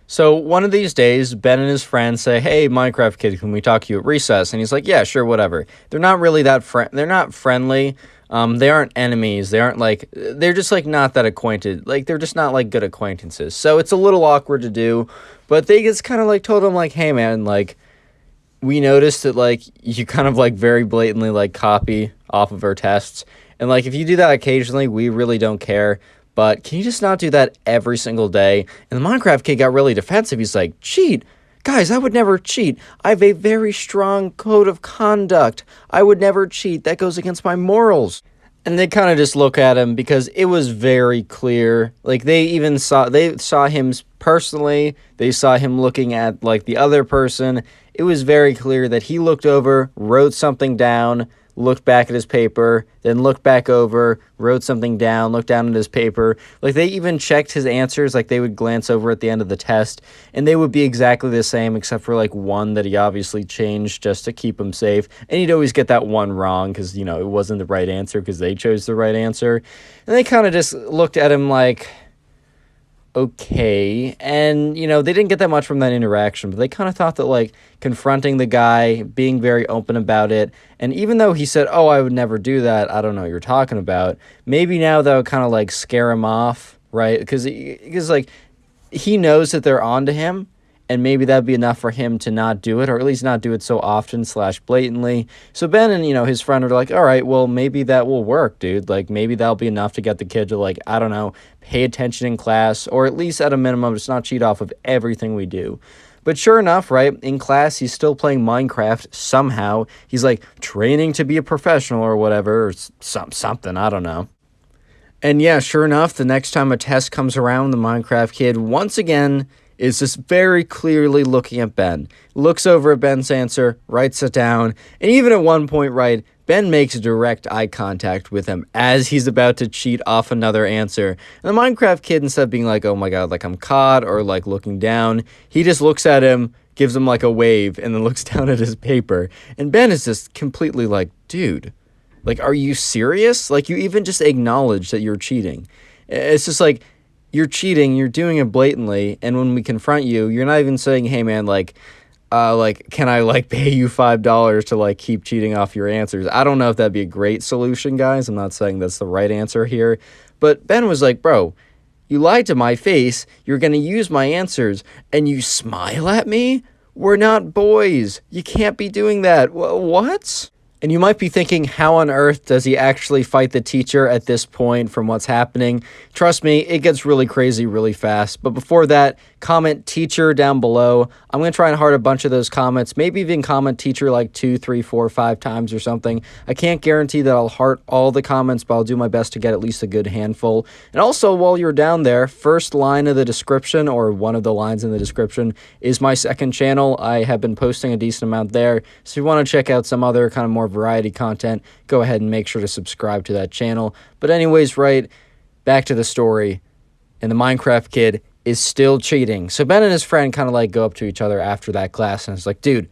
So one of these days, Ben and his friends say, "Hey, Minecraft kid, can we talk to you at recess?" And he's like, "Yeah, sure, whatever." They're not really they're not friendly. They aren't enemies. They're just like not that acquainted. Like they're just not like good acquaintances. So it's a little awkward to do, but they just kind of like told him like, "Hey man, like we noticed that like you kind of like very blatantly like copy off of our tests. And like if you do that occasionally, we really don't care. But can you just not do that every single day?" And the Minecraft kid got really defensive. He's like, "Cheat? Guys, I would never cheat. I have a very strong code of conduct. I would never cheat. That goes against my morals." And they kind of just look at him because it was very clear. Like they saw him personally. They saw him looking at like the other person. It was very clear that he looked over, wrote something down, looked back at his paper, then looked back over, wrote something down, looked down at his paper. Like, they even checked his answers, like, they would glance over at the end of the test, and they would be exactly the same, except for, like, one that he obviously changed just to keep him safe. And he'd always get that one wrong, because, you know, it wasn't the right answer, because they chose the right answer. And they kind of just looked at him like, okay. And, you know, they didn't get that much from that interaction, but they kind of thought that, like, confronting the guy, being very open about it, and even though he said, "Oh, I would never do that, I don't know what you're talking about," maybe now that would kind of, like, scare him off, right? Because, like, he knows that they're onto him, and maybe that'd be enough for him to not do it, or at least not do it so often / blatantly. So Ben and, you know, his friend are like, all right, well, maybe that will work, dude. Like, maybe that'll be enough to get the kid to, like, I don't know, pay attention in class, or at least at a minimum, just not cheat off of everything we do. But sure enough, right, in class, he's still playing Minecraft somehow. He's, like, training to be a professional or whatever, or something, I don't know. And yeah, sure enough, the next time a test comes around, the Minecraft kid, once again, is just very clearly looking at Ben. Looks over at Ben's answer, writes it down, and even at one point, right, Ben makes direct eye contact with him as he's about to cheat off another answer. And the Minecraft kid, instead of being like, "Oh my god, like I'm caught," or like looking down, he just looks at him, gives him like a wave, and then looks down at his paper. And Ben is just completely like, dude, like, are you serious? Like, you even just acknowledge that you're cheating. It's just like, you're cheating, you're doing it blatantly, and when we confront you, you're not even saying, "Hey man, like, can I, like, pay you $5 to, like, keep cheating off your answers?" I don't know if that'd be a great solution, guys. I'm not saying that's the right answer here. But Ben was like, "Bro, you lied to my face, you're gonna use my answers, and you smile at me? We're not boys. You can't be doing that. What?" And you might be thinking, how on earth does he actually fight the teacher at this point from what's happening? Trust me, it gets really crazy really fast. But before that, comment teacher down below. I'm going to try and heart a bunch of those comments, maybe even comment teacher like 2, 3, 4, 5 times or something. I can't guarantee that I'll heart all the comments, but I'll do my best to get at least a good handful. And also, while you're down there, first line of the description, or one of the lines in the description, is my second channel. I have been posting a decent amount there. So if you want to check out some other kind of more variety content, go ahead and make sure to subscribe to that channel. But anyways, right, back to the story. And the Minecraft kid is still cheating. So Ben and his friend kind of like go up to each other after that class, and it's like, dude,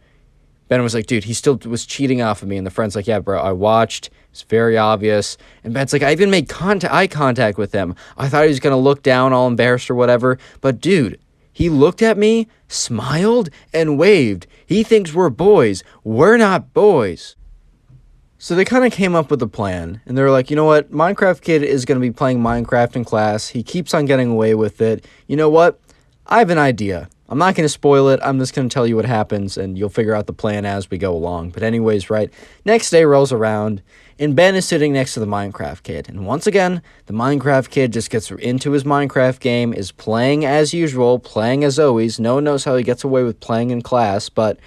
Ben was like, dude, he still was cheating off of me. And the friend's like, yeah, bro, I watched. It's very obvious. And Ben's like, I even made eye contact with him. I thought he was going to look down all embarrassed or whatever. But dude, he looked at me, smiled, and waved. He thinks we're boys. We're not boys. So they kind of came up with a plan, and they were like, you know what, Minecraft kid is going to be playing Minecraft in class. He keeps on getting away with it. You know what? I have an idea. I'm not going to spoil it. I'm just going to tell you what happens, and you'll figure out the plan as we go along. But anyways, right, next day rolls around, and Ben is sitting next to the Minecraft kid. And once again, the Minecraft kid just gets into his Minecraft game, is playing as usual, playing as always. No one knows how he gets away with playing in class, but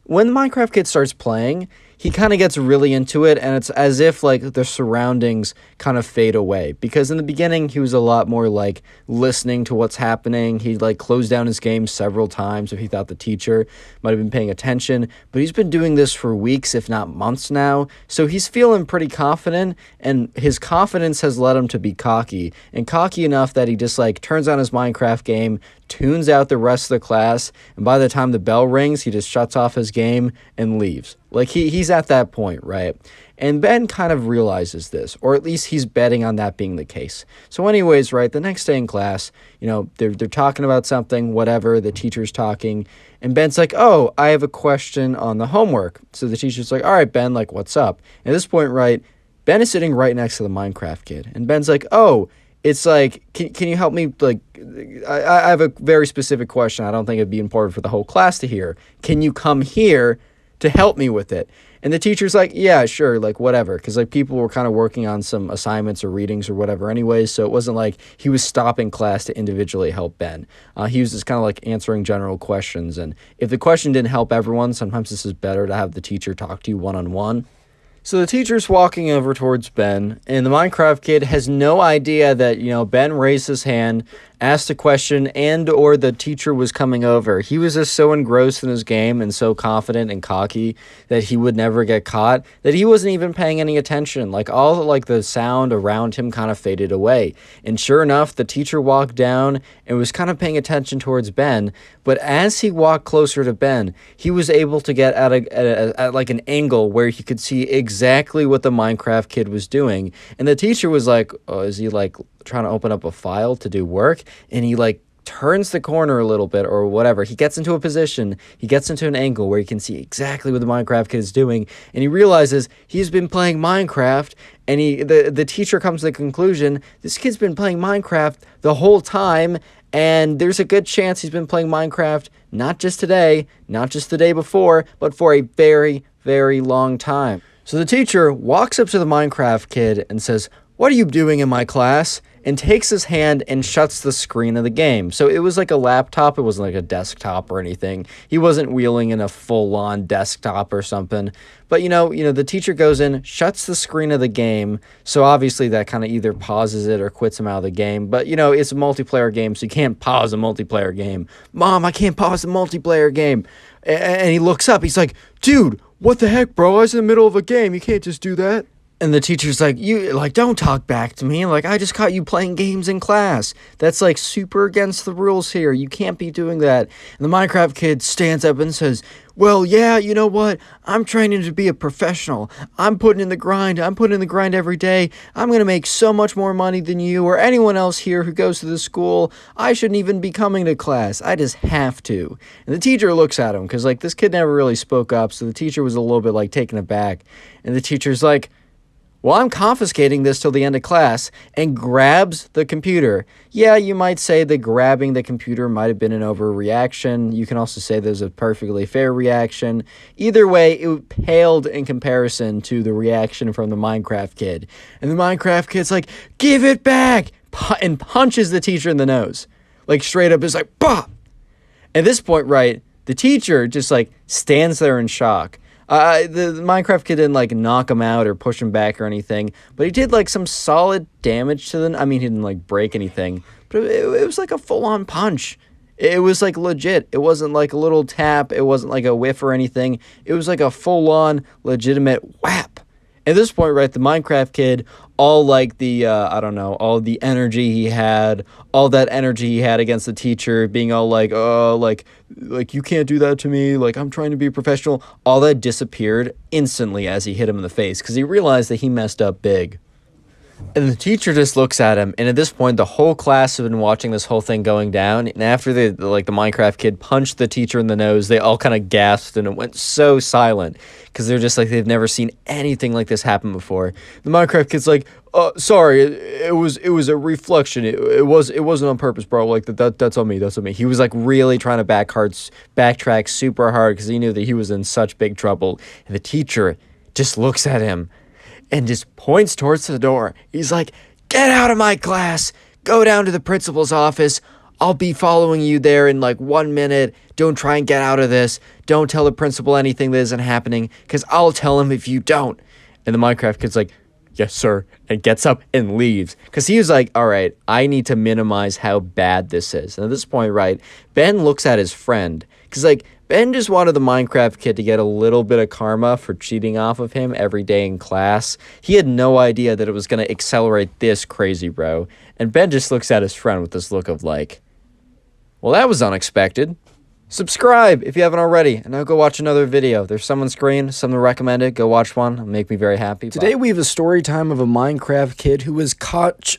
when the Minecraft kid starts playing, he kind of gets really into it, and it's as if like the surroundings kind of fade away, because in the beginning he was a lot more like listening to what's happening. He like closed down his game several times if he thought the teacher might have been paying attention, but he's been doing this for weeks if not months now, so he's feeling pretty confident, and his confidence has led him to be cocky, and cocky enough that he just like turns on his Minecraft game, tunes out the rest of the class, and by the time the bell rings, he just shuts off his game and leaves. Like, he's at that point, right? And Ben kind of realizes this, or at least he's betting on that being the case. So anyways, right, the next day in class, you know, they're talking about something, whatever, the teacher's talking, and Ben's like, oh, I have a question on the homework. So the teacher's like, all right, Ben, like, what's up? At this point, right, Ben is sitting right next to the Minecraft kid, and Ben's like, oh, it's like, can you help me, like, I have a very specific question. I don't think it'd be important for the whole class to hear. Can you come here to help me with it? And the teacher's like, yeah, sure, like, whatever, because, like, people were kind of working on some assignments or readings or whatever anyways, so it wasn't like he was stopping class to individually help Ben. He was just kind of, like, answering general questions, and if the question didn't help everyone, sometimes this is better to have the teacher talk to you one-on-one. So the teacher's walking over towards Ben, and the Minecraft kid has no idea that, you know, Ben raised his hand, asked a question, and or the teacher was coming over. He was just so engrossed in his game and so confident and cocky that he would never get caught that he wasn't even paying any attention. Like, all like the sound around him kind of faded away. And sure enough, the teacher walked down and was kind of paying attention towards Ben, but as he walked closer to Ben, he was able to get at like an angle where he could see exactly what the Minecraft kid was doing. And the teacher was like, oh, is he like trying to open up a file to do work? And he like turns the corner a little bit or whatever. He gets into a position, he gets into an angle where he can see exactly what the Minecraft kid is doing, and he realizes he's been playing Minecraft, and the teacher comes to the conclusion this kid's been playing Minecraft the whole time, and there's a good chance he's been playing Minecraft not just today, not just the day before, but for a very, very long time. So the teacher walks up to the Minecraft kid and says, "What are you doing in my class?" and takes his hand and shuts the screen of the game. So it was like a laptop. It wasn't like a desktop or anything. He wasn't wheeling in a full-on desktop or something. But, you know, the teacher goes in, shuts the screen of the game. So obviously that kind of either pauses it or quits him out of the game. But, you know, it's a multiplayer game, so you can't pause a multiplayer game. Mom, I can't pause the multiplayer game. And he looks up. He's like, dude, what the heck, bro? I was in the middle of a game. You can't just do that. And the teacher's like, don't talk back to me. Like, I just caught you playing games in class. That's, like, super against the rules here. You can't be doing that. And the Minecraft kid stands up and says, well, yeah, you know what? I'm training to be a professional. I'm putting in the grind. I'm putting in the grind every day. I'm going to make so much more money than you or anyone else here who goes to the school. I shouldn't even be coming to class. I just have to. And the teacher looks at him because, like, this kid never really spoke up. So the teacher was a little bit, like, taken aback. And the teacher's like, well, I'm confiscating this till the end of class, and grabs the computer. Yeah, you might say that grabbing the computer might have been an overreaction. You can also say there's a perfectly fair reaction. Either way, it paled in comparison to the reaction from the Minecraft kid. And the Minecraft kid's like, give it back! And punches the teacher in the nose. Like, straight up is like, bah! At this point, right, the teacher just, like, stands there in shock. The Minecraft kid didn't, like, knock him out or push him back or anything, but he did, like, some solid damage to them. I mean, he didn't, like, break anything, but it was, like, a full-on punch. It was, like, legit. It wasn't, like, a little tap. It wasn't, like, a whiff or anything. It was, like, a full-on, legitimate whap. At this point, right, the Minecraft kid, all, like, the, all the energy he had, all that energy he had against the teacher, being all, like, oh, like, you can't do that to me, like, I'm trying to be a professional, all that disappeared instantly as he hit him in the face, because he realized that he messed up big. And the teacher just looks at him, and at this point, the whole class have been watching this whole thing going down, and after the Minecraft kid punched the teacher in the nose, they all kind of gasped, and it went so silent, because they're just like, they've never seen anything like this happen before. The Minecraft kid's like, sorry, it was a reflection, it wasn't on purpose, bro, like, that's on me, He was, like, really trying to backtrack super hard, because he knew that he was in such big trouble, and the teacher just looks at him, and just points towards the door. He's like, get out of my class. Go down to the principal's office. I'll be following you there in like 1 minute. Don't try and get out of this. Don't tell the principal anything that isn't happening, because I'll tell him if you don't. And the Minecraft kid's like, yes, sir, and gets up and leaves. Because he was like, all right, I need to minimize how bad this is. And at this point, right, Ben looks at his friend. Because, like, Ben just wanted the Minecraft kid to get a little bit of karma for cheating off of him every day in class. He had no idea that it was going to accelerate this crazy, bro. And Ben just looks at his friend with this look of like, well, that was unexpected. Subscribe if you haven't already, and now go watch another video. There's some on screen, some recommended. Go watch one. It'll make me very happy. Today we have a story time of a Minecraft kid who was caught...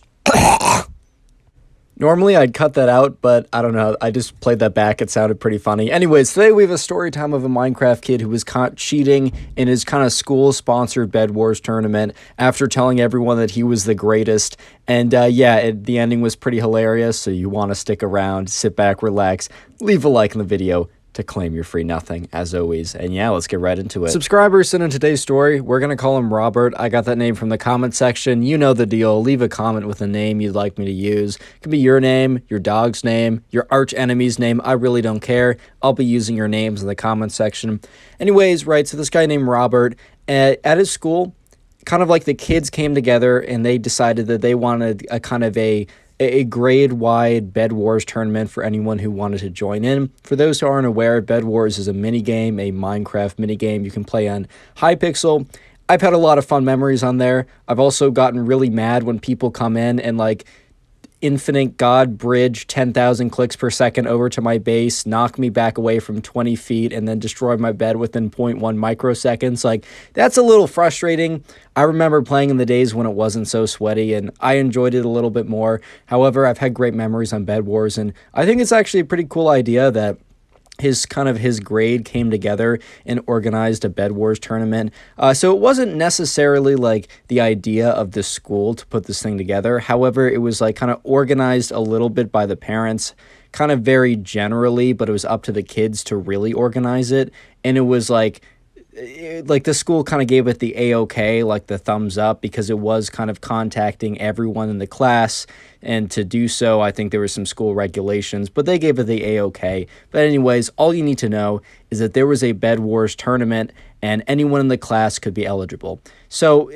Normally, I'd cut that out, but I don't know. I just played that back. It sounded pretty funny. Anyways, today we have a story time of a Minecraft kid who was caught cheating in his kind of school-sponsored Bed Wars tournament after telling everyone that he was the greatest. And yeah, the ending was pretty hilarious, so you want to stick around, sit back, relax, leave a like in the video to claim your free nothing, as always. And yeah, let's get right into it. Subscribers sent in today's story. We're going to call him Robert. I got that name from the comment section. You know the deal. Leave a comment with a name you'd like me to use. It could be your name, your dog's name, your arch enemy's name. I really don't care. I'll be using your names in the comment section. Anyways, right, so this guy named Robert, at his school, kind of like the kids came together and they decided that they wanted a kind of a grade-wide Bed Wars tournament for anyone who wanted to join in. For those who aren't aware, Bed Wars is a minigame, a Minecraft minigame you can play on Hypixel. I've had a lot of fun memories on there. I've also gotten really mad when people come in and like infinite god bridge 10,000 clicks per second over to my base, knock me back away from 20 feet, and then destroy my bed within 0.1 microseconds. Like, that's a little frustrating. I remember playing in the days when it wasn't so sweaty, and I enjoyed it a little bit more. However, I've had great memories on Bed Wars, and I think it's actually a pretty cool idea that his grade came together and organized a Bed Wars tournament. So it wasn't necessarily like the idea of the school to put this thing together. However, it was like kind of organized a little bit by the parents, kind of very generally, but it was up to the kids to really organize it. And it was like the school kind of gave it the A-OK, like the thumbs up, because it was kind of contacting everyone in the class. And to do so, I think there were some school regulations, but they gave it the A-OK. But anyways, all you need to know is that there was a Bed Wars tournament and anyone in the class could be eligible. So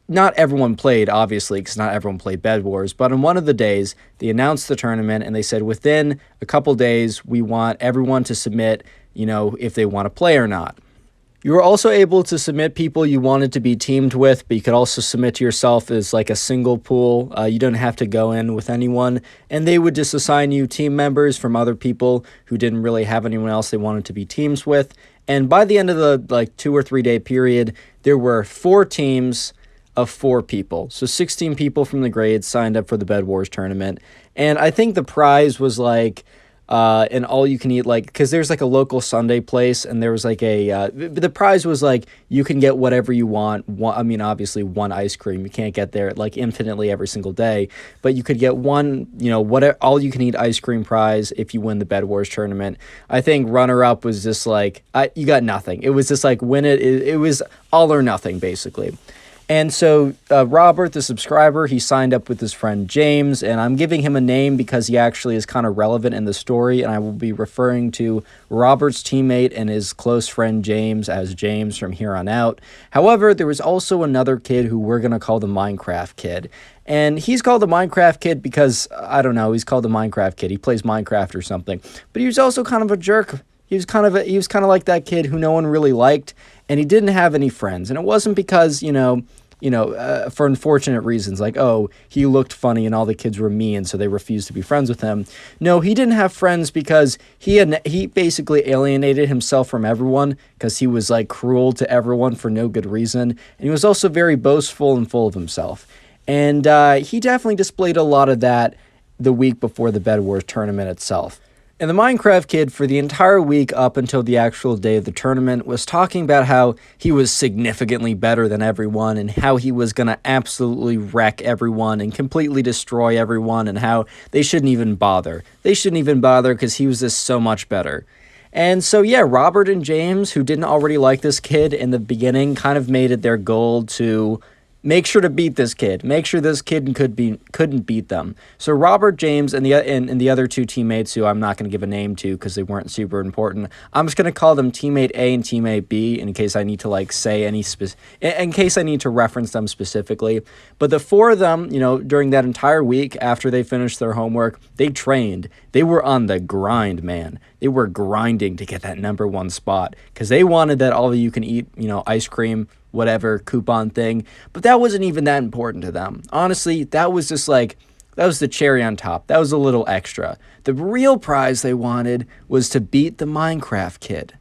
not everyone played, obviously, because not everyone played Bed Wars, but on one of the days, they announced the tournament and they said within a couple days, we want everyone to submit, you know, if they want to play or not. You were also able to submit people you wanted to be teamed with, but you could also submit to yourself as like a single pool. You don't have to go in with anyone, and they would just assign you team members from other people who didn't really have anyone else they wanted to be teams with. And by the end of the like 2 or 3 day period, there were 4 teams of 4 people. So 16 people from the grades signed up for the Bed Wars tournament. And I think the prize was like and all you can eat, like, because there's like a local Sunday place, and there was like the prize was like you can get whatever you want. I mean, obviously one ice cream, you can't get there like infinitely every single day, but you could get one, you know, whatever, all you can eat ice cream prize if you win the Bed Wars tournament. I think runner up was just like you got nothing. It was just like win it. It was all or nothing basically. And so Robert, the subscriber, he signed up with his friend James, and I'm giving him a name because he actually is kind of relevant in the story, and I will be referring to Robert's teammate and his close friend James as James from here on out. However, there was also another kid who we're going to call the Minecraft kid. And he's called the Minecraft kid because, I don't know, he's called the Minecraft kid. He plays Minecraft or something. But he was also kind of a jerk. He was kind of like that kid who no one really liked, and he didn't have any friends. And it wasn't because, for unfortunate reasons, like, oh, he looked funny and all the kids were mean, so they refused to be friends with him. No, he didn't have friends because he basically alienated himself from everyone because he was like cruel to everyone for no good reason. And he was also very boastful and full of himself. And he definitely displayed a lot of that the week before the Bed Wars tournament itself. And the Minecraft kid, for the entire week up until the actual day of the tournament, was talking about how he was significantly better than everyone and how he was going to absolutely wreck everyone and completely destroy everyone and how they shouldn't even bother. They shouldn't even bother because he was just so much better. And so, yeah, Robert and James, who didn't already like this kid in the beginning, kind of made it their goal to make sure to beat this kid. Make sure this kid couldn't beat them. So Robert James and the other two teammates, who I'm not going to give a name to because they weren't super important, I'm just going to call them teammate A and teammate B in case I need to like say any in case I need to reference them specifically. But the four of them, you know, during that entire week after they finished their homework, they trained. They were on the grind, man. They were grinding to get that #1 spot because they wanted that all you can eat, you know, ice cream, whatever coupon thing. But that wasn't even that important to them. Honestly, that was just like, that was the cherry on top. That was a little extra. The real prize they wanted was to beat the Minecraft kid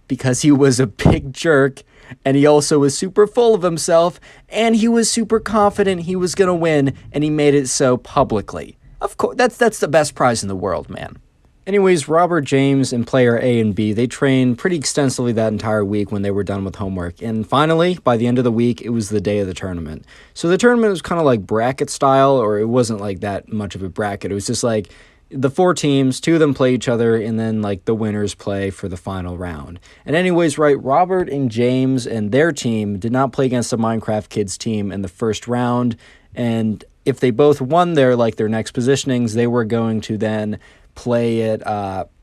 because he was a big jerk and he also was super full of himself and he was super confident he was going to win and he made it so publicly. Of course, that's the best prize in the world, man. Anyways, Robert James and player A and B, they trained pretty extensively that entire week when they were done with homework. And finally, by the end of the week, it was the day of the tournament. So the tournament was kind of like bracket style, or it wasn't like that much of a bracket. It was just like the four teams, two of them play each other, and then like the winners play for the final round. And anyways, right, Robert and James and their team did not play against the Minecraft Kids team in the first round. And if they both won their next positionings, they were going to then play it.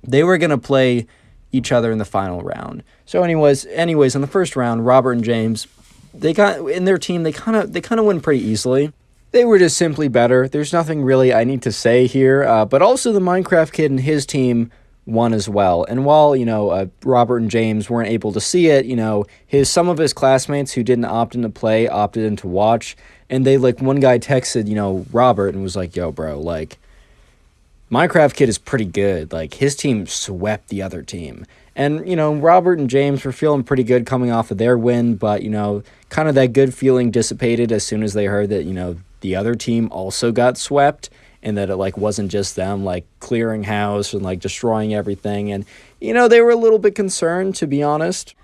They were going to play each other in the final round. So anyways, in the first round, Robert and James, they got in their team. They kind of win pretty easily. They were just simply better. There's nothing really I need to say here. But also the Minecraft kid and his team won as well. And while, you know, Robert and James weren't able to see it, you know, some of his classmates who didn't opt in to play opted in to watch. And they, like, one guy texted, you know, Robert and was like, yo, bro, like, Minecraft kid is pretty good. Like, his team swept the other team. And, you know, Robert and James were feeling pretty good coming off of their win, but, you know, kind of that good feeling dissipated as soon as they heard that, you know, the other team also got swept and that it, like, wasn't just them, like, clearing house and, like, destroying everything. And, you know, they were a little bit concerned, to be honest.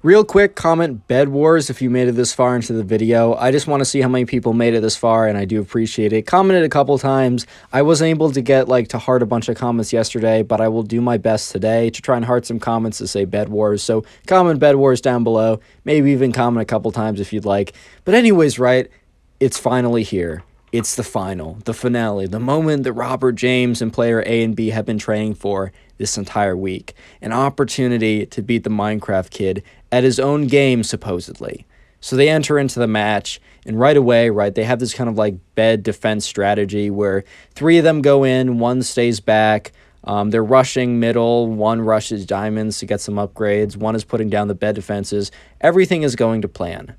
Real quick, comment Bed Wars if you made it this far into the video. I just want to see how many people made it this far, and I do appreciate it. Commented a couple times. I wasn't able to get, like, to heart a bunch of comments yesterday, but I will do my best today to try and heart some comments to say Bed Wars. So comment Bed Wars down below. Maybe even comment a couple times if you'd like. But anyways, right, it's finally here. It's the final, the finale, the moment that Robert James and player A and B have been training for this entire week. An opportunity to beat the Minecraft kid at his own game, supposedly. So they enter into the match, and right away, right, they have this kind of like bed defense strategy where three of them go in, one stays back. They're rushing middle, one rushes diamonds to get some upgrades, one is putting down the bed defenses. Everything is going to plan.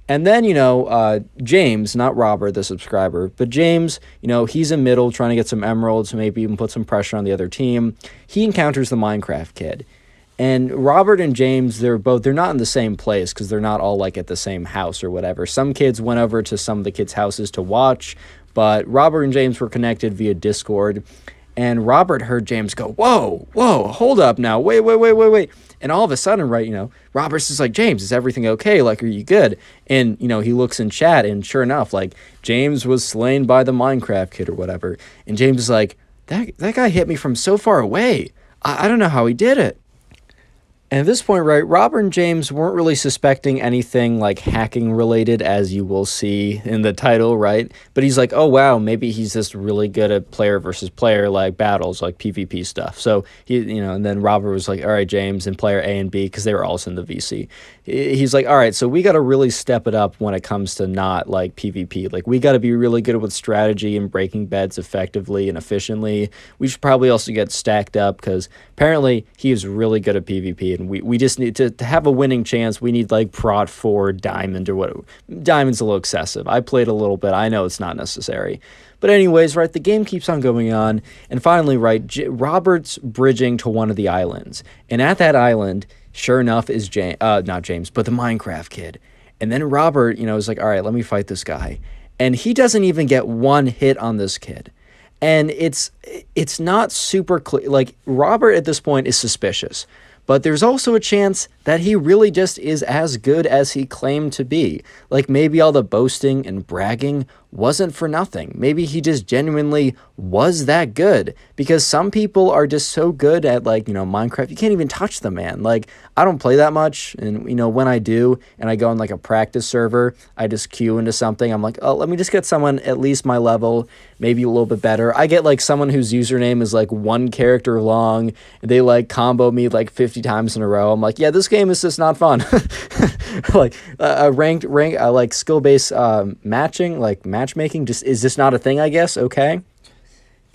And then, you know, James, not Robert, the subscriber, but James, you know, he's in middle trying to get some emeralds, maybe even put some pressure on the other team. He encounters the Minecraft kid. And Robert and James, they're not in the same place because they're not all like at the same house or whatever. Some kids went over to some of the kids' houses to watch, but Robert and James were connected via Discord. And Robert heard James go, whoa, hold up now, wait. And all of a sudden, right, you know, Robert's just like, James, is everything okay? Like, are you good? And, you know, he looks in chat, and sure enough, like, James was slain by the Minecraft kid or whatever. And James is like, that guy hit me from so far away. I don't know how he did it. And at this point, right, Robert and James weren't really suspecting anything like hacking related, as you will see in the title, right? But he's like, oh, wow, maybe he's just really good at player versus player, like battles, like PvP stuff. So, he, you know, and then Robert was like, all right, James and player A and B, because they were also in the VC. He's like, all right, so we got to really step it up when it comes to not like PvP. Like, we got to be really good with strategy and breaking beds effectively and efficiently. We should probably also get stacked up because apparently he is really good at PvP. And we just need to have a winning chance. We need like prot 4 diamond or what. Diamond's a little excessive. I played a little bit. I know it's not necessary. But anyways, right, the game keeps on going on. And finally, right, Robert's bridging to one of the islands. And at that island, sure enough, is not James, but the Minecraft kid. And then Robert, you know, is like, all right, let me fight this guy. And he doesn't even get one hit on this kid. And it's not super clear. Like, Robert at this point is suspicious. But there's also a chance that he really just is as good as he claimed to be. Like, maybe all the boasting and bragging wasn't for nothing. Maybe he just genuinely was that good, because some people are just so good at, like, Minecraft, you can't even touch them, man. Like, I don't play that much, and when I do and I go on like a practice server, I just queue into something. I'm like, oh, let me just get someone at least my level, maybe a little bit better. I get like someone whose username is like one character long, and they like combo me like 50 times in a row. I'm like, yeah, this game is just not fun. Like ranked like skill-based matching, like matchmaking, just is just not a thing, I guess. Okay.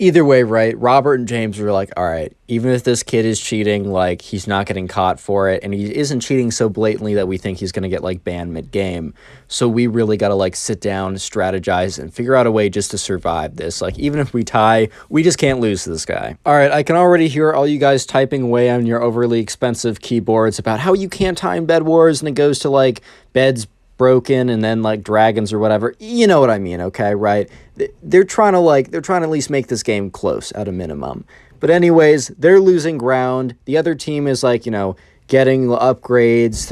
Either way, right, Robert and James were like, all right, even if this kid is cheating, like, he's not getting caught for it, and he isn't cheating so blatantly that we think he's going to get, like, banned mid-game. So we really got to, like, sit down, strategize, and figure out a way just to survive this. Like, even if we tie, we just can't lose to this guy. All right, I can already hear all you guys typing away on your overly expensive keyboards about how you can't tie in Bed Wars, and it goes to, like, beds broken and then like dragons or whatever. You know what I mean, okay, right? They're trying to at least make this game close at a minimum. But anyways, they're losing ground. The other team is like, getting upgrades.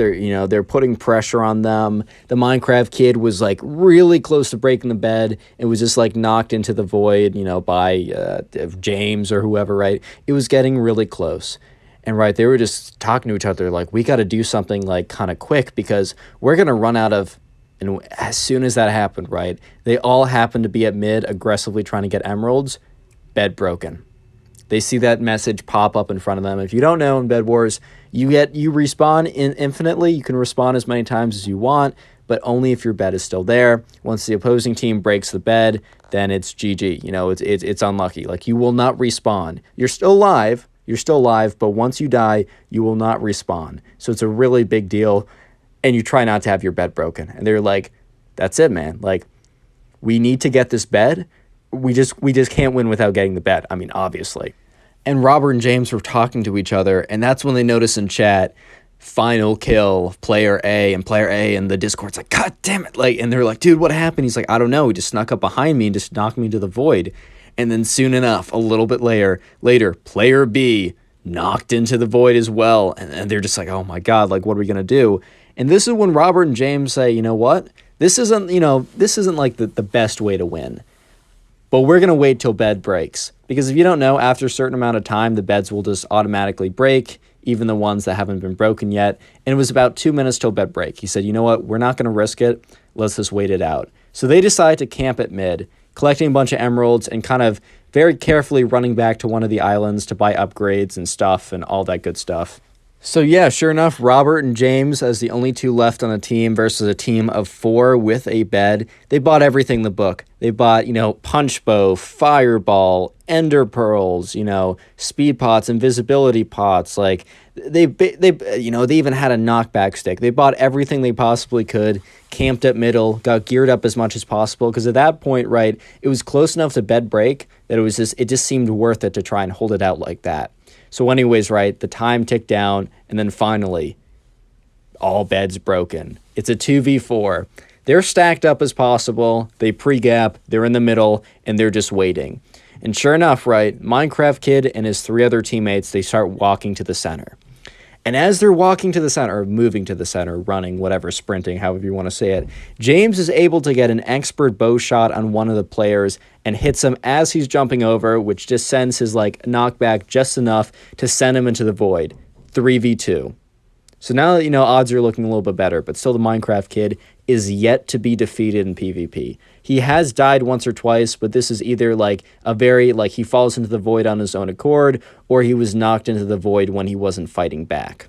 They're putting pressure on them. The Minecraft kid was like really close to breaking the bed. It was just like knocked into the void, by James or whoever, right? It was getting really close. And right, they were just talking to each other like, we got to do something like kind of quick, because we're going to run out of, and as soon as that happened, right, they all happened to be at mid aggressively trying to get emeralds. Bed broken. They see that message pop up in front of them. If you don't know, in Bed Wars, you respawn infinitely. You can respawn as many times as you want, but only if your bed is still there. Once the opposing team breaks the bed, then it's GG. It's unlucky. Like, you will not respawn. You're still alive. But once you die, you will not respawn. So it's a really big deal, and you try not to have your bed broken. And they're like, that's it, man. Like, we need to get this bed. We just can't win without getting the bed. I mean, obviously. And Robert and James were talking to each other, and that's when they notice in chat, final kill, player A, and the Discord's like, God damn it. Like, and they're like, dude, what happened? He's like, I don't know. He just snuck up behind me and just knocked me to the void. And then soon enough, a little bit later, player B knocked into the void as well. And they're just like, oh my God, like, what are we going to do? And this is when Robert and James say, you know what? This isn't like the best way to win. But we're going to wait till bed breaks. Because if you don't know, after a certain amount of time, the beds will just automatically break, even the ones that haven't been broken yet. And it was about 2 minutes till bed break. He said, you know what? We're not going to risk it. Let's just wait it out. So they decide to camp at mid, collecting a bunch of emeralds and kind of very carefully running back to one of the islands to buy upgrades and stuff and all that good stuff. So yeah, sure enough, Robert and James, as the only two left on a team versus a team of 4 with a bed, they bought everything in the book. They bought, punch bow, fireball, ender pearls, speed pots, invisibility pots. Like, they even had a knockback stick. They bought everything they possibly could, camped at middle, got geared up as much as possible, because at that point, right, it was close enough to bed break that it just seemed worth it to try and hold it out like that. So anyways, right, the time ticked down, and then finally, all beds broken. It's a 2v4. They're stacked up as possible. They pre-gap, they're in the middle, and they're just waiting. And sure enough, right, Minecraft Kid and his 3 other teammates, they start walking to the center. And as they're walking to the center, or moving to the center, running, whatever, sprinting, however you want to say it, James is able to get an expert bow shot on one of the players and hits him as he's jumping over, which just sends his knockback just enough to send him into the void. 3v2. So now that odds are looking a little bit better, but still the Minecraft Kid is yet to be defeated in PvP. He has died once or twice, but this is either he falls into the void on his own accord, or he was knocked into the void when he wasn't fighting back.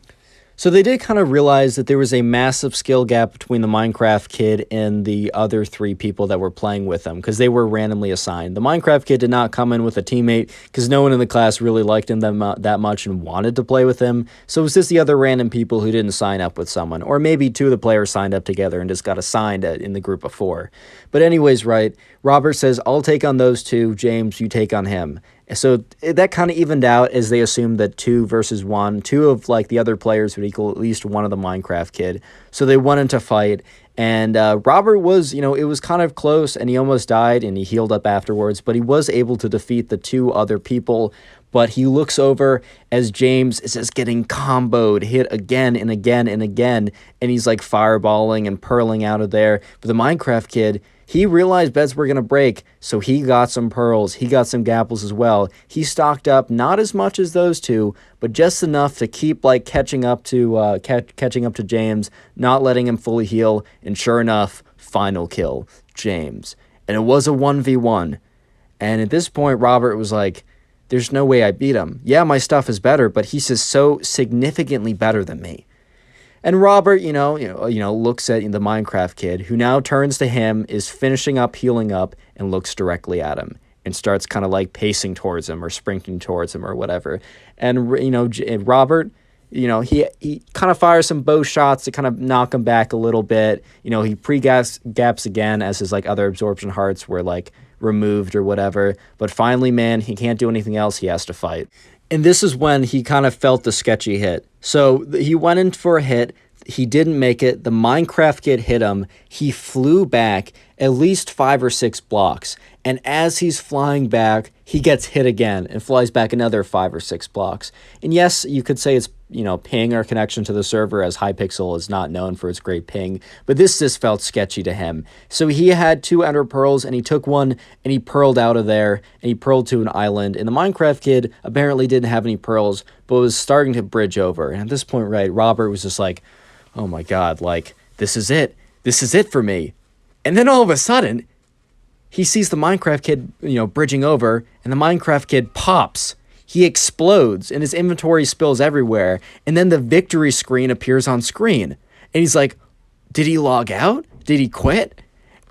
So they did kind of realize that there was a massive skill gap between the Minecraft Kid and the other 3 people that were playing with him, because they were randomly assigned. The Minecraft Kid did not come in with a teammate, because no one in the class really liked him that much and wanted to play with him. So it was just the other random people who didn't sign up with someone. Or maybe 2 of the players signed up together and just got assigned in the group of 4. But anyways, right, Robert says, I'll take on those 2, James, you take on him. So that kind of evened out as they assumed that 2 versus 1, 2 of the other players would equal at least 1 of the Minecraft Kid. So they went into fight, and Robert was, it was kind of close, and he almost died, and he healed up afterwards, but he was able to defeat the 2 other people. But he looks over as James is just getting comboed, hit again and again and again, and he's fireballing and pearling out of there. But the Minecraft Kid, He realized beds were going to break, so he got some pearls. He got some gapples as well. He stocked up, not as much as those two, but just enough to keep like catching up to James, not letting him fully heal. And sure enough, final kill, James. And it was a 1v1. And at this point, Robert was like, there's no way I beat him. Yeah, my stuff is better, but he's just so significantly better than me. And Robert, looks at the Minecraft kid, who now turns to him, is finishing up, healing up, and looks directly at him and starts kind of like pacing towards him or sprinting towards him or whatever. And, Robert, he kind of fires some bow shots to kind of knock him back a little bit. He gaps again as his like other absorption hearts were like removed or whatever. But finally, man, he can't do anything else. He has to fight. And this is when he kind of felt the sketchy hit. So he went in for a hit. He didn't make it. The Minecraft kid hit him. He flew back at least 5 or 6 blocks. And as he's flying back, he gets hit again and flies back another 5 or 6 blocks. And yes, you could say it's, ping or connection to the server, as Hypixel is not known for its great ping. But this just felt sketchy to him. So he had 2 ender pearls, and he took one, and he pearled out of there, and he pearled to an island. And the Minecraft kid apparently didn't have any pearls, but was starting to bridge over. And at this point, right, Robert was just like, oh my God, like, this is it. This is it for me. And then all of a sudden, he sees the Minecraft kid, bridging over, and the Minecraft kid pops. He explodes, and his inventory spills everywhere, and then the victory screen appears on screen. And he's like, did he log out? Did he quit?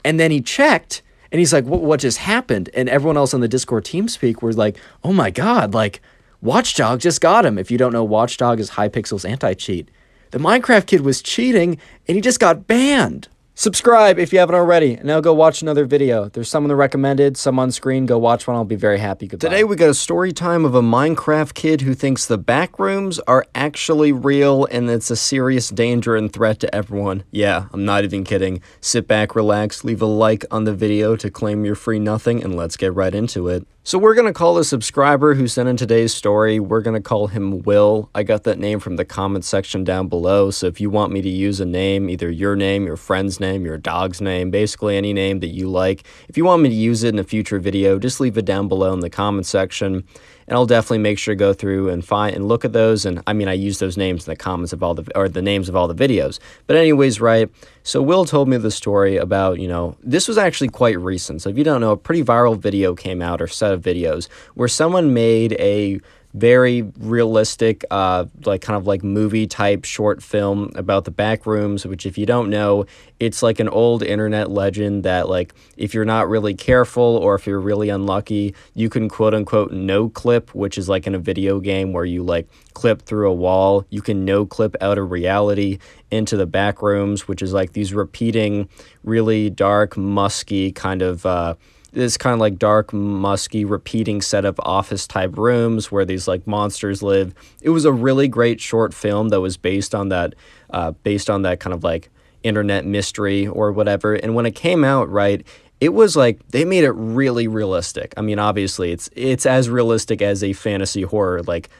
And then he checked, and he's like, what just happened? And everyone else on the Discord TeamSpeak was like, oh my God, like, Watchdog just got him. If you don't know, Watchdog is Hypixel's anti-cheat. The Minecraft kid was cheating, and he just got banned. Subscribe if you haven't already, and now go watch another video. There's some in the recommended, some on screen. Go watch one. I'll be very happy. Goodbye. Today we got a story time of a Minecraft kid who thinks the back rooms are actually real and it's a serious danger and threat to everyone. Yeah, I'm not even kidding. Sit back, relax, leave a like on the video to claim your free nothing, and let's get right into it. So we're going to call a subscriber who sent in today's story, we're going to call him Will. I got that name from the comment section down below, so if you want me to use a name, either your name, your friend's name, your dog's name, basically any name that you like, if you want me to use it in a future video, just leave it down below in the comment section, and I'll definitely make sure to go through and find and look at those. And I mean, I use those names in the comments of all the names of all the videos. But anyways, right, so Will told me the story about, this was actually quite recent. So if you don't know, a pretty viral video came out, or set of videos, where someone made a very realistic, like movie type short film about the back rooms, which if you don't know, it's like an old internet legend that like if you're not really careful or if you're really unlucky, you can quote unquote no clip, which is like in a video game where you like clip through a wall. You can no clip out of reality into the back rooms, which is like these repeating, really dark, musky kind of this kind of like dark, musky, repeating set of office type rooms where these like monsters live. It was a really great short film that was based on that kind of like internet mystery or whatever. And when it came out, right, it was like they made it really realistic. I mean, obviously it's as realistic as a fantasy horror, like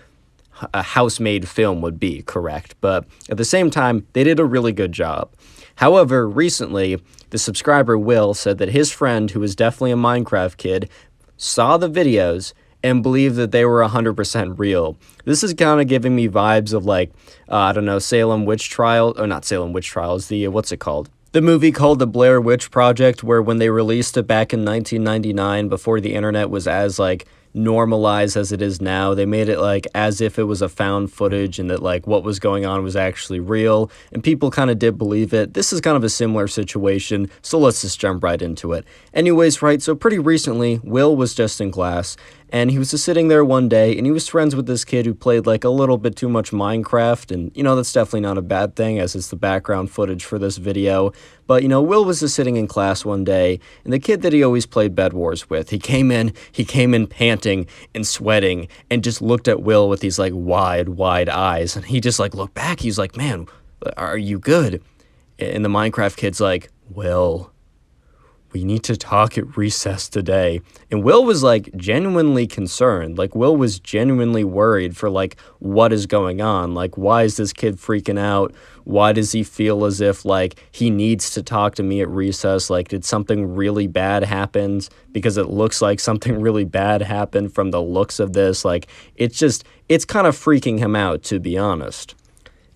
a house-made film would be, correct? But at the same time, they did a really good job. However, recently, the subscriber Will said that his friend, who is definitely a Minecraft kid, saw the videos and believed that they were 100% real. This is kind of giving me vibes of like, I don't know, Salem Witch Trial, or not Salem Witch Trials, what's it called? The movie called The Blair Witch Project, where when they released it back in 1999, before the internet was as like normalized as it is now, they made it like as if it was a found footage and that like what was going on was actually real, and people kind of did believe it. This is kind of a similar situation, so let's just jump right into it. Anyways, right, so pretty recently, Will was just in class, and he was just sitting there one day, and he was friends with this kid who played like a little bit too much Minecraft, and that's definitely not a bad thing as it's the background footage for this video. But Will was just sitting in class one day, and the kid that he always played Bed Wars with, he came in panting and sweating and just looked at Will with these like wide eyes, and he just like looked back. He's like, man, are you good? And the Minecraft kid's like, Will, we need to talk at recess today. And Will was like genuinely concerned. Like Will was genuinely worried for like what is going on. Like, why is this kid freaking out? Why does he feel as if like he needs to talk to me at recess? Like, did something really bad happen? Because it looks like something really bad happened from the looks of this. Like, it's kind of freaking him out, to be honest.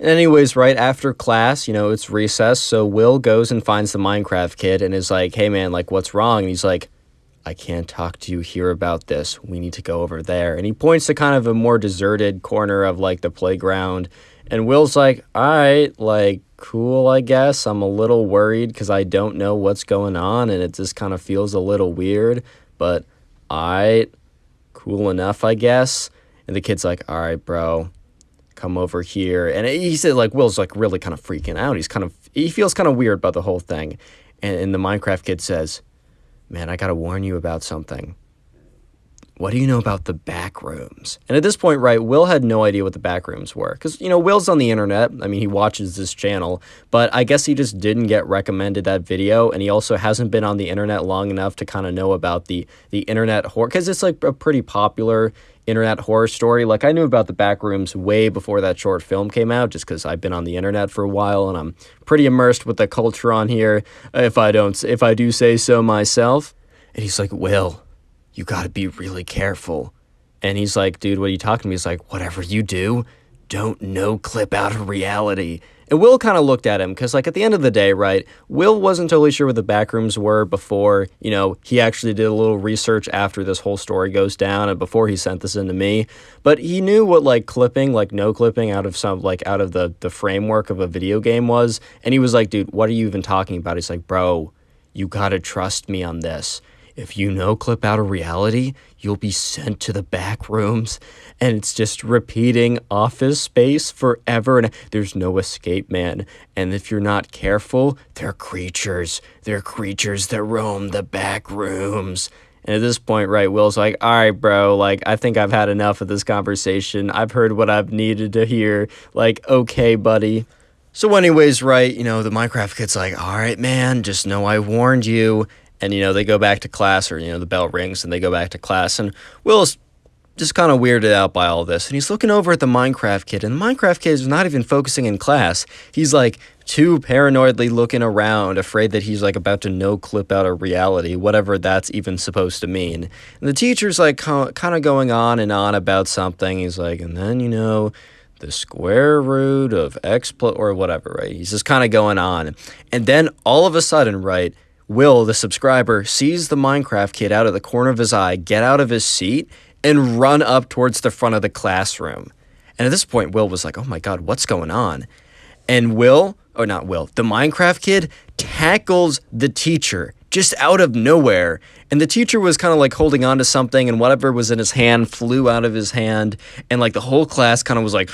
Anyways, right after class, it's recess, so Will goes and finds the Minecraft kid and is like, hey man, like, what's wrong? And he's like, I can't talk to you here about this. We need to go over there. And he points to kind of a more deserted corner of like the playground. And Will's like, all right, like, cool, I guess. I'm a little worried because I don't know what's going on and it just kind of feels a little weird, but all right, cool enough, I guess. And the kid's like, all right, bro, come over here. And he said, like, Will's like really kind of freaking out. He feels kind of weird about the whole thing. And the Minecraft kid says, man, I gotta warn you about something. What do you know about the back rooms? And at this point, right, Will had no idea what the back rooms were. Because, Will's on the internet. I mean, he watches this channel. But I guess he just didn't get recommended that video. And he also hasn't been on the internet long enough to kind of know about the internet horror. Because it's like a pretty popular internet horror story. Like, I knew about the back rooms way before that short film came out. Just because I've been on the internet for a while. And I'm pretty immersed with the culture on here. If I do say so myself. And he's like, Will, you got to be really careful. And he's like, dude, what are you talking to me? He's like, whatever you do, don't no clip out of reality. And Will kind of looked at him because, like, at the end of the day, right, Will wasn't totally sure what the backrooms were before, he actually did a little research after this whole story goes down and before he sent this in to me. But he knew what, like, clipping, like, no clipping out of the framework of a video game was. And he was like, dude, what are you even talking about? He's like, bro, you got to trust me on this. If you no clip out of reality, you'll be sent to the back rooms, and it's just repeating Office Space forever, and there's no escape, man. And if you're not careful, they're creatures. They're creatures that roam the back rooms. And at this point, right, Will's like, all right, bro, like, I think I've had enough of this conversation. I've heard what I've needed to hear. Like, okay, buddy. So anyways, right, the Minecraft kid's like, all right, man, just know I warned you. And, they go back to class, or, the bell rings and they go back to class. And Will's just kind of weirded out by all this. And he's looking over at the Minecraft kid. And the Minecraft kid is not even focusing in class. He's like too paranoidly looking around, afraid that he's like about to no clip out of reality, whatever that's even supposed to mean. And the teacher's like kind of going on and on about something. He's like, and then, the square root of x plus, or whatever, right? He's just kind of going on. And then all of a sudden, right, Will, the subscriber, sees the Minecraft kid out of the corner of his eye, get out of his seat, and run up towards the front of the classroom. And at this point, Will was like, oh my God, what's going on? And the Minecraft kid tackles the teacher just out of nowhere. And the teacher was kind of like holding on to something, and whatever was in his hand flew out of his hand. And like the whole class kind of was like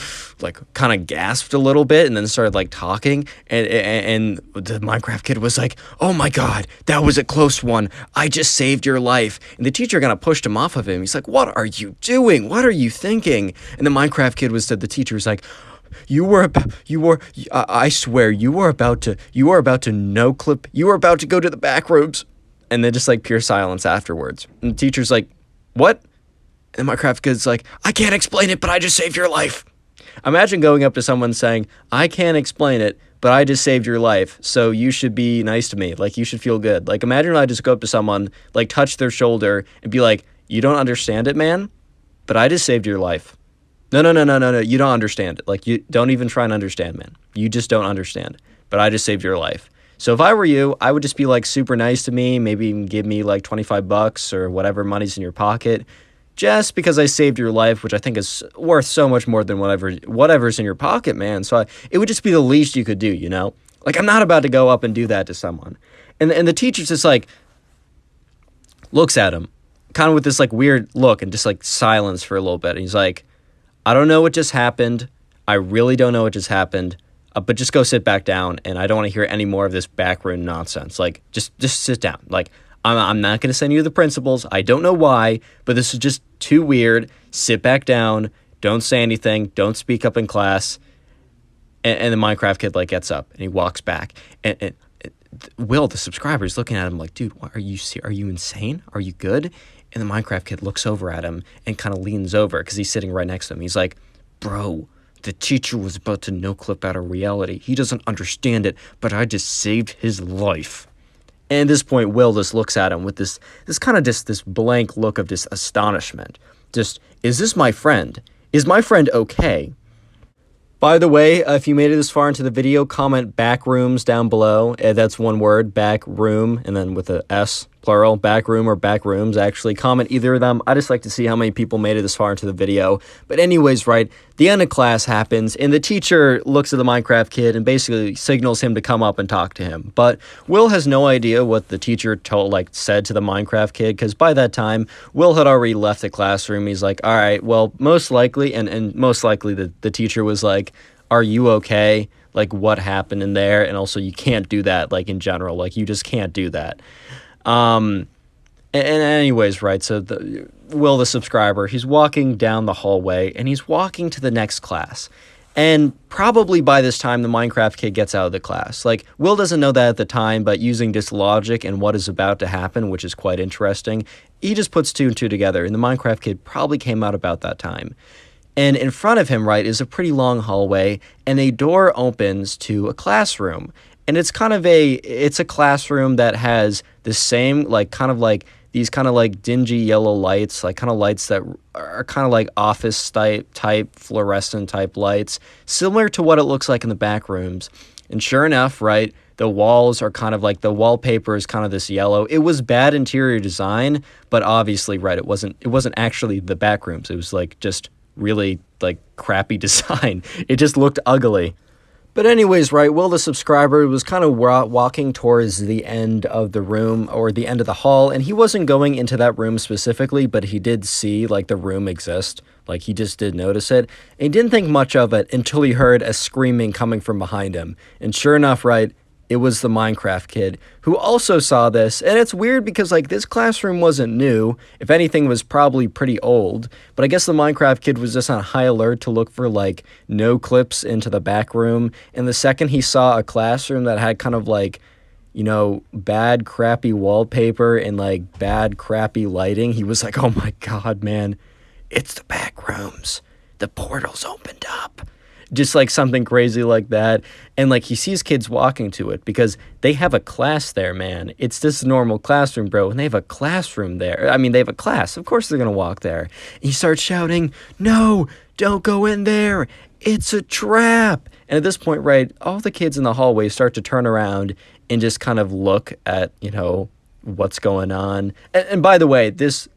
kind of gasped a little bit and then started like talking. And the Minecraft kid was like, oh my God, that was a close one. I just saved your life. And the teacher kind of pushed him off of him. He's like, what are you doing? What are you thinking? And the Minecraft kid said, the teacher was like, I swear, you were about to no clip, you were about to go to the back rooms. And then just like pure silence afterwards. And the teacher's like, what? And the Minecraft kid's like, I can't explain it, but I just saved your life. Imagine going up to someone saying, I can't explain it, but I just saved your life, so you should be nice to me. Like, you should feel good. Like, imagine I just go up to someone, like, touch their shoulder and be like, you don't understand it, man, but I just saved your life. No, you don't understand it. Like, you don't even try and understand, man. You just don't understand. But I just saved your life. So if I were you, I would just be like super nice to me, maybe even give me like $25 or whatever money's in your pocket, just because I saved your life, which I think is worth so much more than whatever's in your pocket, man. So it would just be the least you could do, Like, I'm not about to go up and do that to someone. And the teacher's just like looks at him, kind of with this like weird look and just like silence for a little bit. And he's like, I don't know what just happened. I really don't know what just happened. But just go sit back down, and I don't want to hear any more of this backroom nonsense. Like, just sit down. Like, I'm not going to send you the principals. I don't know why, but this is just too weird. Sit back down. Don't say anything. Don't speak up in class. And the Minecraft kid, like, gets up, and he walks back. And Will, the subscriber, is looking at him like, dude, what, are you insane? Are you good? And the Minecraft kid looks over at him and kind of leans over because he's sitting right next to him. He's like, bro, the teacher was about to no-clip out of reality. He doesn't understand it, but I just saved his life. And at this point, Will just looks at him with this kind of just this blank look of just astonishment. Just, is this my friend? Is my friend okay? By the way, if you made it this far into the video, comment back rooms down below. That's one word, back room, and then with a S, plural, back room or back rooms, actually. Comment either of them. I just like to see how many people made it this far into the video. But anyways, right, the end of class happens, and the teacher looks at the Minecraft kid and basically signals him to come up and talk to him. But Will has no idea what the teacher said to the Minecraft kid, because by that time, Will had already left the classroom. He's like, all right, well, most likely, and most likely the teacher was like, are you okay? Like, what happened in there? And also, you can't do that, like, in general. Like, you just can't do that. And anyways, right, so Will, the subscriber, he's walking down the hallway, and he's walking to the next class. And probably by this time, the Minecraft kid gets out of the class. Like, Will doesn't know that at the time, but using this logic and what is about to happen, which is quite interesting, he just puts two and two together, and the Minecraft kid probably came out about that time. And in front of him, right, is a pretty long hallway, and a door opens to a classroom. And it's a classroom that has the same, like, kind of like these kind of like dingy yellow lights, like kind of lights that are kind of like office type fluorescent type lights, similar to what it looks like in the back rooms. And sure enough, right, the walls are kind of like, the wallpaper is kind of this yellow. It was bad interior design, but obviously, right, it wasn't actually the back rooms. It was like just really like crappy design. It just looked ugly. But anyways, right, Will the subscriber was kind of walking towards the end of the room or the end of the hall, and he wasn't going into that room specifically, but he did see like the room exist. Like, he just did notice it, and he didn't think much of it until he heard a screaming coming from behind him. And sure enough, right, it was the Minecraft kid who also saw this. And it's weird because, like, this classroom wasn't new. If anything, it was probably pretty old. But I guess the Minecraft kid was just on high alert to look for, like, no clips into the back room. And the second he saw a classroom that had kind of, like, you know, bad, crappy wallpaper and, like, bad, crappy lighting, he was like, oh my god, man, it's the back rooms. The portal's opened up. Just like something crazy like that. And like, he sees kids walking to it because they have a class there, man. It's this normal classroom, bro, and they have a classroom there. I mean, they have a class. Of course they're gonna walk there. And he starts shouting, no, don't go in there. It's a trap. And at this point, right, all the kids in the hallway start to turn around and just kind of look at, you know, what's going on. And by the way, the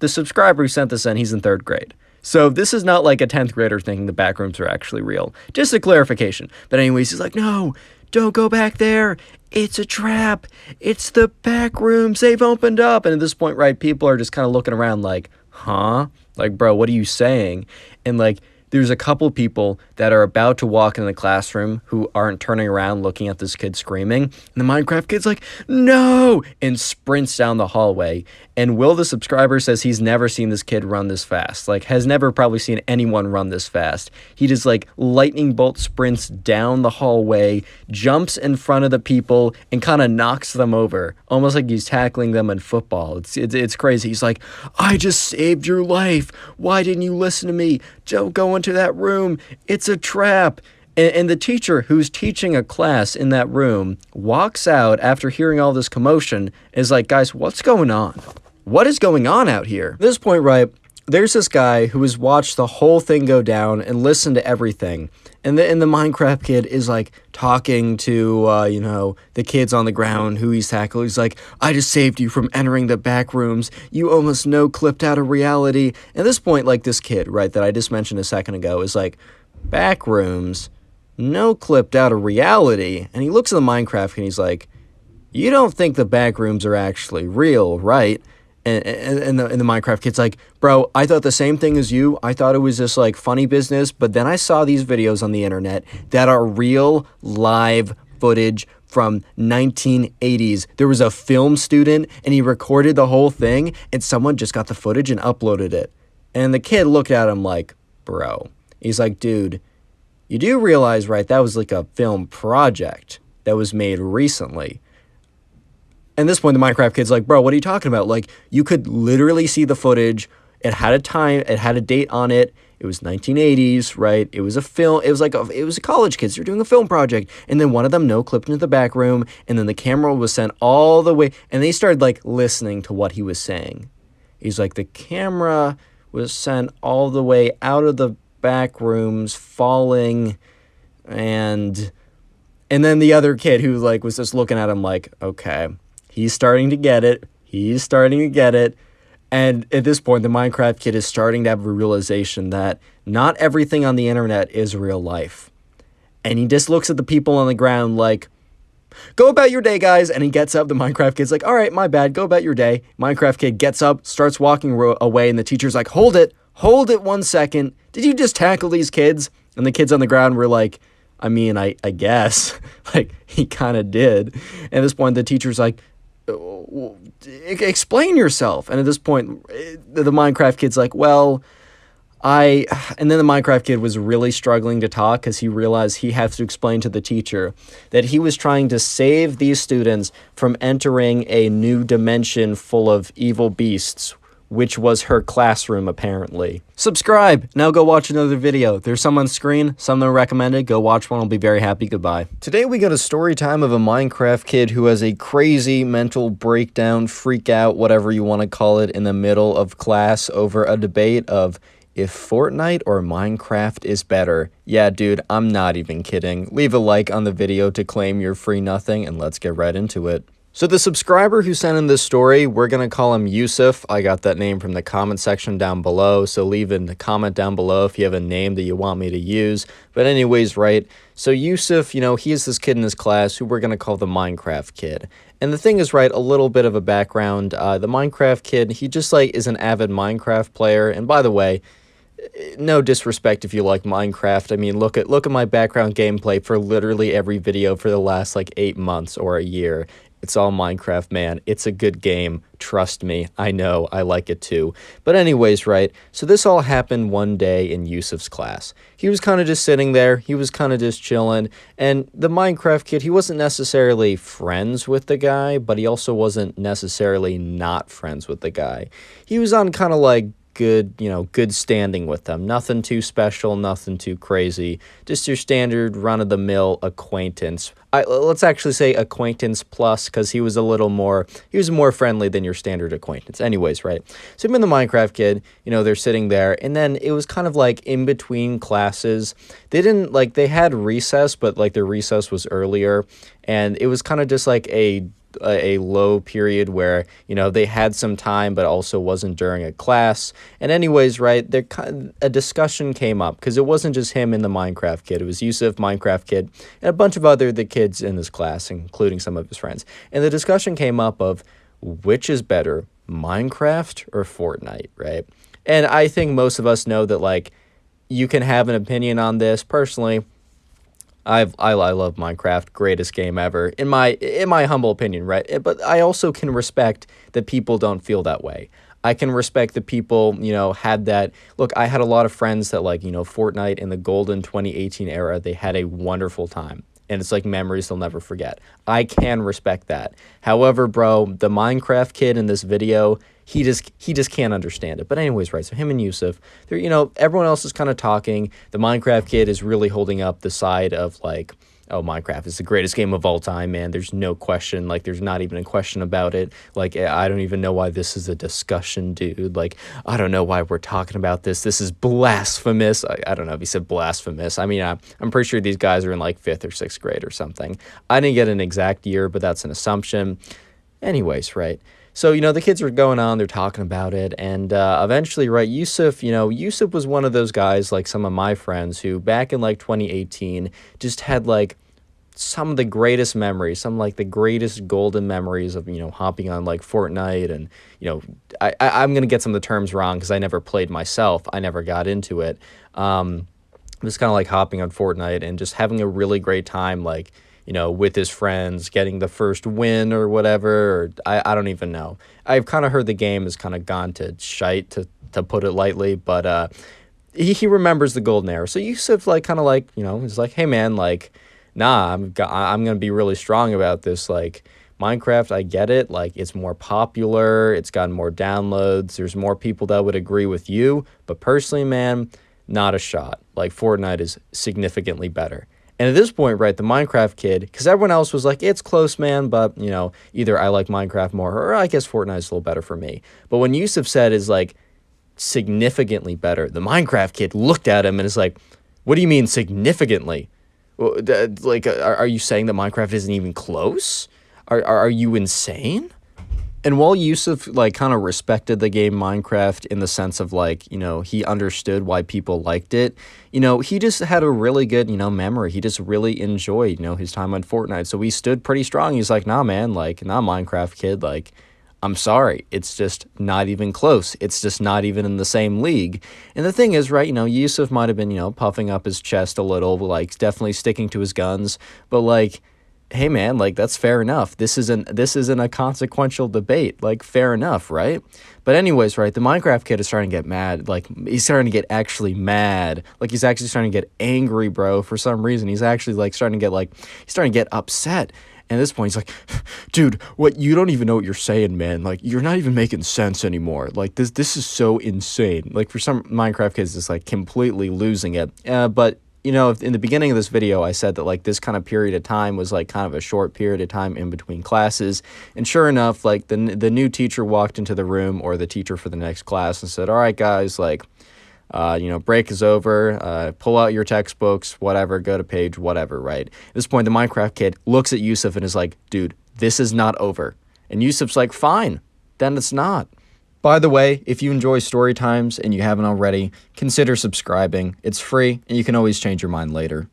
subscriber who sent this in, he's in 3rd grade. So this is not like a 10th grader thinking the back rooms are actually real. Just a clarification. But anyways, he's like, no, don't go back there. It's a trap. It's the back rooms. They've opened up. And at this point, right, people are just kind of looking around like, huh? Like, bro, what are you saying? And like, there's a couple people that are about to walk in the classroom who aren't turning around looking at this kid screaming. And the Minecraft kid's like, no, and sprints down the hallway. And Will the subscriber says he's never seen this kid run this fast. Like, has never probably seen anyone run this fast. He just like lightning bolt sprints down the hallway, jumps in front of the people, and kind of knocks them over. Almost like he's tackling them in football. It's crazy. He's like, I just saved your life. Why didn't you listen to me? Don't go into that room. It's a trap. And the teacher who's teaching a class in that room walks out after hearing all this commotion, is like, guys, what's going on? What is going on out here? At this point, right, there's this guy who has watched the whole thing go down and listened to everything. And the Minecraft kid is like talking to, you know, the kids on the ground who he's tackled. He's like, I just saved you from entering the back rooms. You almost no-clipped out of reality. And at this point, like, this kid, right, that I just mentioned a second ago is like, back rooms? No-clipped out of reality? And he looks at the Minecraft and he's like, you don't think the back rooms are actually real, right? And the Minecraft kid's like, bro, I thought the same thing as you. I thought it was just like funny business, but then I saw these videos on the internet that are real live footage from 1980s. There was a film student and he recorded the whole thing and someone just got the footage and uploaded it. And the kid looked at him like, bro. He's like, dude, you do realize, right, that was like a film project that was made recently. And at this point, the Minecraft kid's like, bro, what are you talking about? Like, you could literally see the footage. It had a time, it had a date on it. It was 1980s, right? It was a film. It was it was a college kids. They're doing a film project. And then one of them no-clipped into the back room. And then the camera was sent all the way. And they started like listening to what he was saying. He's like, the camera was sent all the way out of the back rooms, falling. And then the other kid who like was just looking at him like, okay. He's starting to get it. He's starting to get it. And at this point, the Minecraft kid is starting to have a realization that not everything on the internet is real life. And he just looks at the people on the ground like, go about your day, guys. And he gets up. The Minecraft kid's like, all right, my bad. Go about your day. Minecraft kid gets up, starts walking away. And the teacher's like, hold it 1 second. Did you just tackle these kids? And the kids on the ground were like, I mean, I guess. Like, he kind of did. And at this point, the teacher's like, explain yourself. And at this point, the Minecraft kid's like, well, and then the Minecraft kid was really struggling to talk because he realized he had to explain to the teacher that he was trying to save these students from entering a new dimension full of evil beasts, which was her classroom, apparently. Subscribe! Now go watch another video. There's some on screen, some that are recommended. Go watch one. I'll be very happy. Goodbye. Today we got a story time of a Minecraft kid who has a crazy mental breakdown, freak out, whatever you want to call it, in the middle of class over a debate of if Fortnite or Minecraft is better. Yeah, dude, I'm not even kidding. Leave a like on the video to claim your free nothing, and let's get right into it. So the subscriber who sent in this story, we're going to call him Yusuf. I got that name from the comment section down below, so leave in the comment down below if you have a name that you want me to use. But anyways, right, so Yusuf, you know, he is this kid in his class who we're going to call the Minecraft kid. And the thing is, right, a little bit of a background. The Minecraft kid, he just, like, is an avid Minecraft player. And by the way, no disrespect if you like Minecraft. I mean, look at my background gameplay for literally every video for the last, like, 8 months or a year. It's all Minecraft, man. It's a good game. Trust me. I know. I like it too. But anyways, right? So this all happened one day in Yusuf's class. He was kind of just sitting there. He was kind of just chilling. And the Minecraft kid, he wasn't necessarily friends with the guy, but he also wasn't necessarily not friends with the guy. He was on kind of like good standing with them. Nothing too special, nothing too crazy. Just your standard run-of-the-mill acquaintance. Let's actually say acquaintance plus, because he was more friendly than your standard acquaintance. Anyways, right? So him and the Minecraft kid, they're sitting there, and then it was kind of like in between classes. They had recess, but like their recess was earlier, and it was kind of just like a low period where they had some time but also wasn't during a class. And anyways, right, a discussion came up because it wasn't just him and the Minecraft kid. It was Yusuf, Minecraft kid, and a bunch of the kids in this class, including some of his friends. And the discussion came up of which is better, Minecraft or Fortnite, right? And I think most of us know that like you can have an opinion on this. Personally, I love Minecraft, greatest game ever, in my humble opinion, right? But I also can respect that people don't feel that way. I can respect that people, had that. Look, I had a lot of friends that Fortnite in the golden 2018 era, they had a wonderful time. And it's like memories they'll never forget. I can respect that. However, bro, the Minecraft kid in this video, he just can't understand it. But anyways, right, so him and Yusuf, they're, everyone else is kind of talking. The Minecraft kid is really holding up the side of like, oh, Minecraft is the greatest game of all time, man. There's no question. Like, there's not even a question about it. Like, I don't even know why this is a discussion, dude. Like, I don't know why we're talking about this. This is blasphemous. I don't know if he said blasphemous. I mean, I'm pretty sure these guys are in like 5th or 6th grade or something. I didn't get an exact year, but that's an assumption. Anyways, right. So, the kids are going on, they're talking about it, and eventually, right, Yusuf was one of those guys, like some of my friends, who back in, like, 2018, just had, like, some of the greatest memories, some, like, the greatest golden memories of, hopping on, like, Fortnite, and, I'm going to get some of the terms wrong, because I never played myself, I never got into it, just kind of, like, hopping on Fortnite, and just having a really great time, like, with his friends, getting the first win or whatever, or I don't even know. I've kind of heard the game has kind of gone to shite, to put it lightly, but he remembers the golden era. So Yusuf, like, kind of like, he's like, hey, man, like, nah, I'm going to be really strong about this, like, Minecraft, I get it, like, it's more popular, it's gotten more downloads, there's more people that would agree with you, but personally, man, not a shot. Like, Fortnite is significantly better. And at this point, right, the Minecraft kid, because everyone else was like, it's close, man, but, you know, either I like Minecraft more, or I guess Fortnite's a little better for me. But when Yusuf said is, like, significantly better, the Minecraft kid looked at him and is like, what do you mean significantly? Well, like, are you saying that Minecraft isn't even close? Are you insane? And while Yusuf, like, kind of respected the game Minecraft in the sense of, like, you know, he understood why people liked it, you know, he just had a really good, you know, memory. He just really enjoyed, you know, his time on Fortnite. So he stood pretty strong. He's like, nah, man, like, nah, Minecraft kid, like, I'm sorry. It's just not even close. It's just not even in the same league. And the thing is, right, you know, Yusuf might have been, you know, puffing up his chest a little, like, definitely sticking to his guns, but, like, hey man, like, that's fair enough. This isn't a consequential debate. Like, fair enough, right? But anyways, right, the Minecraft kid is starting to get mad. Like, he's starting to get actually mad. Like, he's actually starting to get angry, bro, for some reason. He's actually, like, starting to get upset. And at this point, he's like, dude, what, you don't even know what you're saying, man. Like, you're not even making sense anymore. Like, this is so insane. Like, for some Minecraft kids, it's, like, completely losing it. But you know, in the beginning of this video, I said that, like, this kind of period of time was, like, kind of a short period of time in between classes. And sure enough, like, the new teacher walked into the room, or the teacher for the next class, and said, all right, guys, like, you know, break is over. Pull out your textbooks, whatever, go to page, whatever, right? At this point, the Minecraft kid looks at Yusuf and is like, dude, this is not over. And Yusuf's like, fine, then it's not. By the way, if you enjoy story times and you haven't already, consider subscribing. It's free, and you can always change your mind later.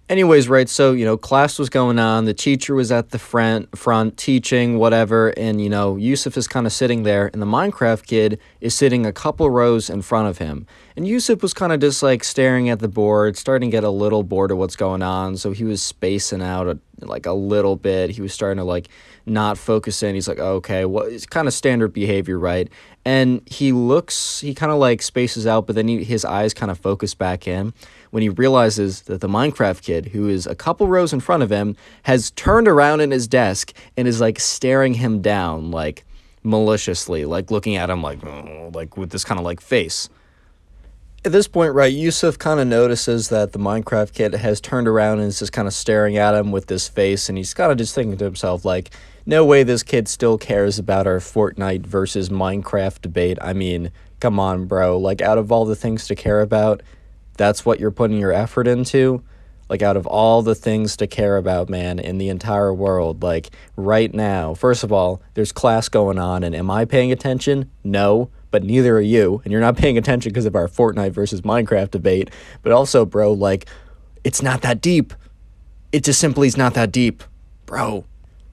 Anyways, right, so, you know, class was going on, the teacher was at the front teaching, whatever, and, you know, Yusuf is kind of sitting there, and the Minecraft kid is sitting a couple rows in front of him. And Yusuf was kind of just, like, staring at the board, starting to get a little bored of what's going on, so he was spacing out, like, a little bit. He was starting to, like, not focus in. He's like, okay, well, it's kind of standard behavior, right? And he kind of, like, spaces out, but then his eyes kind of focus back in when he realizes that the Minecraft kid, who is a couple rows in front of him, has turned around in his desk and is, like, staring him down, like, maliciously, like, looking at him, like, like, with this kind of, like, face. At this point, right, Yusuf kind of notices that the Minecraft kid has turned around and is just kind of staring at him with this face, and he's kind of just thinking to himself, like, no way this kid still cares about our Fortnite versus Minecraft debate. I mean, come on, bro. Like, out of all the things to care about, that's what you're putting your effort into? Like, out of all the things to care about, man, in the entire world, like, right now, first of all, there's class going on, and am I paying attention? No. But neither are you, and you're not paying attention because of our Fortnite versus Minecraft debate. But also, bro, like, it's not that deep. It just simply is not that deep, bro.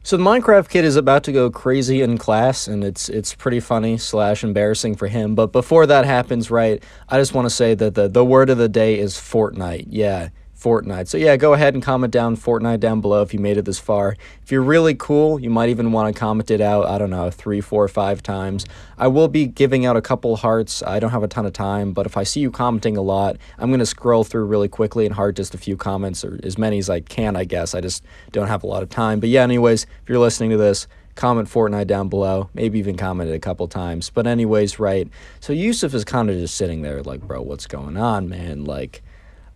So the Minecraft kid is about to go crazy in class, and it's pretty funny / embarrassing for him. But before that happens, right, I just want to say that the word of the day is Fortnite. Yeah, Fortnite. So yeah, go ahead and comment down Fortnite down below if you made it this far. If you're really cool, you might even want to comment it out, I don't know, 3, 4, 5 times. I will be giving out a couple hearts. I don't have a ton of time, but if I see you commenting a lot, I'm going to scroll through really quickly and heart just a few comments, or as many as I can, I guess. I just don't have a lot of time. But yeah, anyways, if you're listening to this, comment Fortnite down below, maybe even comment it a couple times. But anyways, right, so Yusuf is kind of just sitting there like, bro, what's going on, man? Like,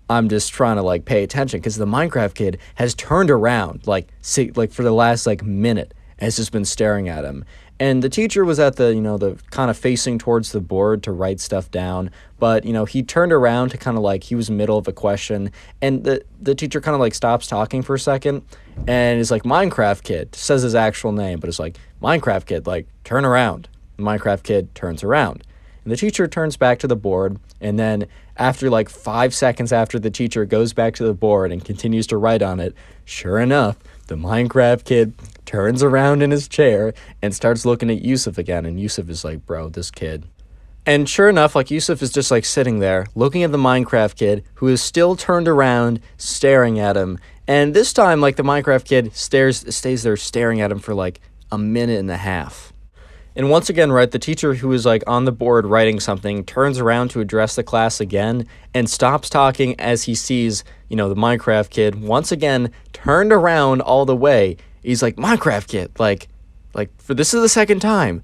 I'm just trying to, like, pay attention because the Minecraft kid has turned around, like, for the last, like, minute, and has just been staring at him. And the teacher was at the, you know, the kind of facing towards the board to write stuff down, but, you know, he turned around to kind of, like, he was in the middle of a question, and the teacher kind of, like, stops talking for a second, and is like, Minecraft kid, says his actual name, but it's like, Minecraft kid, like, turn around. The Minecraft kid turns around. And the teacher turns back to the board, and then after like 5 seconds after the teacher goes back to the board and continues to write on it, sure enough, the Minecraft kid turns around in his chair and starts looking at Yusuf again, and Yusuf is like, bro, this kid. And sure enough, like, Yusuf is just like sitting there looking at the Minecraft kid, who is still turned around staring at him. And this time, like, the Minecraft kid stays there staring at him for like a minute and a half. And once again, right, the teacher who is, like, on the board writing something turns around to address the class again and stops talking as he sees, you know, the Minecraft kid once again turned around all the way He's like, Minecraft kid, for this is the second time.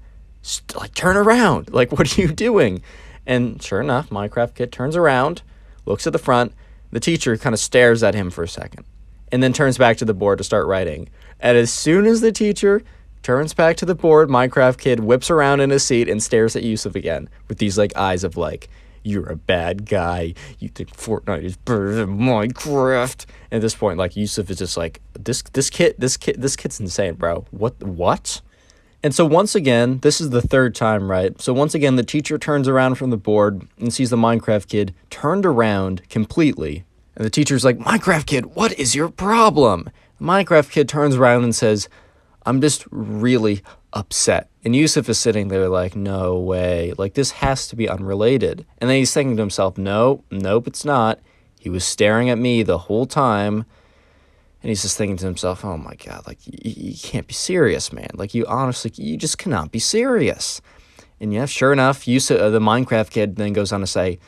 Turn around. Like, what are you doing? And sure enough, Minecraft kid turns around, looks at the front. The teacher kind of stares at him for a second and then turns back to the board to start writing. And as soon as the teacher turns back to the board, Minecraft kid whips around in his seat and stares at Yusuf again with these like eyes of like, you're a bad guy. You think Fortnite is better than Minecraft. And at this point, like, Yusuf is just like, this kid's insane, bro. What? And so once again, this is the third time, right? So once again, the teacher turns around from the board and sees the Minecraft kid turned around completely. And the teacher's like, Minecraft kid, what is your problem? The Minecraft kid turns around and says, I'm just really upset. And Yusuf is sitting there like, no way. Like, this has to be unrelated. And then he's thinking to himself, nope, it's not. He was staring at me the whole time. And he's just thinking to himself, oh my God, like, you can't be serious, man. Like, you just cannot be serious. And yeah, sure enough, Yusuf, the Minecraft kid then goes on to say,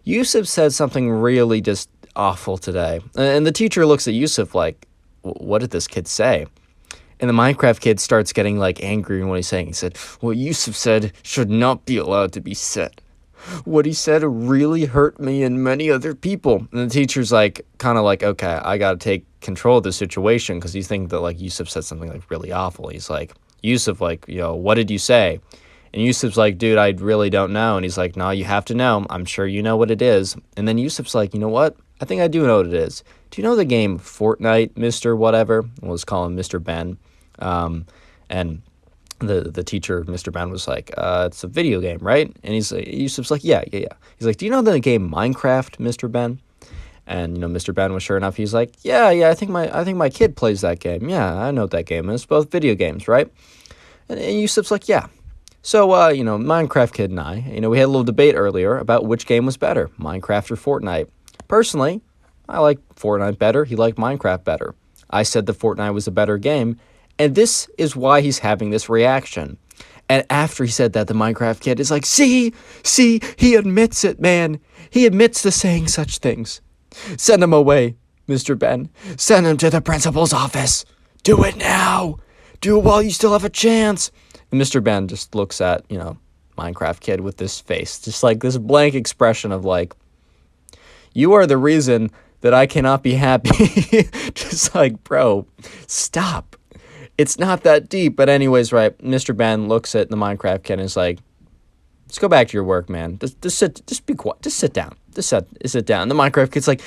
Yusuf said something really just awful today. And the teacher looks at Yusuf like, what did this kid say? And the Minecraft kid starts getting like angry in what he's saying. He said, what Yusuf said should not be allowed to be said. What he said really hurt me and many other people. And the teacher's like, kind of like, okay, I got to take control of the situation, because he's thinking that like Yusuf said something like really awful. He's like, Yusuf, like, what did you say? And Yusuf's like, dude, I really don't know. And he's like, no, you have to know. I'm sure you know what it is. And then Yusuf's like, you know what? I think I do know what it is. Do you know the game Fortnite, Mr. Whatever? We'll just call him Mr. Ben. And the teacher, Mr. Ben, was like, it's a video game, right? And Yusuf's like, yeah. He's like, do you know the game Minecraft, Mr. Ben? And, Mr. Ben was sure enough. He's like, yeah, I think my kid plays that game. Yeah, I know what that game is. Both video games, right? And Yusuf's like, yeah. So, Minecraft kid and I, we had a little debate earlier about which game was better, Minecraft or Fortnite. Personally, I like Fortnite better. He liked Minecraft better. I said that Fortnite was a better game. And this is why he's having this reaction. And after he said that, the Minecraft kid is like, see, he admits it, man. He admits to saying such things. Send him away, Mr. Ben. Send him to the principal's office. Do it now. Do it while you still have a chance. And Mr. Ben just looks at, Minecraft kid with this face. Just like this blank expression of like, you are the reason that I cannot be happy. Just like, bro, stop. It's not that deep. But anyways, right, Mr. Ben looks at the Minecraft kid and is like, just go back to your work, man. Just be quiet. Just sit down. Just sit down. The Minecraft kid's like,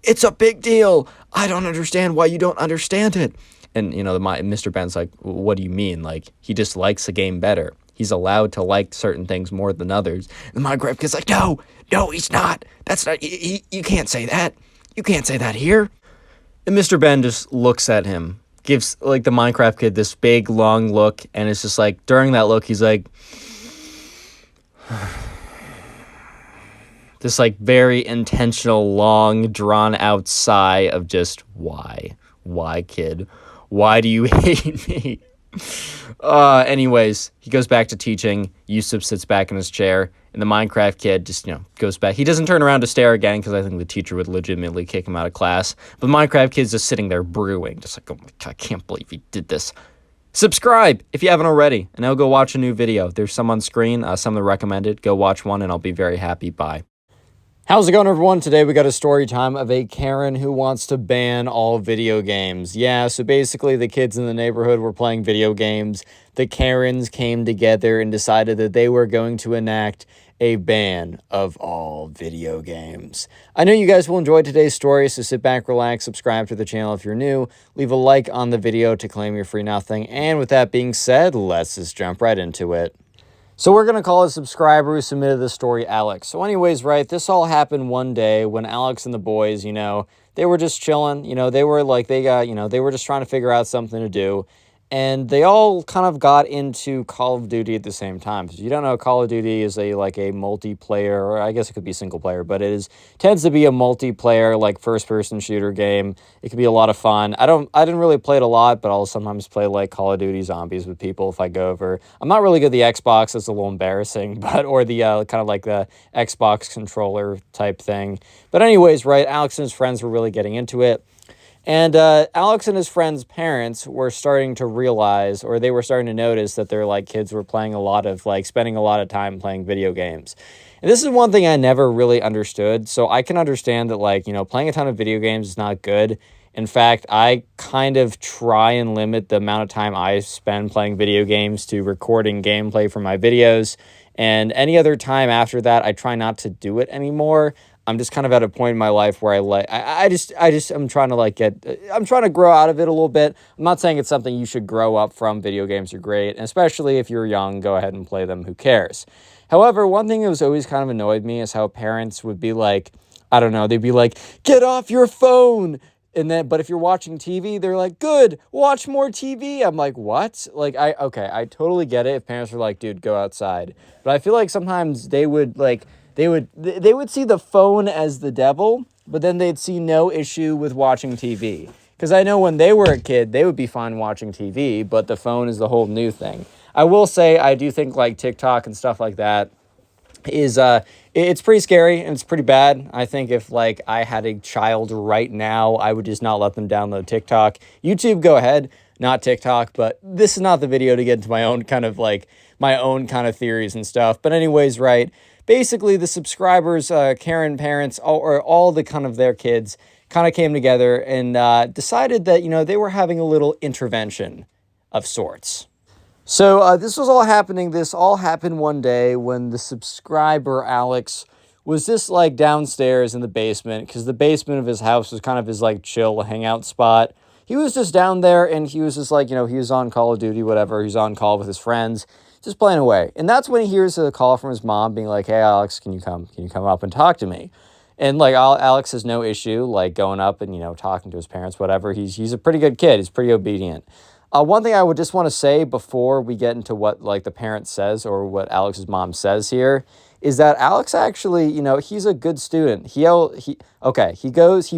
it's a big deal. I don't understand why you don't understand it. And, Mr. Ben's like, what do you mean? Like, he just likes the game better. He's allowed to like certain things more than others. And the Minecraft kid's like, no, he's not. That's not, you can't say that. You can't say that here. And Mr. Ben just looks at him, gives, like, the Minecraft kid this big, long look, and it's just like, during that look, he's like, this, like, very intentional, long, drawn-out sigh of just, why? Why, kid? Why do you hate me? Anyways, he goes back to teaching. Yusuf sits back in his chair, and the Minecraft kid just, goes back. He doesn't turn around to stare again, because I think the teacher would legitimately kick him out of class. But the Minecraft kid's just sitting there brewing, just like, oh my God, I can't believe he did this. Subscribe if you haven't already, and I'll go watch a new video. There's some on screen, some that are recommended. Go watch one, and I'll be very happy. Bye. How's it going, everyone? Today we got a story time of a Karen who wants to ban all video games. Yeah, so basically the kids in the neighborhood were playing video games. The Karens came together and decided that they were going to enact a ban of all video games. I know you guys will enjoy today's story, so sit back, relax, subscribe to the channel if you're new, leave a like on the video to claim your free nothing, and with that being said, let's just jump right into it. So we're going to call a subscriber who submitted this story Alex. So anyways, right, this all happened one day when Alex and the boys, they were just chilling. They were just trying to figure out something to do. And they all kind of got into Call of Duty at the same time. So if you don't know, Call of Duty is a multiplayer, or I guess it could be single player, but tends to be a multiplayer, like first-person shooter game. It can be a lot of fun. I didn't really play it a lot, but I'll sometimes play like Call of Duty Zombies with people if I go over. I'm not really good at the Xbox. It's a little embarrassing, or the kind of like the Xbox controller type thing. But anyways, right, Alex and his friends were really getting into it. And Alex and his friends' parents were starting to realize, or they were starting to notice that their like kids were playing a lot of like spending a lot of time playing video games. And this is one thing I never really understood. So I can understand that like, playing a ton of video games is not good. In fact, I kind of try and limit the amount of time I spend playing video games to recording gameplay for my videos. And any other time after that, I try not to do it anymore. I'm just kind of at a point in my life where I'm trying to I'm trying to grow out of it a little bit. I'm not saying it's something you should grow up from. Video games are great, and especially if you're young, go ahead and play them. Who cares? However, one thing that was always kind of annoyed me is how parents would be like, I don't know, they'd be like, get off your phone. But if you're watching TV, they're like, good, watch more TV. I'm like, what? Like, I totally get it if parents are like, dude, go outside. But I feel like sometimes they would see the phone as the devil, but then they'd see no issue with watching TV. Because I know when they were a kid, they would be fine watching TV, but the phone is the whole new thing. I will say, I do think like TikTok and stuff like that is it's pretty scary and it's pretty bad. I think if like I had a child right now, I would just not let them download TikTok. YouTube, go ahead, not TikTok, but this is not the video to get into my own kind of theories and stuff. But anyways, right, basically the subscribers, Karen parents, all the kind of their kids kind of came together and decided that, they were having a little intervention of sorts. So this all happened one day when the subscriber, Alex, was just like downstairs in the basement, because the basement of his house was kind of his like chill hangout spot. He was just down there and he was just like, he was on Call of Duty, whatever. He was on call with his friends, just playing away. And that's when he hears a call from his mom being like, hey, Alex, can you come up and talk to me? And like Alex has no issue like going up and, talking to his parents, whatever. He's a pretty good kid. He's pretty obedient. One thing I would just want to say before we get into what like the parent says or what Alex's mom says here is that Alex actually, he's a good student. He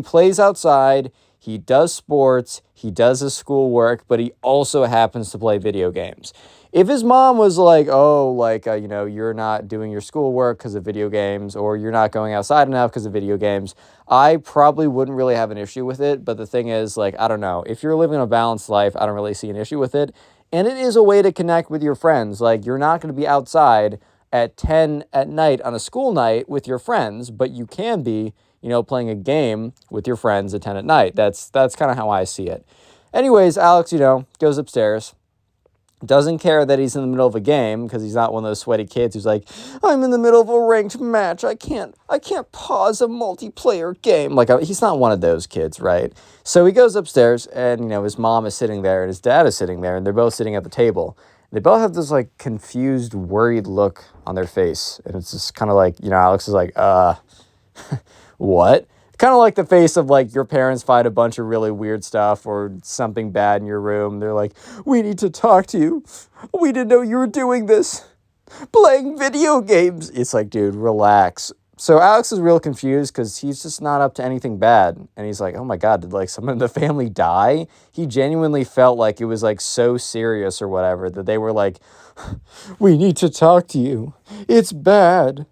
plays outside, he does sports, he does his schoolwork, but he also happens to play video games. If his mom was like, you're not doing your schoolwork because of video games, or you're not going outside enough because of video games, I probably wouldn't really have an issue with it. But the thing is, I don't know. If you're living a balanced life, I don't really see an issue with it. And it is a way to connect with your friends. Like, you're not going to be outside at 10 at night on a school night with your friends, but you can be, playing a game with your friends at 10 at night. That's kind of how I see it. Anyways, Alex, goes upstairs. Doesn't care that he's in the middle of a game, because he's not one of those sweaty kids who's like, I'm in the middle of a ranked match. I can't pause a multiplayer game. He's not one of those kids, right? So he goes upstairs and, his mom is sitting there and his dad is sitting there and they're both sitting at the table. They both have this confused, worried look on their face. And it's just kind of like, Alex is like, what? Kind of like the face of your parents find a bunch of really weird stuff or something bad in your room. They're like, we need to talk to you. We didn't know you were doing this. Playing video games. It's like, dude, relax. So Alex is real confused because he's just not up to anything bad. And he's like, oh my God, did someone in the family die? He genuinely felt like it was so serious or whatever that they were like, we need to talk to you. It's bad.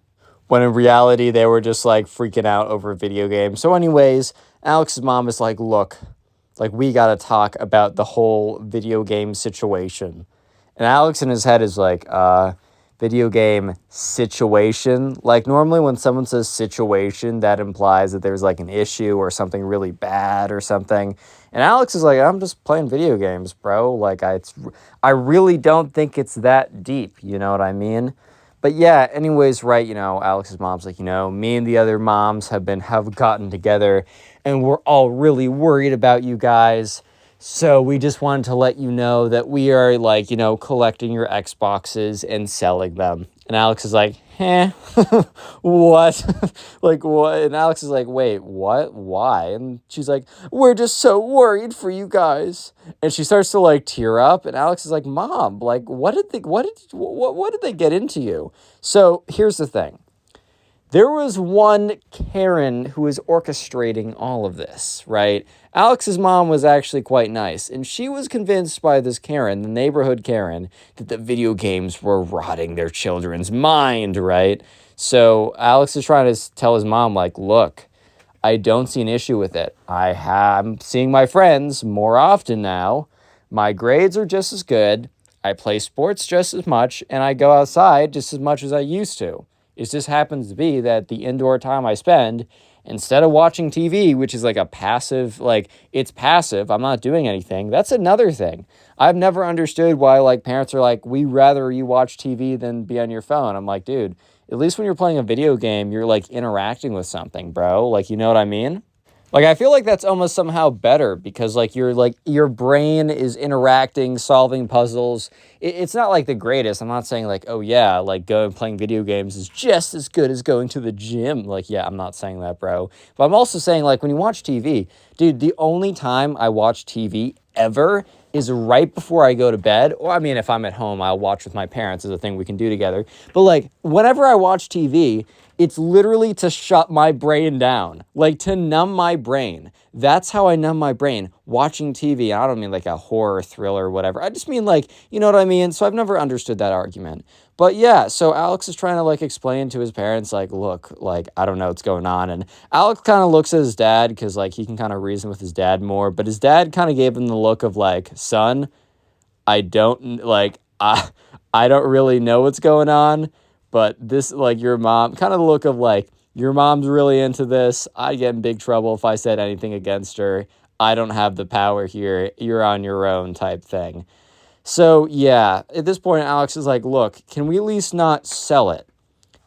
When in reality, they were just freaking out over a video game. So anyways, Alex's mom is like, look, we got to talk about the whole video game situation. And Alex in his head is like, video game situation. Normally when someone says situation, that implies that there's an issue or something really bad or something. And Alex is like, I'm just playing video games, bro. I really don't think it's that deep. You know what I mean? But yeah, anyways, right, Alex's mom's like, me and the other moms have gotten together and we're all really worried about you guys. So we just wanted to let you know that we are collecting your Xboxes and selling them. And Alex is like, what? What? And Alex is like, wait, what? Why? And she's like, we're just so worried for you guys. And she starts to tear up. And Alex is like, Mom, what did they get into you? So here's the thing. There was one Karen who was orchestrating all of this, right? Alex's mom was actually quite nice, and she was convinced by this Karen, the neighborhood Karen, that the video games were rotting their children's mind, right? So Alex is trying to tell his mom, look, I don't see an issue with it. I'm seeing my friends more often now. My grades are just as good. I play sports just as much, and I go outside just as much as I used to. It just happens to be that the indoor time I spend, instead of watching TV, which is like a passive, like it's passive, I'm not doing anything. That's another thing. I've never understood why like parents are like, we rather you watch TV than be on your phone. I'm like, dude, at least when you're playing a video game, you're like interacting with something, bro. Like, you know what I mean? Like, I feel like that's almost somehow better because, like, your brain is interacting, solving puzzles. It's not, like, the greatest. I'm not saying, like, oh, yeah, like, going playing video games is just as good as going to the gym. Like, yeah, I'm not saying that, bro. But I'm also saying, like, when you watch TV, dude, the only time I watch TV ever is right before I go to bed. Or, I mean, if I'm at home, I'll watch with my parents. Is a thing we can do together. But, like, whenever I watch TV, it's literally to shut my brain down, like to numb my brain. That's how I numb my brain, watching TV. I don't mean like a horror thriller or whatever. I just mean like, you know what I mean? So I've never understood that argument. But yeah, so Alex is trying to like explain to his parents, like, look, like, I don't know what's going on. And Alex kind of looks at his dad because like he can kind of reason with his dad more. But his dad kind of gave him the look of like, son, I don't like, I don't really know what's going on. But this, like, your mom, kind of the look of, like, your mom's really into this. I get in big trouble if I said anything against her. I don't have the power here. You're on your own type thing. So, yeah, at this point, Alex is like, look, can we at least not sell it?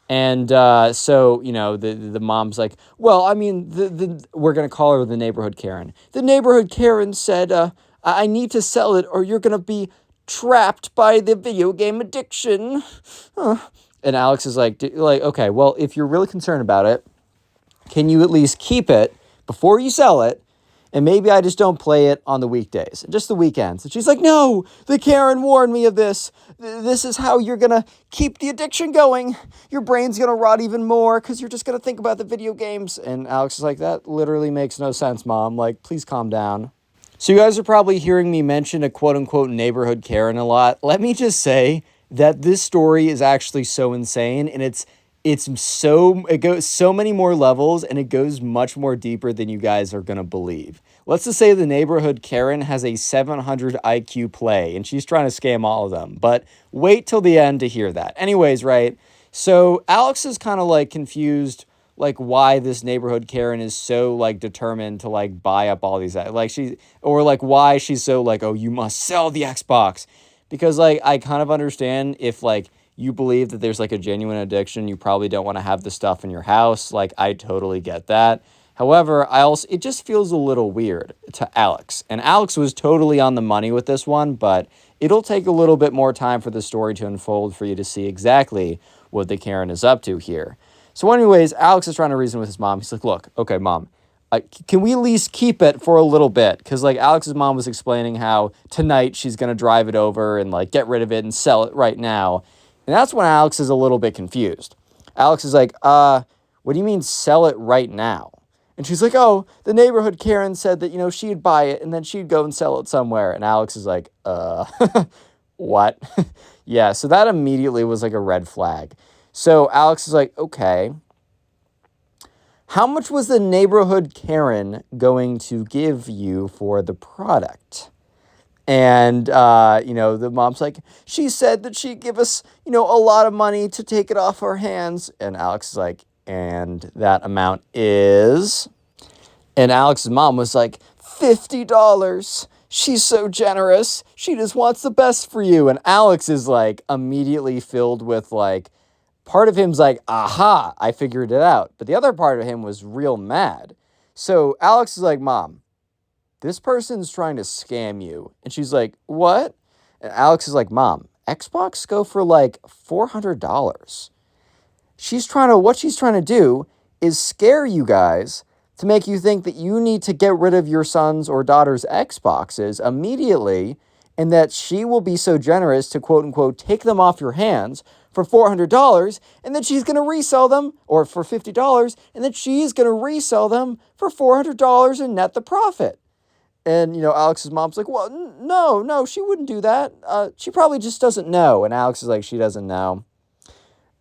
And so, you know, the mom's like, well, I mean, we're going to call her the neighborhood Karen. The neighborhood Karen said, I need to sell it or you're going to be trapped by the video game addiction. And Alex is like, okay, well, if you're really concerned about it, can you at least keep it before you sell it? And maybe I just don't play it on the weekdays, just the weekends. And she's like, no, the Karen warned me of this. This is how you're going to keep the addiction going. Your brain's going to rot even more because you're just going to think about the video games. And Alex is like, that literally makes no sense, Mom. Like, please calm down. So you guys are probably hearing me mention a quote-unquote neighborhood Karen a lot. Let me just say that this story is actually so insane, and it goes so many more levels, and it goes much more deeper than you guys are gonna believe. Let's just say the neighborhood Karen has a 700 IQ play, and she's trying to scam all of them. But wait till the end to hear that. Anyways, right? So Alex is kind of like confused, like why this neighborhood Karen is so like determined to like buy up all these, like why she's so like, oh, you must sell the Xbox. Because, like, I kind of understand if, like, you believe that there's, like, a genuine addiction, you probably don't want to have the stuff in your house. Like, I totally get that. However, it just feels a little weird to Alex. And Alex was totally on the money with this one, but it'll take a little bit more time for the story to unfold for you to see exactly what the Karen is up to here. So anyways, Alex is trying to reason with his mom. He's like, look, okay, Mom, can we at least keep it for a little bit? Because, like, Alex's mom was explaining how tonight she's going to drive it over and, like, get rid of it and sell it right now. And that's when Alex is a little bit confused. Alex is like, what do you mean sell it right now? And she's like, oh, the neighborhood Karen said that, you know, she'd buy it and then she'd go and sell it somewhere. And Alex is like, what? Yeah, so that immediately was, like, a red flag. So Alex is like, okay, how much was the neighborhood Karen going to give you for the product? And, you know, the mom's like, she said that she'd give us, you know, a lot of money to take it off our hands. And Alex is like, and that amount is? And Alex's mom was like, $50. She's so generous. She just wants the best for you. And Alex is like immediately filled with like, part of him's like, aha, I figured it out. But the other part of him was real mad. So Alex is like, Mom, this person's trying to scam you. And she's like, what? And Alex is like, Mom, Xbox go for like $400. What she's trying to do is scare you guys to make you think that you need to get rid of your son's or daughter's Xboxes immediately, and that she will be so generous to quote unquote take them off your hands for $400, and then she's going to resell them, or for $50, and then she's going to resell them for $400 and net the profit. And, you know, Alex's mom's like, well, no, she wouldn't do that. She probably just doesn't know. And Alex is like, she doesn't know.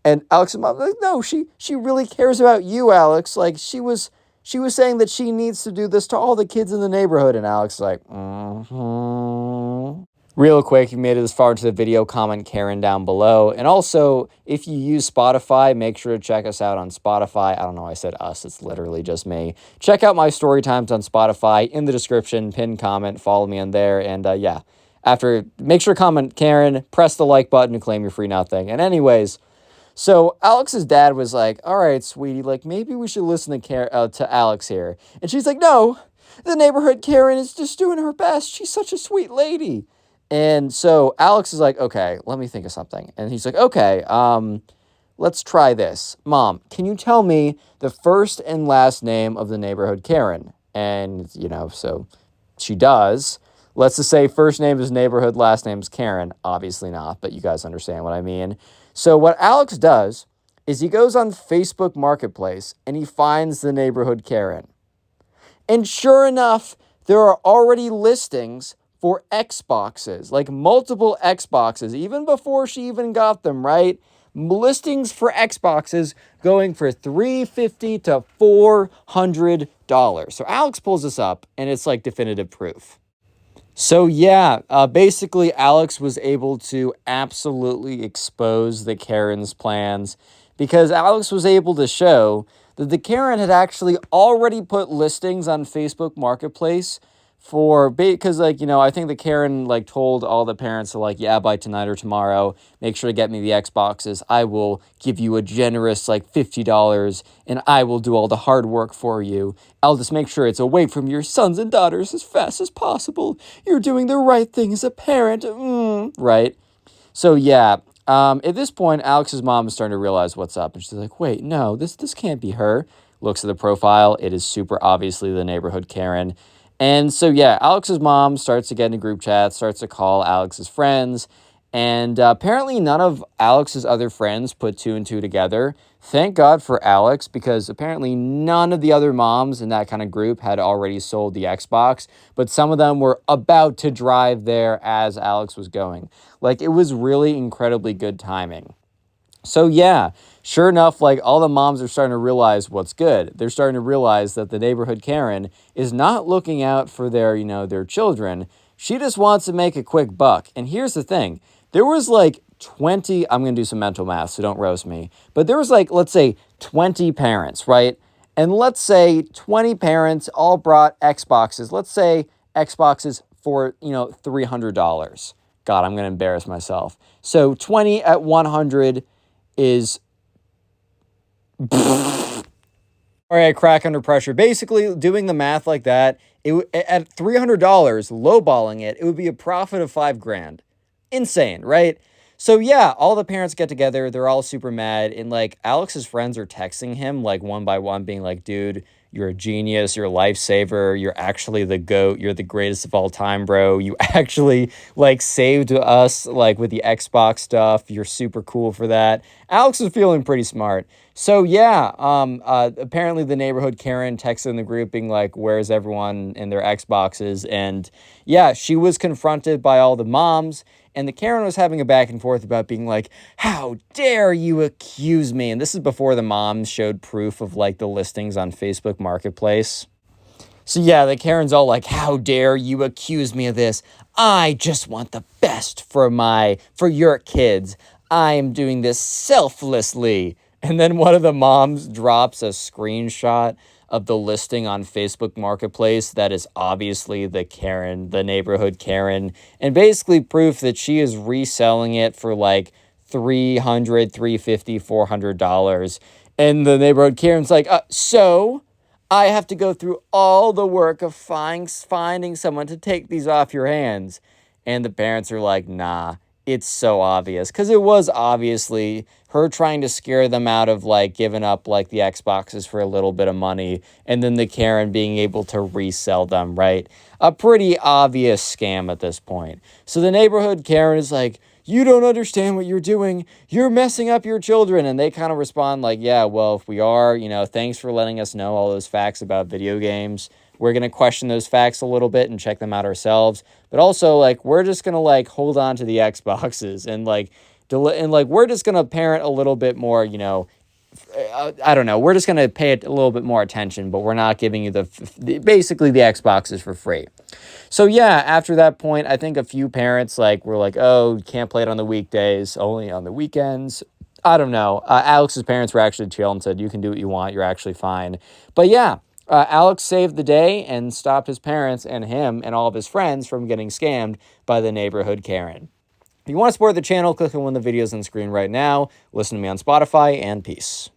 And Alex's mom's like, no, she really cares about you, Alex. Like, she was she was saying that she needs to do this to all the kids in the neighborhood. And Alex is like, mm-hmm. Real quick, if you made it this far into the video, comment Karen down below. And also, if you use Spotify, make sure to check us out on Spotify. I don't know, I said us, it's literally just me. Check out my story times on Spotify in the description, pin comment, follow me on there. And yeah, make sure to comment Karen, press the like button to claim your free nothing. And anyways, so Alex's dad was like, all right, sweetie, like maybe we should listen to Alex here. And she's like, no, the neighborhood Karen is just doing her best. She's such a sweet lady. And so Alex is like, okay, let me think of something. And he's like, okay, let's try this. Mom, can you tell me the first and last name of the neighborhood Karen? And, so she does. Let's just say first name is neighborhood, last name is Karen. Obviously not, but you guys understand what I mean. So what Alex does is he goes on Facebook Marketplace and he finds the neighborhood Karen. And sure enough, there are already listings for Xboxes, like multiple Xboxes, even before she even got them, right? Listings for Xboxes going for $350 to $400. So Alex pulls this up, and it's like definitive proof. So yeah, basically Alex was able to absolutely expose the Karen's plans because Alex was able to show that the Karen had actually already put listings on Facebook Marketplace because I think the Karen told all the parents to yeah, by tonight or tomorrow, make sure to get me the Xboxes. I will give you a generous $50 and I will do all the hard work for you. I'll just make sure it's away from your sons and daughters as fast as possible. You're doing the right thing as a parent. Right? So yeah, at this point, Alex's mom is starting to realize what's up. And she's like, wait, no, this can't be her. Looks at the profile. It is super obviously the neighborhood Karen. And so, yeah, Alex's mom starts to get into group chats, starts to call Alex's friends, and apparently none of Alex's other friends put two and two together. Thank God for Alex, because apparently none of the other moms in that kind of group had already sold the Xbox, but some of them were about to drive there as Alex was going. It was really incredibly good timing. So yeah, sure enough, all the moms are starting to realize what's good. They're starting to realize that the neighborhood Karen is not looking out for their children. She just wants to make a quick buck. And here's the thing. There was 20, I'm going to do some mental math, so don't roast me. But there was let's say 20 parents, right? And let's say 20 parents all brought Xboxes. Let's say Xboxes for, $300. God, I'm going to embarrass myself. So 20 at 100 is all right, crack under pressure. Basically, doing the math like that, at $300, lowballing it, it would be a profit of $5,000. Insane, right? So yeah, all the parents get together. They're all super mad. And Alex's friends are texting him one by one being dude, you're a genius. You're a lifesaver. You're actually the GOAT. You're the greatest of all time, bro. You actually saved us with the Xbox stuff. You're super cool for that. Alex is feeling pretty smart. So yeah, apparently the neighborhood Karen texted in the group being where's everyone in their Xboxes? And yeah, she was confronted by all the moms. And the Karen was having a back and forth about being how dare you accuse me? And this is before the moms showed proof of the listings on Facebook Marketplace. So yeah, the Karen's all how dare you accuse me of this? I just want the best for your kids. I am doing this selflessly. And then one of the moms drops a screenshot of the listing on Facebook Marketplace that is obviously the Karen, the neighborhood Karen, and basically proof that she is reselling it for $300, $350, $400. And the neighborhood Karen's so I have to go through all the work of finding someone to take these off your hands. And the parents are nah, it's so obvious. Because it was obviously her trying to scare them out of giving up the Xboxes for a little bit of money, and then the Karen being able to resell them, right? A pretty obvious scam at this point. So the neighborhood Karen is you don't understand what you're doing. You're messing up your children. And they kind of respond yeah, well, if we are, thanks for letting us know all those facts about video games. We're going to question those facts a little bit and check them out ourselves. But also, we're just going to, hold on to the Xboxes and, we're just going to parent a little bit more, I don't know. We're just going to pay it a little bit more attention, but we're not giving you basically the Xboxes for free. So yeah, after that point, I think a few parents were like, oh, you can't play it on the weekdays, only on the weekends. I don't know. Alex's parents were actually chill and said, you can do what you want. You're actually fine. But yeah, Alex saved the day and stopped his parents and him and all of his friends from getting scammed by the neighborhood Karen. If you want to support the channel, click on one of the videos on the screen right now. Listen to me on Spotify, and peace.